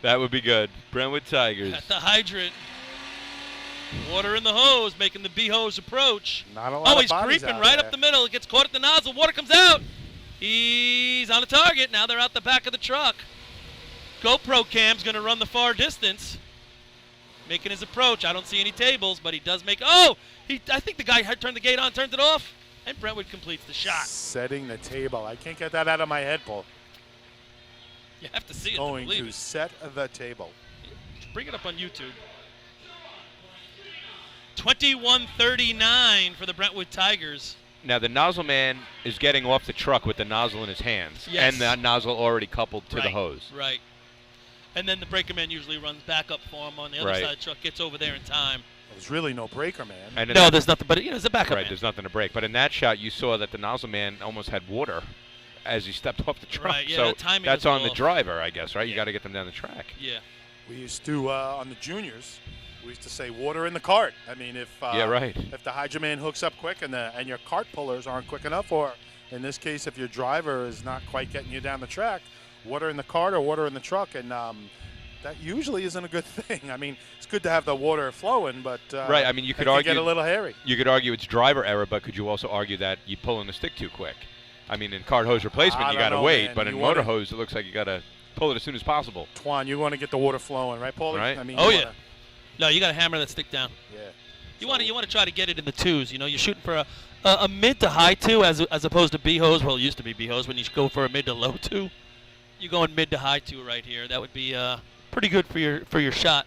Speaker 2: That would be good. Brentwood Tigers.
Speaker 13: At the hydrant. Water in the hose, making the B hose approach.
Speaker 14: Not a lot of
Speaker 13: he's
Speaker 14: bodies
Speaker 13: creeping
Speaker 14: out
Speaker 13: right
Speaker 14: there.
Speaker 13: up the middle. It gets caught at the nozzle. Water comes out. He's on a target. Now they're out the back of the truck. GoPro cam's going to run the far distance. Making his approach. I don't see any tables, but he does make... I think the guy had turned the gate on, turns it off, and Brentwood completes the shot.
Speaker 14: Setting the table. I can't get that out of my head, Paul.
Speaker 13: You have to see it
Speaker 14: Going
Speaker 13: to believe
Speaker 14: to
Speaker 13: it.
Speaker 14: set the table.
Speaker 13: Bring it up on YouTube. 21-39 for the Brentwood Tigers.
Speaker 2: Now the nozzle man is getting off the truck with the nozzle in his hands,
Speaker 13: Yes.
Speaker 2: and the nozzle already coupled to the hose.
Speaker 13: Right. And then the breaker man usually runs back up for him on the other side of the truck, gets over there in time.
Speaker 14: There's really no breaker man.
Speaker 2: And
Speaker 13: No, there's nothing, but there's a backup
Speaker 2: Right,
Speaker 13: man.
Speaker 2: there's nothing to break. But in that shot, you saw that the nozzle man almost had water as he stepped off the truck.
Speaker 13: Right, yeah,
Speaker 2: so
Speaker 13: that timing
Speaker 2: that's
Speaker 13: was
Speaker 2: on the
Speaker 13: off.
Speaker 2: driver, I guess, right? You got to get them down the track.
Speaker 13: Yeah.
Speaker 14: We used to, on the juniors, we used to say water in the cart. I mean, if if the hydro man hooks up quick and your cart pullers aren't quick enough, or in this case, if your driver is not quite getting you down the track, water in the cart or water in the truck, and that usually isn't a good thing. I mean, it's good to have the water flowing, but
Speaker 2: right. I mean, you could
Speaker 14: it can
Speaker 2: argue
Speaker 14: get a little hairy.
Speaker 2: You could argue it's driver error, but could you also argue that you're pulling the stick too quick? I mean, in cart hose replacement, you got to wait, but in motor hose, it looks like you got to pull it as soon as possible.
Speaker 14: Twan, you want to get the water flowing, right, Paulie?
Speaker 2: Right.
Speaker 14: I mean,
Speaker 13: No, you got to hammer that stick down.
Speaker 14: Yeah.
Speaker 13: You want to try to get it in the twos. You know, you're shooting for a mid to high two as opposed to B hose. Well, it used to be B hose. When you go for a mid to low two, you're going mid to high two right here. That would be pretty good for your shot.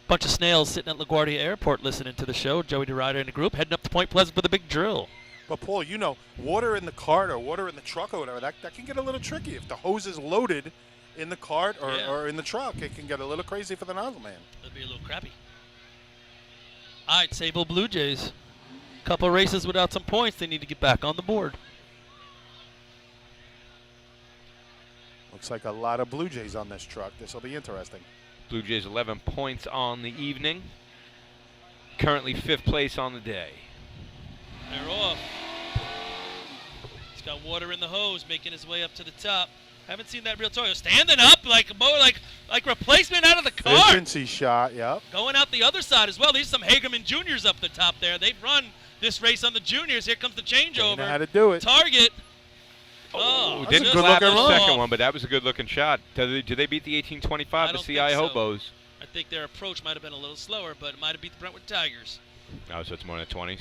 Speaker 13: Bunch of snails sitting at LaGuardia Airport listening to the show. Joey DeRider and the group heading up to Point Pleasant for the big drill.
Speaker 14: But, Paul, you know, water in the cart or water in the truck or whatever, that can get a little tricky. If the hose is loaded in the cart or in the truck, it can get a little crazy for the nozzle man.
Speaker 13: It'll be a little crappy. All right, Sable Blue Jays. Couple races without some points. They need to get back on the board.
Speaker 14: Looks like a lot of Blue Jays on this truck. This will be interesting.
Speaker 2: Blue Jays 11 points on the evening. Currently 5th place on the day.
Speaker 13: They're off. He's got water in the hose, making his way up to the top. Haven't seen that real Toyo standing up like replacement out of the car.
Speaker 14: Efficiency shot, yep.
Speaker 13: Going out the other side as well. These are some Hagerman Juniors up the top there. They've run this race on the juniors. Here comes the changeover.
Speaker 14: They know how to do it.
Speaker 13: Target.
Speaker 2: Oh,
Speaker 14: that's
Speaker 2: didn't
Speaker 14: a good
Speaker 2: slap
Speaker 14: looking
Speaker 2: the
Speaker 14: run.
Speaker 2: second one, but that was a good looking shot. Did they beat the 1825, the CI
Speaker 13: think so.
Speaker 2: Hobos?
Speaker 13: I think their approach might have been a little slower, but it might have beat the Brentwood Tigers.
Speaker 2: Oh, so it's more than the 20s?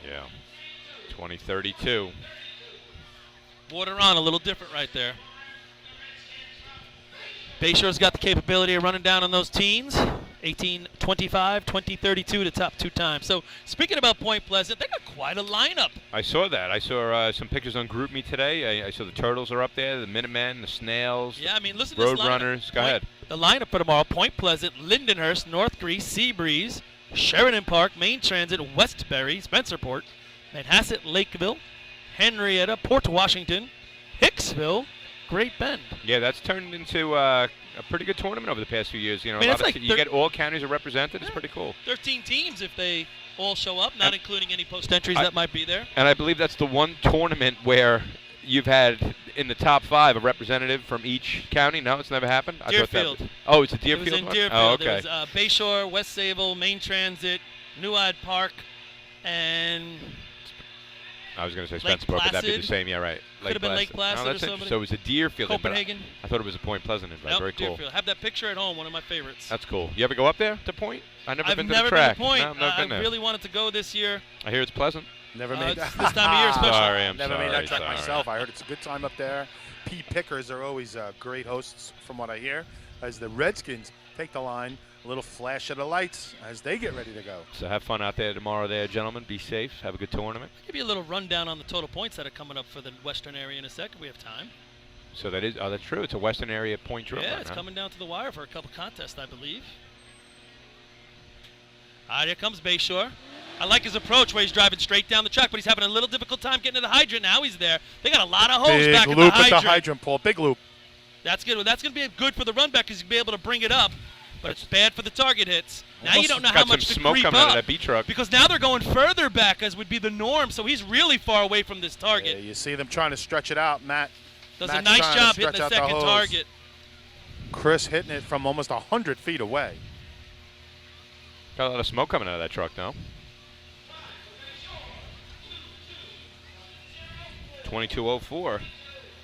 Speaker 2: Yeah. 2032.
Speaker 13: Water on, a little different right there. Bayshore's got the capability of running down on those teens. 1825, 2032 to top 2 times. So speaking about Point Pleasant, they got quite a lineup.
Speaker 2: I saw that. I saw some pictures on GroupMe today. I saw the Turtles are up there, the Minutemen, the Snails.
Speaker 13: Yeah, I mean, listen to this lineup.
Speaker 2: Roadrunners. Go ahead.
Speaker 13: The lineup for tomorrow: Point Pleasant, Lindenhurst, North Greece, Seabreeze, Sheridan Park, Main Transit, Westbury, Spencerport, Manhasset, Lakeville, Henrietta, Port Washington, Hicksville, Great Bend.
Speaker 2: Yeah, that's turned into a pretty good tournament over the past few years. You know,
Speaker 13: I mean, it's like
Speaker 2: you get all counties are represented. It's pretty cool.
Speaker 13: 13 teams if they all show up, not including any post entries that might be there.
Speaker 2: And I believe that's the one tournament where you've had in the top 5 a representative from each county. No, it's never happened.
Speaker 13: Deerfield.
Speaker 2: It's a Deerfield.
Speaker 13: It was in
Speaker 2: one?
Speaker 13: Deerfield.
Speaker 2: Oh, okay.
Speaker 13: There was Bayshore, West Sayville, Main Transit, New Hyde Park, and
Speaker 2: I was going to say
Speaker 13: Lake
Speaker 2: Spencerport, but that'd be the
Speaker 13: Placid.
Speaker 2: same. Yeah, right.
Speaker 13: Could have been Lake Placid
Speaker 2: No,
Speaker 13: or
Speaker 2: that's
Speaker 13: somebody.
Speaker 2: interesting. So it was a Deerfield. invite.
Speaker 13: Copenhagen.
Speaker 2: I thought it was a Point Pleasant invite.
Speaker 13: Nope,
Speaker 2: Very cool.
Speaker 13: Deerfield. Have that picture at home. One of my favorites.
Speaker 2: That's cool. You ever go up there to Point? I've never been to
Speaker 13: never
Speaker 2: the track.
Speaker 13: been to Point.
Speaker 2: No, I've never been
Speaker 13: I
Speaker 2: there.
Speaker 13: really wanted to go this year.
Speaker 2: I hear it's pleasant.
Speaker 14: Never made
Speaker 13: It's
Speaker 14: that.
Speaker 13: this time of year especially.
Speaker 2: Sorry, I'm
Speaker 14: Never made that
Speaker 2: sorry,
Speaker 14: track myself. I heard it's a good time up there. P. Pickers are always great hosts, from what I hear, as the Redskins take the line. A little flash of the lights as they get ready to go.
Speaker 2: So have fun out there tomorrow there, gentlemen. Be safe. Have a good tournament.
Speaker 13: I'll give you a little rundown on the total points that are coming up for the Western area in a second. We have time.
Speaker 2: So that is, that's true. It's a Western area point drill.
Speaker 13: Yeah,
Speaker 2: run,
Speaker 13: it's
Speaker 2: huh?
Speaker 13: coming down to the wire for a couple contests, I believe. All right, here comes Bayshore. I like his approach where he's driving straight down the track, but he's having a little difficult time getting to the hydrant. Now he's there. They got a lot of hose
Speaker 14: Big
Speaker 13: back at
Speaker 14: loop
Speaker 13: the hydrant.
Speaker 14: at the hydrant, Paul. Big loop.
Speaker 13: That's good. That's going to be good for the run back because you'll be able to bring it up. But it's bad for the target hits. Now you don't know how much to
Speaker 2: smoke
Speaker 13: creep
Speaker 2: coming
Speaker 13: up
Speaker 2: out of that beat truck.
Speaker 13: because now they're going further back as would be the norm. So he's really far away from this target.
Speaker 14: Yeah, you see them trying to stretch it out. Matt
Speaker 13: Does a
Speaker 14: Matt's
Speaker 13: nice
Speaker 14: trying to
Speaker 13: job hitting
Speaker 14: stretch
Speaker 13: the
Speaker 14: out
Speaker 13: second
Speaker 14: hose.
Speaker 13: target.
Speaker 14: Chris hitting it from almost 100 feet away.
Speaker 2: Got a lot of smoke coming out of that truck now. 22:04.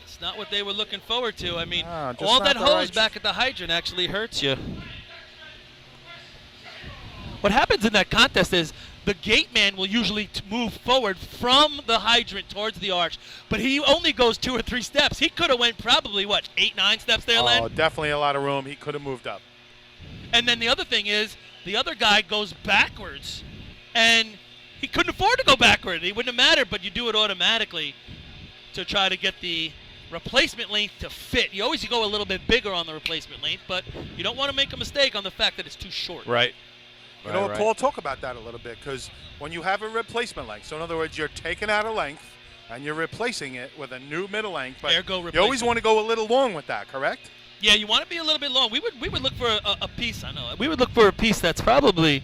Speaker 13: It's not what they were looking forward to. I mean,
Speaker 14: just
Speaker 13: all
Speaker 14: not
Speaker 13: that
Speaker 14: the
Speaker 13: hose
Speaker 14: right
Speaker 13: back at the hydrant actually hurts you. What happens in that contest is the gate man will usually move forward from the hydrant towards the arch, but he only goes 2 or 3 steps. He could have went probably, 8, 9 steps there, Len?
Speaker 14: Oh, definitely a lot of room. He could have moved up.
Speaker 13: And then the other thing is the other guy goes backwards, and he couldn't afford to go backward. It wouldn't have mattered, but you do it automatically to try to get the replacement length to fit. You always go a little bit bigger on the replacement length, but you don't want to make a mistake on the fact that it's too short.
Speaker 2: Right.
Speaker 14: You know what, Paul, talk about that a little bit, because when you have a replacement length, so in other words, you're taking out a length and you're replacing it with a new middle length, but you always want to go a little long with that, correct?
Speaker 13: Yeah, you want to be a little bit long. We would look for a piece, I know. We would look for a piece that's probably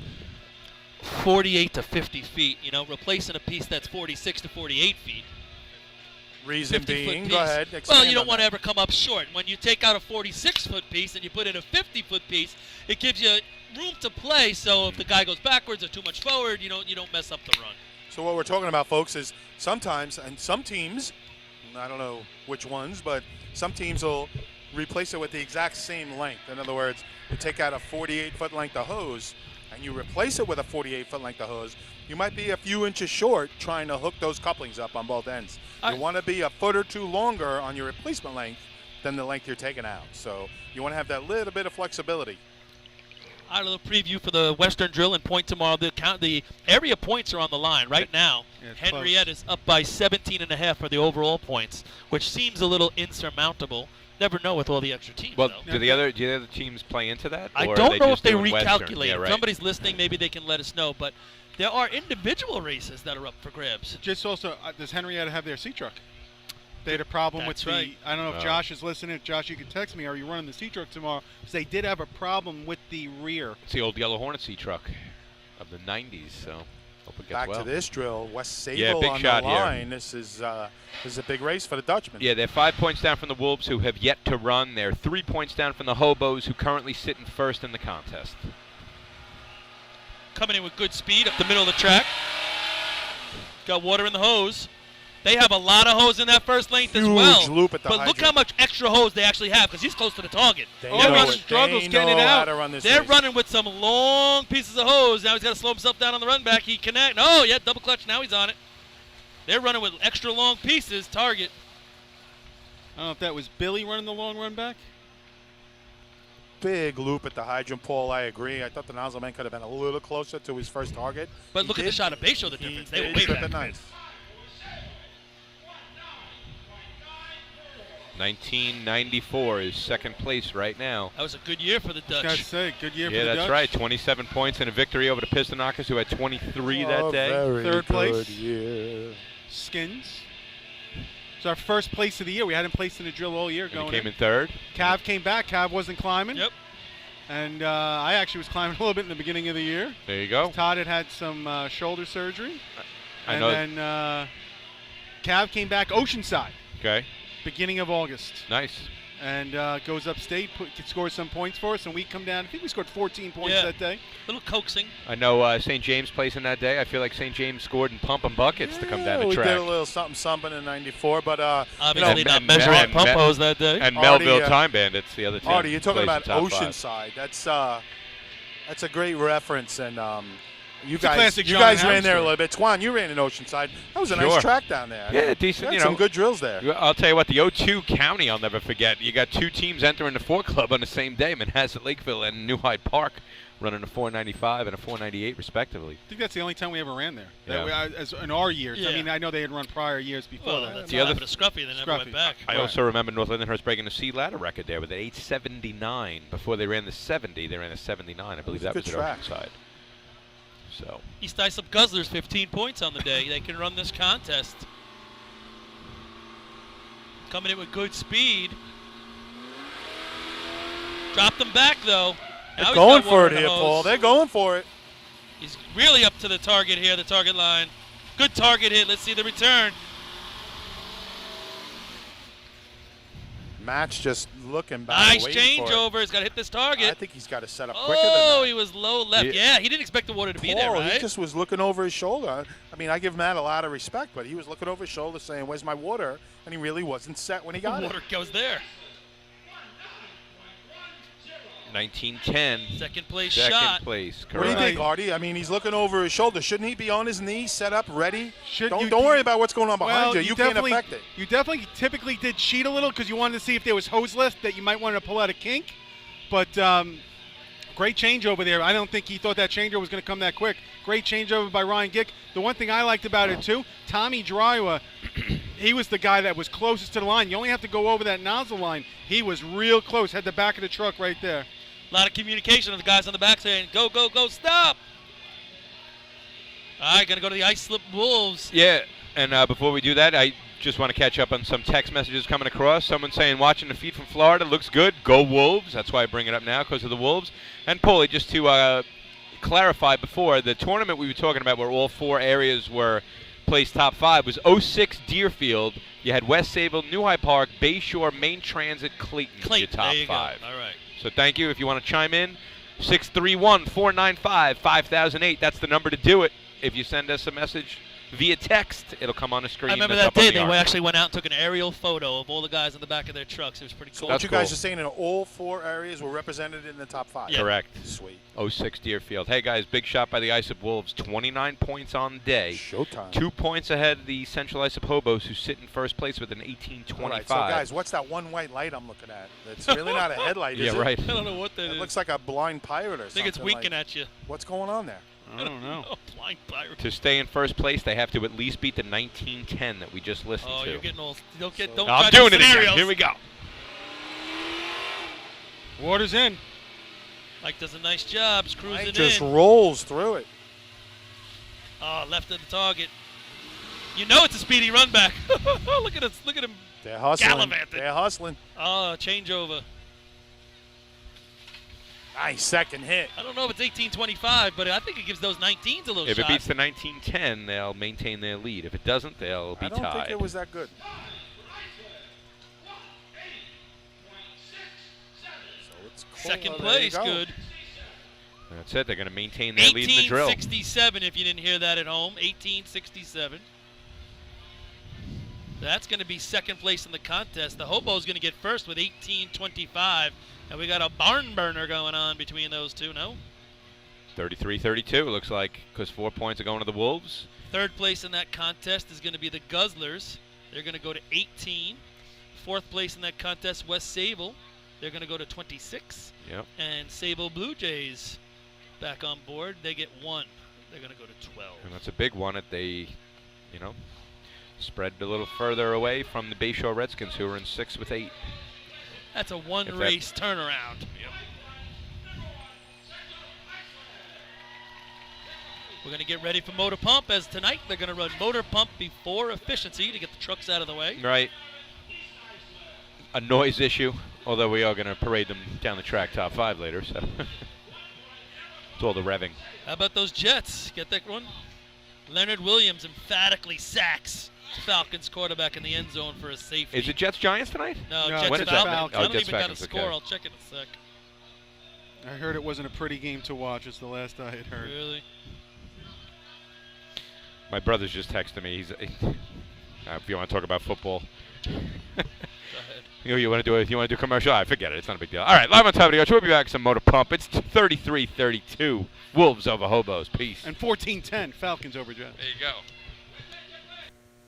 Speaker 13: 48 to 50 feet, replacing a piece that's 46 to 48 feet.
Speaker 14: Reason being, go ahead.
Speaker 13: Well, you don't want to ever come up short. When you take out a 46-foot piece and you put in a 50-foot piece, it gives you room to play. So if the guy goes backwards or too much forward, you don't mess up the run.
Speaker 14: So what we're talking about, folks, is sometimes, and some teams, I don't know which ones, but some teams will replace it with the exact same length. In other words, you take out a 48-foot length of hose and you replace it with a 48-foot length of hose, you might be a few inches short trying to hook those couplings up on both ends. You want to be a foot or two longer on your replacement length than the length you're taking out. So you want to have that little bit of flexibility.
Speaker 13: All right, a little preview for the Western Drill and Point tomorrow. The area points are on the line right now. Henrietta's up by 17.5 for the overall points, which seems a little insurmountable. Never know with all the extra teams.
Speaker 2: Well,
Speaker 13: though.
Speaker 2: do the other teams play into that?
Speaker 13: I
Speaker 2: or
Speaker 13: don't
Speaker 2: are
Speaker 13: know
Speaker 2: just
Speaker 13: if they
Speaker 2: doing Western?
Speaker 13: recalculate.
Speaker 2: Yeah,
Speaker 13: If
Speaker 2: right.
Speaker 13: somebody's listening, maybe they can let us know. But there are individual races that are up for grabs.
Speaker 4: Just also, does Henrietta have their C truck? They had a problem
Speaker 13: That's
Speaker 4: with the.
Speaker 13: right.
Speaker 4: I don't know if Josh is listening. If Josh, you can text me. Are you running the C truck tomorrow? Because they did have a problem with the rear.
Speaker 2: It's the old Yellow Hornet C truck of the '90s. So hope it gets
Speaker 14: Back
Speaker 2: well.
Speaker 14: to this drill, West Sable
Speaker 2: big
Speaker 14: on
Speaker 2: shot
Speaker 14: the
Speaker 2: here.
Speaker 14: line. This is a big race for the Dutchman.
Speaker 2: Yeah, they're 5 points down from the Wolves, who have yet to run. They're 3 points down from the Hobos, who currently sit in first in the contest.
Speaker 13: Coming in with good speed up the middle of the track. Got water in the hose. They have a lot of hose in that first length as well.
Speaker 14: Loop at the
Speaker 13: but look
Speaker 14: hydrant.
Speaker 13: how much extra hose they actually have, because he's close to the target.
Speaker 14: They
Speaker 13: They're
Speaker 14: know
Speaker 13: running
Speaker 14: it.
Speaker 13: struggles
Speaker 14: They
Speaker 13: getting it
Speaker 14: know how
Speaker 13: out.
Speaker 14: to run this
Speaker 13: They're
Speaker 14: race.
Speaker 13: running with some long pieces of hose. Now he's got to slow himself down on the run back. He connect. Oh, yeah, double clutch. Now he's on it. They're running with extra long pieces. Target.
Speaker 4: I don't know if that was Billy running the long run back.
Speaker 14: Big loop at the hydrant, Paul. I agree. I thought the nozzle man could have been a little closer to his first target.
Speaker 13: But
Speaker 14: He
Speaker 13: look at the
Speaker 14: did.
Speaker 13: shot of base show the difference. They were
Speaker 14: He
Speaker 13: way
Speaker 14: tripped
Speaker 13: back.
Speaker 14: it nice.
Speaker 2: 1994 is second place right now.
Speaker 13: That was a good year for the Dutch.
Speaker 4: Got to say, good year for
Speaker 2: Yeah,
Speaker 4: the
Speaker 2: that's
Speaker 4: Dutch.
Speaker 2: right. 27 points and a victory over the Piston Knockers, who had 23 that day.
Speaker 14: Very
Speaker 4: Third place.
Speaker 14: good year.
Speaker 4: Skins. It's our first place of the year. We hadn't placed in the drill all year
Speaker 2: And
Speaker 4: going
Speaker 2: he came in third.
Speaker 4: Cav came back. Cav wasn't climbing.
Speaker 13: Yep.
Speaker 4: And I actually was climbing a little bit in the beginning of the year.
Speaker 2: There you go.
Speaker 4: Todd had some shoulder surgery.
Speaker 2: I
Speaker 4: and
Speaker 2: know.
Speaker 4: then Cav came back Oceanside,
Speaker 2: Okay.
Speaker 4: beginning of August.
Speaker 2: Nice.
Speaker 4: And goes upstate, scores some points for us, and we come down. I think we scored 14 points
Speaker 13: Yeah.
Speaker 4: that day.
Speaker 13: Little coaxing.
Speaker 2: I know St. James plays in that day. I feel like St. James scored in pumping buckets to come down the
Speaker 14: we
Speaker 2: track.
Speaker 14: did a little something in '94, but
Speaker 13: Obviously not
Speaker 2: and-
Speaker 13: measuring
Speaker 2: and-
Speaker 13: pump
Speaker 2: and-
Speaker 13: hose that day.
Speaker 2: And
Speaker 14: Artie,
Speaker 2: Melville Time Bandits, the other team.
Speaker 14: Artie, you're talking
Speaker 2: plays
Speaker 14: about
Speaker 2: in top five.
Speaker 14: Oceanside. That's a great reference, and you
Speaker 4: It's a
Speaker 14: guys
Speaker 4: classic
Speaker 14: you
Speaker 4: John
Speaker 14: guys
Speaker 4: Howard
Speaker 14: ran there a
Speaker 4: story.
Speaker 14: little bit. Twan, you ran in Oceanside. That was a
Speaker 2: Sure.
Speaker 14: nice track down there.
Speaker 2: Yeah, decent.
Speaker 14: Had
Speaker 2: You know,
Speaker 14: some good drills there.
Speaker 2: I'll tell you what, the O2 County I'll never forget. You got two teams entering the 4 Club on the same day, Manhasset Lakeville and New Hyde Park, running a 495 and a 498 respectively.
Speaker 4: I think that's the only time we ever ran there.
Speaker 2: Yeah.
Speaker 4: As in our years.
Speaker 13: Yeah.
Speaker 4: I mean, I know they had run prior years before that.
Speaker 13: That's
Speaker 2: The
Speaker 13: the
Speaker 2: other
Speaker 13: other Scruffy. They never went
Speaker 4: Scruffy.
Speaker 13: back.
Speaker 2: I also remember North Lindenhurst breaking a C ladder record there with an 879. Before they ran the 70, they ran a 79. I believe that was
Speaker 14: Good
Speaker 2: at
Speaker 14: track.
Speaker 2: Oceanside. So
Speaker 13: East Islip Guzzlers 15 points on the day. They can run this contest. Coming in with good speed. Dropped them back though. Now
Speaker 14: They're
Speaker 13: he's
Speaker 14: going
Speaker 13: got
Speaker 14: for
Speaker 13: water
Speaker 14: it
Speaker 13: in the
Speaker 14: here,
Speaker 13: hose.
Speaker 14: Paul. They're going for it.
Speaker 13: He's really up to the target here, the target line. Good target hit. Let's see the return.
Speaker 14: Match just looking back.
Speaker 13: Nice
Speaker 14: waiting for it.
Speaker 13: changeover. He's got to hit this target.
Speaker 14: I think he's got to set up quicker than
Speaker 13: Oh,
Speaker 14: that.
Speaker 13: he was low left.
Speaker 2: Yeah.
Speaker 13: Yeah, he didn't expect the water to be there,
Speaker 14: Paul,
Speaker 13: right?
Speaker 14: he just was looking over his shoulder. I mean, I give Matt a lot of respect, but he was looking over his shoulder saying, "Where's my water?" And he really wasn't set when he got
Speaker 13: the
Speaker 14: it.
Speaker 13: water goes there.
Speaker 2: 1910.
Speaker 13: Second place
Speaker 2: Second
Speaker 13: shot.
Speaker 2: place.
Speaker 14: What do you
Speaker 2: Correct.
Speaker 14: think, Artie? I mean, he's looking over his shoulder. Shouldn't he be on his knee, set up, ready?
Speaker 4: Should
Speaker 14: Don't
Speaker 4: you-
Speaker 14: worry about what's going on behind
Speaker 4: Well,
Speaker 14: you. You can't
Speaker 4: definitely-
Speaker 14: affect it.
Speaker 4: You definitely typically did cheat a little because you wanted to see if there was hose left that you might want to pull out a kink. But great changeover there. I don't think he thought that changeover was going to come that quick. Great changeover by Ryan Gick. The one thing I liked about it, too, Tommy Drywa, he was the guy that was closest to the line. You only have to go over that nozzle line. He was real close, had the back of the truck right there.
Speaker 13: A lot of communication with the guys on the back saying, go, go, go, stop. All right, going to go to the Islip Wolves.
Speaker 2: Yeah, and before we do that, I just want to catch up on some text messages coming across. Someone saying, watching the feed from Florida, looks good. Go Wolves. That's why I bring it up now, because of the Wolves. And Paulie, just to clarify before, the tournament we were talking about where all 4 areas were placed top 5 was 06 Deerfield. You had West Sayville, New Hyde Park, Bayshore, Main Transit, Clayton. Your top
Speaker 13: there you
Speaker 2: 5.
Speaker 13: go. All right.
Speaker 2: So thank you. If you want to chime in, 631-495-5008. That's the number to do it. If you send us a message via text, it'll come on the screen.
Speaker 13: I remember
Speaker 2: that's
Speaker 13: that
Speaker 2: up on
Speaker 13: day
Speaker 2: the
Speaker 13: they
Speaker 2: arc.
Speaker 13: actually went out and took an aerial photo of all the guys in the back of their trucks. It was pretty cool.
Speaker 14: What
Speaker 2: That's
Speaker 14: you guys
Speaker 2: cool.
Speaker 14: are saying in all 4 areas were represented in the top 5.
Speaker 13: Yeah.
Speaker 2: Correct.
Speaker 14: Sweet.
Speaker 2: 06 Deerfield. Hey, guys, big shot by the Islip Wolves. 29 points on the day.
Speaker 14: Showtime.
Speaker 2: 2 points ahead of the Central Islip Hobos, who sit in first place with an 18.25.
Speaker 14: All right, so guys, what's that one white light I'm looking at? It's really not a headlight, is
Speaker 2: Yeah,
Speaker 14: it?
Speaker 2: right.
Speaker 13: I don't know what that
Speaker 14: It
Speaker 13: is.
Speaker 14: looks like a blind pirate or
Speaker 13: I
Speaker 14: something.
Speaker 13: think it's winking
Speaker 14: like,
Speaker 13: at you.
Speaker 14: What's going on there?
Speaker 4: I don't know.
Speaker 13: Oh, blind pirate.
Speaker 2: To stay in first place, they have to at least beat the 1910 that we just listened
Speaker 13: Oh,
Speaker 2: to.
Speaker 13: you're getting all. Don't get. Don't
Speaker 2: I'm
Speaker 13: try
Speaker 2: doing
Speaker 13: these
Speaker 2: it again.
Speaker 13: scenarios.
Speaker 2: Here we go.
Speaker 4: Water's in.
Speaker 13: Mike does a nice job. Cruising
Speaker 14: Mike just
Speaker 13: in.
Speaker 14: rolls through it.
Speaker 13: Oh, left of the target. You know it's a speedy run back. Look at us. Look at him
Speaker 14: They're hustling.
Speaker 13: Gallivanting.
Speaker 14: They're hustling.
Speaker 13: Oh, changeover.
Speaker 14: Nice second hit.
Speaker 13: I don't know if it's 18-25, but I think it gives those 19s a little
Speaker 2: If
Speaker 13: shot.
Speaker 2: it beats the 19-10, they'll maintain their lead. If it doesn't, they'll be
Speaker 14: I don't
Speaker 2: tied.
Speaker 14: think it was that good. So it's
Speaker 13: Second
Speaker 14: Cola. There you
Speaker 13: place,
Speaker 14: go.
Speaker 13: good.
Speaker 2: That's it. They're going to maintain their lead in the drill.
Speaker 13: 18-67, if you didn't hear that at home. 18-67. That's going to be second place in the contest. The Hobo's going to get first with 18-25. And we got a barn burner going on between those two, no?
Speaker 2: 33-32, looks like, because 4 points are going to the Wolves.
Speaker 13: Third place in that contest is going to be the Guzzlers. They're going to go to 18. Fourth place in that contest, West Sable. They're going to go to 26.
Speaker 2: Yep.
Speaker 13: And Sable Blue Jays back on board. They get 1. They're going to go to 12.
Speaker 2: And that's a big one that they, spread a little further away from the Bayshore Redskins, who are in 6 with 8.
Speaker 13: That's a one-race turnaround. Yep. We're going to get ready for Motor Pump, as tonight they're going to run Motor Pump before efficiency to get the trucks out of the way.
Speaker 2: Right. A noise issue, although we are going to parade them down the track top 5 later, so it's all the revving.
Speaker 13: How about those Jets? Get that one? Leonard Williams emphatically sacks Falcons quarterback in the end zone for a safety.
Speaker 2: Is it Jets-Giants tonight?
Speaker 13: No,
Speaker 2: when
Speaker 13: Jets
Speaker 2: is that?
Speaker 13: Falcons.
Speaker 2: Oh,
Speaker 13: I don't
Speaker 2: Jets
Speaker 13: even got a
Speaker 2: Falcons,
Speaker 13: score.
Speaker 2: okay.
Speaker 13: I'll check in a sec.
Speaker 4: I heard it wasn't a pretty game to watch. It's the last I had heard.
Speaker 13: Really?
Speaker 2: My brother's just texted me. He's, if you want to talk about football.
Speaker 13: Go ahead.
Speaker 2: You want to do commercial? I forget it. It's not a big deal. All right, live on top of the arch. We'll be back with some Motor Pump. It's 33-32. Wolves over Hobos. Peace.
Speaker 4: And 14-10. Falcons over Jets.
Speaker 2: There you go.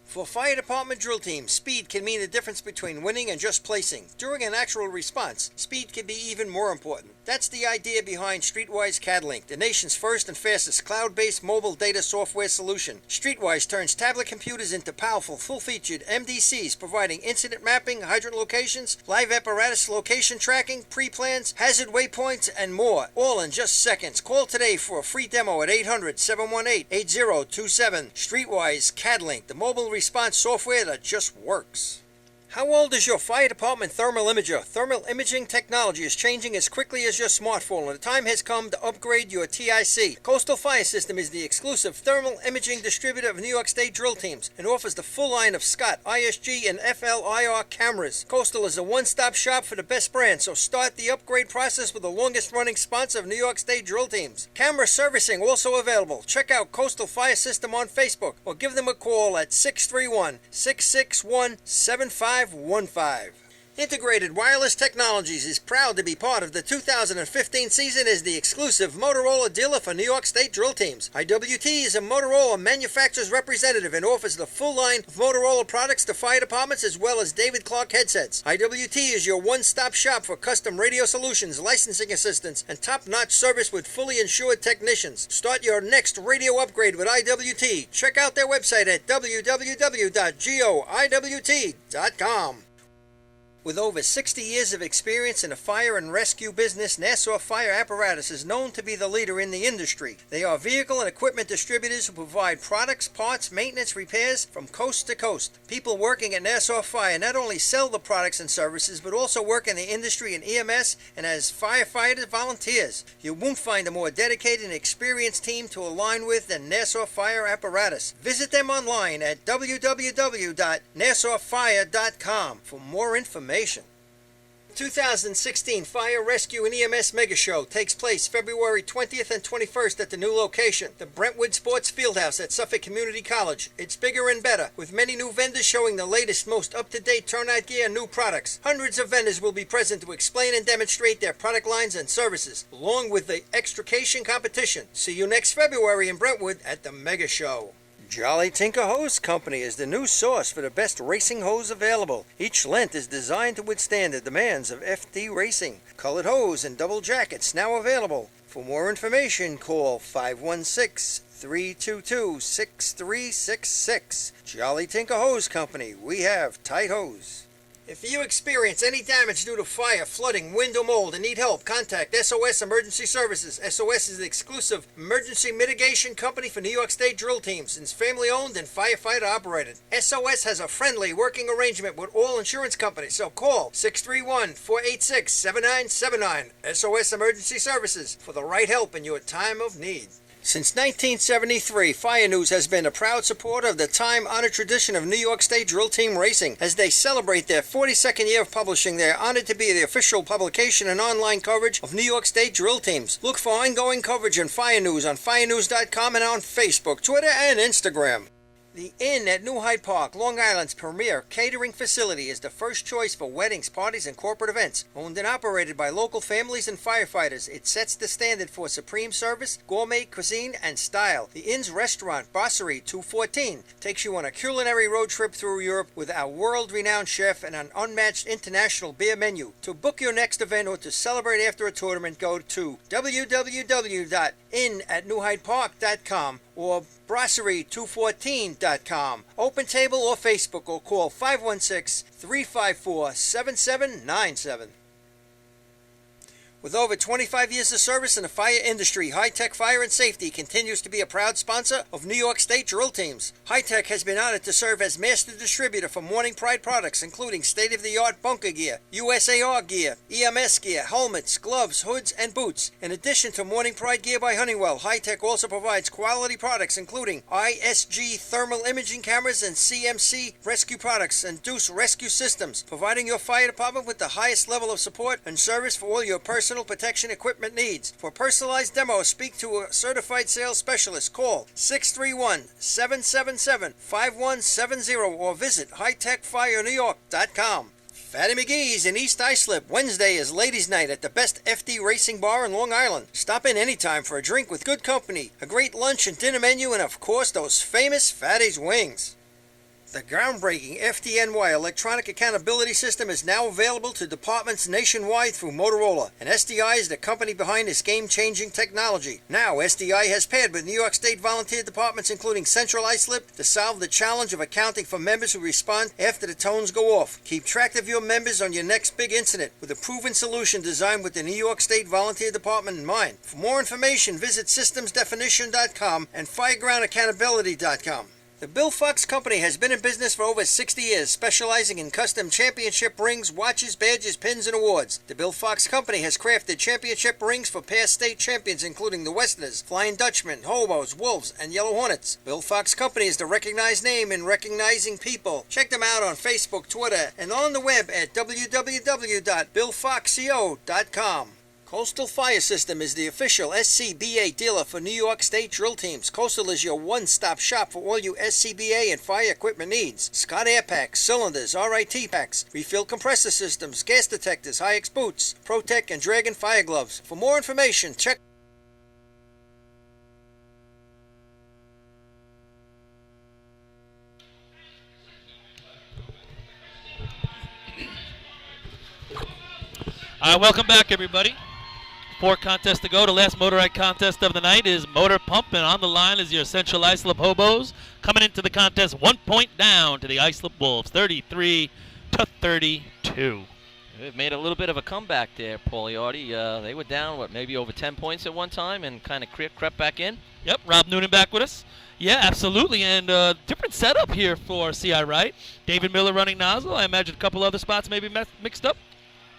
Speaker 1: For fire department drill teams, speed can mean the difference between winning and just placing. During an actual response, speed can be even more important. That's the idea behind Streetwise CADlink, the nation's first and fastest cloud-based mobile data software solution. Streetwise turns tablet computers into powerful, full-featured MDCs, providing incident mapping, hydrant locations, live apparatus location tracking, pre-plans, hazard waypoints, and more, all in just seconds. Call today for a free demo at 800-718-8027. Streetwise CADlink, the mobile response software that just works. How old is your fire department thermal imager? Thermal imaging technology is changing as quickly as your smartphone, and the time has come to upgrade your TIC. Coastal Fire System is the exclusive thermal imaging distributor of New York State drill teams and offers the full line of Scott, ISG, and FLIR cameras. Coastal is a one-stop shop for the best brand, so start the upgrade process with the longest-running sponsor of New York State drill teams. Camera servicing also available. Check out Coastal Fire System on Facebook or give them a call at 631-661-7515. Integrated Wireless Technologies is proud to be part of the 2015 season as the exclusive Motorola dealer for New York State drill teams. IWT is a Motorola manufacturer's representative and offers the full line of Motorola products to fire departments as well as David Clark headsets. IWT is your one-stop shop for custom radio solutions, licensing assistance, and top-notch service with fully insured technicians. Start your next radio upgrade with IWT. Check out their website at www.goiwt.com. With over 60 years of experience in the fire and rescue business, Nassau Fire Apparatus is known to be the leader in the industry. They are vehicle and equipment distributors who provide products, parts, maintenance, repairs from coast to coast. People working at Nassau Fire not only sell the products and services, but also work in the industry in EMS and as firefighter volunteers. You won't find a more dedicated and experienced team to align with than Nassau Fire Apparatus. Visit them online at www.nassauFire.com for more information. 2016 Fire Rescue and EMS Mega Show takes place February 20th and 21st at the new location, the Brentwood Sports Fieldhouse at Suffolk Community College. It's bigger and better, with many new vendors showing the latest, most up-to-date turnout gear and new products. Hundreds of vendors will be present to explain and demonstrate their product lines and services, along with the extrication competition. See you next February in Brentwood at the Mega Show. Jolly Tinker Hose Company is the new source for the best racing hose available. Each length is designed to withstand the demands of FD racing. Colored hose and double jackets now available. For more information, call 516-322-6366. Jolly Tinker Hose Company. We have tight hose. If you experience any damage due to fire, flooding, wind, or mold and need help, contact SOS Emergency Services. SOS is the exclusive emergency mitigation company for New York State drill teams and is family-owned and firefighter-operated. SOS has a friendly working arrangement with all insurance companies, so call 631-486-7979. SOS Emergency Services for the right help in your time of need. Since 1973, Fire News has been a proud supporter of the time-honored tradition of New York State drill team racing. As they celebrate their 42nd year of publishing, they are honored to be the official publication and online coverage of New York State drill teams. Look for ongoing coverage in Fire News on firenews.com and on Facebook, Twitter, and Instagram. The Inn at New Hyde Park, Long Island's premier catering facility, is the first choice for weddings, parties, and corporate events. Owned and operated by local families and firefighters, it sets the standard for supreme service, gourmet cuisine, and style. The Inn's restaurant, Brasserie 214, takes you on a culinary road trip through Europe with our world-renowned chef and an unmatched international beer menu. To book your next event or to celebrate after a tournament, go to www.innatnewhydepark.com or brasserie214.com. Open table or Facebook, or call 516-354-7797. With over 25 years of service in the fire industry, High Tech Fire and Safety continues to be a proud sponsor of New York State drill teams. High Tech has been honored to serve as master distributor for Morning Pride products, including state-of-the-art bunker gear, USAR gear, EMS gear, helmets, gloves, hoods, and boots. In addition to Morning Pride gear by Honeywell, High Tech also provides quality products including ISG thermal imaging cameras and CMC rescue products and Deuce rescue systems, providing your fire department with the highest level of support and service for all your personal protection equipment needs. For personalized demos, speak to a certified sales specialist. Call 631-777-5170 or visit hightechfirenewyork.com. Fatty McGee's in East Islip. Wednesday is ladies' night at the best FD racing bar in Long Island. Stop in anytime for a drink with good company, a great lunch and dinner menu, and of course those famous Fatty's wings. The groundbreaking FDNY electronic accountability system is now available to departments nationwide through Motorola, and SDI is the company behind this game-changing technology. Now, SDI has paired with New York State volunteer departments including Central Islip to solve the challenge of accounting for members who respond after the tones go off. Keep track of your members on your next big incident with a proven solution designed with the New York State Volunteer Department in mind. For more information, visit systemsdefinition.com and firegroundaccountability.com. The Bill Fox Company has been in business for over 60 years, specializing in custom championship rings, watches, badges, pins, and awards. The Bill Fox Company has crafted championship rings for past state champions including the Westerners, Flying Dutchmen, Hobos, Wolves, and Yellow Hornets. Bill Fox Company is the recognized name in recognizing people. Check them out on Facebook, Twitter, and on the web at www.billfoxco.com. Coastal Fire System is the official SCBA dealer for New York State drill teams. Coastal is your one-stop shop for all you SCBA and fire equipment needs. Scott Air Packs, cylinders, RIT packs, refill compressor systems, gas detectors, Hi-X boots, Protec and Dragon fire gloves. For more information, check
Speaker 13: Welcome back, everybody. 4 contests to go. The last Motorized contest of the night is Motor Pump, and on the line is your Central Islip Hobos. Coming into the contest, 1 point down to the Islip Wolves, 33-32.
Speaker 5: They've made a little bit of a comeback there, Pauliardi. They were down, maybe over 10 points at one time and kind of crept back in?
Speaker 13: Yep, Rob Noonan back with us. Yeah, absolutely, and different setup here for CI, right? David Miller running nozzle. I imagine a couple other spots maybe mixed up.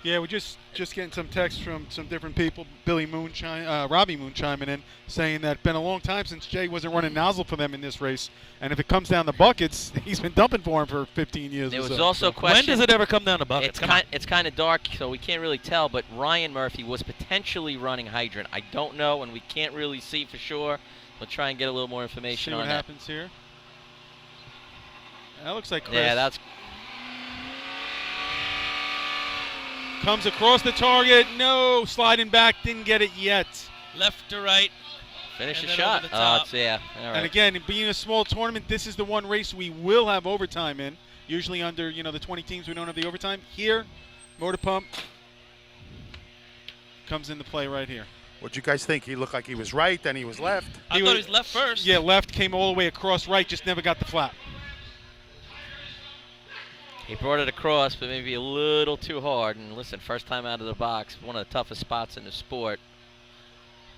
Speaker 4: Yeah, we're just getting some texts from some different people. Robbie Moon chiming in, saying that it's been a long time since Jay wasn't running nozzle for them in this race, and if it comes down to buckets, he's been dumping for him for 15 years.
Speaker 5: There was also a question.
Speaker 13: When does it ever come down to buckets?
Speaker 5: It's kind of dark, so we can't really tell. But Ryan Murphy was potentially running hydrant. I don't know, and we can't really see for sure. We'll try and get a little more information on that.
Speaker 4: See what happens here. That looks like Chris.
Speaker 5: Yeah, that's.
Speaker 4: Comes across the target. No, sliding back. Didn't get it yet.
Speaker 13: Left to right.
Speaker 5: Finish the shot. Yeah. All right.
Speaker 4: And again, being a small tournament, this is the one race we will have overtime in. Usually under, the 20 teams, we don't have the overtime. Here, Motor Pump comes into play right here.
Speaker 14: What'd you guys think? He looked like he was right, then he was left.
Speaker 13: I thought he was left first.
Speaker 4: Yeah, left, came all the way across right, just never got the flap.
Speaker 5: He brought it across, but maybe a little too hard. And listen, first time out of the box, one of the toughest spots in the sport.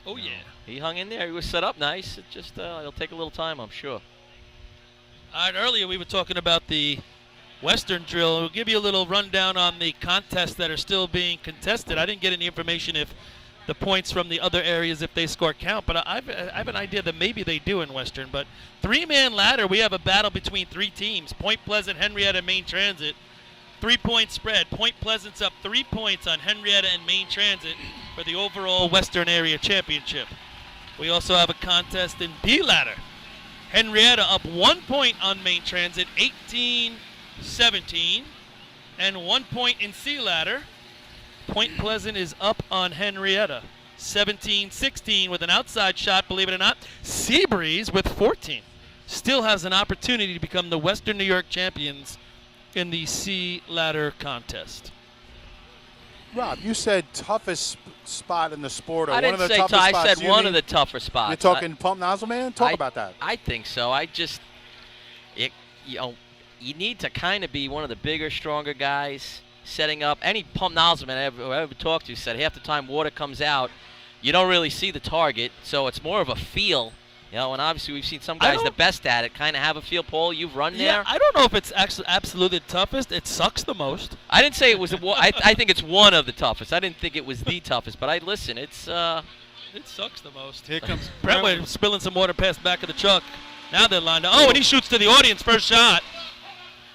Speaker 13: Oh, yeah.
Speaker 5: He hung in there. He was set up nice. It just it'll take a little time, I'm sure.
Speaker 13: All right, earlier we were talking about the Western drill. We'll give you a little rundown on the contests that are still being contested. I didn't get any information if the points from the other areas, if they score, count, but I have an idea that maybe they do in Western. But three-man ladder, we have a battle between three teams, Point Pleasant, Henrietta, Main Transit. 3-point spread. Point Pleasant's up 3 points on Henrietta and Main Transit for the overall Western Area Championship. We also have a contest in B ladder. Henrietta up 1 point on Main Transit, 18-17. And 1 point in C ladder. Point Pleasant is up on Henrietta, 17-16 with an outside shot, believe it or not. Seabreeze with 14 still has an opportunity to become the Western New York champions in the C ladder contest.
Speaker 14: Rob, you said toughest spot in the sport, or
Speaker 5: I
Speaker 14: one of the
Speaker 5: didn't say
Speaker 14: toughest spots.
Speaker 5: I said one of the tougher spots.
Speaker 14: You're talking pump nozzle man? Talk about that.
Speaker 5: I think so. You need to kind of be one of the bigger, stronger guys setting up. Any pump nozzle man I ever talked to said half the time water comes out, you don't really see the target, so it's more of a feel. And obviously we've seen some guys the best at it kind of have a feel. Paul, you've run there.
Speaker 13: Yeah, I don't know if it's actually absolutely the toughest. It sucks the most.
Speaker 5: I didn't say it was. I think it's one of the toughest. I didn't think it was the toughest, but listen. It
Speaker 13: sucks the most.
Speaker 4: Here comes
Speaker 13: Brentwood spilling some water past the back of the truck. Now they're lined up. Oh, and he shoots to the audience first shot.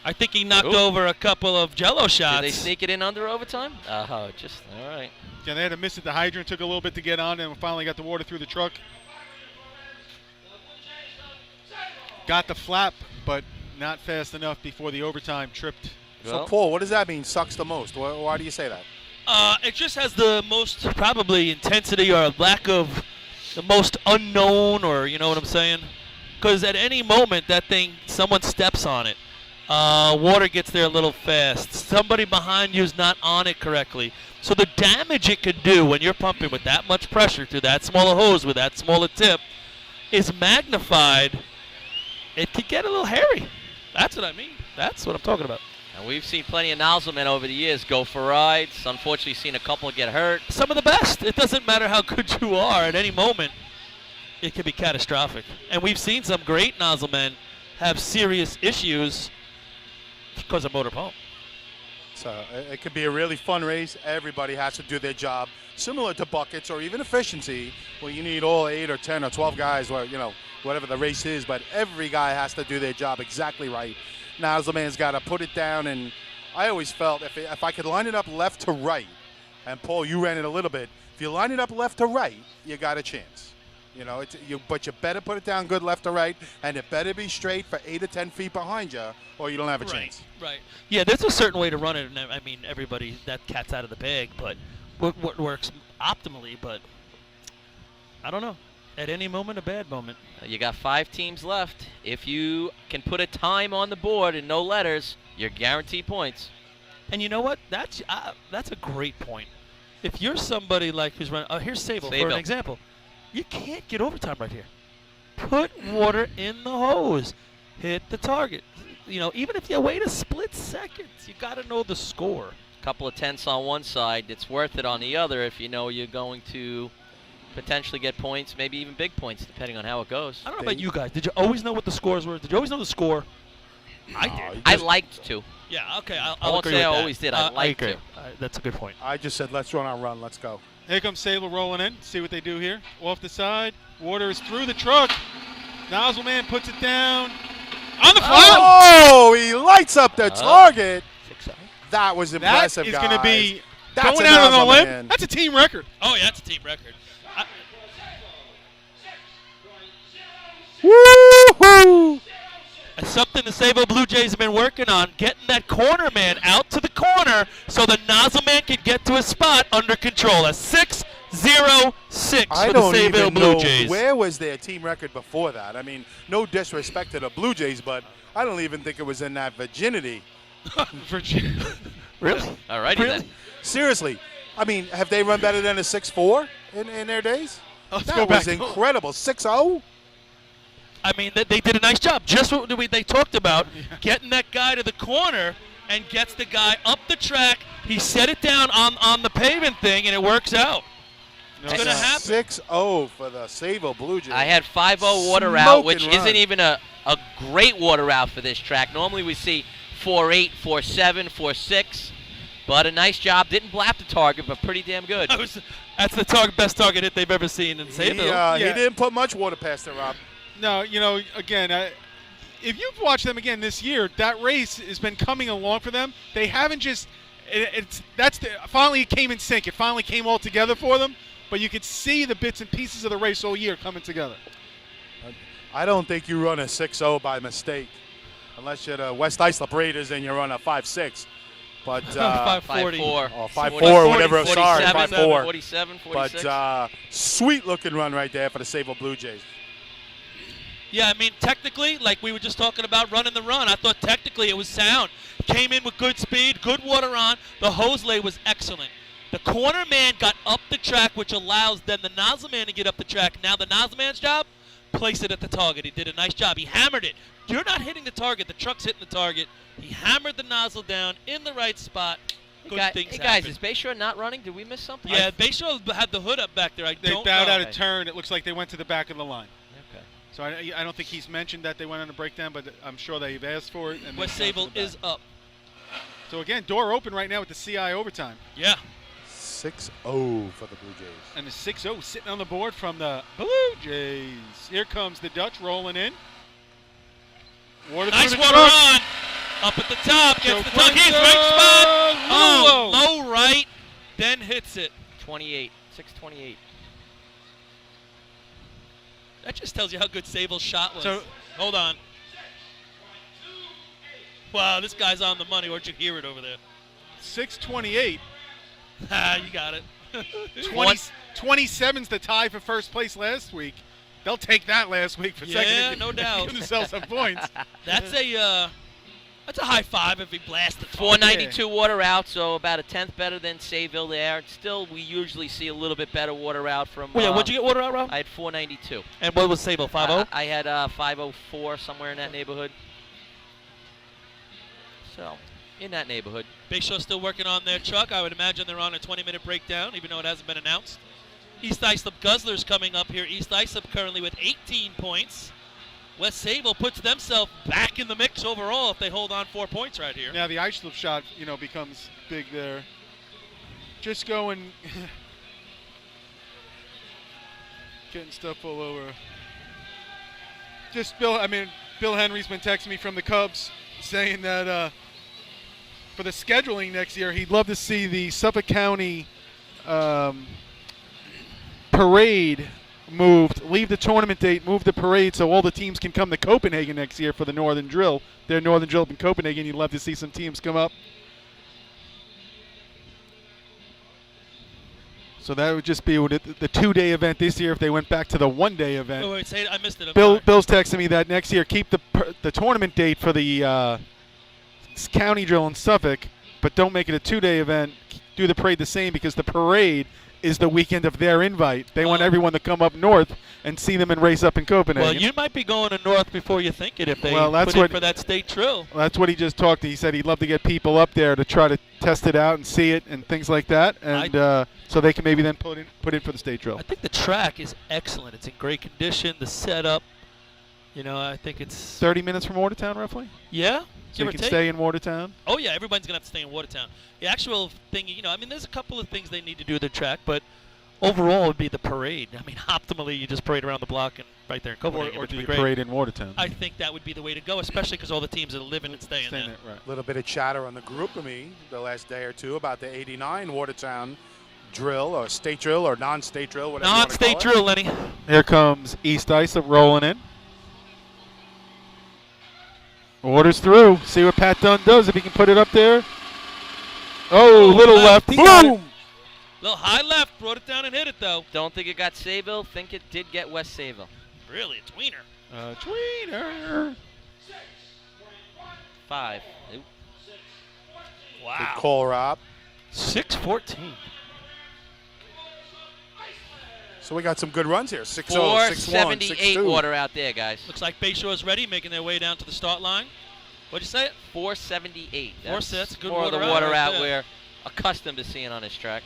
Speaker 13: I think he knocked over a couple of Jello shots.
Speaker 5: Did they sneak it in under overtime? All right.
Speaker 4: Yeah, they had to miss it. The hydrant took a little bit to get on, and finally got the water through the truck. Got the flap, but not fast enough before the overtime tripped.
Speaker 14: So, Paul, what does that mean, sucks the most? Why do you say that?
Speaker 13: It just has the most probably intensity or lack of the most unknown, or you know what I'm saying? Because at any moment, that thing, someone steps on it. Water gets there a little fast. Somebody behind you is not on it correctly. So the damage it could do when you're pumping with that much pressure through that smaller hose with that smaller tip is magnified. It could get a little hairy. That's what I mean. That's what I'm talking about.
Speaker 5: And we've seen plenty of nozzle men over the years go for rides. Unfortunately, seen a couple get hurt.
Speaker 13: Some of the best. It doesn't matter how good you are. At any moment, it could be catastrophic. And we've seen some great nozzle men have serious issues because of motor pump.
Speaker 14: So it could be a really fun race. Everybody has to do their job, similar to buckets or even efficiency, where you need all 8 or 10 or 12 guys, or whatever the race is. But every guy has to do their job exactly right. Nozzle man's got to put it down, and I always felt if I could line it up left to right, and Paul, you ran it a little bit. If you line it up left to right, you got a chance. But you better put it down good left to right, and it better be straight for 8 or 10 feet behind you, or you don't have a chance.
Speaker 13: Right. Yeah, there's a certain way to run it, and I mean, everybody, that cat's out of the bag, but what works optimally, but I don't know. At any moment, a bad moment.
Speaker 5: You got 5 teams left. If you can put a time on the board and no letters, you're guaranteed points.
Speaker 13: And you know what? That's a great point. If you're somebody like who's running, here's Sable for an example. You can't get overtime right here. Put water in the hose. Hit the target. Even if you wait a split second, you got to know the score.
Speaker 5: A couple of tenths on one side. It's worth it on the other if you know you're going to potentially get points, maybe even big points, depending on how it goes.
Speaker 13: I don't know about you guys. Did you always know what the scores were? Did you always know the score? I did.
Speaker 5: I liked to.
Speaker 13: Yeah, okay.
Speaker 5: I
Speaker 13: I'll
Speaker 5: won't
Speaker 13: agree
Speaker 5: say
Speaker 13: with
Speaker 5: I
Speaker 13: that.
Speaker 5: always did. I liked to.
Speaker 13: That's a good point.
Speaker 14: I just said, let's run our run. Let's go.
Speaker 4: Here comes Sable rolling in. See what they do here. Off the side. Water is through the truck. Nozzle man puts it down. On the flap.
Speaker 14: Oh, he lights up the target. That was impressive,
Speaker 4: That is
Speaker 14: guys.
Speaker 4: going to be
Speaker 14: That's
Speaker 4: going
Speaker 14: a
Speaker 4: out on a
Speaker 14: nozzle
Speaker 4: limb.
Speaker 14: man.
Speaker 4: That's a team record.
Speaker 13: Oh, yeah, that's a team record.
Speaker 14: Woo-hoo!
Speaker 13: It's something the Sable Blue Jays have been working on, getting that corner man out to the corner so the nozzle man can get to his spot under control. A 6-0-6 for the Sable Blue Jays.
Speaker 14: Where was their team record before that? I mean, no disrespect to the Blue Jays, but I don't even think it was in that virginity.
Speaker 13: Really?
Speaker 5: All righty then.
Speaker 14: Seriously. I mean, have they run better than a 6-4 in their days?
Speaker 4: Let's
Speaker 14: that
Speaker 4: go
Speaker 14: was
Speaker 4: back.
Speaker 14: incredible. 6-0?
Speaker 13: I mean, they did a nice job. Just what they talked about, getting that guy to the corner and gets the guy up the track. He set it down on the pavement thing, and it works out. It's going to happen.
Speaker 14: 6-0 for the Sable Blue Jays.
Speaker 5: I had 5-0 water route, which isn't even a great water route for this track. Normally we see 4-8, 4-7, 4-6. But a nice job. Didn't blap the target, but pretty damn good.
Speaker 13: That's the best target hit they've ever seen in Sayville.
Speaker 14: He didn't put much water past it, Rob.
Speaker 4: No, again, if you've watched them again this year, that race has been coming along for them. They haven't just finally it came in sync. It finally came all together for them. But you could see the bits and pieces of the race all year coming together.
Speaker 14: I don't think you run a 6-0 by mistake, unless you're the West Islip Raiders and you run a 5-6. But
Speaker 5: 5-4.
Speaker 14: Oh, 5-4, whatever. Sorry, 5-4.
Speaker 5: 47, 46.
Speaker 14: But sweet looking run right there for the Sable Blue Jays.
Speaker 13: Yeah, I mean, technically, like we were just talking about running the run, I thought technically it was sound. Came in with good speed, good water on. The hose lay was excellent. The corner man got up the track, which allows then the nozzle man to get up the track. Now the nozzle man's job, place it at the target. He did a nice job. He hammered it. You're not hitting the target. The truck's hitting the target. He hammered the nozzle down in the right spot. Good things
Speaker 5: happen. Guys, is Bayshore not running? Did we miss something?
Speaker 13: Yeah, Bayshore had the hood up back there.
Speaker 4: They bowed out a turn. It looks like they went to the back of the line.
Speaker 5: Okay.
Speaker 4: So I don't think he's mentioned that they went on a breakdown, but I'm sure they've asked for it. And
Speaker 13: West Sable is up.
Speaker 4: So again, door open right now with the CI overtime.
Speaker 13: Yeah.
Speaker 14: 6-0 for the Blue Jays.
Speaker 4: And the 6-0 sitting on the board from the Blue Jays. Here comes the Dutch rolling in.
Speaker 13: Nice water on. Up at the top. Gets the tuck. He's right spot. Oh, low right. Then hits it.
Speaker 5: 28. 628.
Speaker 13: That just tells you how good Sable's shot was.
Speaker 4: So,
Speaker 13: hold on. Wow, this guy's on the money. Where'd you hear it over there?
Speaker 4: 628.
Speaker 13: You got it.
Speaker 4: 27's the tie for first place last week. They'll take that last week for second.
Speaker 13: Yeah, no doubt.
Speaker 4: Give themselves some points.
Speaker 13: That's a high five if he blasted.
Speaker 5: 492 water out, so about a tenth better than Sayville there. Still, we usually see a little bit better water out from.
Speaker 13: What'd you get water out, Rob?
Speaker 5: I had 492.
Speaker 13: And what was Sayville? 5-0?
Speaker 5: I had 504 somewhere in that neighborhood. So, in that neighborhood.
Speaker 13: Bayshore still working on their truck. I would imagine they're on a 20-minute breakdown, even though it hasn't been announced. East Islip Guzzlers coming up here. East Islip currently with 18 points. West Sable puts themselves back in the mix overall if they hold on 4 points right here.
Speaker 4: Now the Islip shot, becomes big there. Just going, getting stuff all over. Bill Henry's been texting me from the Cubs saying that for the scheduling next year, he'd love to see the Suffolk County parade moved, leave the tournament date, move the parade so all the teams can come to Copenhagen next year for the Northern Drill. Their Northern Drill up in Copenhagen. You'd love to see some teams come up. So that would just be the two-day event this year if they went back to the one-day event.
Speaker 13: Oh, wait, say it. I missed it.
Speaker 4: Bill's texting me that next year keep the tournament date for the county drill in Suffolk, but don't make it a two-day event. Do the parade the same because the parade is the weekend of their invite. They want everyone to come up north and see them and race up in Copenhagen.
Speaker 13: Well, you might be going to north before you think it if they
Speaker 4: that's
Speaker 13: put in for that state drill.
Speaker 4: That's what he just talked to. He said he'd love to get people up there to try to test it out and see it and things like that, and so they can maybe then put in for the state drill.
Speaker 13: I think the track is excellent. It's in great condition. The setup, I think it's
Speaker 4: 30 minutes from Watertown, roughly.
Speaker 13: Yeah.
Speaker 4: So you can stay in Watertown?
Speaker 13: Oh, yeah, everybody's going to have to stay in Watertown. The actual thing, there's a couple of things they need to do to the track, but overall it would be the parade. Optimally, you just parade around the block and right there in Copenhagen.
Speaker 4: Or do you parade in Watertown?
Speaker 13: I think that would be the way to go, especially because all the teams are living and staying there.
Speaker 14: Right. A little bit of chatter on the group of me the last day or two about the 89 Watertown drill or state drill or non-state drill, whatever
Speaker 13: non-state drill, Lenny.
Speaker 4: Here comes East Islip rolling in. Orders through. See what Pat Dunn does if he can put it up there. Oh, little left. Boom!
Speaker 13: Little high left. Brought it down and hit it, though.
Speaker 5: Don't think it got Sayville. Think it did get West Sayville.
Speaker 13: Really? A tweener.
Speaker 4: Tweener.
Speaker 5: 5. Oop.
Speaker 13: Wow.
Speaker 14: Good call, Rob.
Speaker 13: 6-14.
Speaker 14: So we got some good runs here. 6-0,
Speaker 5: 478
Speaker 14: 6-1, 6-2.
Speaker 5: water out there, guys.
Speaker 13: Looks like Bayshore's ready, making their way down to the start line. What'd you say?
Speaker 5: 478.
Speaker 13: Four sets. Good
Speaker 5: more
Speaker 13: water
Speaker 5: of the
Speaker 13: out
Speaker 5: water
Speaker 13: right
Speaker 5: out
Speaker 13: there.
Speaker 5: we're accustomed to seeing on this track.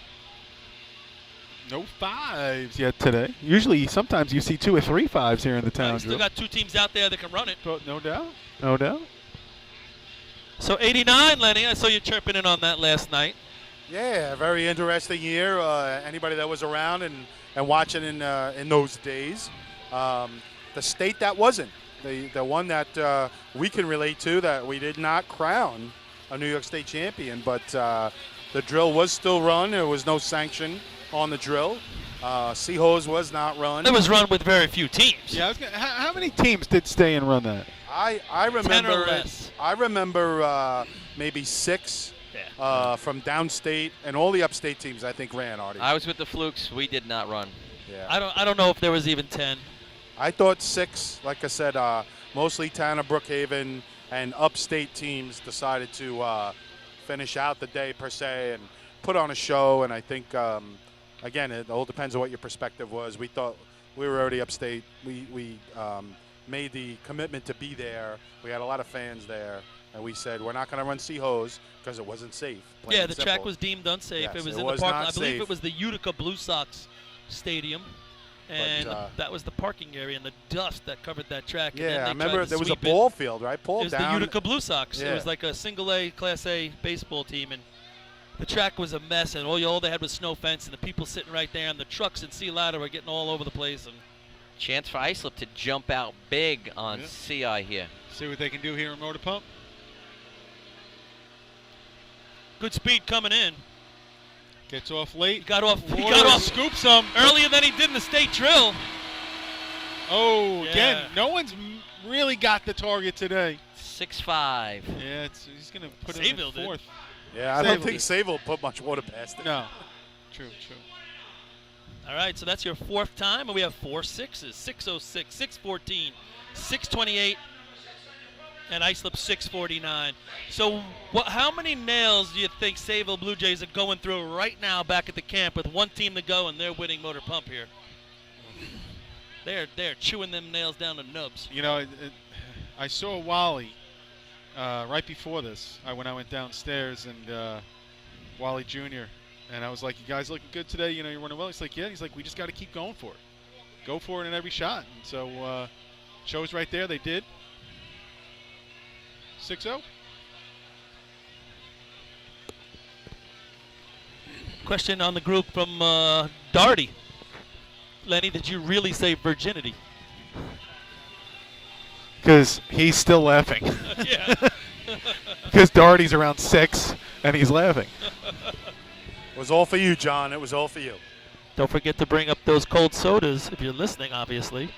Speaker 4: No fives yet today. Usually, sometimes you see 2 or 3 fives here in the town.
Speaker 13: You still got 2 teams out there that can run it.
Speaker 4: But no doubt. No doubt.
Speaker 13: So 89, Lenny. I saw you chirping in on that last night.
Speaker 14: Yeah, very interesting year. Anybody that was around and watching in those days, the state that wasn't, the one that we can relate to, that we did not crown a New York State champion, but the drill was still run. There was no sanction on the drill. Seahose was not run.
Speaker 13: It was run with very few teams.
Speaker 4: Yeah, how many teams did stay and run that?
Speaker 14: I remember
Speaker 13: 10 or less.
Speaker 14: I remember maybe 6 from downstate, and all the upstate teams I think ran, Artie.
Speaker 5: I was with the Flukes. We did not run.
Speaker 14: Yeah.
Speaker 13: I don't know if there was even 10.
Speaker 14: I thought 6. Like I said, mostly Tanner, Brookhaven, and upstate teams decided to finish out the day per se and put on a show. And I think again, it all depends on what your perspective was. We thought we were already upstate. We made the commitment to be there. We had a lot of fans there, and we said we're not going to run Seahose because it wasn't safe. plain
Speaker 13: Yeah,
Speaker 14: and
Speaker 13: the
Speaker 14: simple.
Speaker 13: track was deemed unsafe.
Speaker 14: Yes,
Speaker 13: it was
Speaker 14: it
Speaker 13: in
Speaker 14: was
Speaker 13: the park.
Speaker 14: not
Speaker 13: I believe
Speaker 14: safe.
Speaker 13: it was the Utica Blue Sox Stadium, and that was the parking area and the dust that covered that track. And then
Speaker 14: Yeah,
Speaker 13: they
Speaker 14: I remember
Speaker 13: tried to
Speaker 14: there was a
Speaker 13: sweep
Speaker 14: ball field, right?
Speaker 13: It was
Speaker 14: down.
Speaker 13: the Utica Blue Sox.
Speaker 14: Yeah.
Speaker 13: It was like a single-A, Class A baseball team, and the track was a mess, and all they had was snow fence, and the people sitting right there, and the trucks in Sea Ladder were getting all over the place. And
Speaker 5: Chance for Islip to jump out big on CI here.
Speaker 4: See what they can do here in Motor Pump.
Speaker 13: good speed coming in.
Speaker 4: Gets off late.
Speaker 13: He got off
Speaker 4: Scoops some
Speaker 13: earlier than he did in the state drill.
Speaker 4: Oh,
Speaker 13: Yeah.
Speaker 4: again, no one's really got the target today.
Speaker 5: 6'5".
Speaker 4: Yeah, he's going to put it
Speaker 13: Sayville
Speaker 4: in
Speaker 13: did.
Speaker 4: 4th.
Speaker 14: Yeah, I don't think Sayville put much water past it.
Speaker 4: No. True.
Speaker 13: All right, so that's your 4th time, and we have 4 6s. 606, 614, 628, and Islip 649. So how many nails do you think Sayville Blue Jays are going through right now back at the camp with one team to go, and they're winning Motor Pump here? They're chewing them nails down to nubs.
Speaker 4: You know, I saw Wally right before this. When I went downstairs, and Wally Jr., and I was like, "You guys looking good today? You know, you're running well." He's like, "Yeah." He's like, "We just got to keep going for it. Go for it in every shot." And so shows right there. They did. 6-0.
Speaker 13: Question on the group from Darty. Lenny, did you really say virginity?
Speaker 4: Because he's still laughing.
Speaker 13: Yeah.
Speaker 4: Because Darty's around 6, and he's laughing.
Speaker 14: It was all for you, John. It was all for you.
Speaker 13: Don't forget to bring up those cold sodas if you're listening, obviously.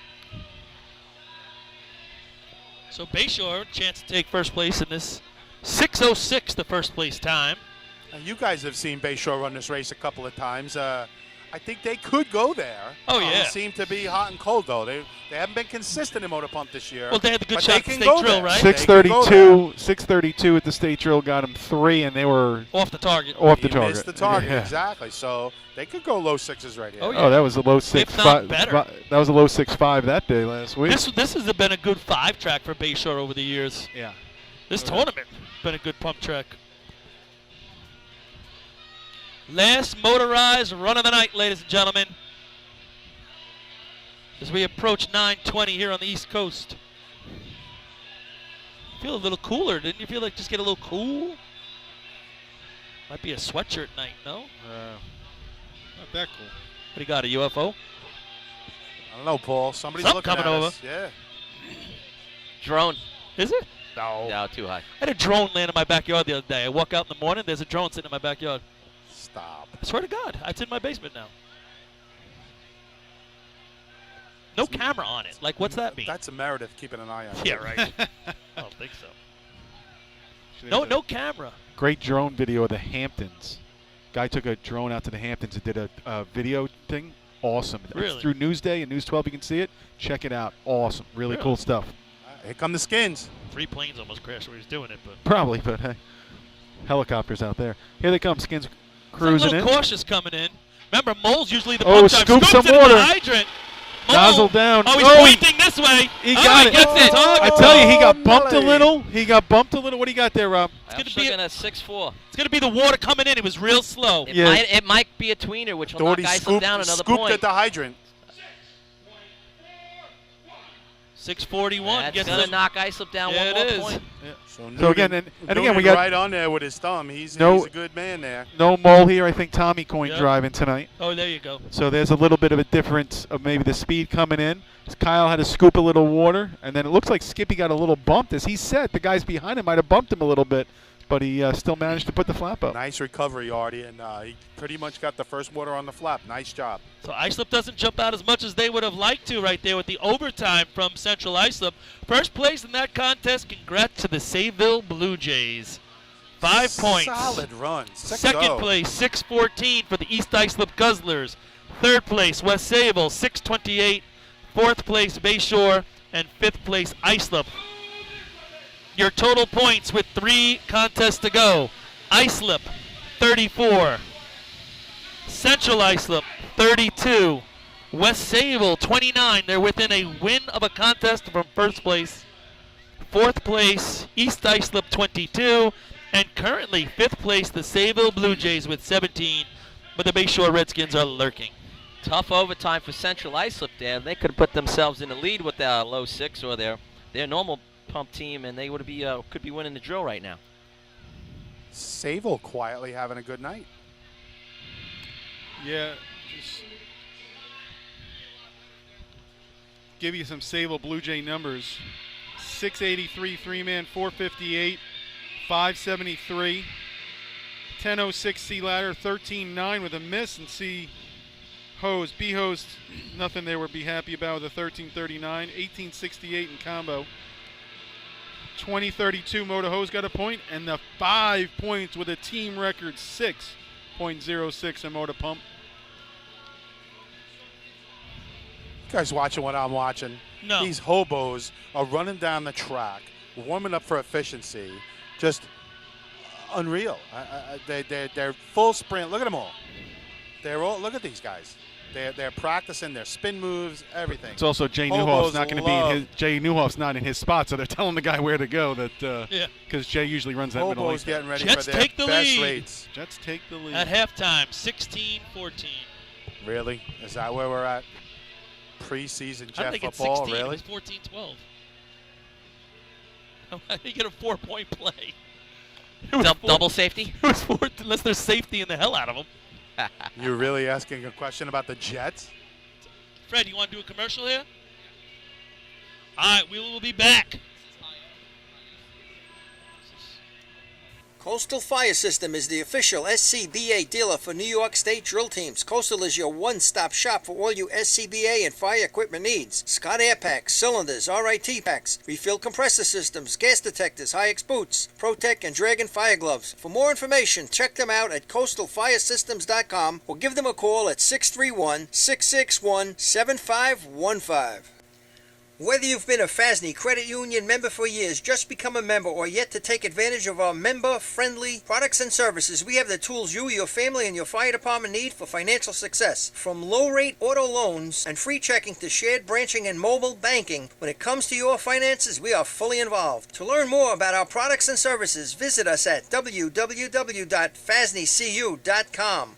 Speaker 13: So Bayshore, chance to take first place in this 6:06, the first place time.
Speaker 14: Now, you guys have seen Bayshore run this race a couple of times. I think they could go there.
Speaker 13: Oh, yeah.
Speaker 14: They seem to be hot and cold, though. They haven't been consistent in Motor Pump this year.
Speaker 13: Well, they had the good
Speaker 14: but
Speaker 13: shot
Speaker 14: they
Speaker 13: at
Speaker 14: can
Speaker 13: state
Speaker 14: go
Speaker 13: drill,
Speaker 14: there.
Speaker 13: right?
Speaker 4: 632 at the state drill got him 3, and they were
Speaker 13: off the target.
Speaker 14: He missed the target,
Speaker 4: Yeah.
Speaker 14: exactly. So they could go low 6s right here.
Speaker 13: Oh, yeah.
Speaker 4: Oh, that was a low 6.
Speaker 13: If not better.
Speaker 4: That was a low 6.5 that day last week.
Speaker 13: This has been a good 5 track for Bayshore over the years.
Speaker 4: Yeah.
Speaker 13: This
Speaker 4: Okay.
Speaker 13: tournament been a good pump track. Last motorized run of the night, ladies and gentlemen. As we approach 9:20 here on the East Coast. Feel a little cooler, didn't you feel like just get a little cool? Might be a sweatshirt night, no?
Speaker 4: Not that cool.
Speaker 13: What do you got, a UFO?
Speaker 14: I don't know, Paul. Somebody's
Speaker 13: Something
Speaker 14: looking
Speaker 13: coming
Speaker 14: at
Speaker 13: over.
Speaker 14: us. Yeah.
Speaker 5: Drone.
Speaker 13: Is it?
Speaker 5: No, too high.
Speaker 13: I had a drone land in my backyard the other day. I walk out in the morning, there's a drone sitting in my backyard.
Speaker 14: Stop.
Speaker 13: I swear to God, it's in my basement now. No camera on it. Like, what's that mean?
Speaker 14: That's a Meredith keeping an eye on
Speaker 13: Yeah,
Speaker 14: you.
Speaker 13: right. I don't think so. No camera.
Speaker 4: Great drone video of the Hamptons. Guy took a drone out to the Hamptons and did a video thing. Awesome.
Speaker 13: Really?
Speaker 4: It's through Newsday and News 12. You can see it. Check it out. Awesome. Really cool stuff.
Speaker 14: Here come the Skins.
Speaker 13: 3 planes almost crashed where he's doing it, but
Speaker 4: Probably, but hey, helicopters out there. Here they come. Skins
Speaker 13: a
Speaker 4: cruising
Speaker 13: little
Speaker 4: in.
Speaker 13: cautious coming in. Remember, Mole's usually the
Speaker 4: Oh,
Speaker 13: pump time.
Speaker 4: scoop
Speaker 13: Scoops
Speaker 4: some
Speaker 13: into
Speaker 4: water.
Speaker 13: the hydrant. Mole.
Speaker 4: Nozzle down.
Speaker 13: Oh, he's
Speaker 4: Oh,
Speaker 13: pointing this way.
Speaker 4: He got it.
Speaker 13: Gets it.
Speaker 4: I tell you, he got bumped a little. He got bumped a little. What do you got there, Rob?
Speaker 5: I'm looking at 6-4.
Speaker 13: It's going to be the water coming in. It was real slow.
Speaker 5: It might be a tweener, which will knock Islip down another
Speaker 14: scooped
Speaker 5: point.
Speaker 14: at the hydrant.
Speaker 13: 6:41.
Speaker 5: That's going to knock Islip down one more point.
Speaker 14: Yeah.
Speaker 4: So again, and again, we got
Speaker 14: right on there with his thumb. He's a good man there.
Speaker 4: No mole here. I think Tommy Coyne driving tonight.
Speaker 13: Oh, there you go.
Speaker 4: So there's a little bit of a difference of maybe the speed coming in. Kyle had to scoop a little water, and then it looks like Skippy got a little bumped. As he said, the guys behind him might have bumped him a little bit, but he still managed to put the flap up.
Speaker 14: Nice recovery, Artie, and he pretty much got the first water on the flap. Nice job.
Speaker 13: So Islip doesn't jump out as much as they would have liked to right there with the overtime from Central Islip. First place in that contest. Congrats to the Sayville Blue Jays. 5 points.
Speaker 14: Solid run.
Speaker 13: Second place, 6:14 for the East Islip Guzzlers. Third place, West Sayville, 6:28. Fourth place, Bayshore. And fifth place, Islip. Your total points with 3 contests to go. Islip, 34. Central Islip, 32. West Sayville, 29. They're within a win of a contest from first place. Fourth place, East Islip, 22. And currently, fifth place, the Sayville Blue Jays with 17. But the Bayshore Redskins are lurking.
Speaker 5: Tough overtime for Central Islip there. They could have put themselves in the lead with their low 6 or their normal pump team, and they would be could be winning the drill right now.
Speaker 14: Sayville quietly having a good night.
Speaker 4: Yeah, just give you some Sayville Blue Jay numbers. 683 3-man, 458, 573, 1006 C ladder, 13-9 with a miss, and C hose, B hose, nothing they would be happy about with a 1339, 1868 in combo. 2032 Motor Hose got a point, and the 5 points with a team record 6.06 in Motor Pump.
Speaker 14: You guys watching what I'm watching?
Speaker 13: No.
Speaker 14: These hobos are running down the track, warming up for efficiency. Just unreal. They're full sprint. Look at them all. Look at these guys. They're practicing their spin moves, everything.
Speaker 4: It's also Jay Newhoff's not going to be in his. Jay Newhoff's not in his spot, so they're telling the guy where to go. Because Jay usually runs that middle lane.
Speaker 14: Hobos getting ready
Speaker 13: Jets
Speaker 14: for their
Speaker 13: take the
Speaker 14: best
Speaker 13: lead.
Speaker 14: rates.
Speaker 4: Jets take the lead
Speaker 13: At halftime, 16-14.
Speaker 14: Really? Is that where we're at? Preseason
Speaker 13: I
Speaker 14: Jet
Speaker 13: think it's
Speaker 14: football,
Speaker 13: 16.
Speaker 14: really?
Speaker 13: It was 14-12. How do you get a 4-point play?
Speaker 5: Double safety?
Speaker 13: It was 4, unless there's safety in the hell out of them.
Speaker 14: You're really asking a question about the Jets?
Speaker 13: Fred, you want to do a commercial here? All right, we will be back.
Speaker 1: Coastal Fire System is the official SCBA dealer for New York State drill teams. Coastal is your one-stop shop for all you SCBA and fire equipment needs. Scott Air Packs, cylinders, RIT packs, refill compressor systems, gas detectors, Hi-X boots, Protec and Dragon fire gloves. For more information, check them out at coastalfiresystems.com or give them a call at 631-661-7515. Whether you've been a FASNY Credit Union member for years, just become a member, or yet to take advantage of our member-friendly products and services, we have the tools you, your family, and your fire department need for financial success. From low-rate auto loans and free checking to shared branching and mobile banking, when it comes to your finances, we are fully involved. To learn more about our products and services, visit us at www.fasnycu.com.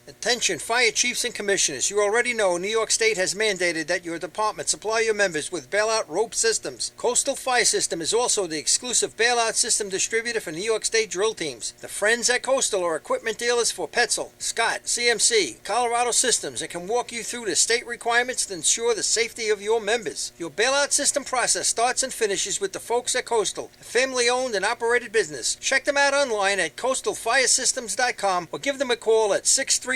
Speaker 1: Attention fire chiefs and commissioners, you already know New York State has mandated that your department supply your members with bailout rope systems. Coastal Fire System is also the exclusive bailout system distributor for New York State drill teams. The friends at Coastal are equipment dealers for Petzl, Scott, CMC, Colorado Systems, and can walk you through the state requirements to ensure the safety of your members. Your bailout system process starts and finishes with the folks at Coastal, a family-owned and operated business. Check them out online at coastalfiresystems.com or give them a call at 631-661-7515.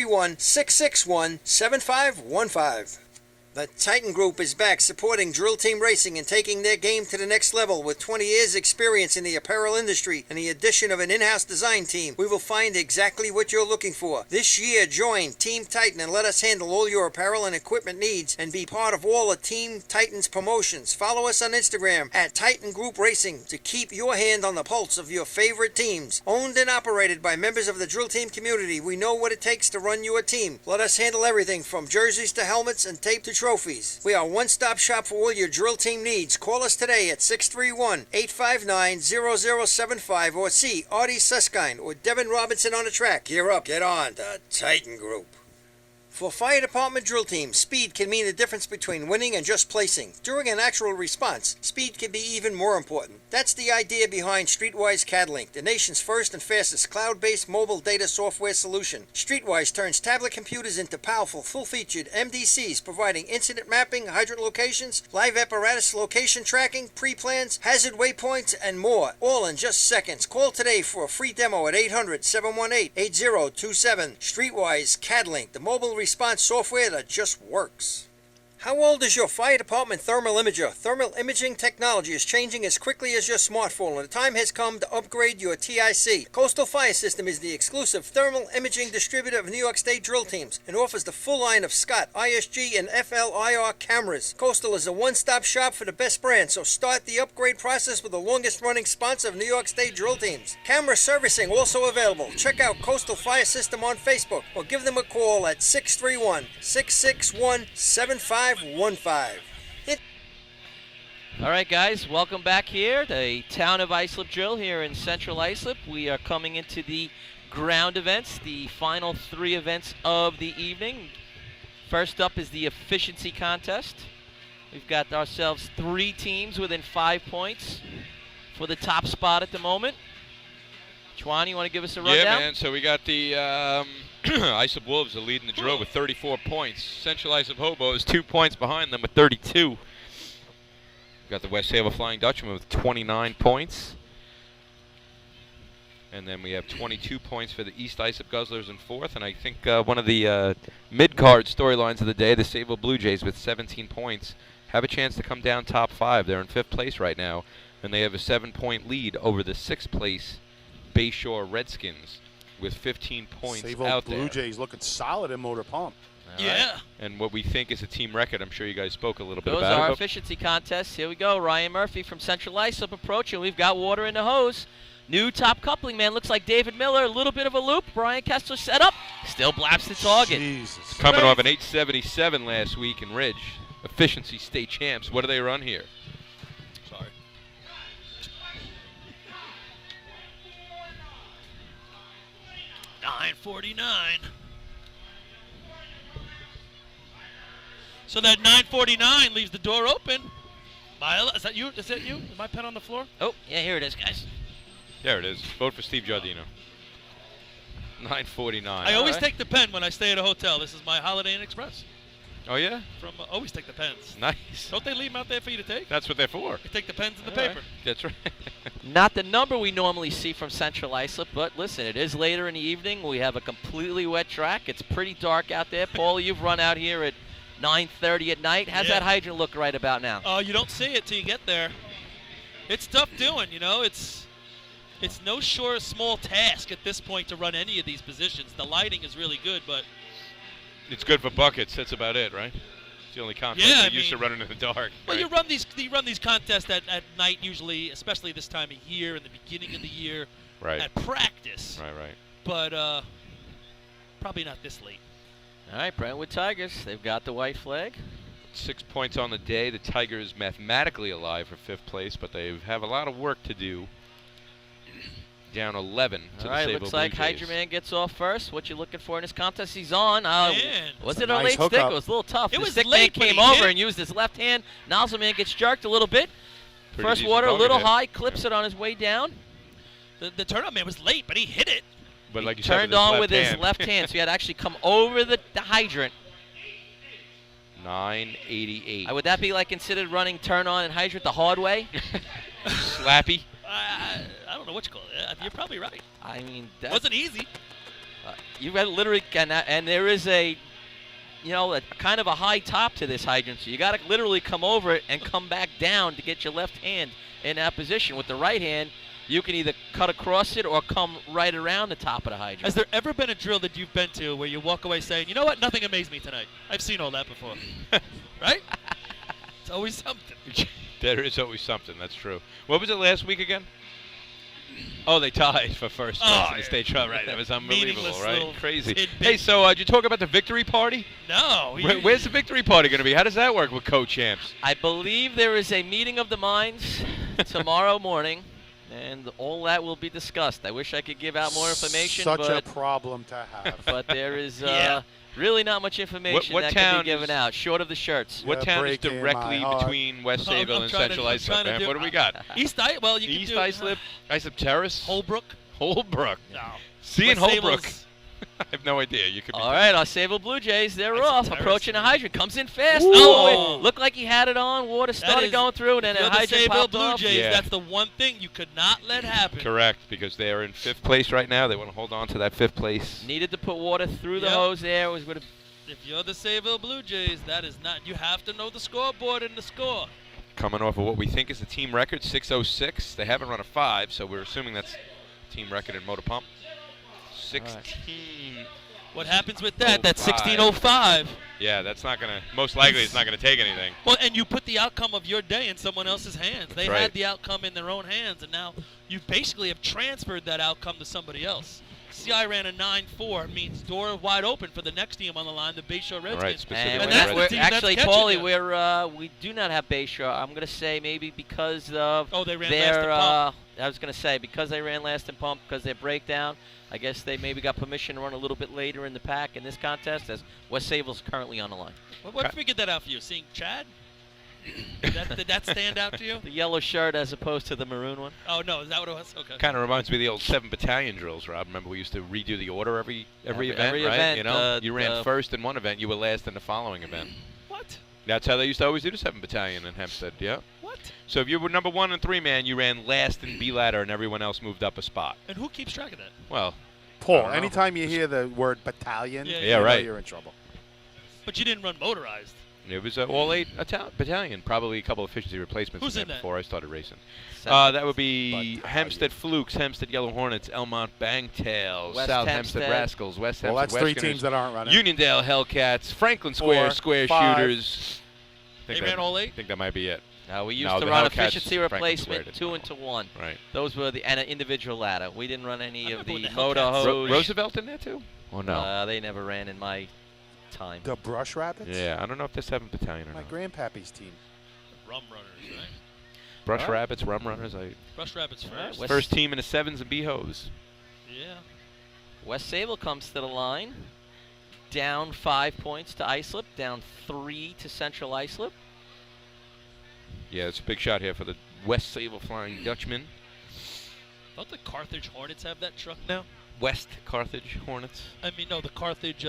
Speaker 1: The Titan Group is back supporting drill team racing and taking their game to the next level. With 20 years experience in the apparel industry and the addition of an in-house design team, we will find exactly what you're looking for. This year, join Team Titan and let us handle all your apparel and equipment needs and be part of all of Team Titan's promotions. Follow us on Instagram at Titan Group Racing to keep your hand on the pulse of your favorite teams. Owned and operated by members of the drill team community, we know what it takes to run your team. Let us handle everything from jerseys to helmets and tape to trophies. trophies. We are one-stop shop for all your drill team needs. Call us today at 631-859-0075 or see Artie Suskind or Devin Robinson on the track. Gear up, get on, the Titan Group. For fire department drill teams, speed can mean the difference between winning and just placing. During an actual response, speed can be even more important. That's the idea behind Streetwise CADlink, the nation's first and fastest cloud-based mobile data software solution. Streetwise turns tablet computers into powerful, full-featured MDCs, providing incident mapping, hydrant locations, live apparatus location tracking, pre-plans, hazard waypoints, and more, all in just seconds. Call today for a free demo at 800-718-8027. Streetwise CADlink, the mobile response software that just works. How old is your fire department thermal imager? Thermal imaging technology is changing as quickly as your smartphone, and the time has come to upgrade your TIC. Coastal Fire System is the exclusive thermal imaging distributor of New York State drill teams and offers the full line of Scott, ISG, and FLIR cameras. Coastal is a one-stop shop for the best brand, so start the upgrade process with the longest-running sponsor of New York State drill teams. Camera servicing also available. Check out Coastal Fire System on Facebook or give them a call at 631-661-7515.
Speaker 5: All right, guys, welcome back here, the town of Islip Drill here in central Islip. We are coming into the ground events, the final 3 events of the evening. First up is the efficiency contest. We've got ourselves 3 teams within 5 points for the top spot at the moment. Chwan, you want to give us a rundown?
Speaker 2: Yeah, man. So we got the Islip Wolves are leading the drill with 34 points. Central Islip Hobo is 2 points behind them with 32. We've got the West Havel Flying Dutchman with 29 points. And then we have 22 points for the East Islip Guzzlers in 4th. And I think one of the mid-card storylines of the day, the Sable Blue Jays with 17 points, have a chance to come down top 5. They're in 5th place right now. And they have a 7-point lead over the 6th place Bayshore Redskins with 15 points
Speaker 14: Sable
Speaker 2: out
Speaker 14: Blue
Speaker 2: there.
Speaker 14: Jays looking solid in Motor Pump.
Speaker 5: Yeah.
Speaker 2: Right. And what we think is a team record. I'm sure you guys spoke a little bit
Speaker 5: Those
Speaker 2: about
Speaker 5: are our
Speaker 2: it.
Speaker 5: efficiency contests. Here we go. Ryan Murphy from Central Islip approaching. We've got water in the hose. New top coupling, man. Looks like David Miller. A little bit of a loop. Brian Kessler set up. Still blaps the target.
Speaker 14: Jesus.
Speaker 2: Coming off an 877 last week in Ridge. Efficiency state champs. What do they run here?
Speaker 13: Sorry. $9.49. So that 9.49 leaves the door open. Mila, is that you? Is that you? Is my pen on the floor?
Speaker 5: Oh, yeah, here it is, guys.
Speaker 2: There it is. Vote for Steve Giardino. 9:49.
Speaker 13: I always take the pen when I stay at a hotel. This is my Holiday Inn Express.
Speaker 2: Oh, yeah?
Speaker 13: From always take the pens.
Speaker 2: Nice.
Speaker 13: Don't they leave them out there for you to take?
Speaker 2: That's what they're for.
Speaker 13: You take the pens and the
Speaker 2: All
Speaker 13: paper.
Speaker 2: right. That's right.
Speaker 5: Not the number we normally see from Central Islip, but listen, it is later in the evening. We have a completely wet track. It's pretty dark out there. Paul, you've run out here at 9:30 at night. How's that hydrant look right about now?
Speaker 13: Oh, you don't see it till you get there. It's tough doing, you know. It's no sure small task at this point to run any of these positions. The lighting is really good, but
Speaker 2: It's good for buckets. That's about it, right? It's the only contest
Speaker 13: Yeah,
Speaker 2: they're used to running in the dark.
Speaker 13: well,
Speaker 2: right?
Speaker 13: you run these contests at night usually, especially this time of year, in the beginning of the year,
Speaker 2: Right.
Speaker 13: at practice.
Speaker 2: Right.
Speaker 13: But probably not this late.
Speaker 5: All right, Brentwood Tigers, they've got the white flag.
Speaker 2: 6 points on the day. The Tigers mathematically alive for 5th place, but they have a lot of work to do. Down 11 to
Speaker 5: All right,
Speaker 2: the Sable
Speaker 5: looks
Speaker 2: Blue
Speaker 5: like
Speaker 2: Jays.
Speaker 5: Hydra Man gets off first. What you looking for in this contest? He's on.
Speaker 13: Man.
Speaker 5: Was
Speaker 14: It's
Speaker 5: it
Speaker 14: a
Speaker 5: a
Speaker 14: nice
Speaker 5: late stick?
Speaker 14: hookup.
Speaker 5: It was a little tough.
Speaker 13: It
Speaker 5: The
Speaker 13: was
Speaker 5: stick
Speaker 13: late,
Speaker 5: man
Speaker 13: but
Speaker 5: came
Speaker 13: he
Speaker 5: over
Speaker 13: hit.
Speaker 5: and used his left hand. Nozzle Man gets jerked a little bit.
Speaker 2: Pretty
Speaker 5: First
Speaker 2: decent
Speaker 5: water, a
Speaker 2: bucket
Speaker 5: little
Speaker 2: hit.
Speaker 5: high, clips it on his way down.
Speaker 13: The turnout man was late, but he hit it.
Speaker 2: But like you said,
Speaker 5: Turned on with his left hand, so he had to actually come over the hydrant.
Speaker 2: 988.
Speaker 5: Would that be like considered running turn on and hydrant the hard way?
Speaker 2: Slappy.
Speaker 13: I don't know what you call it. You're probably right.
Speaker 5: I mean,
Speaker 13: It wasn't easy.
Speaker 5: You got literally, and there is a kind of a high top to this hydrant, so you got to literally come over it and come back down to get your left hand in that position. With the right hand, you can either cut across it or come right around the top of the hydrant.
Speaker 13: Has there ever been a drill that you've been to where you walk away saying, you know what, nothing amazed me tonight? I've seen all that before. Right? It's always something.
Speaker 2: There is always something. That's true. What was it last week again? Oh, they tied for first place in the state trial. Right, that was unbelievable, right? Crazy. Hey, so did you talk about the victory party?
Speaker 13: No.
Speaker 2: Where's the victory party going to be? How does that work with co-champs?
Speaker 5: I believe there is a meeting of the minds tomorrow morning, and all that will be discussed. I wish I could give out more information.
Speaker 14: Such a problem to have.
Speaker 5: But there is really not much information that can be given out, short of the shirts.
Speaker 2: What town is directly between West Sable and Central Islip, man? What do we got?
Speaker 13: East
Speaker 2: Islip, Islip Terrace?
Speaker 13: Holbrook?
Speaker 2: Holbrook.
Speaker 13: No.
Speaker 2: See in Holbrook. I have no idea. You could be
Speaker 5: all right, our Sable Blue Jays, they're off. Approaching the hydrant. Comes in fast.
Speaker 13: Ooh.
Speaker 5: Oh, it looked like he had it on. Water started going through, and then a hydrant
Speaker 13: Sable
Speaker 5: popped
Speaker 13: Blue
Speaker 5: off.
Speaker 13: Jays, that's the one thing you could not let happen.
Speaker 2: Correct, because they are in 5th place right now. They want to hold on to that 5th place.
Speaker 5: Needed to put water through the hose there. It was going to.
Speaker 13: If you're the Sable Blue Jays, that is not. You have to know the scoreboard and the score.
Speaker 2: Coming off of what we think is the team record, 6:06. They haven't run a 5, so we're assuming that's team record in motor pump. 16.
Speaker 13: What happens with that? That's 16:05.
Speaker 2: Yeah, that's not going to, most likely it's not going to take anything.
Speaker 13: Well, and you put the outcome of your day in someone else's hands. They
Speaker 2: Right.
Speaker 13: had the outcome in their own hands, and now you basically have transferred that outcome to somebody else. CI ran a 9-4, means door wide open for the next team on the line, the Bayshore Redskins.
Speaker 2: Right, specifically.
Speaker 5: And
Speaker 13: that's the team
Speaker 5: actually,
Speaker 13: that's catching
Speaker 5: Paulie,
Speaker 13: them.
Speaker 5: we do not have Bayshore. I'm going to say maybe because of
Speaker 13: they ran
Speaker 5: their,
Speaker 13: last in pump.
Speaker 5: I was going to say because they ran last in pump, because their breakdown, I guess they maybe got permission to run a little bit later in the pack in this contest, as West Sable's currently on the line.
Speaker 13: What figured that out for you? Seeing Chad? Did that stand out to you?
Speaker 5: The yellow shirt as opposed to the maroon one.
Speaker 13: Oh, no. Is that what it was? Okay.
Speaker 2: Kind of reminds me of the old 7 battalion drills, Rob. Remember we used to redo the order every event,
Speaker 5: every
Speaker 2: right?
Speaker 5: event,
Speaker 2: You know, you ran first in one event, you were last in the following event.
Speaker 13: What?
Speaker 2: That's how they used to always do the 7 battalion in Hempstead, yeah.
Speaker 13: What?
Speaker 2: So if you were number 1 and 3 man, you ran last in B ladder, and everyone else moved up a spot.
Speaker 13: And who keeps track of that?
Speaker 2: Well,
Speaker 14: Paul, anytime you hear the word battalion,
Speaker 2: Yeah, right.
Speaker 14: you're in trouble.
Speaker 13: But you didn't run motorized.
Speaker 2: It was all 8 battalion, probably a couple of efficiency replacements
Speaker 13: Who's
Speaker 2: in
Speaker 13: in
Speaker 2: there
Speaker 13: that?
Speaker 2: before I started racing.
Speaker 5: Seven.
Speaker 2: That would be Hempstead Flukes, Hempstead Yellow Hornets, Elmont Bangtails,
Speaker 5: West
Speaker 2: South
Speaker 5: Hempstead.
Speaker 2: Hempstead Rascals, West
Speaker 14: Well,
Speaker 2: Hempstead
Speaker 14: that's 3
Speaker 2: Westerners,
Speaker 14: teams that aren't running.
Speaker 2: Uniondale Hellcats, Franklin Square
Speaker 14: 4,
Speaker 2: Square
Speaker 14: 5.
Speaker 2: Shooters.
Speaker 13: They ran all 8?
Speaker 2: I think that might be it.
Speaker 5: We used
Speaker 2: No,
Speaker 5: to
Speaker 2: the
Speaker 5: run
Speaker 2: Hellcats,
Speaker 5: efficiency
Speaker 2: Franklin Square
Speaker 5: replacement
Speaker 2: didn't
Speaker 5: 2
Speaker 2: run
Speaker 5: and to 1.
Speaker 2: Right.
Speaker 5: Those were and an individual ladder. We didn't run any of the
Speaker 13: remember when the
Speaker 5: motor
Speaker 13: Hellcats-
Speaker 5: hose.
Speaker 2: Roosevelt in there too? Oh no.
Speaker 5: They never ran in my time.
Speaker 14: The Brush Rabbits?
Speaker 2: Yeah, I don't know if they're 7 battalion or
Speaker 14: My
Speaker 2: not.
Speaker 14: grandpappy's team.
Speaker 13: Rum runners, right?
Speaker 2: Brush Rabbits, Rum Runners.
Speaker 13: Brush Rabbits first.
Speaker 2: First team in the 7s and B hose.
Speaker 13: Yeah.
Speaker 5: West Sable comes to the line. Down 5 points to Islip. Down 3 to Central Islip.
Speaker 2: Yeah, it's a big shot here for the West Sable Flying Dutchman.
Speaker 13: Don't the Carthage Hornets have that truck now?
Speaker 2: West Carthage Hornets.
Speaker 13: I mean, no, the Carthage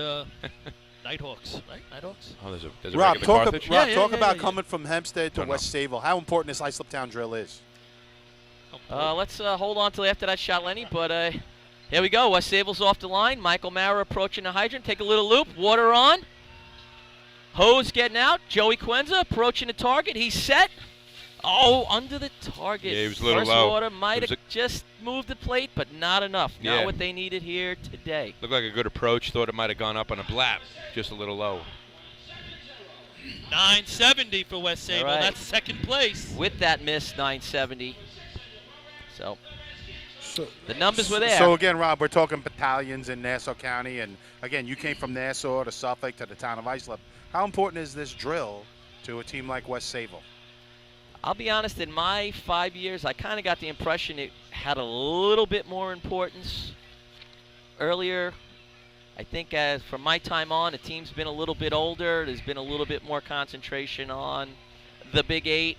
Speaker 13: Nighthawks, right? Nighthawks?
Speaker 2: Oh, there's a
Speaker 14: Rob,
Speaker 2: regular
Speaker 14: talk,
Speaker 2: Carthage?
Speaker 14: talk about coming from Hempstead to
Speaker 2: Don't
Speaker 14: West Sable. How important this Islip Town drill is.
Speaker 5: Let's hold on till after that shot, Lenny. But here we go. West Sable's off the line. Michael Mara approaching the hydrant. Take a little loop. Water on. Hose getting out. Joey Quenza approaching the target. He's set. Oh, under the target.
Speaker 2: Yeah, he was a little
Speaker 5: First
Speaker 2: low.
Speaker 5: water might have just moved the plate, but not enough.
Speaker 2: Yeah.
Speaker 5: Not what they needed here today.
Speaker 2: Looked like a good approach. Thought it might have gone up on a blap. Just a little low.
Speaker 13: 970 for West Sable.
Speaker 5: All right.
Speaker 13: That's second place.
Speaker 5: With that miss, 970. So the numbers were there.
Speaker 14: So again, Rob, we're talking battalions in Nassau County, and again, you came from Nassau to Suffolk to the town of Islip. How important is this drill to a team like West Sable?
Speaker 5: I'll be honest, in my 5 years, I kind of got the impression it had a little bit more importance earlier. I think as from my time on, the team's been a little bit older. There's been a little bit more concentration on the Big 8.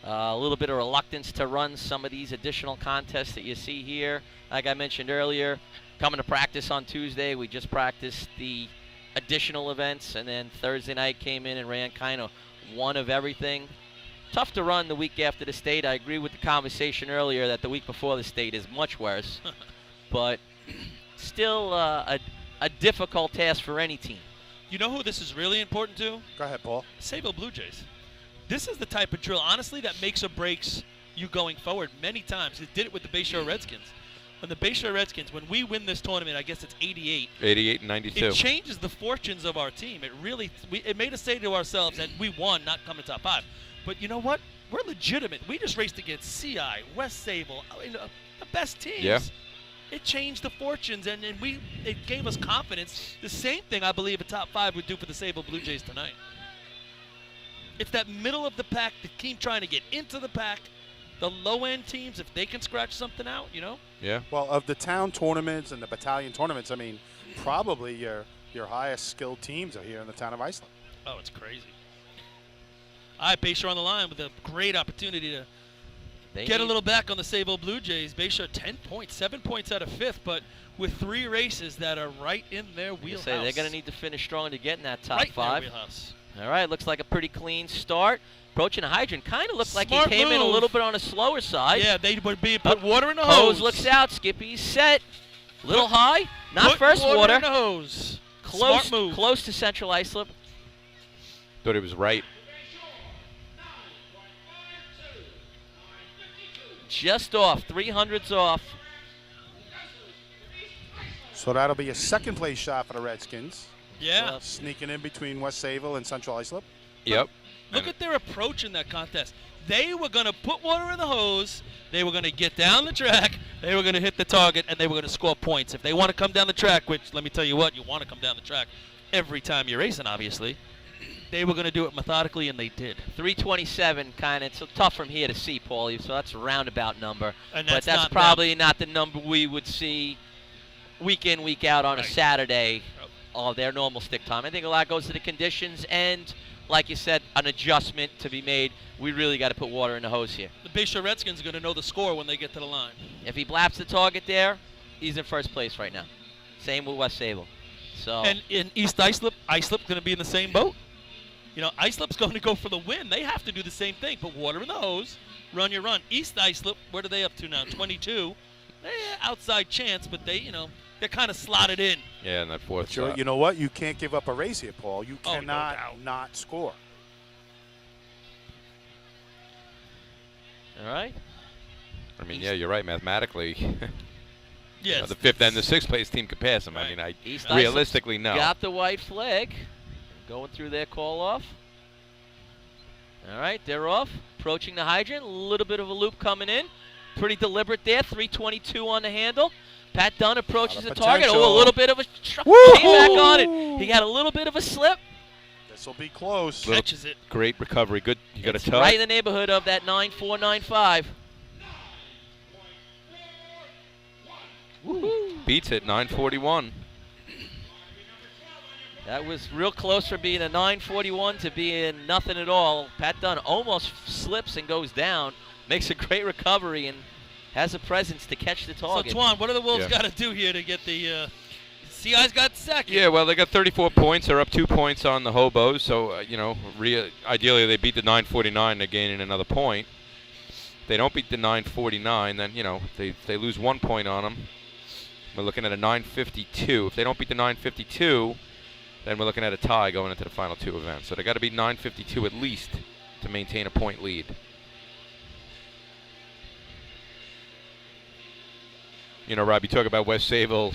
Speaker 5: A little bit of reluctance to run some of these additional contests that you see here. Like I mentioned earlier, coming to practice on Tuesday, we just practiced the additional events, and then Thursday night came in and ran kind of one of everything. Tough to run the week after the state. I agree with the conversation earlier that the week before the state is much worse, but still a difficult task for any team.
Speaker 13: You know who this is really important to?
Speaker 14: Go ahead, Paul.
Speaker 13: Sable Blue Jays. This is the type of drill, honestly, that makes or breaks you going forward many times. It did it with the Bayshore Redskins. When the Bayshore Redskins, when we win this tournament, I guess it's 88.
Speaker 2: 88 and 92.
Speaker 13: It changes the fortunes of our team. It really, it made us say to ourselves that we won, not coming top 5. But you know what? We're legitimate. We just raced against CI, West Sable, the best teams.
Speaker 2: Yeah.
Speaker 13: It changed the fortunes, and it gave us confidence. The same thing I believe a top 5 would do for the Sable Blue Jays tonight. It's that middle of the pack, the team trying to get into the pack. The low-end teams, if they can scratch something out,
Speaker 2: Yeah.
Speaker 14: Well, of the town tournaments and the battalion tournaments, I mean, probably your highest skilled teams are here in the town of Islip.
Speaker 13: Oh, it's crazy. All right, Bayshore on the line with a great opportunity to get a little back on the Sable Blue Jays. Bayshore 10 points, 7 points out of 5th, but with 3 races that are right in their wheelhouse.
Speaker 5: They're going to need to finish strong to get in that top
Speaker 13: right
Speaker 5: 5.
Speaker 13: In their wheelhouse.
Speaker 5: All right, looks like a pretty clean start. Approaching the hydrant, kind of looked like he
Speaker 13: Smart
Speaker 5: came in a
Speaker 13: move.
Speaker 5: little bit on the slower side.
Speaker 13: Yeah, they would put water in the hose.
Speaker 5: Looks out, Skippy's set. Little high, not
Speaker 13: Put
Speaker 5: first water.
Speaker 13: in the hose.
Speaker 5: Close,
Speaker 13: Smart move.
Speaker 5: close to Central Islip.
Speaker 2: Thought he was right.
Speaker 5: Just off, 300s off.
Speaker 14: So that'll be a second place shot for the Redskins.
Speaker 13: Yeah.
Speaker 14: Sneaking in between West Sayville and Central Islip.
Speaker 2: Yep.
Speaker 13: Look at their approach in that contest. They were going to put water in the hose. They were going to get down the track. They were going to hit the target, and they were going to score points. If they want to come down the track, which, let me tell you what, you want to come down the track every time you're racing, obviously. They were going to do it methodically, and they did.
Speaker 5: 327, kind of. It's tough from here to see, Paulie, so that's a roundabout number.
Speaker 13: And
Speaker 5: but that's probably not the number we would see week in, week out on a Saturday of their normal stick time. I think a lot goes to the conditions and, like you said, an adjustment to be made. We really got to put water in the hose here.
Speaker 13: The Bayshore Redskins are going to know the score when they get to the line.
Speaker 5: If he blaps the target there, he's in first place right now. Same with West Sable. So.
Speaker 13: And in East Islip, Islip's going to be in the same boat. Islip's going to go for the win. They have to do the same thing. Put water in the hose, run your run. East Islip, what are they up to now? 22. Outside chance, but they're kind of slotted in.
Speaker 2: Yeah, in that fourth slot.
Speaker 14: You know what? You can't give up a race here, Paul. You cannot not score.
Speaker 5: All right.
Speaker 2: I mean, yeah, you're right. Mathematically,
Speaker 13: yes,
Speaker 2: the 5th and the 6th place team could pass them.
Speaker 13: Right.
Speaker 2: I mean,
Speaker 5: East
Speaker 2: realistically, no.
Speaker 5: Got the white flag. Going through their call-off. All right, they're off. Approaching the hydrant. A little bit of a loop coming in. Pretty deliberate there. 322 on the handle. Pat Dunn approaches the target. Oh, a little bit of a came back on it. He got a little bit of a slip.
Speaker 14: This will be close.
Speaker 13: Catches it.
Speaker 2: Great recovery. Good. You got a tug.
Speaker 5: Right in the neighborhood of that 9.495.
Speaker 2: Woohoo. Beats it. 941.
Speaker 5: That was real close for being a 941 to being nothing at all. Pat Dunn almost slips and goes down. Makes a great recovery and has a presence to catch the target.
Speaker 13: So, Twan, what do the Wolves got to do here to get the CI's got second?
Speaker 2: Yeah, well, they got 34 points. They're up 2 points on the Hobos. So, ideally they beat the 949. They're gaining another point. If they don't beat the 949, then, they lose 1 point on them. We're looking at a 952. If they don't beat the 952, then we're looking at a tie going into the final 2 events. So they got to beat 952 at least to maintain a point lead. Rob, you talk about West Sayville,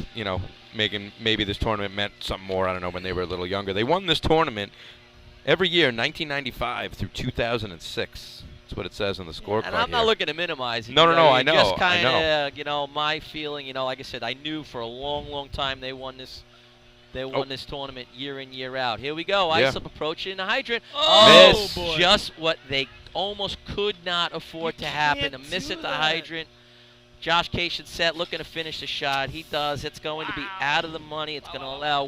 Speaker 2: making maybe this tournament meant something more. I don't know, when they were a little younger. They won this tournament every year, 1995 through 2006. That's what it says on the scorecard.
Speaker 5: And I'm not looking to minimize it.
Speaker 2: No, I know.
Speaker 5: Just kind of, my feeling, like I said, I knew for a long, long time they won this. They won this tournament year in, year out. Here we go. Islip approaching the hydrant.
Speaker 2: Oh,
Speaker 5: boy. Just what they almost could not afford to happen. A miss at the hydrant. Josh Cation set, looking to finish the shot. He does. It's going to be out of the money. It's going to allow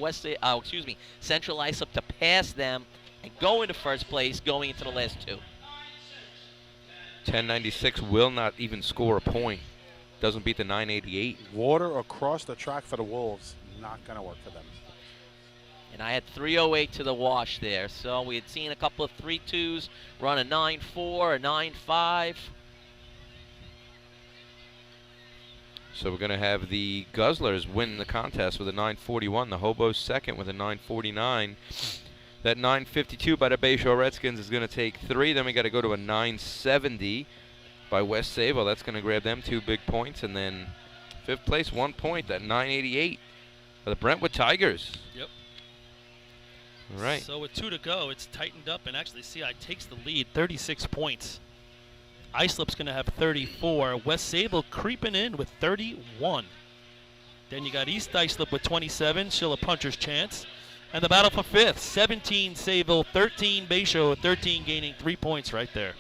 Speaker 5: Central Islip to pass them and go into first place going into the last 2.
Speaker 2: 1096 will not even score a point. Doesn't beat the 988.
Speaker 14: Water across the track for the Wolves. Not going to work for them.
Speaker 5: And I had 308 to the wash there. So we had seen a couple of 3.2s run a 9.4, a 9.5.
Speaker 2: So we're going to have the Guzzlers win the contest with a 941. The Hobos second with a 949. That 952 by the Bayshore Redskins is going to take 3. Then we got to go to a 970 by West Sayville. That's going to grab them 2 big points. And then 5th place, 1 point. That 988 by the Brentwood Tigers.
Speaker 13: Yep.
Speaker 2: All right.
Speaker 13: So with 2 to go, it's tightened up, and actually CI takes the lead, 36 points. Islip's going to have 34. West Sable creeping in with 31. Then you got East Islip with 27, still a puncher's chance. And the battle for 5th, 17 Sable, 13 Bayshore, 13 gaining 3 points right there.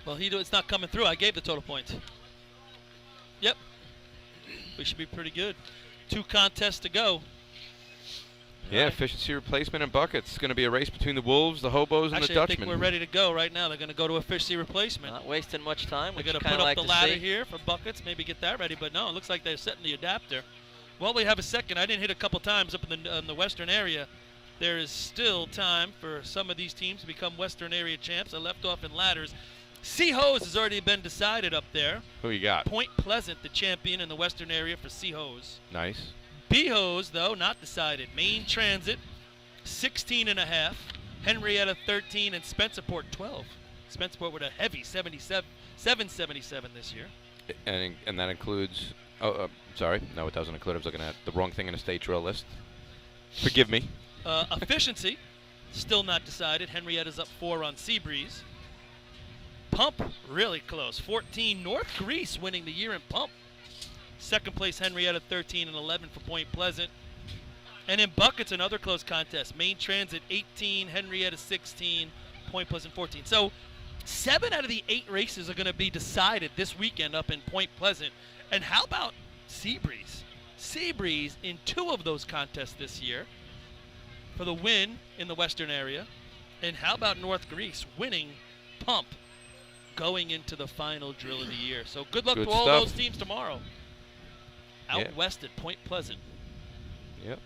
Speaker 13: Well, it's not coming through. I gave the total points. Yep. We should be pretty good. 2 contests to go.
Speaker 2: Yeah, efficiency replacement and buckets. It's going to be a race between the Wolves, the Hobos, and the Dutchmen.
Speaker 13: I think we're ready to go right now. They're going to go to efficiency replacement.
Speaker 5: Not wasting much time.
Speaker 13: They're going to put up the ladder here for buckets, maybe get that ready. But no, it looks like they're setting the adapter. While we have a second, I didn't hit a couple times up in the western area. There is still time for some of these teams to become western area champs. I left off in ladders. Sea-Hose has already been decided up there.
Speaker 2: Who you got?
Speaker 13: Point Pleasant, the champion in the western area for Sea-Hose.
Speaker 2: Nice.
Speaker 13: B-Hose, though, not decided. Main Transit, 16.5. Henrietta, 13. And Spencerport, 12. Spencerport with a heavy 777 this year.
Speaker 2: And that includes... sorry. No, it doesn't include. I was looking at the wrong thing in the state drill list. Forgive me.
Speaker 13: Efficiency, still not decided. Henrietta's up 4 on Seabreeze. Pump, really close. 14, North Greece winning the year in Pump. Second place, Henrietta, 13 and 11 for Point Pleasant. And in buckets, another close contest. Main Transit, 18, Henrietta, 16, Point Pleasant, 14. So 7 out of the 8 races are going to be decided this weekend up in Point Pleasant. And how about Seabreeze? Seabreeze in 2 of those contests this year for the win in the western area. And how about North Greece winning Pump going into the final drill of the year. So good luck to all those teams tomorrow. Out west at Point Pleasant.
Speaker 2: Yep.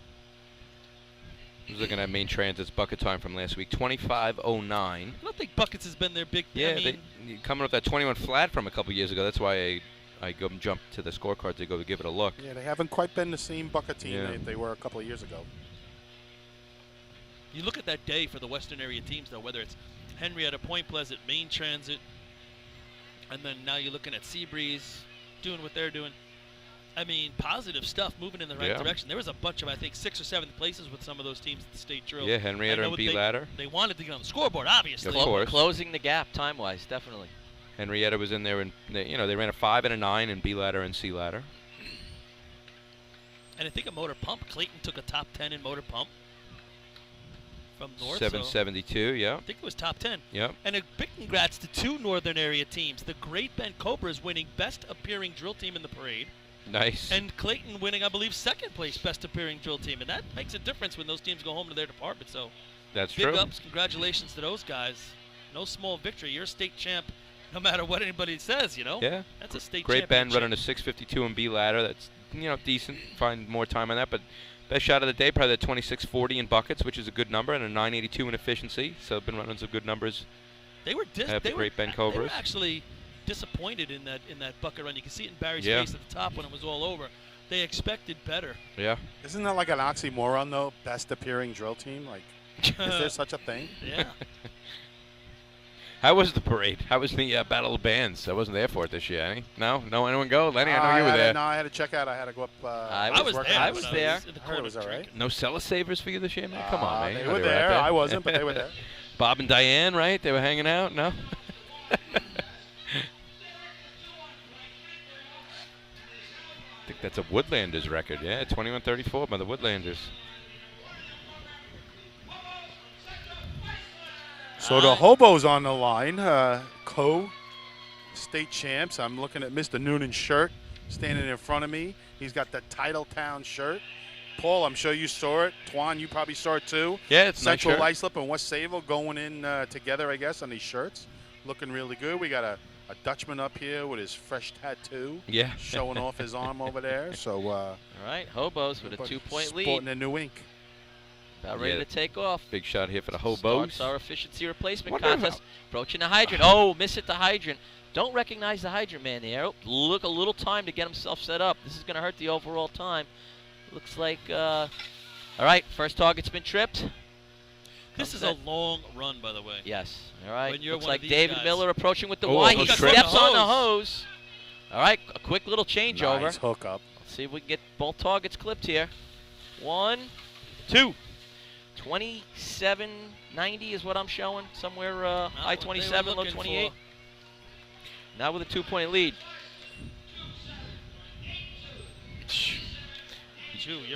Speaker 2: I was looking at Main Transit's bucket time from last week, 25:09.
Speaker 13: I don't think buckets has been their big.
Speaker 2: Yeah, they coming up that 21 flat from a couple years ago. That's why I go and jump to the scorecard to go give it a look.
Speaker 14: Yeah, they haven't quite been the same bucket team they were a couple of years ago.
Speaker 13: You look at that day for the western area teams, though, whether it's Henrietta, Point Pleasant, Main Transit, and then now you're looking at Seabreeze doing what they're doing. I mean, positive stuff, moving in the right direction. There was a bunch of, I think, 6th or 7th places with some of those teams at the state drill.
Speaker 2: Yeah, Henrietta and B-Ladder.
Speaker 13: They wanted to get on the scoreboard, obviously.
Speaker 2: Of course.
Speaker 5: Closing the gap time-wise, definitely.
Speaker 2: Henrietta was in there, and they ran a 5 and a 9 in B-Ladder and C-Ladder.
Speaker 13: And I think a motor pump. Clayton took a top 10 in motor pump. From North,
Speaker 2: 772, yeah.
Speaker 13: I think it was top 10.
Speaker 2: Yep.
Speaker 13: And a big congrats to 2 northern area teams. The Great Bend Cobras winning best appearing drill team in the parade.
Speaker 2: Nice.
Speaker 13: And Clayton winning, I believe, 2nd place best appearing drill team. And that makes a difference when those teams go home to their department. So
Speaker 2: that's
Speaker 13: big
Speaker 2: true.
Speaker 13: ups, congratulations to those guys. No small victory. You're a state champ no matter what anybody says, you know?
Speaker 2: Yeah.
Speaker 13: That's a state
Speaker 2: Great Bend
Speaker 13: championship.
Speaker 2: running a 652 in B-Ladder. That's, decent. Find more time on that. But best shot of the day, probably the 2640 in buckets, which is a good number, and a 982 in efficiency. So been running some good numbers.
Speaker 13: They were
Speaker 2: Great Bend Cobras.
Speaker 13: They were actually disappointed in that bucket run. You can see it in Barry's face at the top when it was all over. They expected better.
Speaker 2: Yeah.
Speaker 14: Isn't that like an oxymoron, though? Best appearing drill team? Like, is there such a thing?
Speaker 13: Yeah.
Speaker 2: How was the parade? How was the Battle of Bands? I wasn't there for it this year, Lenny. No? Anyone go? Lenny, I know you were there.
Speaker 14: No, I had to check out. I had to go up.
Speaker 5: I was there.
Speaker 14: I heard it was all right.
Speaker 2: No cellar savers for you this year, man? Come on, man.
Speaker 14: They were there. I wasn't, but they were there.
Speaker 2: Bob and Diane, right? They were hanging out? No? I think that's a Woodlanders record. Yeah, 21:34 by the Woodlanders.
Speaker 14: So the Hobos on the line, co-state champs. I'm looking at Mr. Noonan's shirt standing in front of me. He's got the Titletown shirt. Paul, I'm sure you saw it. Twan, you probably saw it too.
Speaker 2: Yeah, it's
Speaker 14: Central
Speaker 2: nice
Speaker 14: Islip and West Sable going in together, I guess, on these shirts. Looking really good. We got a Dutchman up here with his fresh tattoo.
Speaker 2: Yeah.
Speaker 14: Showing off his arm over there. So.
Speaker 5: All right, Hobos with a 2-point lead.
Speaker 14: Sporting a new ink.
Speaker 5: About ready to take off.
Speaker 2: Big shot here for the Hobos.
Speaker 5: Starts our efficiency replacement contest. Approaching the hydrant. Oh, miss at the hydrant. Don't recognize the hydrant man there. Oh, look, a little time to get himself set up. This is going to hurt the overall time. Looks like All right, first target's been tripped.
Speaker 13: This is a long run, by the way.
Speaker 5: Yes. All right.
Speaker 13: When you're
Speaker 5: Looks
Speaker 13: one of
Speaker 5: like
Speaker 13: these
Speaker 5: David
Speaker 13: guys.
Speaker 5: Miller approaching with the
Speaker 2: Oh,
Speaker 5: Y.
Speaker 2: he
Speaker 5: He
Speaker 2: steps
Speaker 5: steps
Speaker 13: on
Speaker 5: on
Speaker 13: the
Speaker 5: the hose. All right, a quick little changeover.
Speaker 14: Nice hookup.
Speaker 5: Let's see if we can get both targets clipped here. 1, 2. 27.90 is what I'm showing. Somewhere high 27, low 28. Now with a 2-point lead.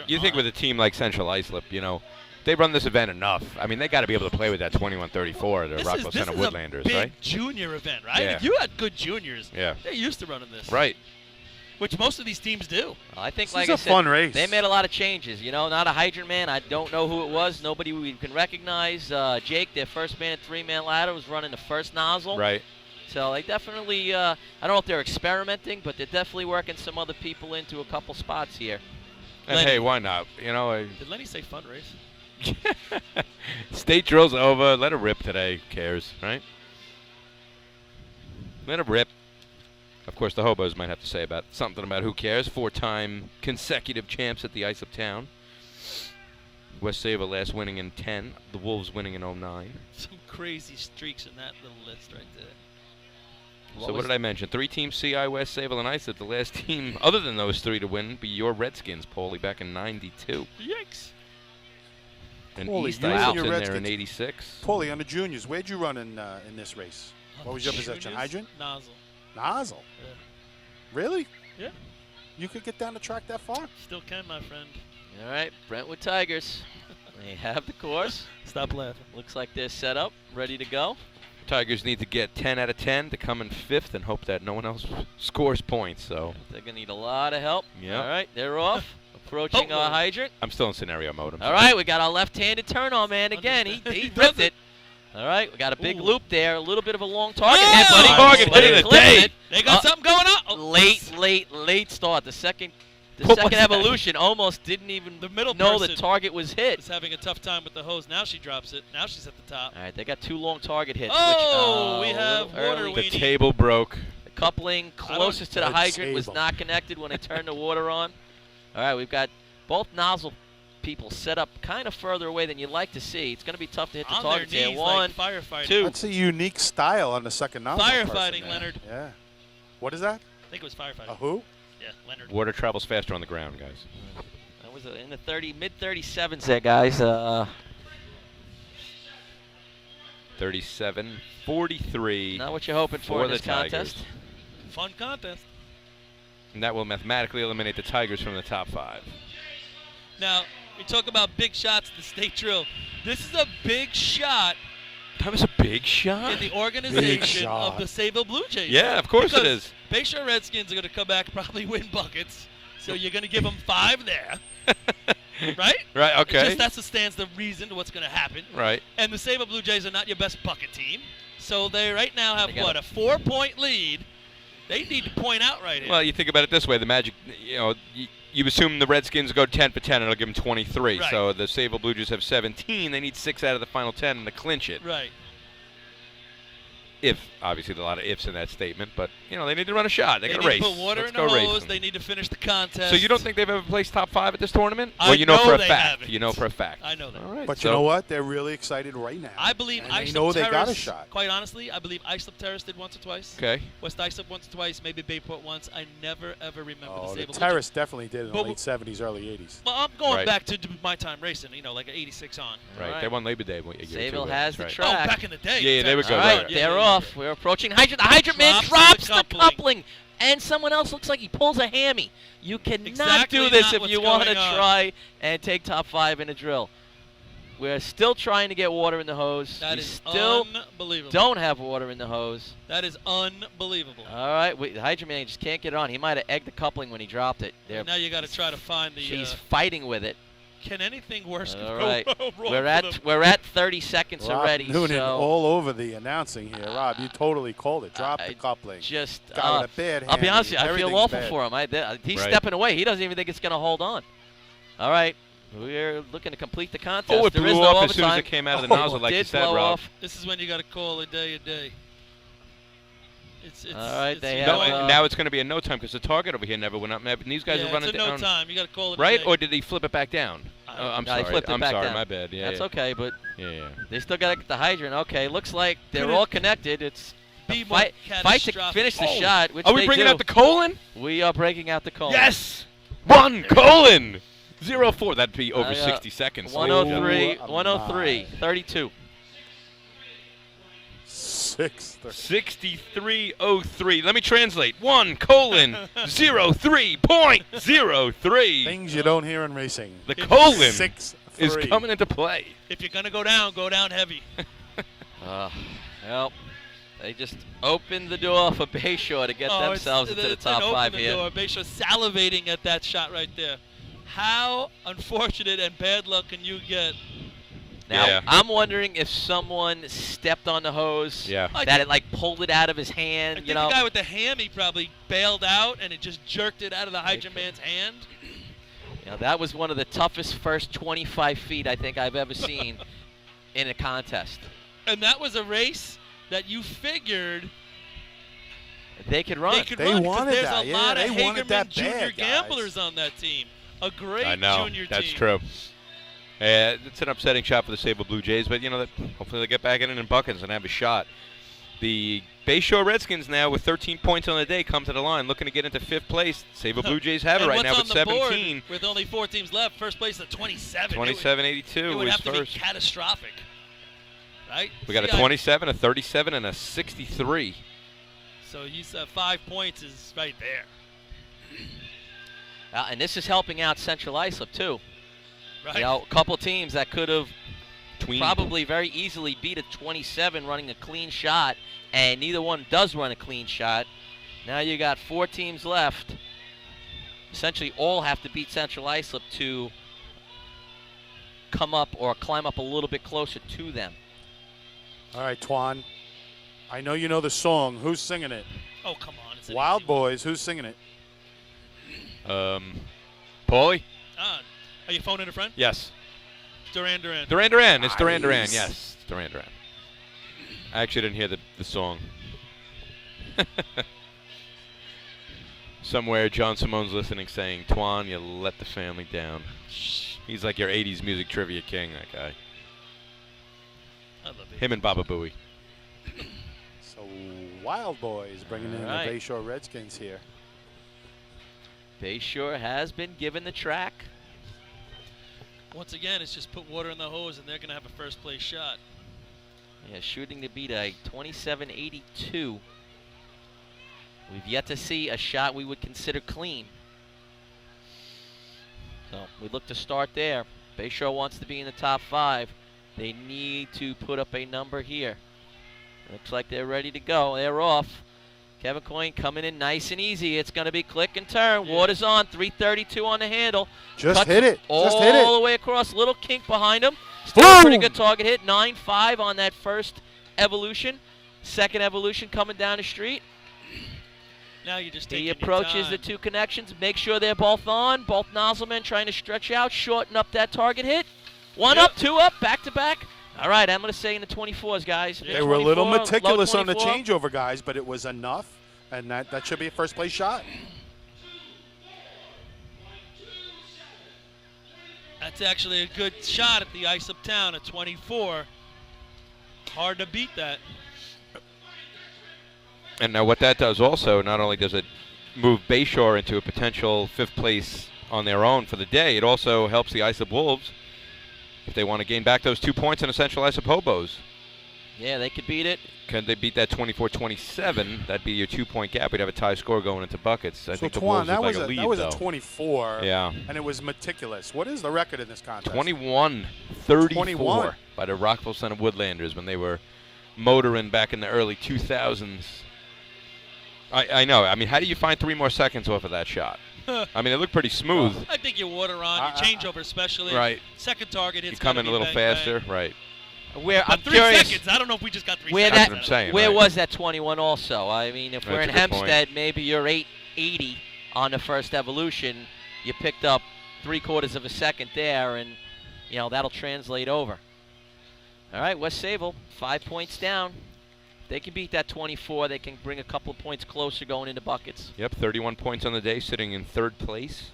Speaker 2: You think with a team like Central Islip, you know, they run this event enough. I mean, they got to be able to play with that 21-34, the Rockwell Center Woodlanders,
Speaker 13: this is a big
Speaker 2: right?
Speaker 13: junior event, right?
Speaker 2: Yeah.
Speaker 13: If you had good juniors,
Speaker 2: Yeah.
Speaker 13: they're used to running this.
Speaker 2: Right.
Speaker 13: Which most of these teams do.
Speaker 5: I think,
Speaker 14: This
Speaker 5: like
Speaker 14: is
Speaker 5: I
Speaker 14: a
Speaker 5: said,
Speaker 14: fun race.
Speaker 5: they made a lot of changes. You know, not a hydrant man. I don't know who it was. Nobody we can recognize. Jake, their first man at 3-man ladder, was running the first nozzle.
Speaker 2: Right.
Speaker 5: So they definitely, I don't know if they're experimenting, but they're definitely working some other people into a couple spots here.
Speaker 2: And
Speaker 5: Lenny.
Speaker 2: hey, why not? You know,
Speaker 13: Did Lenny say fun race?
Speaker 2: state drill's over. Let it rip today. Who cares, right? Let it rip. Of course, the hobos might have to say something about who cares. 4-time consecutive champs at the Islip Town. West Sable last winning in 10. The Wolves winning in 09.
Speaker 13: Some crazy streaks in that little list right there.
Speaker 2: So what did I mention? 3 teams, CI, West Sable, and Islip. The last team, other than those 3 to win, be your Redskins, Paulie, back in 92.
Speaker 13: Yikes.
Speaker 2: And
Speaker 14: Paulie,
Speaker 2: East
Speaker 14: you and
Speaker 2: Islip's
Speaker 14: your
Speaker 2: in there
Speaker 14: Redskins.
Speaker 2: in 86.
Speaker 14: Paulie, on the juniors, where'd you run in this race? What was your position?
Speaker 13: Juniors,
Speaker 14: Hydrant?
Speaker 13: Nozzle.
Speaker 14: Nozzle.
Speaker 13: Yeah.
Speaker 14: Really?
Speaker 13: Yeah.
Speaker 14: You could get down the track that far?
Speaker 13: Still can, my friend.
Speaker 5: All right, Brentwood Tigers. They have the course.
Speaker 13: Stop laughing.
Speaker 5: Looks like they're set up, ready to go.
Speaker 2: Tigers need to get 10 out of 10 to come in 5th and hope that no one else scores points. So
Speaker 5: They're going to need a lot of help.
Speaker 2: Yep.
Speaker 5: All right, they're off. Approaching our hydrant.
Speaker 2: I'm still in scenario mode. I'm
Speaker 5: All
Speaker 2: sorry.
Speaker 5: right, we got our left-handed turn-on man again. He ripped it. All right, we got a big loop there. A little bit of a long target hit, buddy.
Speaker 2: Target
Speaker 5: But
Speaker 2: hit
Speaker 5: he
Speaker 2: of the
Speaker 5: clipped
Speaker 2: day.
Speaker 5: it.
Speaker 13: They got something going on.
Speaker 5: Late start. The second
Speaker 2: What was that?
Speaker 5: evolution almost didn't even
Speaker 13: The middle
Speaker 5: know the
Speaker 13: person
Speaker 5: target was hit.
Speaker 13: is having a tough time with the hose. Now she drops it. Now she's at the top.
Speaker 5: All right, they got 2 long target hits.
Speaker 13: Oh,
Speaker 5: which,
Speaker 13: we have
Speaker 5: a little
Speaker 13: water
Speaker 5: early.
Speaker 2: The
Speaker 13: weenie.
Speaker 2: table broke.
Speaker 5: The coupling closest to the
Speaker 14: Good
Speaker 5: hydrant was
Speaker 14: table.
Speaker 5: not connected when they turned the water on. All right, we've got both nozzle people set up kind of further away than you'd like to see. It's going to be tough to hit the
Speaker 13: On their
Speaker 5: targets here.
Speaker 13: knees
Speaker 5: 1,
Speaker 13: like firefighting.
Speaker 5: 2.
Speaker 14: That's a unique style on the second nozzle.
Speaker 13: Firefighting,
Speaker 14: person there.
Speaker 13: Leonard.
Speaker 14: Yeah. What is that?
Speaker 13: I think it was firefighting.
Speaker 14: A who?
Speaker 13: Yeah, Leonard.
Speaker 2: Water travels faster on the ground, guys.
Speaker 5: That was in the mid-37s there, guys.
Speaker 2: 37-43.
Speaker 5: Not what you're hoping for in
Speaker 2: the
Speaker 5: this contest.
Speaker 2: Tigers.
Speaker 13: Fun contest.
Speaker 2: And that will mathematically eliminate the Tigers from the top 5.
Speaker 13: Now, we talk about big shots at the state drill. This is a big shot
Speaker 2: That was a big shot.
Speaker 13: in the organization
Speaker 14: shot.
Speaker 13: of the Sayville Blue Jays.
Speaker 2: Yeah, of course it
Speaker 13: Because
Speaker 2: is.
Speaker 13: Bayshore Redskins are going to come back and probably win buckets. So you're going to give them 5 there. Right?
Speaker 2: Right, okay.
Speaker 13: That's the stands the reason to what's going to happen.
Speaker 2: Right.
Speaker 13: And the Sayville Blue Jays are not your best bucket team. So they right now have,
Speaker 5: They got
Speaker 13: a 4-point lead. They need to point out right here.
Speaker 2: Well, you think about it this way. The Magic, you know, you assume the Redskins go 10 for 10 and it'll give them 23.
Speaker 13: Right.
Speaker 2: So the Sayville Blue Jays have 17. They need 6 out of the final 10 to clinch it.
Speaker 13: Right.
Speaker 2: If, obviously, there are a lot of ifs in that statement, but, you know, they need to run a shot. They got
Speaker 13: need
Speaker 2: to race.
Speaker 13: to put water
Speaker 2: Let's
Speaker 13: in the
Speaker 2: go race
Speaker 13: hose.
Speaker 2: them.
Speaker 13: They need to finish the contest.
Speaker 2: So you don't think they've ever placed top 5 at this tournament?
Speaker 13: I
Speaker 2: Or you know for a
Speaker 13: they
Speaker 2: fact?
Speaker 13: haven't.
Speaker 2: You know for a fact.
Speaker 13: I know that.
Speaker 2: All right.
Speaker 14: But
Speaker 2: so
Speaker 14: you know what? They're really excited right now.
Speaker 13: I believe
Speaker 14: and they
Speaker 13: Islip
Speaker 14: know they
Speaker 13: Terrace,
Speaker 14: got a shot.
Speaker 13: quite honestly, I believe Islip Terrace did once or twice.
Speaker 2: Okay.
Speaker 13: West Islip once or twice, maybe Bayport once. I never, ever remember
Speaker 14: Oh,
Speaker 13: the
Speaker 14: the
Speaker 13: Sable Blue
Speaker 14: Terrace definitely did in the
Speaker 13: But
Speaker 14: late 70s, early 80s.
Speaker 13: Well, I'm going
Speaker 2: Right.
Speaker 13: back to my time racing, like 86 on.
Speaker 2: Right.
Speaker 5: right.
Speaker 2: They won Labor Day a year or two
Speaker 5: Sayville
Speaker 2: ago.
Speaker 5: has
Speaker 2: That's
Speaker 5: the
Speaker 2: right.
Speaker 5: track.
Speaker 13: Oh, back in the day.
Speaker 2: Yeah, they were
Speaker 13: Terrace.
Speaker 2: good.
Speaker 5: All
Speaker 2: Right,
Speaker 5: right,
Speaker 2: right.
Speaker 5: they're off. We're approaching hydrant. The hydrant man
Speaker 13: Drops
Speaker 5: drops
Speaker 13: the
Speaker 5: the coupling. And someone else looks like he pulls a hammy. You cannot
Speaker 13: Exactly
Speaker 5: do this
Speaker 13: not
Speaker 5: if
Speaker 13: what's
Speaker 5: you want to
Speaker 13: going on.
Speaker 5: try and take top 5 in a drill. We're still trying to get water in the hose.
Speaker 13: That
Speaker 5: we
Speaker 13: is
Speaker 5: still
Speaker 13: unbelievable.
Speaker 5: don't have water in the hose.
Speaker 13: That is unbelievable.
Speaker 5: All right, the hydrant man just can't get it on. He might have egged the coupling when he dropped it.
Speaker 13: And now you got to try to find the.
Speaker 5: She's fighting with it.
Speaker 13: Can anything worse
Speaker 5: All
Speaker 13: go
Speaker 5: right,
Speaker 13: wrong
Speaker 5: we're
Speaker 13: for
Speaker 5: at
Speaker 13: them?
Speaker 5: we're at 30 seconds
Speaker 14: Rob
Speaker 5: already.
Speaker 14: Noonan
Speaker 5: So
Speaker 14: all over the announcing here. Rob, you totally called it. Drop
Speaker 5: I
Speaker 14: the coupling.
Speaker 5: just
Speaker 14: Guy with a bad
Speaker 5: I'll be
Speaker 14: hand.
Speaker 5: honest with you, I feel
Speaker 14: Everything's
Speaker 5: awful
Speaker 14: bad.
Speaker 5: for him. He's
Speaker 2: Right.
Speaker 5: stepping away. He doesn't even think it's going to hold on. All right, we're looking to complete the contest.
Speaker 2: Oh, it
Speaker 5: There
Speaker 2: blew
Speaker 5: is no
Speaker 2: off as soon as
Speaker 5: overtime.
Speaker 2: it came out of the nozzle, like you
Speaker 5: did
Speaker 2: said,
Speaker 5: blow
Speaker 2: Rob.
Speaker 5: off.
Speaker 13: This is when you got to call a day a day. It's
Speaker 5: All right,
Speaker 13: it's,
Speaker 5: they
Speaker 13: you
Speaker 5: have,
Speaker 13: know,
Speaker 2: Now it's going to be a no time because the target over here never went up. And these guys
Speaker 13: yeah,
Speaker 2: are running
Speaker 13: it's a no
Speaker 2: down.
Speaker 13: time. You got to call it a
Speaker 2: Right?
Speaker 13: day.
Speaker 2: Or did he flip it back down? Oh, I'm
Speaker 5: No,
Speaker 2: sorry.
Speaker 5: they flipped it
Speaker 2: I'm
Speaker 5: back
Speaker 2: sorry.
Speaker 5: down.
Speaker 2: My bad. Yeah.
Speaker 5: That's
Speaker 2: yeah.
Speaker 5: okay, but
Speaker 2: Yeah.
Speaker 5: they still got to get the hydrant. Okay, looks like they're
Speaker 13: Couldn't
Speaker 5: all connected. It's a
Speaker 13: be more
Speaker 5: fight to
Speaker 13: catastrophic.
Speaker 5: finish the
Speaker 2: Oh.
Speaker 5: shot, which
Speaker 2: Are we
Speaker 5: they
Speaker 2: bringing
Speaker 5: do.
Speaker 2: out the colon?
Speaker 5: We are breaking out the colon.
Speaker 2: Yes. 1 colon. 0-4. That'd be over
Speaker 5: I,
Speaker 2: 60 seconds.
Speaker 5: 103,
Speaker 14: Oh,
Speaker 5: 103, 32.
Speaker 2: 6303. Let me translate. 1 colon 03.03.
Speaker 14: Things you don't hear in racing.
Speaker 2: The colon
Speaker 14: 6-3.
Speaker 2: is coming into play.
Speaker 13: If you're going to go down heavy.
Speaker 5: Well, they just opened the door for Bayshore to get themselves into the top 5 here.
Speaker 13: Bayshore salivating at that shot right there. How unfortunate and bad luck can you get?
Speaker 5: Now,
Speaker 2: Yeah.
Speaker 5: I'm wondering if someone stepped on the hose,
Speaker 2: Yeah.
Speaker 5: that it like pulled it out of his hand.
Speaker 13: I think the guy with the hammy probably bailed out and it just jerked it out of the hydrant man's hand.
Speaker 5: That was one of the toughest first 25 feet I think I've ever seen in a contest.
Speaker 13: And that was a race that you figured
Speaker 5: They could run.
Speaker 13: they could
Speaker 14: They
Speaker 13: run, 'cause
Speaker 14: wanted
Speaker 13: there's
Speaker 14: that,
Speaker 13: a
Speaker 14: yeah,
Speaker 13: lot
Speaker 14: they
Speaker 13: of
Speaker 14: wanted that
Speaker 13: Hagerman Junior
Speaker 14: bad, guys.
Speaker 13: gamblers on that team. A great
Speaker 2: I know.
Speaker 13: junior
Speaker 2: That's
Speaker 13: team.
Speaker 2: true. It's an upsetting shot for the Sable Blue Jays, but hopefully they get back in buckets and have a shot. The Bayshore Redskins now with 13 points on the day come to the line, looking to get into 5th place. Sable Blue Jays have it
Speaker 13: And
Speaker 2: right
Speaker 13: what's
Speaker 2: now
Speaker 13: on
Speaker 2: with
Speaker 13: the
Speaker 2: 17.
Speaker 13: board with only 4 teams left, first place at 27.
Speaker 2: 27-82
Speaker 13: It would
Speaker 2: is
Speaker 13: have to
Speaker 2: first.
Speaker 13: be catastrophic, right?
Speaker 2: We got a 27, a 37, and a 63.
Speaker 13: So he's 5 points is right there.
Speaker 5: And this is helping out Central Islip too.
Speaker 13: Right.
Speaker 5: A couple teams that could have
Speaker 2: Tweened.
Speaker 5: probably very easily beat a 27 running a clean shot, and neither one does run a clean shot. Now you got 4 teams left. Essentially all have to beat Central Islip to come up or climb up a little bit closer to them.
Speaker 14: All right, Twan. I know you know the song. Who's singing it?
Speaker 13: Oh, come on. It's an
Speaker 14: Wild
Speaker 13: easy
Speaker 14: Boys. Who's singing it?
Speaker 2: Paulie?
Speaker 13: Are you phoning a friend?
Speaker 2: Yes.
Speaker 13: Duran.
Speaker 2: Duran. It's Duran.
Speaker 14: Nice.
Speaker 2: Yes, it's Duran. I actually didn't hear the song. Somewhere John Simone's listening saying, Twan, you let the family down. He's like your 80s music trivia king, that guy.
Speaker 13: I love it.
Speaker 2: Him and Baba Booey.
Speaker 14: So Wild Boys bringing in
Speaker 5: All right.
Speaker 14: the Bayshore Redskins here.
Speaker 5: Bayshore has been given the track.
Speaker 13: Once again, it's just put water in the hose and they're going to have a first place shot.
Speaker 5: Yeah, shooting to beat a 27-82. We've yet to see a shot we would consider clean. So we look to start there. Bayshore wants to be in the top 5. They need to put up a number here. Looks like they're ready to go. They're off. Kevin Coyne coming in nice and easy. It's going to be click and turn.
Speaker 13: Yeah.
Speaker 5: Water's on. 332 on the handle.
Speaker 14: Just
Speaker 5: Cuts
Speaker 14: hit it. Just hit
Speaker 5: all
Speaker 14: it.
Speaker 5: the way across. Little kink behind him. Still a pretty good target hit. 9-5 on that first evolution. Second evolution coming down the street.
Speaker 13: Now you just
Speaker 5: He
Speaker 13: taking
Speaker 5: approaches
Speaker 13: your
Speaker 5: the
Speaker 13: time.
Speaker 5: 2 connections. Make sure they're both on. Both nozzlemen trying to stretch out, shorten up that target hit. 1 up, 2 up, back to back. All right, I'm going to say in the 24s, guys.
Speaker 14: They were a little
Speaker 5: 24,
Speaker 14: meticulous
Speaker 5: low
Speaker 14: on the
Speaker 5: 24.
Speaker 14: changeover, guys, but it was enough, and that should be a first place shot.
Speaker 13: That's actually a good shot at the Islip Town at 24. Hard to beat that.
Speaker 2: And now what that does also, not only does it move Bayshore into a potential 5th place on their own for the day, it also helps the Islip Wolves if they want to gain back those 2 points in Essential Islip Hobos.
Speaker 5: Yeah, they could beat it.
Speaker 2: Can they beat that 24-27? That'd be your 2-point gap. We'd have a tie score going into buckets. I
Speaker 14: So
Speaker 2: think the
Speaker 14: Twan,
Speaker 2: Wolves
Speaker 14: that
Speaker 2: look
Speaker 14: was
Speaker 2: like a lead,
Speaker 14: that was
Speaker 2: though.
Speaker 14: a 24.
Speaker 2: Yeah.
Speaker 14: And it was meticulous. What is the record in this contest?
Speaker 2: 21-34
Speaker 14: 21.
Speaker 2: by the Rockville Center Woodlanders when they were motoring back in the early 2000s. I know. I mean, how do you find 3 more seconds off of that shot? I mean, it looked pretty smooth.
Speaker 13: I think your water on, your changeover especially.
Speaker 2: Right.
Speaker 13: Second target,
Speaker 2: You
Speaker 13: it's
Speaker 2: come
Speaker 13: gotta
Speaker 2: in a
Speaker 13: be
Speaker 2: little
Speaker 13: bang,
Speaker 2: faster,
Speaker 13: bang.
Speaker 2: right?
Speaker 5: Where
Speaker 13: But
Speaker 5: I'm
Speaker 13: 3
Speaker 5: curious
Speaker 13: seconds. I don't know if we just got 3
Speaker 5: where
Speaker 13: seconds.
Speaker 2: That's what I'm saying,
Speaker 5: where
Speaker 2: right.
Speaker 5: was that 21 also? I mean, if we're in
Speaker 2: That's a good point.
Speaker 5: Hempstead, maybe you're 880 on the first evolution. You picked up 3/4 of a second there, and that'll translate over. All right, West Sable, 5 points down. They can beat that 24. They can bring a couple of points closer going into buckets.
Speaker 2: Yep, 31 points on the day, sitting in 3rd place.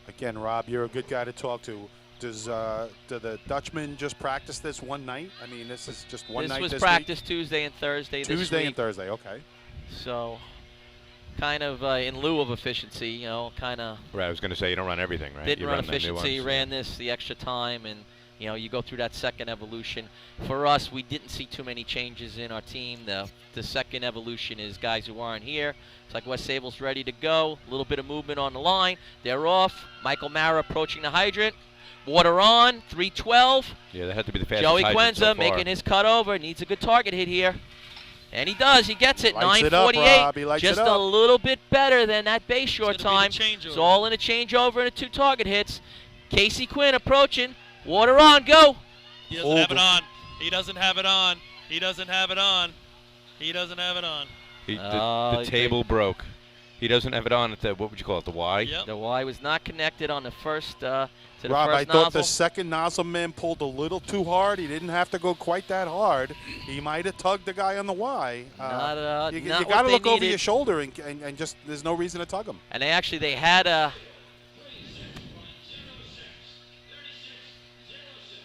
Speaker 14: Again, Rob, you're a good guy to talk to. Do the Dutchmen just practice this one night? I mean, this is just one night
Speaker 5: this
Speaker 14: this
Speaker 5: was practice
Speaker 14: week?
Speaker 5: Tuesday and Thursday
Speaker 14: Tuesday and Thursday, okay.
Speaker 5: So kind of in lieu of efficiency, you know, kind of.
Speaker 2: Right, I was going to say you don't run everything, right?
Speaker 5: Didn't
Speaker 2: you
Speaker 5: run
Speaker 2: the new
Speaker 5: efficiency,
Speaker 2: ones.
Speaker 5: ran this the extra time, and you know, you go through that second evolution. For us, we didn't see too many changes in our team. The second evolution is guys who aren't here. It's like West Sable's ready to go. A little bit of movement on the line. They're off. Michael Mara approaching the hydrant. Water on, 312.
Speaker 2: Yeah, that had to be the fastest
Speaker 5: Joey
Speaker 2: hydrant so
Speaker 5: Quenza
Speaker 2: far.
Speaker 5: making his cut over. Needs a good target hit here. And he does. He gets it.
Speaker 14: Lights it up,
Speaker 5: 9:48.
Speaker 14: Rob. He lights
Speaker 5: Just
Speaker 14: it
Speaker 5: a
Speaker 14: up.
Speaker 5: little bit better than that base short
Speaker 13: It's gonna
Speaker 5: time.
Speaker 13: be the changeover.
Speaker 5: It's all in a changeover and a 2 target hits. Casey Quinn approaching. Water on. Go.
Speaker 13: He doesn't have it on. He doesn't have it on. He doesn't have it on. He doesn't have it on.
Speaker 2: The table broke. He doesn't have it on at the, what would you call it, the Y?
Speaker 5: Yep. The Y was not connected on the first to the
Speaker 14: Rob,
Speaker 5: first
Speaker 14: I
Speaker 5: nozzle.
Speaker 14: thought the second nozzle man pulled a little too hard. He didn't have to go quite that hard. He might have tugged the guy on the Y. You
Speaker 5: not
Speaker 14: got
Speaker 5: what
Speaker 14: to
Speaker 5: they
Speaker 14: look over
Speaker 5: needed.
Speaker 14: your shoulder and just there's no reason to tug him.
Speaker 5: And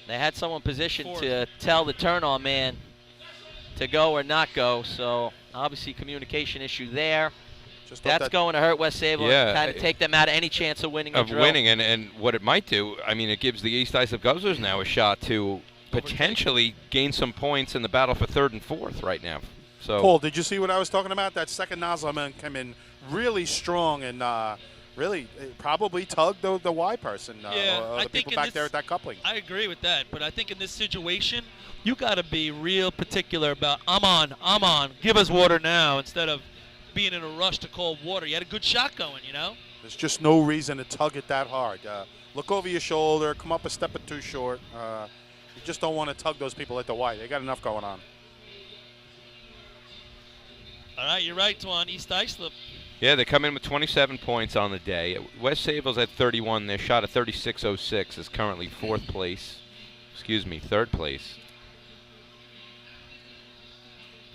Speaker 5: they had someone positioned to tell the turn-on man to go or not go. So obviously communication issue there. That's going to hurt West Sable and kind of take them out of any chance of winning a drill.
Speaker 2: And what it might do, I mean, it gives the East Islip Guzzlers now a shot to potentially gain some points in the battle for 3rd and 4th right now. So
Speaker 14: Paul, did you see what I was talking about? That second nozzle man came in really strong and really probably tugged the Y person or
Speaker 13: I
Speaker 14: the
Speaker 13: think
Speaker 14: people
Speaker 13: in
Speaker 14: back
Speaker 13: this-
Speaker 14: there at that coupling.
Speaker 13: I agree with that, but I think in this situation, you got to be real particular about, I'm on, give us water now, instead of being in a rush to call water. You had a good shot going, you know?
Speaker 14: There's just no reason to tug it that hard. Look over your shoulder, come up a step or two short. You just don't want to tug those people at the Y. They got enough going on.
Speaker 13: All right, you're right, Twan. East Islip.
Speaker 2: yeah, they come in with 27 points on the day. West Sable's at 31. Their shot at 36.06 is currently 4th place. Excuse me, 3rd place.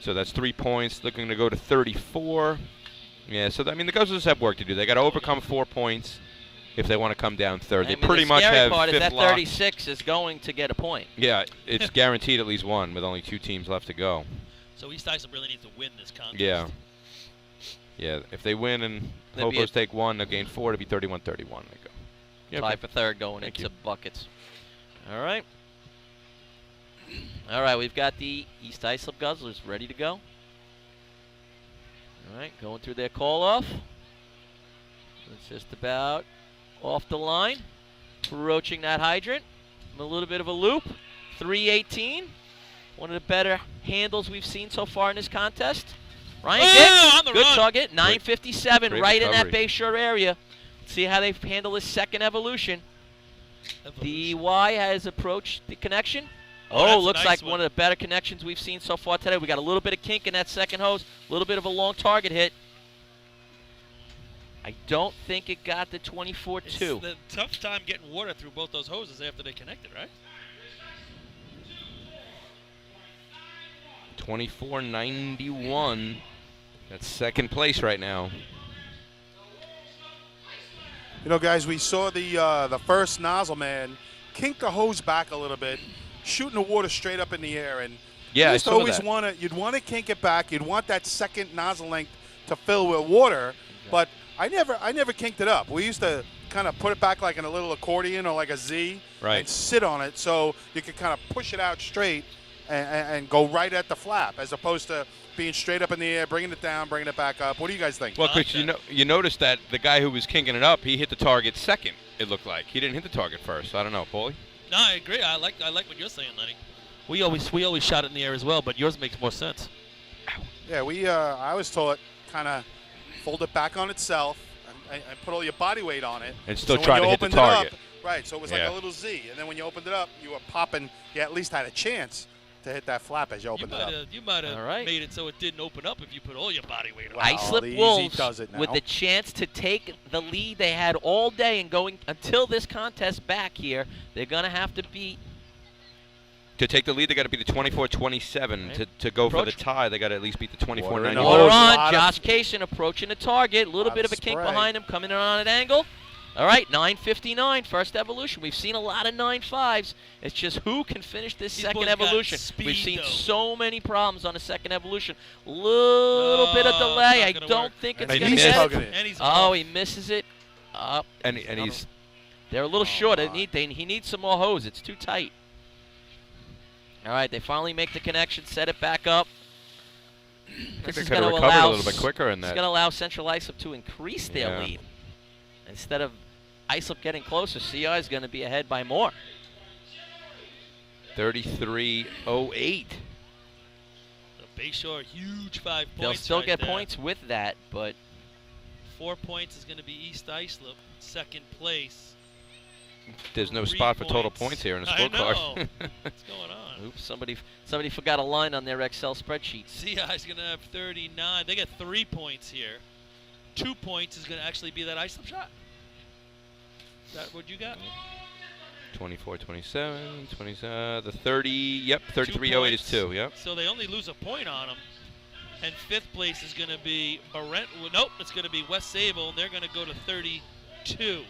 Speaker 2: So that's 3 points. Looking to go to 34. Yeah, so I mean the Guzzlers have work to do. They got to overcome 4 points if they want to come down 3rd. They pretty much have
Speaker 5: The scary part is
Speaker 2: 5th
Speaker 5: that
Speaker 2: locked.
Speaker 5: 36 is going to get a point.
Speaker 2: Yeah, it's guaranteed at least one with only 2 teams left to go.
Speaker 13: So East Islip really needs to win this contest.
Speaker 2: Yeah. Yeah, if they win and
Speaker 5: That'd be
Speaker 2: Hobos take 1, they'll gain 4 to be 31-31. They go. Yeah,
Speaker 5: Tie
Speaker 2: okay.
Speaker 5: for 3rd going
Speaker 2: Thank
Speaker 5: into
Speaker 2: you.
Speaker 5: buckets. All right. All right, we've got the East Islip Guzzlers ready to go. All right, going through their call-off. It's just about off the line. Approaching that hydrant. A little bit of a loop. 318. One of the better handles we've seen so far in this contest. Ryan
Speaker 13: on the
Speaker 5: Dick, good
Speaker 13: run.
Speaker 5: target. 957
Speaker 2: Great
Speaker 5: right in that
Speaker 2: recovery.
Speaker 5: Bayshore area. See how they handle this second evolution. The Y has approached the connection.
Speaker 13: Oh, that's a
Speaker 5: looks
Speaker 13: nice
Speaker 5: like
Speaker 13: one.
Speaker 5: one of the better connections we've seen so far today. We got a little bit of kink in that second hose, a little bit of a long target hit. I don't think it got the 24-2.
Speaker 13: It's the tough time getting water through both those hoses after they connected, right?
Speaker 2: 24-91. That's 2nd place right now.
Speaker 14: You know, guys, we saw the first nozzle man kink the hose back a little bit, shooting the water straight up in the air, and
Speaker 2: Yeah, I
Speaker 14: you just
Speaker 2: saw
Speaker 14: always
Speaker 2: that.
Speaker 14: you'd want to kink it back. You'd want that second nozzle length to fill with water, but I never kinked it up. We used to kind of put it back like in a little accordion or like a Z,
Speaker 2: Right.
Speaker 14: and sit on it so you could kind of push it out straight and go right at the flap, as opposed to being straight up in the air, bringing it down, bringing it back up. What do you guys think?
Speaker 2: Well, Chris, you noticed that the guy who was kinking it up, he hit the target second, it looked like. He didn't hit the target first. I don't know, Paulie?
Speaker 13: No, I agree. I like what you're saying, Lenny. We always shot it in the air as well, but yours makes more sense.
Speaker 14: Yeah, I was taught kind of fold it back on itself and put all your body weight on it.
Speaker 2: And still
Speaker 14: when
Speaker 2: try
Speaker 14: you
Speaker 2: to hit the
Speaker 14: opened it up-
Speaker 2: target.
Speaker 14: right, so it was like
Speaker 2: Yeah.
Speaker 14: a little Z. And then when you opened it up, you were popping. You at least had a chance to hit that flap as you opened it up.
Speaker 13: You might have
Speaker 5: All right.
Speaker 13: made it so it didn't open up if you put all your body weight on
Speaker 14: Wow.
Speaker 13: it.
Speaker 5: Islip
Speaker 14: the Easy
Speaker 5: Wolves
Speaker 14: does it now.
Speaker 5: with the chance to take the lead they had all day and going until this contest back here. They're going to have to beat.
Speaker 2: To take the lead, they got to be the 24-27.
Speaker 5: Right.
Speaker 2: To go for the
Speaker 5: Approach.
Speaker 2: tie, they got to at least beat the 24-91.
Speaker 14: Oh,
Speaker 5: Water
Speaker 14: there's a
Speaker 5: on.
Speaker 14: lot of-
Speaker 5: Josh Kaysen approaching the target. A little
Speaker 14: lot
Speaker 5: bit
Speaker 14: of
Speaker 5: of a kink
Speaker 14: spray.
Speaker 5: behind him, coming in on an angle. All right, 9:59, first evolution. We've seen a lot of 9.5s. It's just who can finish this
Speaker 13: These
Speaker 5: second
Speaker 13: boys got
Speaker 5: evolution.
Speaker 13: speed,
Speaker 5: We've seen
Speaker 13: though.
Speaker 5: so many problems on the second evolution. Little bit of delay. I don't think it's
Speaker 12: And
Speaker 5: going to
Speaker 12: he's
Speaker 5: get
Speaker 12: tugging
Speaker 5: it.
Speaker 12: it.
Speaker 13: And he's
Speaker 5: Oh,
Speaker 13: off.
Speaker 5: he misses it. Up.
Speaker 2: And he's
Speaker 5: They're a little short. He needs some more hose. It's too tight. All right, they finally make the connection, set it back up.
Speaker 2: I think
Speaker 5: This
Speaker 2: they
Speaker 5: is
Speaker 2: could have
Speaker 5: gonna
Speaker 2: recovered
Speaker 5: allow
Speaker 2: a little bit quicker in
Speaker 5: It's
Speaker 2: that.
Speaker 5: going to allow Central Islip to increase their
Speaker 2: Yeah.
Speaker 5: lead. Instead of Islip getting closer, CI is going to be ahead by more.
Speaker 2: 33:08.
Speaker 13: So Bayshore, huge 5 points.
Speaker 5: They'll still
Speaker 13: right
Speaker 5: get
Speaker 13: there.
Speaker 5: points with that, but
Speaker 13: 4 points is going to be East Islip, second place.
Speaker 2: There's no
Speaker 13: 3
Speaker 2: spot for total
Speaker 13: points.
Speaker 2: points here in the
Speaker 13: I
Speaker 2: scorecard.
Speaker 13: know. What's going on?
Speaker 5: oops, somebody forgot a line on their Excel spreadsheet.
Speaker 13: CI's going to have 39. They get 3 points here. 2 points is going to actually be that Islip shot. Is that what you got?
Speaker 2: 24-27, 27, the 30, yep,
Speaker 13: 2
Speaker 2: 33:08 is
Speaker 13: points.
Speaker 2: 2, yep.
Speaker 13: So they only lose a point on them. And 5th place is going to be Brentwood. Nope, it's going to be West Sable, and they're going to go to 32.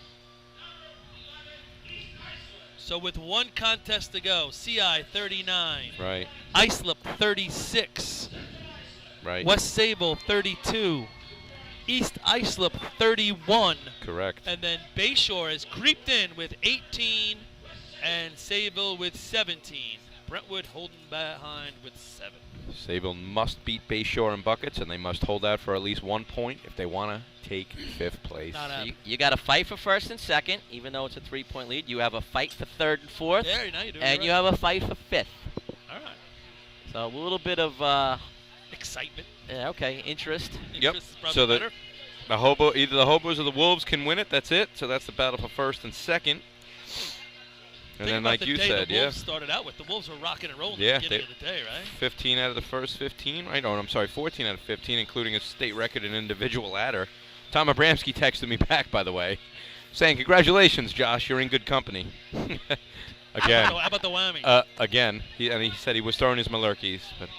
Speaker 13: So with one contest to go, CI 39.
Speaker 2: Right,
Speaker 13: Islip 36.
Speaker 2: right.
Speaker 13: West Sable 32. East Islip 31.
Speaker 2: Correct.
Speaker 13: And then Bayshore has creeped in with 18 and Sayville with 17. Brentwood holding behind with 7.
Speaker 2: Sayville must beat Bayshore in buckets, and they must hold out for at least 1 point if they want to take 5th place.
Speaker 13: Not
Speaker 5: So you got to fight for first and second, even though it's a 3-point lead. You have a fight for third and fourth,
Speaker 13: Yeah, now you're doing
Speaker 5: and
Speaker 13: it
Speaker 5: you
Speaker 13: right.
Speaker 5: have a fight for fifth.
Speaker 13: All right.
Speaker 5: So a little bit of
Speaker 13: Excitement.
Speaker 5: interest.
Speaker 2: Yep.
Speaker 13: Interest is probably
Speaker 2: So
Speaker 13: better.
Speaker 2: either the Hobos or the Wolves can win it. That's it. So that's the battle for first and second. And
Speaker 13: Think
Speaker 2: then,
Speaker 13: about
Speaker 2: like
Speaker 13: the
Speaker 2: you
Speaker 13: day
Speaker 2: said,
Speaker 13: the
Speaker 2: yeah,
Speaker 13: Wolves started out with. The Wolves were rocking and rolling
Speaker 2: Yeah,
Speaker 13: at the beginning
Speaker 2: they-
Speaker 13: of the day, right?
Speaker 2: 15 out of the first 15. Right? Oh, I'm sorry, 14 out of 15, including a state record in individual ladder. Tom Abramski texted me back, by the way, saying, "Congratulations, Josh. You're in good company." Again.
Speaker 13: How about the whammy?
Speaker 2: Again, he said he was throwing his Malerkeys. But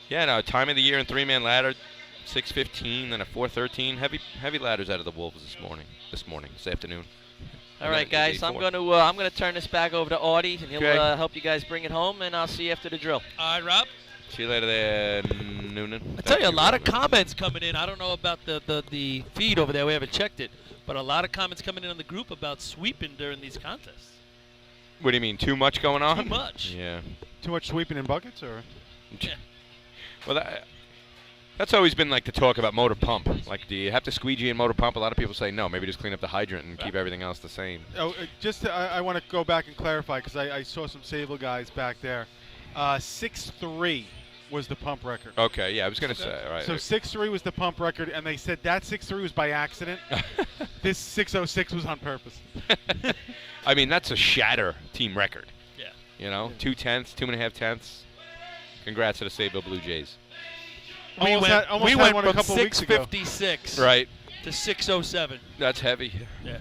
Speaker 2: yeah, no, time of the year in 3-man ladder, 6:15, then a 4:13. Heavy ladders out of the Wolves this afternoon.
Speaker 5: All right, guys, I'm going to turn this back over to Audie, and he'll
Speaker 2: Okay.
Speaker 5: help you guys bring it home, and I'll see you after the drill.
Speaker 13: All right, Rob.
Speaker 2: See you later there, Noonan.
Speaker 13: I tell you, a lot of comments coming in. I don't know about the feed over there. We haven't checked it. But a lot of comments coming in on the group about sweeping during these contests.
Speaker 2: What do you mean, too much going on?
Speaker 13: Too much.
Speaker 2: Yeah.
Speaker 4: Too much sweeping in buckets, or?
Speaker 13: Yeah.
Speaker 2: Well, that's always been like the talk about motor pump. Like, do you have to squeegee in motor pump? A lot of people say no. Maybe just clean up the hydrant and keep everything else the same.
Speaker 4: Oh, I want to go back and clarify because I saw some Sable guys back there. 6'3" was the pump record.
Speaker 2: Okay, yeah, I was going to say, right.
Speaker 4: So 6'3" was the pump record, and they said that 6'3" was by accident. This 6'06" was on purpose.
Speaker 2: I mean, that's a shatter team record.
Speaker 13: Yeah.
Speaker 2: You know, 2/10, 2.5 tenths. Congrats to the Sable Blue Jays.
Speaker 13: We
Speaker 4: Almost
Speaker 13: went
Speaker 4: had one a
Speaker 13: from
Speaker 4: couple weeks ago.
Speaker 13: 656
Speaker 2: Right.
Speaker 13: to 607.
Speaker 2: That's heavy.
Speaker 13: Yeah.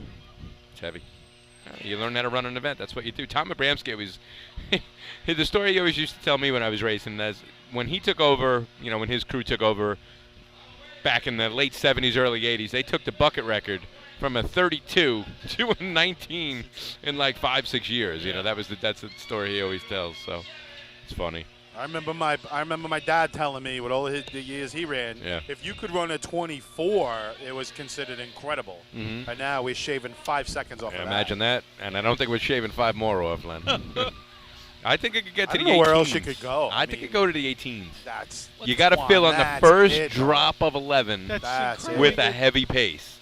Speaker 2: It's heavy. You learn how to run an event. That's what you do. Tom Abramski was the story he always used to tell me when I was racing. As when he took over, you know, when his crew took over back in the late 70s, early 80s, they took the bucket record from a 32 to a 19 in like 5-6 years. You know, that's the story he always tells. So it's funny.
Speaker 14: I remember my dad telling me with all the years he ran,
Speaker 2: Yeah.
Speaker 14: if you could run a 24, it was considered incredible.
Speaker 2: Mhm.
Speaker 14: And now we're shaving 5 seconds off
Speaker 2: Yeah,
Speaker 14: of
Speaker 2: imagine that. And I don't think we're shaving 5 more off, Len. I think it could get
Speaker 14: I
Speaker 2: to
Speaker 14: don't
Speaker 2: the 18s.
Speaker 14: know where else you could go.
Speaker 2: I think it could go to the 18s.
Speaker 14: That's
Speaker 2: You got to fill on the
Speaker 14: that's
Speaker 2: first
Speaker 14: it,
Speaker 2: drop of 11
Speaker 14: That's it.
Speaker 2: with a heavy pace.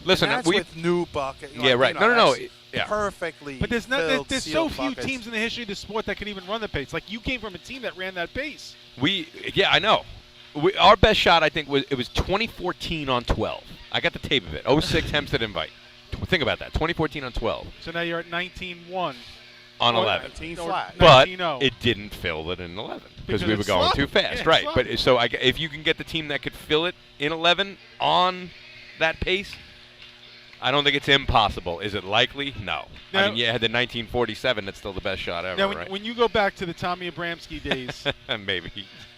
Speaker 2: Listen,
Speaker 14: and that's
Speaker 2: we
Speaker 14: with new bucket.
Speaker 2: Yeah, right. No. Yeah.
Speaker 14: Perfectly.
Speaker 4: But there's so
Speaker 14: sealed
Speaker 4: few
Speaker 14: buckets.
Speaker 4: teams in the history of the sport that can even run the pace. Like, you came from a team that ran that pace.
Speaker 2: I know. Our best shot, I think, was 2014 on 12. I got the tape of it. 06 Hempstead Invite. Think about that. 2014 on 12
Speaker 4: So now you're at 19-1.
Speaker 2: on
Speaker 4: Or
Speaker 2: 11.
Speaker 14: 19 flat.
Speaker 2: But
Speaker 4: 19-0.
Speaker 2: it didn't fill it in 11 because
Speaker 4: Because
Speaker 2: we were
Speaker 4: it's
Speaker 2: going
Speaker 4: slow.
Speaker 2: too fast.
Speaker 4: Yeah,
Speaker 2: Right.
Speaker 4: slow.
Speaker 2: But so if you can get the team that could fill it in 11 on that pace, I don't think it's impossible. Is it likely? No.
Speaker 4: Now-
Speaker 2: I mean, yeah, the 1947, that's still the best shot ever,
Speaker 4: Now,
Speaker 2: right?
Speaker 4: when you go back to the Tommy Abramski days,
Speaker 2: Maybe.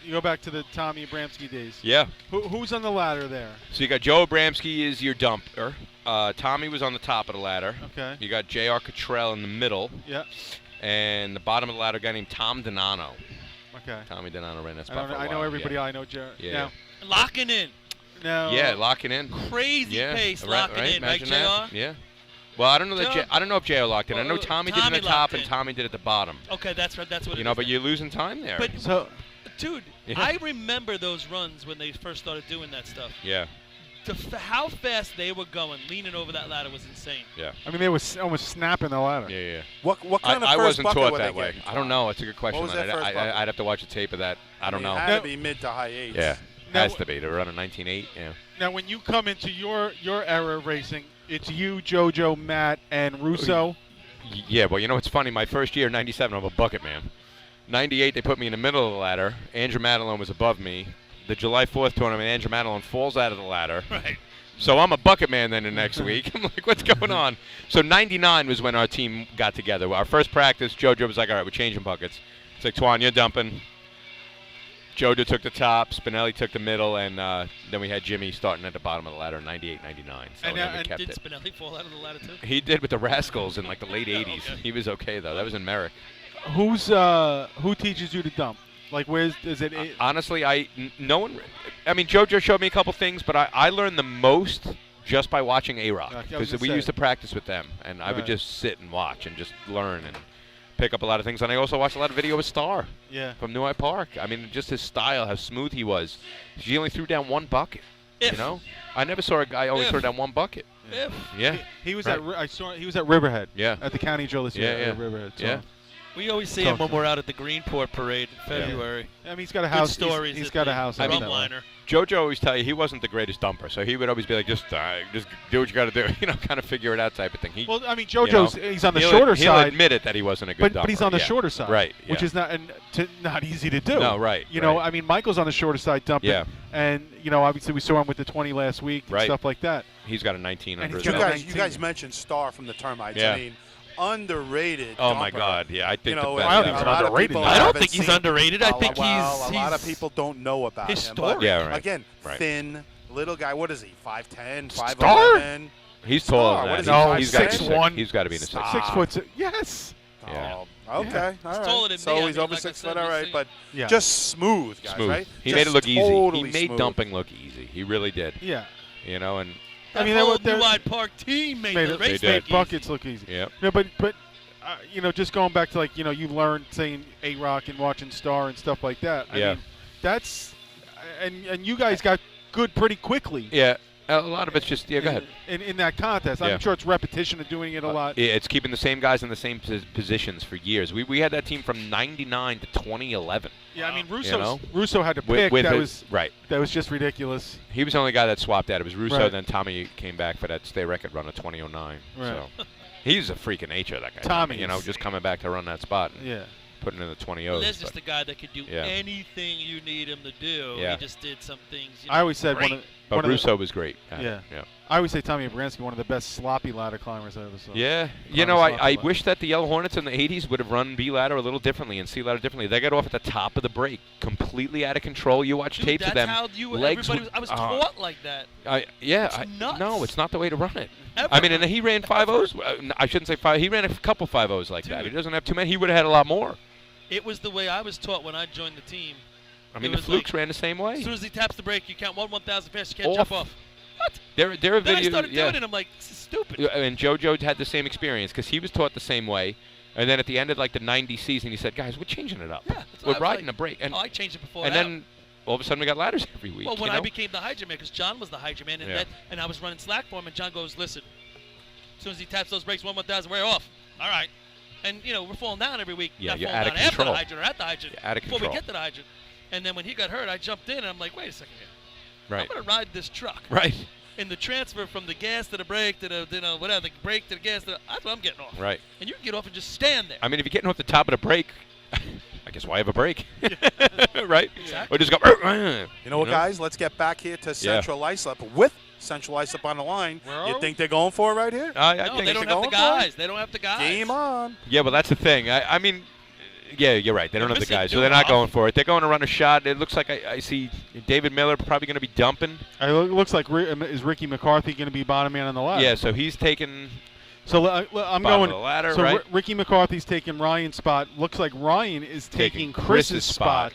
Speaker 4: you go back to the Tommy Abramski days.
Speaker 2: Yeah.
Speaker 4: Who's on the ladder there?
Speaker 2: So you got Joe Abramski is your dumper. Tommy was on the top of the ladder.
Speaker 4: Okay.
Speaker 2: You got J.R. Cottrell in the middle.
Speaker 4: Yeah.
Speaker 2: And the bottom of the ladder, a guy named Tom Donano.
Speaker 4: Okay.
Speaker 2: Tommy Donano ran that
Speaker 4: I
Speaker 2: spot for a
Speaker 4: know
Speaker 2: while.
Speaker 4: everybody.
Speaker 2: Yeah.
Speaker 4: I know Jared.
Speaker 2: Yeah.
Speaker 4: Now,
Speaker 13: Locking in.
Speaker 4: no.
Speaker 2: Yeah, locking in.
Speaker 13: Crazy pace locking in, right,
Speaker 2: Imagine
Speaker 13: JR?
Speaker 2: that. Yeah. Well, I don't know that. I don't know if J.R. locked in. I know Tommy did it at the top and Tommy did it at the bottom.
Speaker 13: Okay, that's right. That's what.
Speaker 2: You know, but you're losing time there.
Speaker 13: But dude,
Speaker 2: Yeah.
Speaker 13: I remember those runs when they first started doing that stuff.
Speaker 2: Yeah.
Speaker 13: How fast they were going, leaning over that ladder was insane.
Speaker 2: Yeah.
Speaker 4: I mean, they were almost snapping the ladder.
Speaker 2: Yeah.
Speaker 14: What kind of
Speaker 2: I
Speaker 14: first
Speaker 2: wasn't
Speaker 14: bucket
Speaker 2: taught
Speaker 14: were
Speaker 2: that
Speaker 14: they
Speaker 2: way.
Speaker 14: getting?
Speaker 2: I don't know. It's a good question.
Speaker 14: What was that first bucket?
Speaker 2: I'd have to watch a tape of that. I don't know.
Speaker 14: It had to be mid to high 8s.
Speaker 2: Yeah.
Speaker 4: Now-
Speaker 2: Has to be. They were running 19.8. Yeah.
Speaker 4: Now, when you come into your era of racing, it's you, JoJo, Matt, and Russo.
Speaker 2: Yeah, well, you know, it's funny. My first year, 97, I'm a bucket man. 98, they put me in the middle of the ladder. Andrew Madelon was above me. The July 4th tournament, Andrew Madelon falls out of the ladder.
Speaker 13: Right.
Speaker 2: So I'm a bucket man then the next week. I'm like, what's going on? So 99 was when our team got together. Our first practice, JoJo was like, all right, we're changing buckets. It's like, Twan, you're dumping. JoJo took the top, Spinelli took the middle, and then we had Jimmy starting at the bottom of the ladder, 98, 99. So
Speaker 13: And,
Speaker 2: then we
Speaker 13: and
Speaker 2: kept
Speaker 13: did
Speaker 2: it.
Speaker 13: Spinelli fall out of the ladder too?
Speaker 2: He did with the Rascals in like the late 80s.
Speaker 13: Okay.
Speaker 2: He was okay, though. That was in Merrick.
Speaker 4: Who teaches you to dump? Like, is it?
Speaker 2: Honestly, no one. I mean, JoJo showed me a couple things, but I learned the most just by watching A-Rock, because we used to practice with them, and I would
Speaker 4: Right.
Speaker 2: just sit and watch and just learn and pick up a lot of things. And I also watched a lot of video with Star.
Speaker 4: Yeah.
Speaker 2: From New Eye Park. I mean, just his style, how smooth he was. He only threw down one bucket. You know, I never saw a guy only throw down one bucket. Yeah.
Speaker 4: He was
Speaker 2: Right.
Speaker 4: I saw he was at Riverhead.
Speaker 2: Yeah.
Speaker 4: At the county drill this year.
Speaker 2: Yeah.
Speaker 4: At Riverhead. So.
Speaker 2: Yeah.
Speaker 13: We always see him when we're out at the Greenport Parade in February.
Speaker 4: I mean, he's got a
Speaker 13: Good
Speaker 4: house.
Speaker 13: stories
Speaker 4: He's
Speaker 13: at
Speaker 4: got
Speaker 13: the
Speaker 4: a house.
Speaker 2: I mean,
Speaker 13: Drumliner.
Speaker 2: JoJo always tell you he wasn't the greatest dumper, so he would always be like, just do what you got to do, you know, kind of figure it out type of thing.
Speaker 4: Well, I mean, JoJo's he's on the shorter
Speaker 2: he'll
Speaker 4: side.
Speaker 2: admit it that he wasn't a good dumper.
Speaker 4: But he's on the
Speaker 2: yeah.
Speaker 4: shorter side,
Speaker 2: right?
Speaker 4: Which
Speaker 2: yeah.
Speaker 4: is not easy to do.
Speaker 2: No, right,
Speaker 4: You know,
Speaker 2: right.
Speaker 4: I mean, Michael's on the shorter side dumping.
Speaker 2: Yeah.
Speaker 4: And you know, obviously we saw him with the 20 last week and
Speaker 2: Right.
Speaker 4: stuff like that.
Speaker 2: He's got a 19
Speaker 4: And
Speaker 2: under
Speaker 4: he's
Speaker 2: his
Speaker 4: got
Speaker 2: belt.
Speaker 4: a
Speaker 14: You guys mentioned Star from the Termites.
Speaker 2: Yeah.
Speaker 14: I mean, underrated.
Speaker 2: Oh my
Speaker 14: dumper.
Speaker 2: God! Yeah, I think
Speaker 14: You know,
Speaker 2: the best.
Speaker 4: I don't think
Speaker 2: ever.
Speaker 4: he's
Speaker 14: a lot of
Speaker 4: underrated.
Speaker 14: people
Speaker 13: I don't
Speaker 14: haven't
Speaker 13: think he's
Speaker 14: seen-
Speaker 13: underrated. I think
Speaker 14: well,
Speaker 13: he's
Speaker 14: a lot of people don't know about
Speaker 13: historic.
Speaker 14: him. But
Speaker 2: Yeah, right.
Speaker 14: again,
Speaker 2: Right.
Speaker 14: thin, little guy. What is he? 5'10",
Speaker 4: Star?
Speaker 14: 5'11".
Speaker 2: He's taller
Speaker 14: Star,
Speaker 2: than
Speaker 14: what
Speaker 2: that.
Speaker 14: is he,
Speaker 4: No,
Speaker 2: He's got to be
Speaker 4: 6'1".
Speaker 2: He's got to be in the
Speaker 14: Stop.
Speaker 2: 6.
Speaker 4: 6 foot. Yes.
Speaker 2: Yeah.
Speaker 14: Oh, okay, all right.
Speaker 13: taller than
Speaker 14: so
Speaker 13: me. I
Speaker 14: he's
Speaker 13: mean,
Speaker 14: over
Speaker 13: like I
Speaker 14: 6
Speaker 13: said,
Speaker 14: foot, all
Speaker 13: we've
Speaker 14: right.
Speaker 13: seen-
Speaker 14: But
Speaker 4: Yeah.
Speaker 14: just smooth, guys,
Speaker 2: Smooth.
Speaker 14: right?
Speaker 2: He
Speaker 14: Just
Speaker 2: made it look easy.
Speaker 14: totally
Speaker 2: He made
Speaker 14: smooth.
Speaker 2: dumping look easy. He really did.
Speaker 4: Yeah.
Speaker 2: You know, and
Speaker 13: That
Speaker 4: I mean,
Speaker 13: whole
Speaker 4: they're-
Speaker 13: New Hyde Park team made the race
Speaker 2: They did.
Speaker 13: look easy.
Speaker 4: buckets look easy.
Speaker 2: Yep.
Speaker 4: No, but you know, just going back to like you know, you learned saying A-Rock and watching Star and stuff like that. I
Speaker 2: Yeah.
Speaker 4: mean, that's and you guys got good pretty quickly.
Speaker 2: yeah, a lot of it's just go ahead.
Speaker 4: In that contest,
Speaker 2: Yeah.
Speaker 4: I'm sure it's repetition of doing it a lot.
Speaker 2: Yeah, it's keeping the same guys in the same positions for years. We had that team from 99 to 2011.
Speaker 4: Yeah, I mean,
Speaker 2: know?
Speaker 4: Russo had to
Speaker 2: With-
Speaker 4: pick.
Speaker 2: with
Speaker 4: That
Speaker 2: his-
Speaker 4: was
Speaker 2: right.
Speaker 4: That was just ridiculous.
Speaker 2: He was the only guy that swapped out. It was Russo,
Speaker 4: Right.
Speaker 2: then Tommy came back for that state record run of 2009.
Speaker 4: Right.
Speaker 2: So he's a freak of nature, that guy.
Speaker 4: Tommy
Speaker 2: you know,
Speaker 4: is-
Speaker 2: just coming back to run that spot and
Speaker 4: Yeah.
Speaker 2: putting in the 20-0s.
Speaker 13: Liz is the guy that could do
Speaker 2: Yeah.
Speaker 13: anything you need him to do.
Speaker 2: Yeah.
Speaker 13: He just did some things.
Speaker 4: I always said
Speaker 13: great.
Speaker 2: But Russo was great.
Speaker 4: Yeah.
Speaker 2: Yeah.
Speaker 4: I always say Tommy Abransky, one of the best sloppy ladder climbers I ever saw.
Speaker 2: Yeah, you
Speaker 4: Climbers
Speaker 2: know,
Speaker 4: sloppy
Speaker 2: I
Speaker 4: ladder.
Speaker 2: wish that the Yellow Hornets in the 80s would have run B ladder a little differently and C ladder differently. They got off at the top of the break, completely out of control. You watch
Speaker 13: Dude,
Speaker 2: tapes of
Speaker 13: that's
Speaker 2: them.
Speaker 13: how you,
Speaker 2: legs
Speaker 13: everybody
Speaker 2: would-
Speaker 13: was, I was taught like that. nuts.
Speaker 2: No, it's not the way to run it.
Speaker 13: Ever.
Speaker 2: I mean, and he ran 5-0s. I shouldn't say 5. He ran a couple 5-0s like that. He doesn't have too many. He would have had a lot more.
Speaker 13: It was the way I was taught when I joined the team.
Speaker 2: I mean,
Speaker 13: It
Speaker 2: the
Speaker 13: was
Speaker 2: Flukes
Speaker 13: like,
Speaker 2: ran the same way.
Speaker 13: As soon as he taps the brake, you count 1,000 fast. You can't
Speaker 2: Off.
Speaker 13: jump off.
Speaker 2: There are
Speaker 13: Then I
Speaker 2: videos.
Speaker 13: started
Speaker 2: yeah.
Speaker 13: doing it. I'm like, this is stupid.
Speaker 2: And JoJo had the same experience because he was taught the same way. And then at the end of like the 90 season, he said, "Guys, we're changing it up.
Speaker 13: Yeah, that's what I
Speaker 2: we're
Speaker 13: was
Speaker 2: riding
Speaker 13: like,
Speaker 2: a break." And
Speaker 13: I changed it before.
Speaker 2: And
Speaker 13: it
Speaker 2: then all of a sudden, we got ladders every week.
Speaker 13: Well, when
Speaker 2: you know?
Speaker 13: I became the Hydra man, because John was the Hydra man, and,
Speaker 2: Yeah.
Speaker 13: and I was running slack for him, and John goes, "Listen, as soon as he taps those brakes, 1,000, we're off." All right. And, you know, we're falling down every week.
Speaker 2: Yeah,
Speaker 13: Not
Speaker 2: you're
Speaker 13: falling
Speaker 2: out of
Speaker 13: down after
Speaker 2: control.
Speaker 13: the hydrant or at the hydrant.
Speaker 2: You're out of
Speaker 13: before we
Speaker 2: control.
Speaker 13: get to the hydrant. And then when he got hurt, I jumped in, and I'm like, wait a second here.
Speaker 2: Right.
Speaker 13: I'm going to ride this truck.
Speaker 2: Right.
Speaker 13: In the transfer from the gas to the brake to the, whatever, the brake to the gas, that's what I'm getting off.
Speaker 2: Right.
Speaker 13: And you can get off and just stand there.
Speaker 2: I mean, if you're getting off the top of the brake, I guess why have a brake? Right?
Speaker 14: Exactly.
Speaker 2: Or just go.
Speaker 14: You know what, guys? Let's get back here to Central Islip with Central Islip on the line. You think they're going for it right here?
Speaker 2: I
Speaker 13: No,
Speaker 2: think
Speaker 13: they don't have the guys. They don't have the guys.
Speaker 14: Game on.
Speaker 2: Yeah, well, that's the thing. I mean, Yeah, you're right. They don't have the guys, so they're not going for it. They're going to run a shot. It looks like I see David Miller probably going to be dumping.
Speaker 4: It looks like is Ricky McCarthy going to be bottom man on the ladder?
Speaker 2: Yeah, so he's taking.
Speaker 4: So I'm
Speaker 2: bottom
Speaker 4: going.
Speaker 2: of the ladder,
Speaker 4: so
Speaker 2: right?
Speaker 4: Ricky McCarthy's taking Ryan's spot. Looks like Ryan is taking Chris's spot.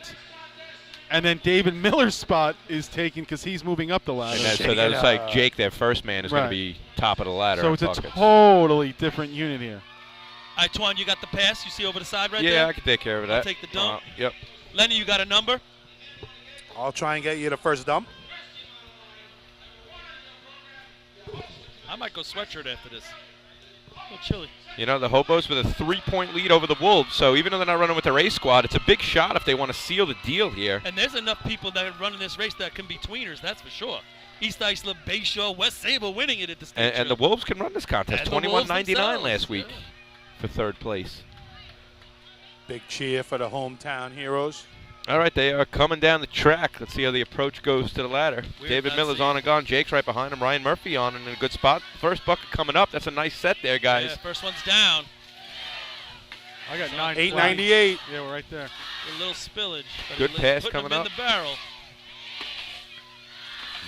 Speaker 4: And then David Miller's spot is taken because he's moving up the ladder.
Speaker 2: And so that looks like Jake, their first man, is going to be top of the ladder.
Speaker 4: So it's a totally different unit here.
Speaker 13: All right, Twan, you got the pass. You see over the side right there?
Speaker 2: Yeah, I can take care of that.
Speaker 13: I'll take the dump.
Speaker 2: Yep.
Speaker 13: Lenny, you got a number?
Speaker 14: I'll try and get you the first dump.
Speaker 13: I might go sweatshirt after this. A little chilly.
Speaker 2: You know, the Hobos with a 3-point lead over the Wolves, so even though they're not running with their A squad, it's a big shot if they want to seal the deal here.
Speaker 13: And there's enough people that are running this race that can be tweeners, that's for sure. East Islip, Bayshore, West Sable winning it at the state.
Speaker 2: And the Wolves can run this contest. 21.99 last week for third place.
Speaker 14: Big cheer for the hometown heroes.
Speaker 2: All right, they are coming down the track. Let's see how the approach goes to the ladder. David Miller's on and gone. Jake's right behind him. Ryan Murphy on and in a good spot. First bucket coming up. That's a nice set there, guys.
Speaker 13: Yeah, first one's down.
Speaker 4: I got
Speaker 14: 898.
Speaker 4: Yeah, we're right there.
Speaker 13: A little spillage. But
Speaker 2: Good pass
Speaker 13: putting
Speaker 2: coming
Speaker 13: him
Speaker 2: up.
Speaker 13: in the barrel.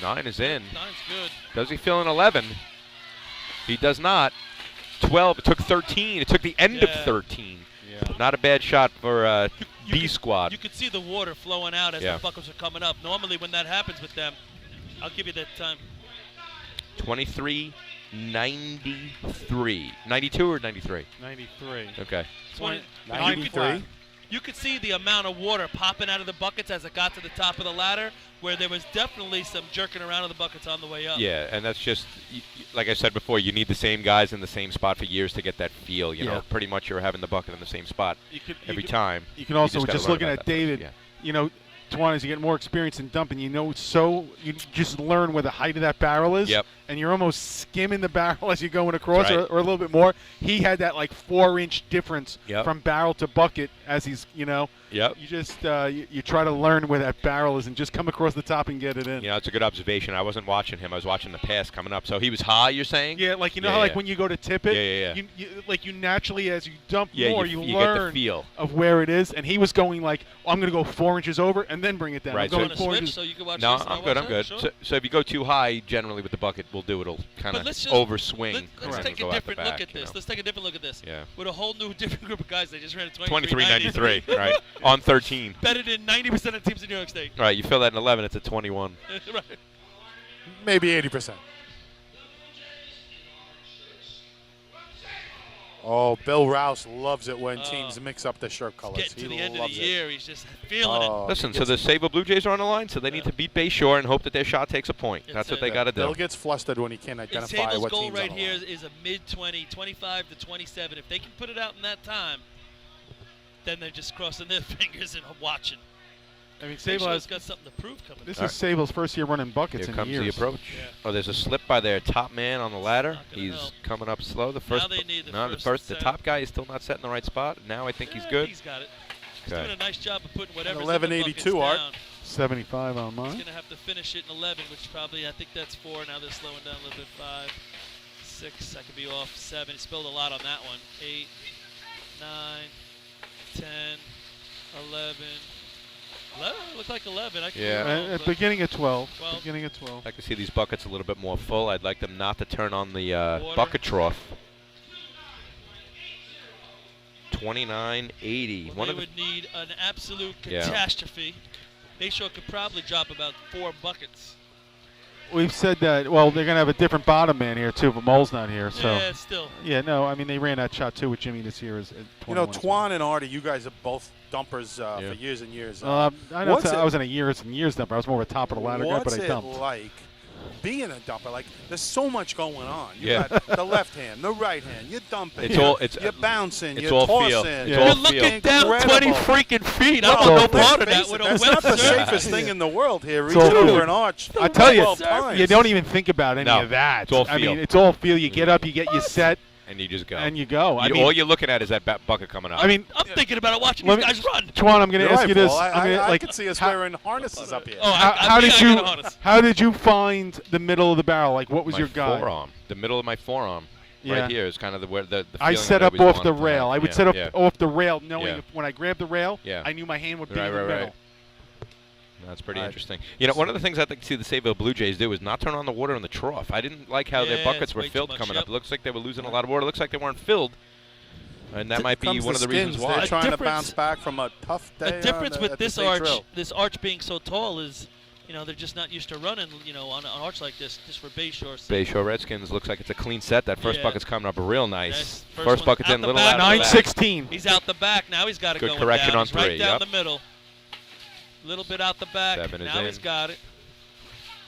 Speaker 2: 9 is in.
Speaker 13: 9's good.
Speaker 2: Does he fill in 11? He does not. 12. It took 13. It took the end of 13. Yeah. Not a bad shot for B squad.
Speaker 13: You could see the water flowing out as the buckets are coming up. Normally when that happens with them, I'll give you that time.
Speaker 2: 23.93. 92 or 93?
Speaker 4: 93.
Speaker 2: Okay.
Speaker 14: 93.
Speaker 13: You could see the amount of water popping out of the buckets as it got to the top of the ladder, where there was definitely some jerking around of the buckets on the way up.
Speaker 2: Yeah, and that's just, like I said before, you need the same guys in the same spot for years to get that feel. You know, pretty much you're having the bucket in the same spot every time.
Speaker 4: You can also,
Speaker 2: just
Speaker 4: looking at David, you know, Twan, as you get more experience in dumping, you just learn where the height of that barrel is.
Speaker 2: Yep.
Speaker 4: And you're almost skimming the barrel as you're going across, or a little bit more. He had that like 4-inch difference from barrel to bucket as he's, you know.
Speaker 2: Yep.
Speaker 4: You just you try to learn where that barrel is and just come across the top and get it in.
Speaker 2: Yeah, it's a good observation. I wasn't watching him. I was watching the pass coming up. So he was high, you're saying?
Speaker 4: Yeah, like you know how like when you go to tip it, you naturally as you dump more, you learn
Speaker 2: get the feel
Speaker 4: of where it is. And he was going like, I'm going to go 4 inches over and then bring it down.
Speaker 2: Right.
Speaker 4: I'm going
Speaker 2: So
Speaker 4: 4 inches.
Speaker 13: So you can watch
Speaker 2: no,
Speaker 13: this
Speaker 2: I'm good. I'm good.
Speaker 13: Sure.
Speaker 2: So if you go too high, generally with the bucket, it'll kind of overswing.
Speaker 13: Let's take a different look at this. Let's take a different look at this.
Speaker 2: Yeah.
Speaker 13: With a whole new different group of guys, they just ran a
Speaker 2: 23.93, right? On 13.
Speaker 13: Better than 90% of teams in New York State.
Speaker 2: Right. You fill that in 11, it's a 21.
Speaker 13: Right.
Speaker 14: Maybe 80%. Oh, Bill Rouse loves it when teams mix up the shirt colors.
Speaker 13: Getting to the end of the year, he's just feeling it.
Speaker 2: Listen, so the Sable Blue Jays are on the line, so they need to beat Bayshore and hope that their shot takes a point. That's what they got to do.
Speaker 14: Bill gets flustered when he can't identify
Speaker 13: Sable's
Speaker 14: what
Speaker 13: goal
Speaker 14: team's
Speaker 13: right
Speaker 14: on the
Speaker 13: here
Speaker 14: line.
Speaker 13: is a mid-20, 25 to 27. If they can put it out in that time, then they're just crossing their fingers and watching.
Speaker 4: I mean, Sable has
Speaker 13: got something to prove coming.
Speaker 4: This is Sable's first year running buckets
Speaker 2: Here
Speaker 4: in
Speaker 2: comes
Speaker 4: years.
Speaker 2: the approach.
Speaker 13: Yeah.
Speaker 2: Oh, there's a slip by their top man on the ladder. He's
Speaker 13: help.
Speaker 2: coming up slow. The first,
Speaker 13: Now they need the
Speaker 2: no,
Speaker 13: first
Speaker 2: the
Speaker 13: set.
Speaker 2: top guy is still not set in the right spot. Now I think he's good.
Speaker 13: He's got it. He's
Speaker 2: Okay.
Speaker 13: doing a nice job of putting whatever's
Speaker 14: 1182,
Speaker 13: in the buckets
Speaker 14: Art.
Speaker 13: down.
Speaker 4: 75 on
Speaker 13: He's
Speaker 4: mine.
Speaker 13: going to have to finish it in 11, which probably, I think that's 4. Now they're slowing down a little bit. 5, 6, I could be off. 7, he spilled a lot on that one. 8, 9, 10, 11. 11? It looked like 11. I could be wrong, but
Speaker 4: Beginning at 12.
Speaker 13: 12.
Speaker 4: Beginning at 12.
Speaker 2: I'd like to see these buckets a little bit more full. I'd like them not to turn on the bucket trough. 29.80.
Speaker 13: Well, they would need an absolute catastrophe. Bayshore could probably drop about 4 buckets.
Speaker 4: We've said that, well, they're going to have a different bottom man here, too, but Mole's not here. So.
Speaker 13: Yeah, still.
Speaker 4: Yeah, no, I mean, they ran that shot, too, with Jimmy this year. At 21
Speaker 14: Twan and Artie, you guys are both dumpers for years and years.
Speaker 4: I wasn't a years and years dumper. I was more of a top of the ladder guy, but I dumped.
Speaker 14: What's it like being a dumper? Like, there's so much going on. You
Speaker 2: Yeah.
Speaker 14: got the left hand, the right hand. You're dumping. You're bouncing.
Speaker 2: It's
Speaker 14: you're
Speaker 2: all
Speaker 14: tossing.
Speaker 2: feel. It's
Speaker 13: You're
Speaker 2: all
Speaker 13: looking
Speaker 2: feel.
Speaker 13: down 20 freaking feet. I don't want no part of that with a
Speaker 14: That's
Speaker 13: wet
Speaker 14: not the
Speaker 13: surface.
Speaker 14: safest thing in the world here.
Speaker 4: It's
Speaker 14: Reaching
Speaker 4: all
Speaker 14: over
Speaker 4: feel.
Speaker 14: an arch.
Speaker 4: I tell you,
Speaker 14: 12 times.
Speaker 4: you don't even think about any of that.
Speaker 2: It's all
Speaker 4: I
Speaker 2: feel.
Speaker 4: mean, it's all feel. You get up, you get your set.
Speaker 2: And you just go.
Speaker 4: And you go.
Speaker 2: All you're looking at is that bucket coming up.
Speaker 4: I mean,
Speaker 13: I'm thinking about it watching these guys run.
Speaker 4: Twan, I'm going to
Speaker 14: You're
Speaker 4: ask
Speaker 14: right,
Speaker 4: you this.
Speaker 14: Paul. I
Speaker 4: like,
Speaker 14: could see us wearing harnesses up here.
Speaker 13: Oh,
Speaker 4: how did you find the middle of the barrel? Like, what was
Speaker 2: my
Speaker 4: your guide?
Speaker 2: forearm. The middle of my forearm.
Speaker 4: Yeah.
Speaker 2: Right here is kind of where the
Speaker 4: I
Speaker 2: feeling
Speaker 4: set
Speaker 2: that I
Speaker 4: up
Speaker 2: always
Speaker 4: off the
Speaker 2: wanted to
Speaker 4: rail.
Speaker 2: have.
Speaker 4: I would
Speaker 2: Yeah,
Speaker 4: set up
Speaker 2: yeah.
Speaker 4: off the rail, knowing
Speaker 2: Yeah.
Speaker 4: when I grabbed the rail,
Speaker 2: Yeah.
Speaker 4: I knew my hand would be
Speaker 2: Right,
Speaker 4: in the
Speaker 2: right,
Speaker 4: middle.
Speaker 2: right. That's pretty interesting. You know, one of the things I think to see the Sayville Blue Jays do is not turn on the water in the trough. I didn't like how their
Speaker 13: Yeah,
Speaker 2: buckets
Speaker 13: it's
Speaker 2: were
Speaker 13: way too
Speaker 2: filled
Speaker 13: much,
Speaker 2: coming
Speaker 13: yep.
Speaker 2: up. It looks like they were losing a lot of water. It looks like they weren't filled. And that might be
Speaker 14: Comes
Speaker 2: one of the reasons
Speaker 14: skins.
Speaker 2: why.
Speaker 14: They're trying to
Speaker 13: difference-
Speaker 14: bounce back from a tough day.
Speaker 13: The difference with
Speaker 14: at the
Speaker 13: this
Speaker 14: state
Speaker 13: arch,
Speaker 14: drill.
Speaker 13: this arch being so tall is, you know, they're just not used to running, you know, on an arch like this, just for Bayshore. So
Speaker 2: Bayshore Redskins looks like it's a clean set. That first
Speaker 13: Yeah.
Speaker 2: bucket's coming up real nice.
Speaker 13: Nice.
Speaker 2: First
Speaker 13: one's
Speaker 2: bucket's
Speaker 13: out
Speaker 2: in,
Speaker 13: the
Speaker 2: little
Speaker 13: back.
Speaker 2: out of the back.
Speaker 4: 916.
Speaker 13: He's out the back. Now he's got it
Speaker 2: Good
Speaker 13: going
Speaker 2: correction
Speaker 13: down.
Speaker 2: on
Speaker 13: He's right
Speaker 2: three,
Speaker 13: down
Speaker 2: yep.
Speaker 13: the middle. A little bit out the back.
Speaker 2: 7 is
Speaker 13: now
Speaker 2: in.
Speaker 13: he's got it.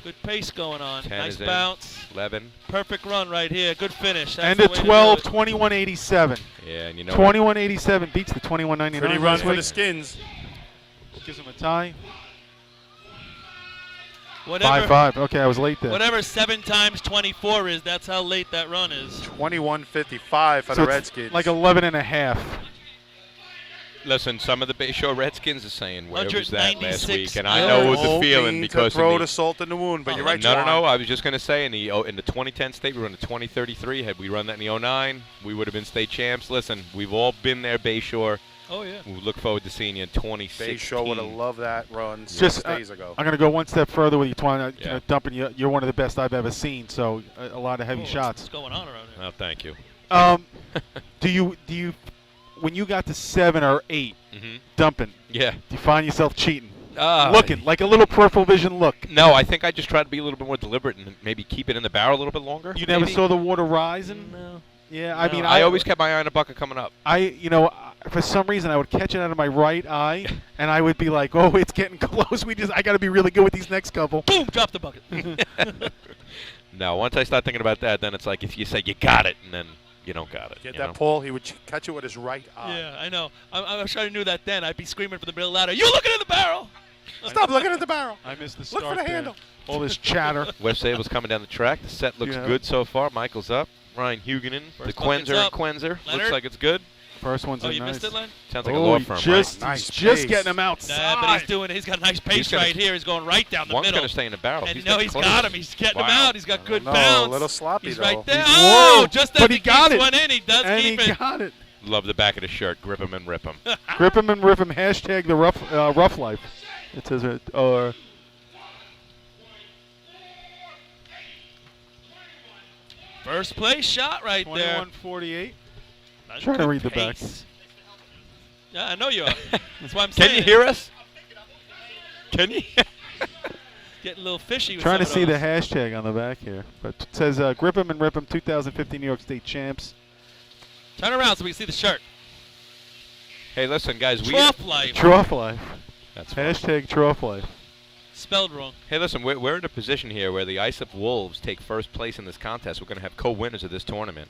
Speaker 13: Good pace going on.
Speaker 2: 10
Speaker 13: Nice
Speaker 2: is in.
Speaker 13: bounce.
Speaker 2: 11.
Speaker 13: Perfect run right here. Good finish. That's
Speaker 4: End
Speaker 13: the
Speaker 4: of
Speaker 13: way to do
Speaker 4: 12,
Speaker 13: it.
Speaker 4: 2187.
Speaker 2: Yeah, and you know
Speaker 4: 2187 beats the 2199.
Speaker 14: Pretty run
Speaker 4: last
Speaker 14: for
Speaker 4: week.
Speaker 14: the Skins.
Speaker 4: Gives them a tie.
Speaker 13: Whatever,
Speaker 4: 5-5. Okay, I was late there.
Speaker 13: whatever 7 times 24 is, that's how late that run is.
Speaker 14: 21:55 for
Speaker 4: So
Speaker 14: the
Speaker 4: it's
Speaker 14: Redskins.
Speaker 4: like 11 and a half.
Speaker 2: Listen, some of the Bayshore Redskins are saying, where was that last
Speaker 13: 196
Speaker 2: week? And I know it was the
Speaker 14: Don't
Speaker 2: feeling
Speaker 14: mean
Speaker 2: because
Speaker 14: to throw
Speaker 2: in
Speaker 14: the salt in the wound, but you're right,
Speaker 2: No, no,
Speaker 14: Juwan.
Speaker 2: no. I was just going to say, in the 2010 state, we run the 2033. Had we run that in the 09, we would have been state champs. Listen, we've all been there, Bayshore.
Speaker 13: Oh, yeah.
Speaker 2: We look forward to seeing you in 2016.
Speaker 14: Bayshore would have loved that run
Speaker 4: Just
Speaker 14: 6 days ago.
Speaker 4: I'm going to go one step further with you, Twan.
Speaker 2: Yeah.
Speaker 4: Dumping you. You're one of the best I've ever seen. So a lot of heavy
Speaker 13: What's
Speaker 4: shots.
Speaker 13: going on around here?
Speaker 2: Oh, thank you.
Speaker 4: Do you when you got to 7 or 8
Speaker 2: Mhm.
Speaker 4: dumping?
Speaker 2: Yeah.
Speaker 4: Do you find yourself cheating?
Speaker 2: Uh,
Speaker 4: Looking like a little peripheral vision look.
Speaker 2: No, I think I just tried to be a little bit more deliberate and maybe keep it in the barrel a little bit longer.
Speaker 4: You never
Speaker 2: maybe?
Speaker 4: saw the water rising?
Speaker 13: No.
Speaker 4: Yeah, I
Speaker 2: No,
Speaker 4: mean,
Speaker 2: I always kept my eye on the bucket coming up.
Speaker 4: For some reason, I would catch it out of my right eye, and I would be like, "Oh, it's getting close. I got to be really good with these next couple."
Speaker 13: Boom! Drop the bucket.
Speaker 2: No, once I start thinking about that, then it's like if you say you got it, and then you don't got it.
Speaker 14: Get
Speaker 2: you
Speaker 14: that
Speaker 2: know?
Speaker 14: Paul, he would catch it with his right eye.
Speaker 13: Yeah, I know. I wish I knew that then. I'd be screaming from the middle ladder, "You looking at the barrel!"
Speaker 14: Stop looking at the barrel.
Speaker 4: I missed the
Speaker 14: Look
Speaker 4: start
Speaker 14: for the
Speaker 4: there.
Speaker 14: handle.
Speaker 4: All this chatter.
Speaker 2: West Sable's coming down the track. The set looks
Speaker 4: Yeah.
Speaker 2: good so far. Michael's up. Ryan Huguenin, the
Speaker 13: First bucket's
Speaker 2: Quenzer and
Speaker 13: up.
Speaker 2: Quenzer.
Speaker 13: Leonard.
Speaker 2: Looks like it's good.
Speaker 4: First one's
Speaker 13: Oh,
Speaker 4: in
Speaker 13: you
Speaker 4: nice.
Speaker 13: missed it, Len?
Speaker 2: Sounds like a
Speaker 4: Oh,
Speaker 2: law
Speaker 4: he
Speaker 2: firm,
Speaker 4: just,
Speaker 2: right?
Speaker 14: Nice
Speaker 4: he's just
Speaker 14: pace.
Speaker 4: getting him outside.
Speaker 13: Nah, but he's got a nice pace
Speaker 2: gonna-
Speaker 13: right here. He's going right down the
Speaker 2: One's
Speaker 13: middle.
Speaker 2: going to stay in the barrel.
Speaker 13: And
Speaker 2: He's
Speaker 13: no,
Speaker 2: that
Speaker 13: he's
Speaker 2: close.
Speaker 13: got him. He's getting him
Speaker 2: Wow.
Speaker 13: out. He's got good
Speaker 14: No,
Speaker 13: bounce.
Speaker 14: a little sloppy,
Speaker 13: He's
Speaker 14: though.
Speaker 13: right there.
Speaker 4: He's-
Speaker 13: Oh,
Speaker 4: Whoa,
Speaker 13: just
Speaker 4: but
Speaker 13: as
Speaker 4: he
Speaker 13: he
Speaker 4: got
Speaker 13: keeps
Speaker 4: it.
Speaker 13: one in, he does
Speaker 4: And
Speaker 13: keep
Speaker 4: he
Speaker 13: it.
Speaker 4: got it.
Speaker 2: Love the back of the shirt. Grip him and rip him.
Speaker 4: Grip him and rip him. Hashtag the rough life. It says it. Or
Speaker 13: First place shot right there.
Speaker 4: 21:48.
Speaker 13: That's
Speaker 4: Trying to
Speaker 13: good
Speaker 4: read the back.
Speaker 13: pace. Yeah, I know you are. That's why I'm
Speaker 2: Can
Speaker 13: saying.
Speaker 2: you hear us? Can you?
Speaker 13: Getting a little fishy with
Speaker 4: Trying to
Speaker 13: some
Speaker 4: see
Speaker 13: of
Speaker 4: the
Speaker 13: those.
Speaker 4: hashtag on the back here, but it says "Grip 'em and Rip 'em" 2015 New York State champs.
Speaker 13: Turn around so we can see the shirt.
Speaker 2: Hey, listen, guys.
Speaker 13: Trough life.
Speaker 4: Trough life.
Speaker 2: That's fine.
Speaker 4: Hashtag trough life.
Speaker 13: Spelled wrong.
Speaker 2: Hey, listen, we're in a position here where the Islip Wolves take first place in this contest. We're going to have co-winners of this tournament.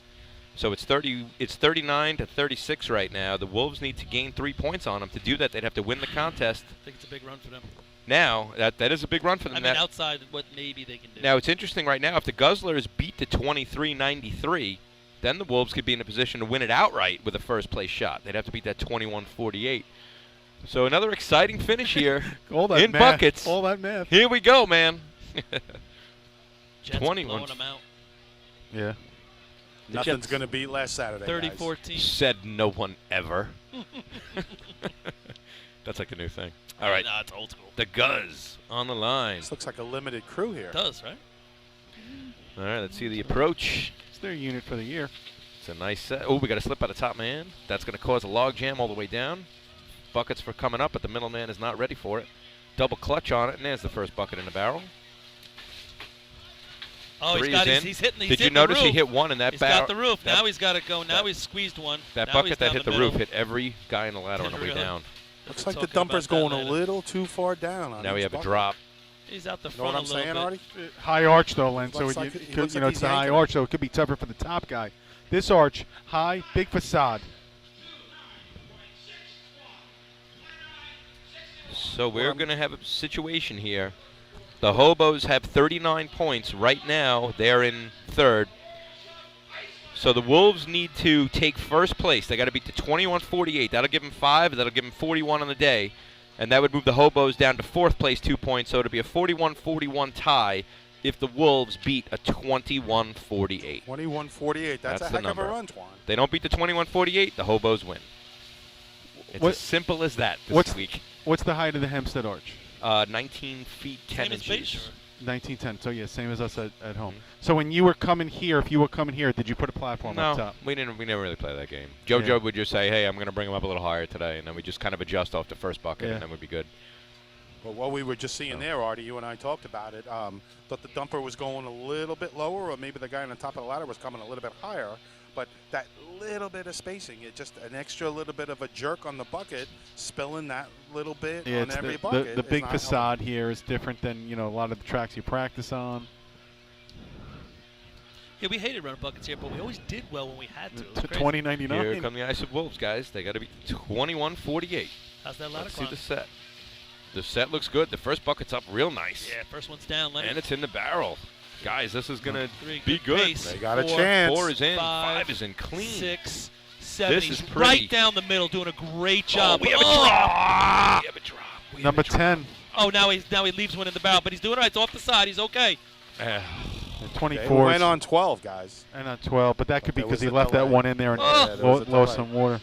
Speaker 2: So it's 39 to 36 right now. The Wolves need to gain 3 points on them. To do that, they'd have to win the contest.
Speaker 13: I think it's a big run for them.
Speaker 2: Now, that is a big run for them.
Speaker 13: I mean, outside what maybe they can do.
Speaker 2: Now, it's interesting right now. If the Guzzlers beat the 23-93, then the Wolves could be in a position to win it outright with a first-place shot. They'd have to beat that 21-48. So another exciting finish here
Speaker 4: All that
Speaker 2: in
Speaker 4: math.
Speaker 2: buckets.
Speaker 4: All that math.
Speaker 2: Here we go, man.
Speaker 13: Jets
Speaker 2: 21.
Speaker 13: blowing them out.
Speaker 4: Yeah.
Speaker 14: Nothing's going to beat last Saturday,
Speaker 13: 30-14.
Speaker 2: Said no one ever. That's like a new thing. All right.
Speaker 13: Nah, it's old school.
Speaker 2: The Guzz on the line.
Speaker 14: This looks like a limited crew here.
Speaker 13: It does, right?
Speaker 2: All right, let's see the approach.
Speaker 4: It's their unit for the year.
Speaker 2: It's a nice set. Oh, we got a slip out of top man. That's going to cause a log jam all the way down. Buckets for coming up, but the middle man is not ready for it. Double clutch on it, and there's the first bucket in the barrel.
Speaker 13: Oh,
Speaker 2: Three
Speaker 13: he's got.
Speaker 2: is
Speaker 13: He's,
Speaker 2: in.
Speaker 13: he's hitting. He's
Speaker 2: Did you
Speaker 13: hitting the
Speaker 2: notice he
Speaker 13: roof.
Speaker 2: hit one in that
Speaker 13: He's
Speaker 2: barrel?
Speaker 13: got the roof.
Speaker 2: That-
Speaker 13: Now he's got to go. Now
Speaker 2: that-
Speaker 13: he's squeezed one.
Speaker 2: That
Speaker 13: Now
Speaker 2: bucket
Speaker 13: he's
Speaker 2: that
Speaker 13: down
Speaker 2: hit the
Speaker 13: middle.
Speaker 2: roof hit every guy in the ladder on the way
Speaker 13: Really?
Speaker 2: down.
Speaker 14: Looks
Speaker 13: We're
Speaker 14: like the
Speaker 13: talking
Speaker 14: dumper's
Speaker 13: about that
Speaker 14: going a
Speaker 13: later.
Speaker 14: little too far down. On
Speaker 2: Now we
Speaker 14: each
Speaker 2: have a
Speaker 14: bucket.
Speaker 2: drop.
Speaker 13: He's out the
Speaker 14: You know what
Speaker 13: front
Speaker 14: I'm
Speaker 13: a
Speaker 14: saying,
Speaker 13: little
Speaker 14: Artie?
Speaker 13: bit.
Speaker 4: High arch though, Len. So
Speaker 14: Looks
Speaker 4: it,
Speaker 14: like
Speaker 4: you,
Speaker 14: it looks
Speaker 4: you
Speaker 14: like
Speaker 4: know
Speaker 14: he's
Speaker 4: it's a high
Speaker 14: yanking
Speaker 4: arch, so it could be tougher for the top guy. This arch, high, big facade.
Speaker 2: So we're going to have a situation here. The Hobos have 39 points right now. They're in third. So the Wolves need to take first place. They got to beat the 21-48. That'll give them 5. That'll give them 41 on the day. And that would move the Hobos down to fourth place 2 points. So it'll be a 41-41 tie. if the Wolves beat a 21-48.
Speaker 14: 21-48. That's a
Speaker 2: the
Speaker 14: heck
Speaker 2: number.
Speaker 14: of a run, Twan.
Speaker 2: They don't beat the 21-48, the Hobos win. It's as simple as that this week.
Speaker 4: What's the height of the Hempstead Arch?
Speaker 2: 19 feet 10
Speaker 13: Same as
Speaker 2: inches.
Speaker 13: Bayshore.
Speaker 4: 1910. So yeah, same as us at home. So when you were coming here, if you were coming here, did you put a platform up top?
Speaker 2: We didn't. We never really play that game. JoJo would just say, "Hey, I'm going to bring him up a little higher today," and then we just kind of adjust off the first bucket, and then we'd be good.
Speaker 14: Well, what we were just seeing there, Artie, you and I talked about it. Thought the dumper was going a little bit lower, or maybe the guy on the top of the ladder was coming a little bit higher. But that little bit of spacing, it just an extra little bit of a jerk on the bucket, spilling that little bit on every bucket.
Speaker 4: The big facade here is different than a lot of the tracks you practice on.
Speaker 13: Yeah, we hated running buckets here, but we always did well when we had to.
Speaker 4: To 20.99.
Speaker 2: Here come the Islip Wolves, guys. They got to be 21-48.
Speaker 13: How's that ladder
Speaker 2: Let's see
Speaker 13: climb?
Speaker 2: the set. The set looks good. The first bucket's up real nice.
Speaker 13: Yeah, first one's down.
Speaker 2: And it's in the barrel. Guys, this is going to be
Speaker 13: good
Speaker 2: good.
Speaker 13: pace.
Speaker 14: They got a chance.
Speaker 2: 4 is in.
Speaker 13: 5
Speaker 2: 5 is in clean.
Speaker 13: 6, 7.
Speaker 2: This
Speaker 13: He's
Speaker 2: is pretty.
Speaker 13: right down the middle, doing a great job.
Speaker 2: We have a drop. We have a drop.
Speaker 4: Number 10.
Speaker 13: Oh, now he leaves one in the barrel, but he's doing it right. It's off the side. He's okay.
Speaker 4: 24.
Speaker 14: They went on 12, guys.
Speaker 4: And on 12, but that could be
Speaker 14: There
Speaker 4: because
Speaker 14: was
Speaker 4: he
Speaker 14: a
Speaker 4: left that
Speaker 14: delay.
Speaker 4: one in there and
Speaker 14: there was a
Speaker 4: lost
Speaker 14: delay.
Speaker 4: some water.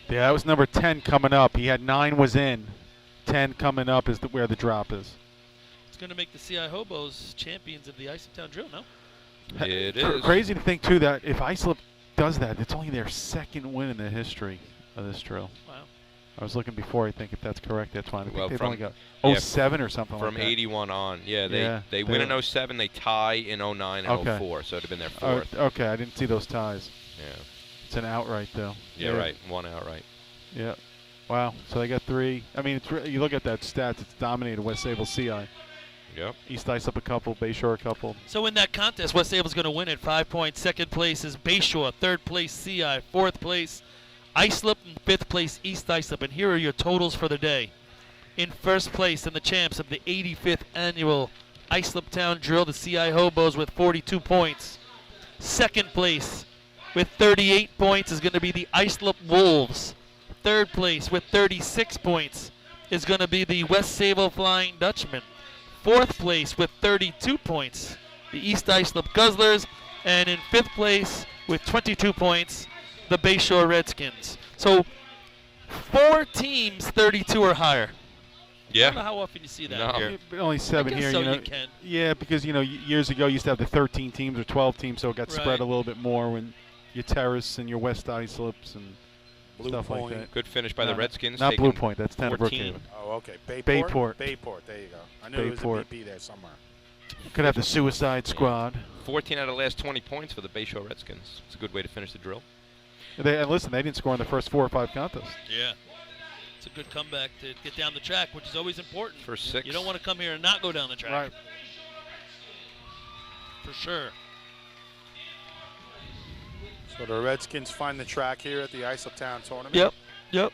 Speaker 4: Yeah, that was number 10 coming up. He had 9 was in. 10 coming up is where the drop is.
Speaker 13: It's going to make the CI Hobos champions of the Islip Town Drill, no?
Speaker 2: It is.
Speaker 4: Crazy to think, too, that if Islip does that, it's only their second win in the history of this drill.
Speaker 13: Wow.
Speaker 4: I was looking before, I think, if that's correct. That's fine. I think
Speaker 2: Well,
Speaker 4: they've
Speaker 2: from-
Speaker 4: only got
Speaker 2: yeah,
Speaker 4: 07 or something like
Speaker 2: From
Speaker 4: that.
Speaker 2: 81 on. Yeah,
Speaker 4: Yeah,
Speaker 2: they win
Speaker 4: they-
Speaker 2: in 07. They tie in 09 and
Speaker 4: Okay.
Speaker 2: 04, so it would have been their
Speaker 4: Oh,
Speaker 2: fourth.
Speaker 4: okay, I didn't see those ties.
Speaker 2: Yeah.
Speaker 4: It's an outright, though.
Speaker 2: Yeah, right. One outright.
Speaker 4: Yeah. Wow. So they got 3. I mean, you look at that stats, it's dominated West Sable CI.
Speaker 2: Yep.
Speaker 4: East Islip a couple, Bayshore a couple.
Speaker 13: So in that contest, West Sable's going to win at 5 points. Second place is Bayshore. Third place, CI. Fourth place, Islip. And fifth place, East Islip. And here are your totals for the day. In first place, and the champs of the 85th annual Islip Town Drill, the CI Hobos with 42 points. Second place with 38 points is going to be the Islip Wolves. Third place with 36 points is going to be the West Sable Flying Dutchmen. Fourth place with 32 points, the East Islip Guzzlers. And in fifth place with 22 points, the Bayshore Redskins. So 4 teams 32 or higher. I don't know how often you see that
Speaker 2: No.
Speaker 13: here.
Speaker 4: Only 7
Speaker 13: I guess
Speaker 4: here.
Speaker 13: so,
Speaker 4: you know.
Speaker 13: you can.
Speaker 4: Yeah, because years ago you used to have the 13 teams or 12 teams, so it got
Speaker 13: Right.
Speaker 4: spread a little bit more when your Terrace and your West Islips and
Speaker 14: Blue
Speaker 4: stuff
Speaker 14: Point.
Speaker 4: like that.
Speaker 2: Good finish by the Redskins.
Speaker 4: Not
Speaker 2: taking
Speaker 4: Blue Point. That's 10 of
Speaker 2: 14.
Speaker 4: Brookhaven.
Speaker 14: Oh, okay.
Speaker 4: Bayport.
Speaker 14: Bayport. There you go. I knew it was a
Speaker 4: Bayport.
Speaker 14: BP there somewhere.
Speaker 4: Could have the Suicide Squad.
Speaker 2: 14 out of the last 20 points for the Bayshore Redskins. It's a good way to finish the drill.
Speaker 4: And listen, they didn't score in the first 4 or 5 contests.
Speaker 13: Yeah. It's a good comeback to get down the track, which is always important.
Speaker 2: For 6.
Speaker 13: You don't want to come here and not go down the track.
Speaker 4: Right.
Speaker 13: For sure.
Speaker 14: So the Redskins find the track here at the Islip Town tournament.
Speaker 13: Yep.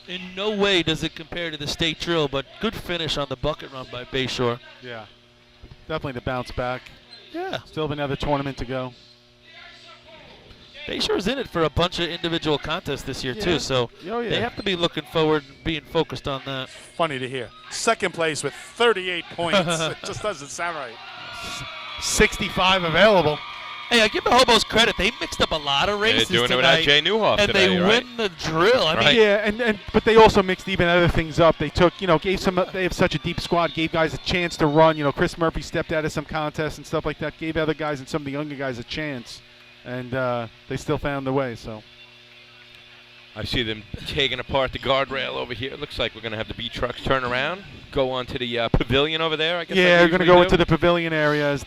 Speaker 13: In no way does it compare to the state drill, but good finish on the bucket run by Bayshore.
Speaker 4: Yeah. Definitely the bounce back.
Speaker 13: Yeah.
Speaker 4: Still have another tournament to go.
Speaker 13: Bayshore's in it for a bunch of individual contests this year, too, so
Speaker 4: Oh, yeah.
Speaker 13: they have to be looking forward and being focused on that.
Speaker 14: Funny to hear. Second place with 38 points. It just doesn't sound right.
Speaker 4: 65 available.
Speaker 13: Hey, I give the Hobos credit. They mixed up a lot of races
Speaker 2: doing it
Speaker 13: tonight,
Speaker 2: without Jay Newhoff
Speaker 13: and
Speaker 2: today,
Speaker 13: they
Speaker 2: right?
Speaker 13: win the drill. I mean,
Speaker 4: Yeah, but they also mixed even other things up. They took, they have such a deep squad, gave guys a chance to run. Chris Murphy stepped out of some contests and stuff like that, gave other guys and some of the younger guys a chance, and they still found the way. So
Speaker 2: I see them taking apart the guardrail over here. It looks like we're going to have the B trucks turn around, go on to the pavilion over there, I guess.
Speaker 4: yeah,
Speaker 2: like
Speaker 4: they're
Speaker 2: we
Speaker 4: going to
Speaker 2: usually
Speaker 4: go
Speaker 2: do.
Speaker 4: into the pavilion area as they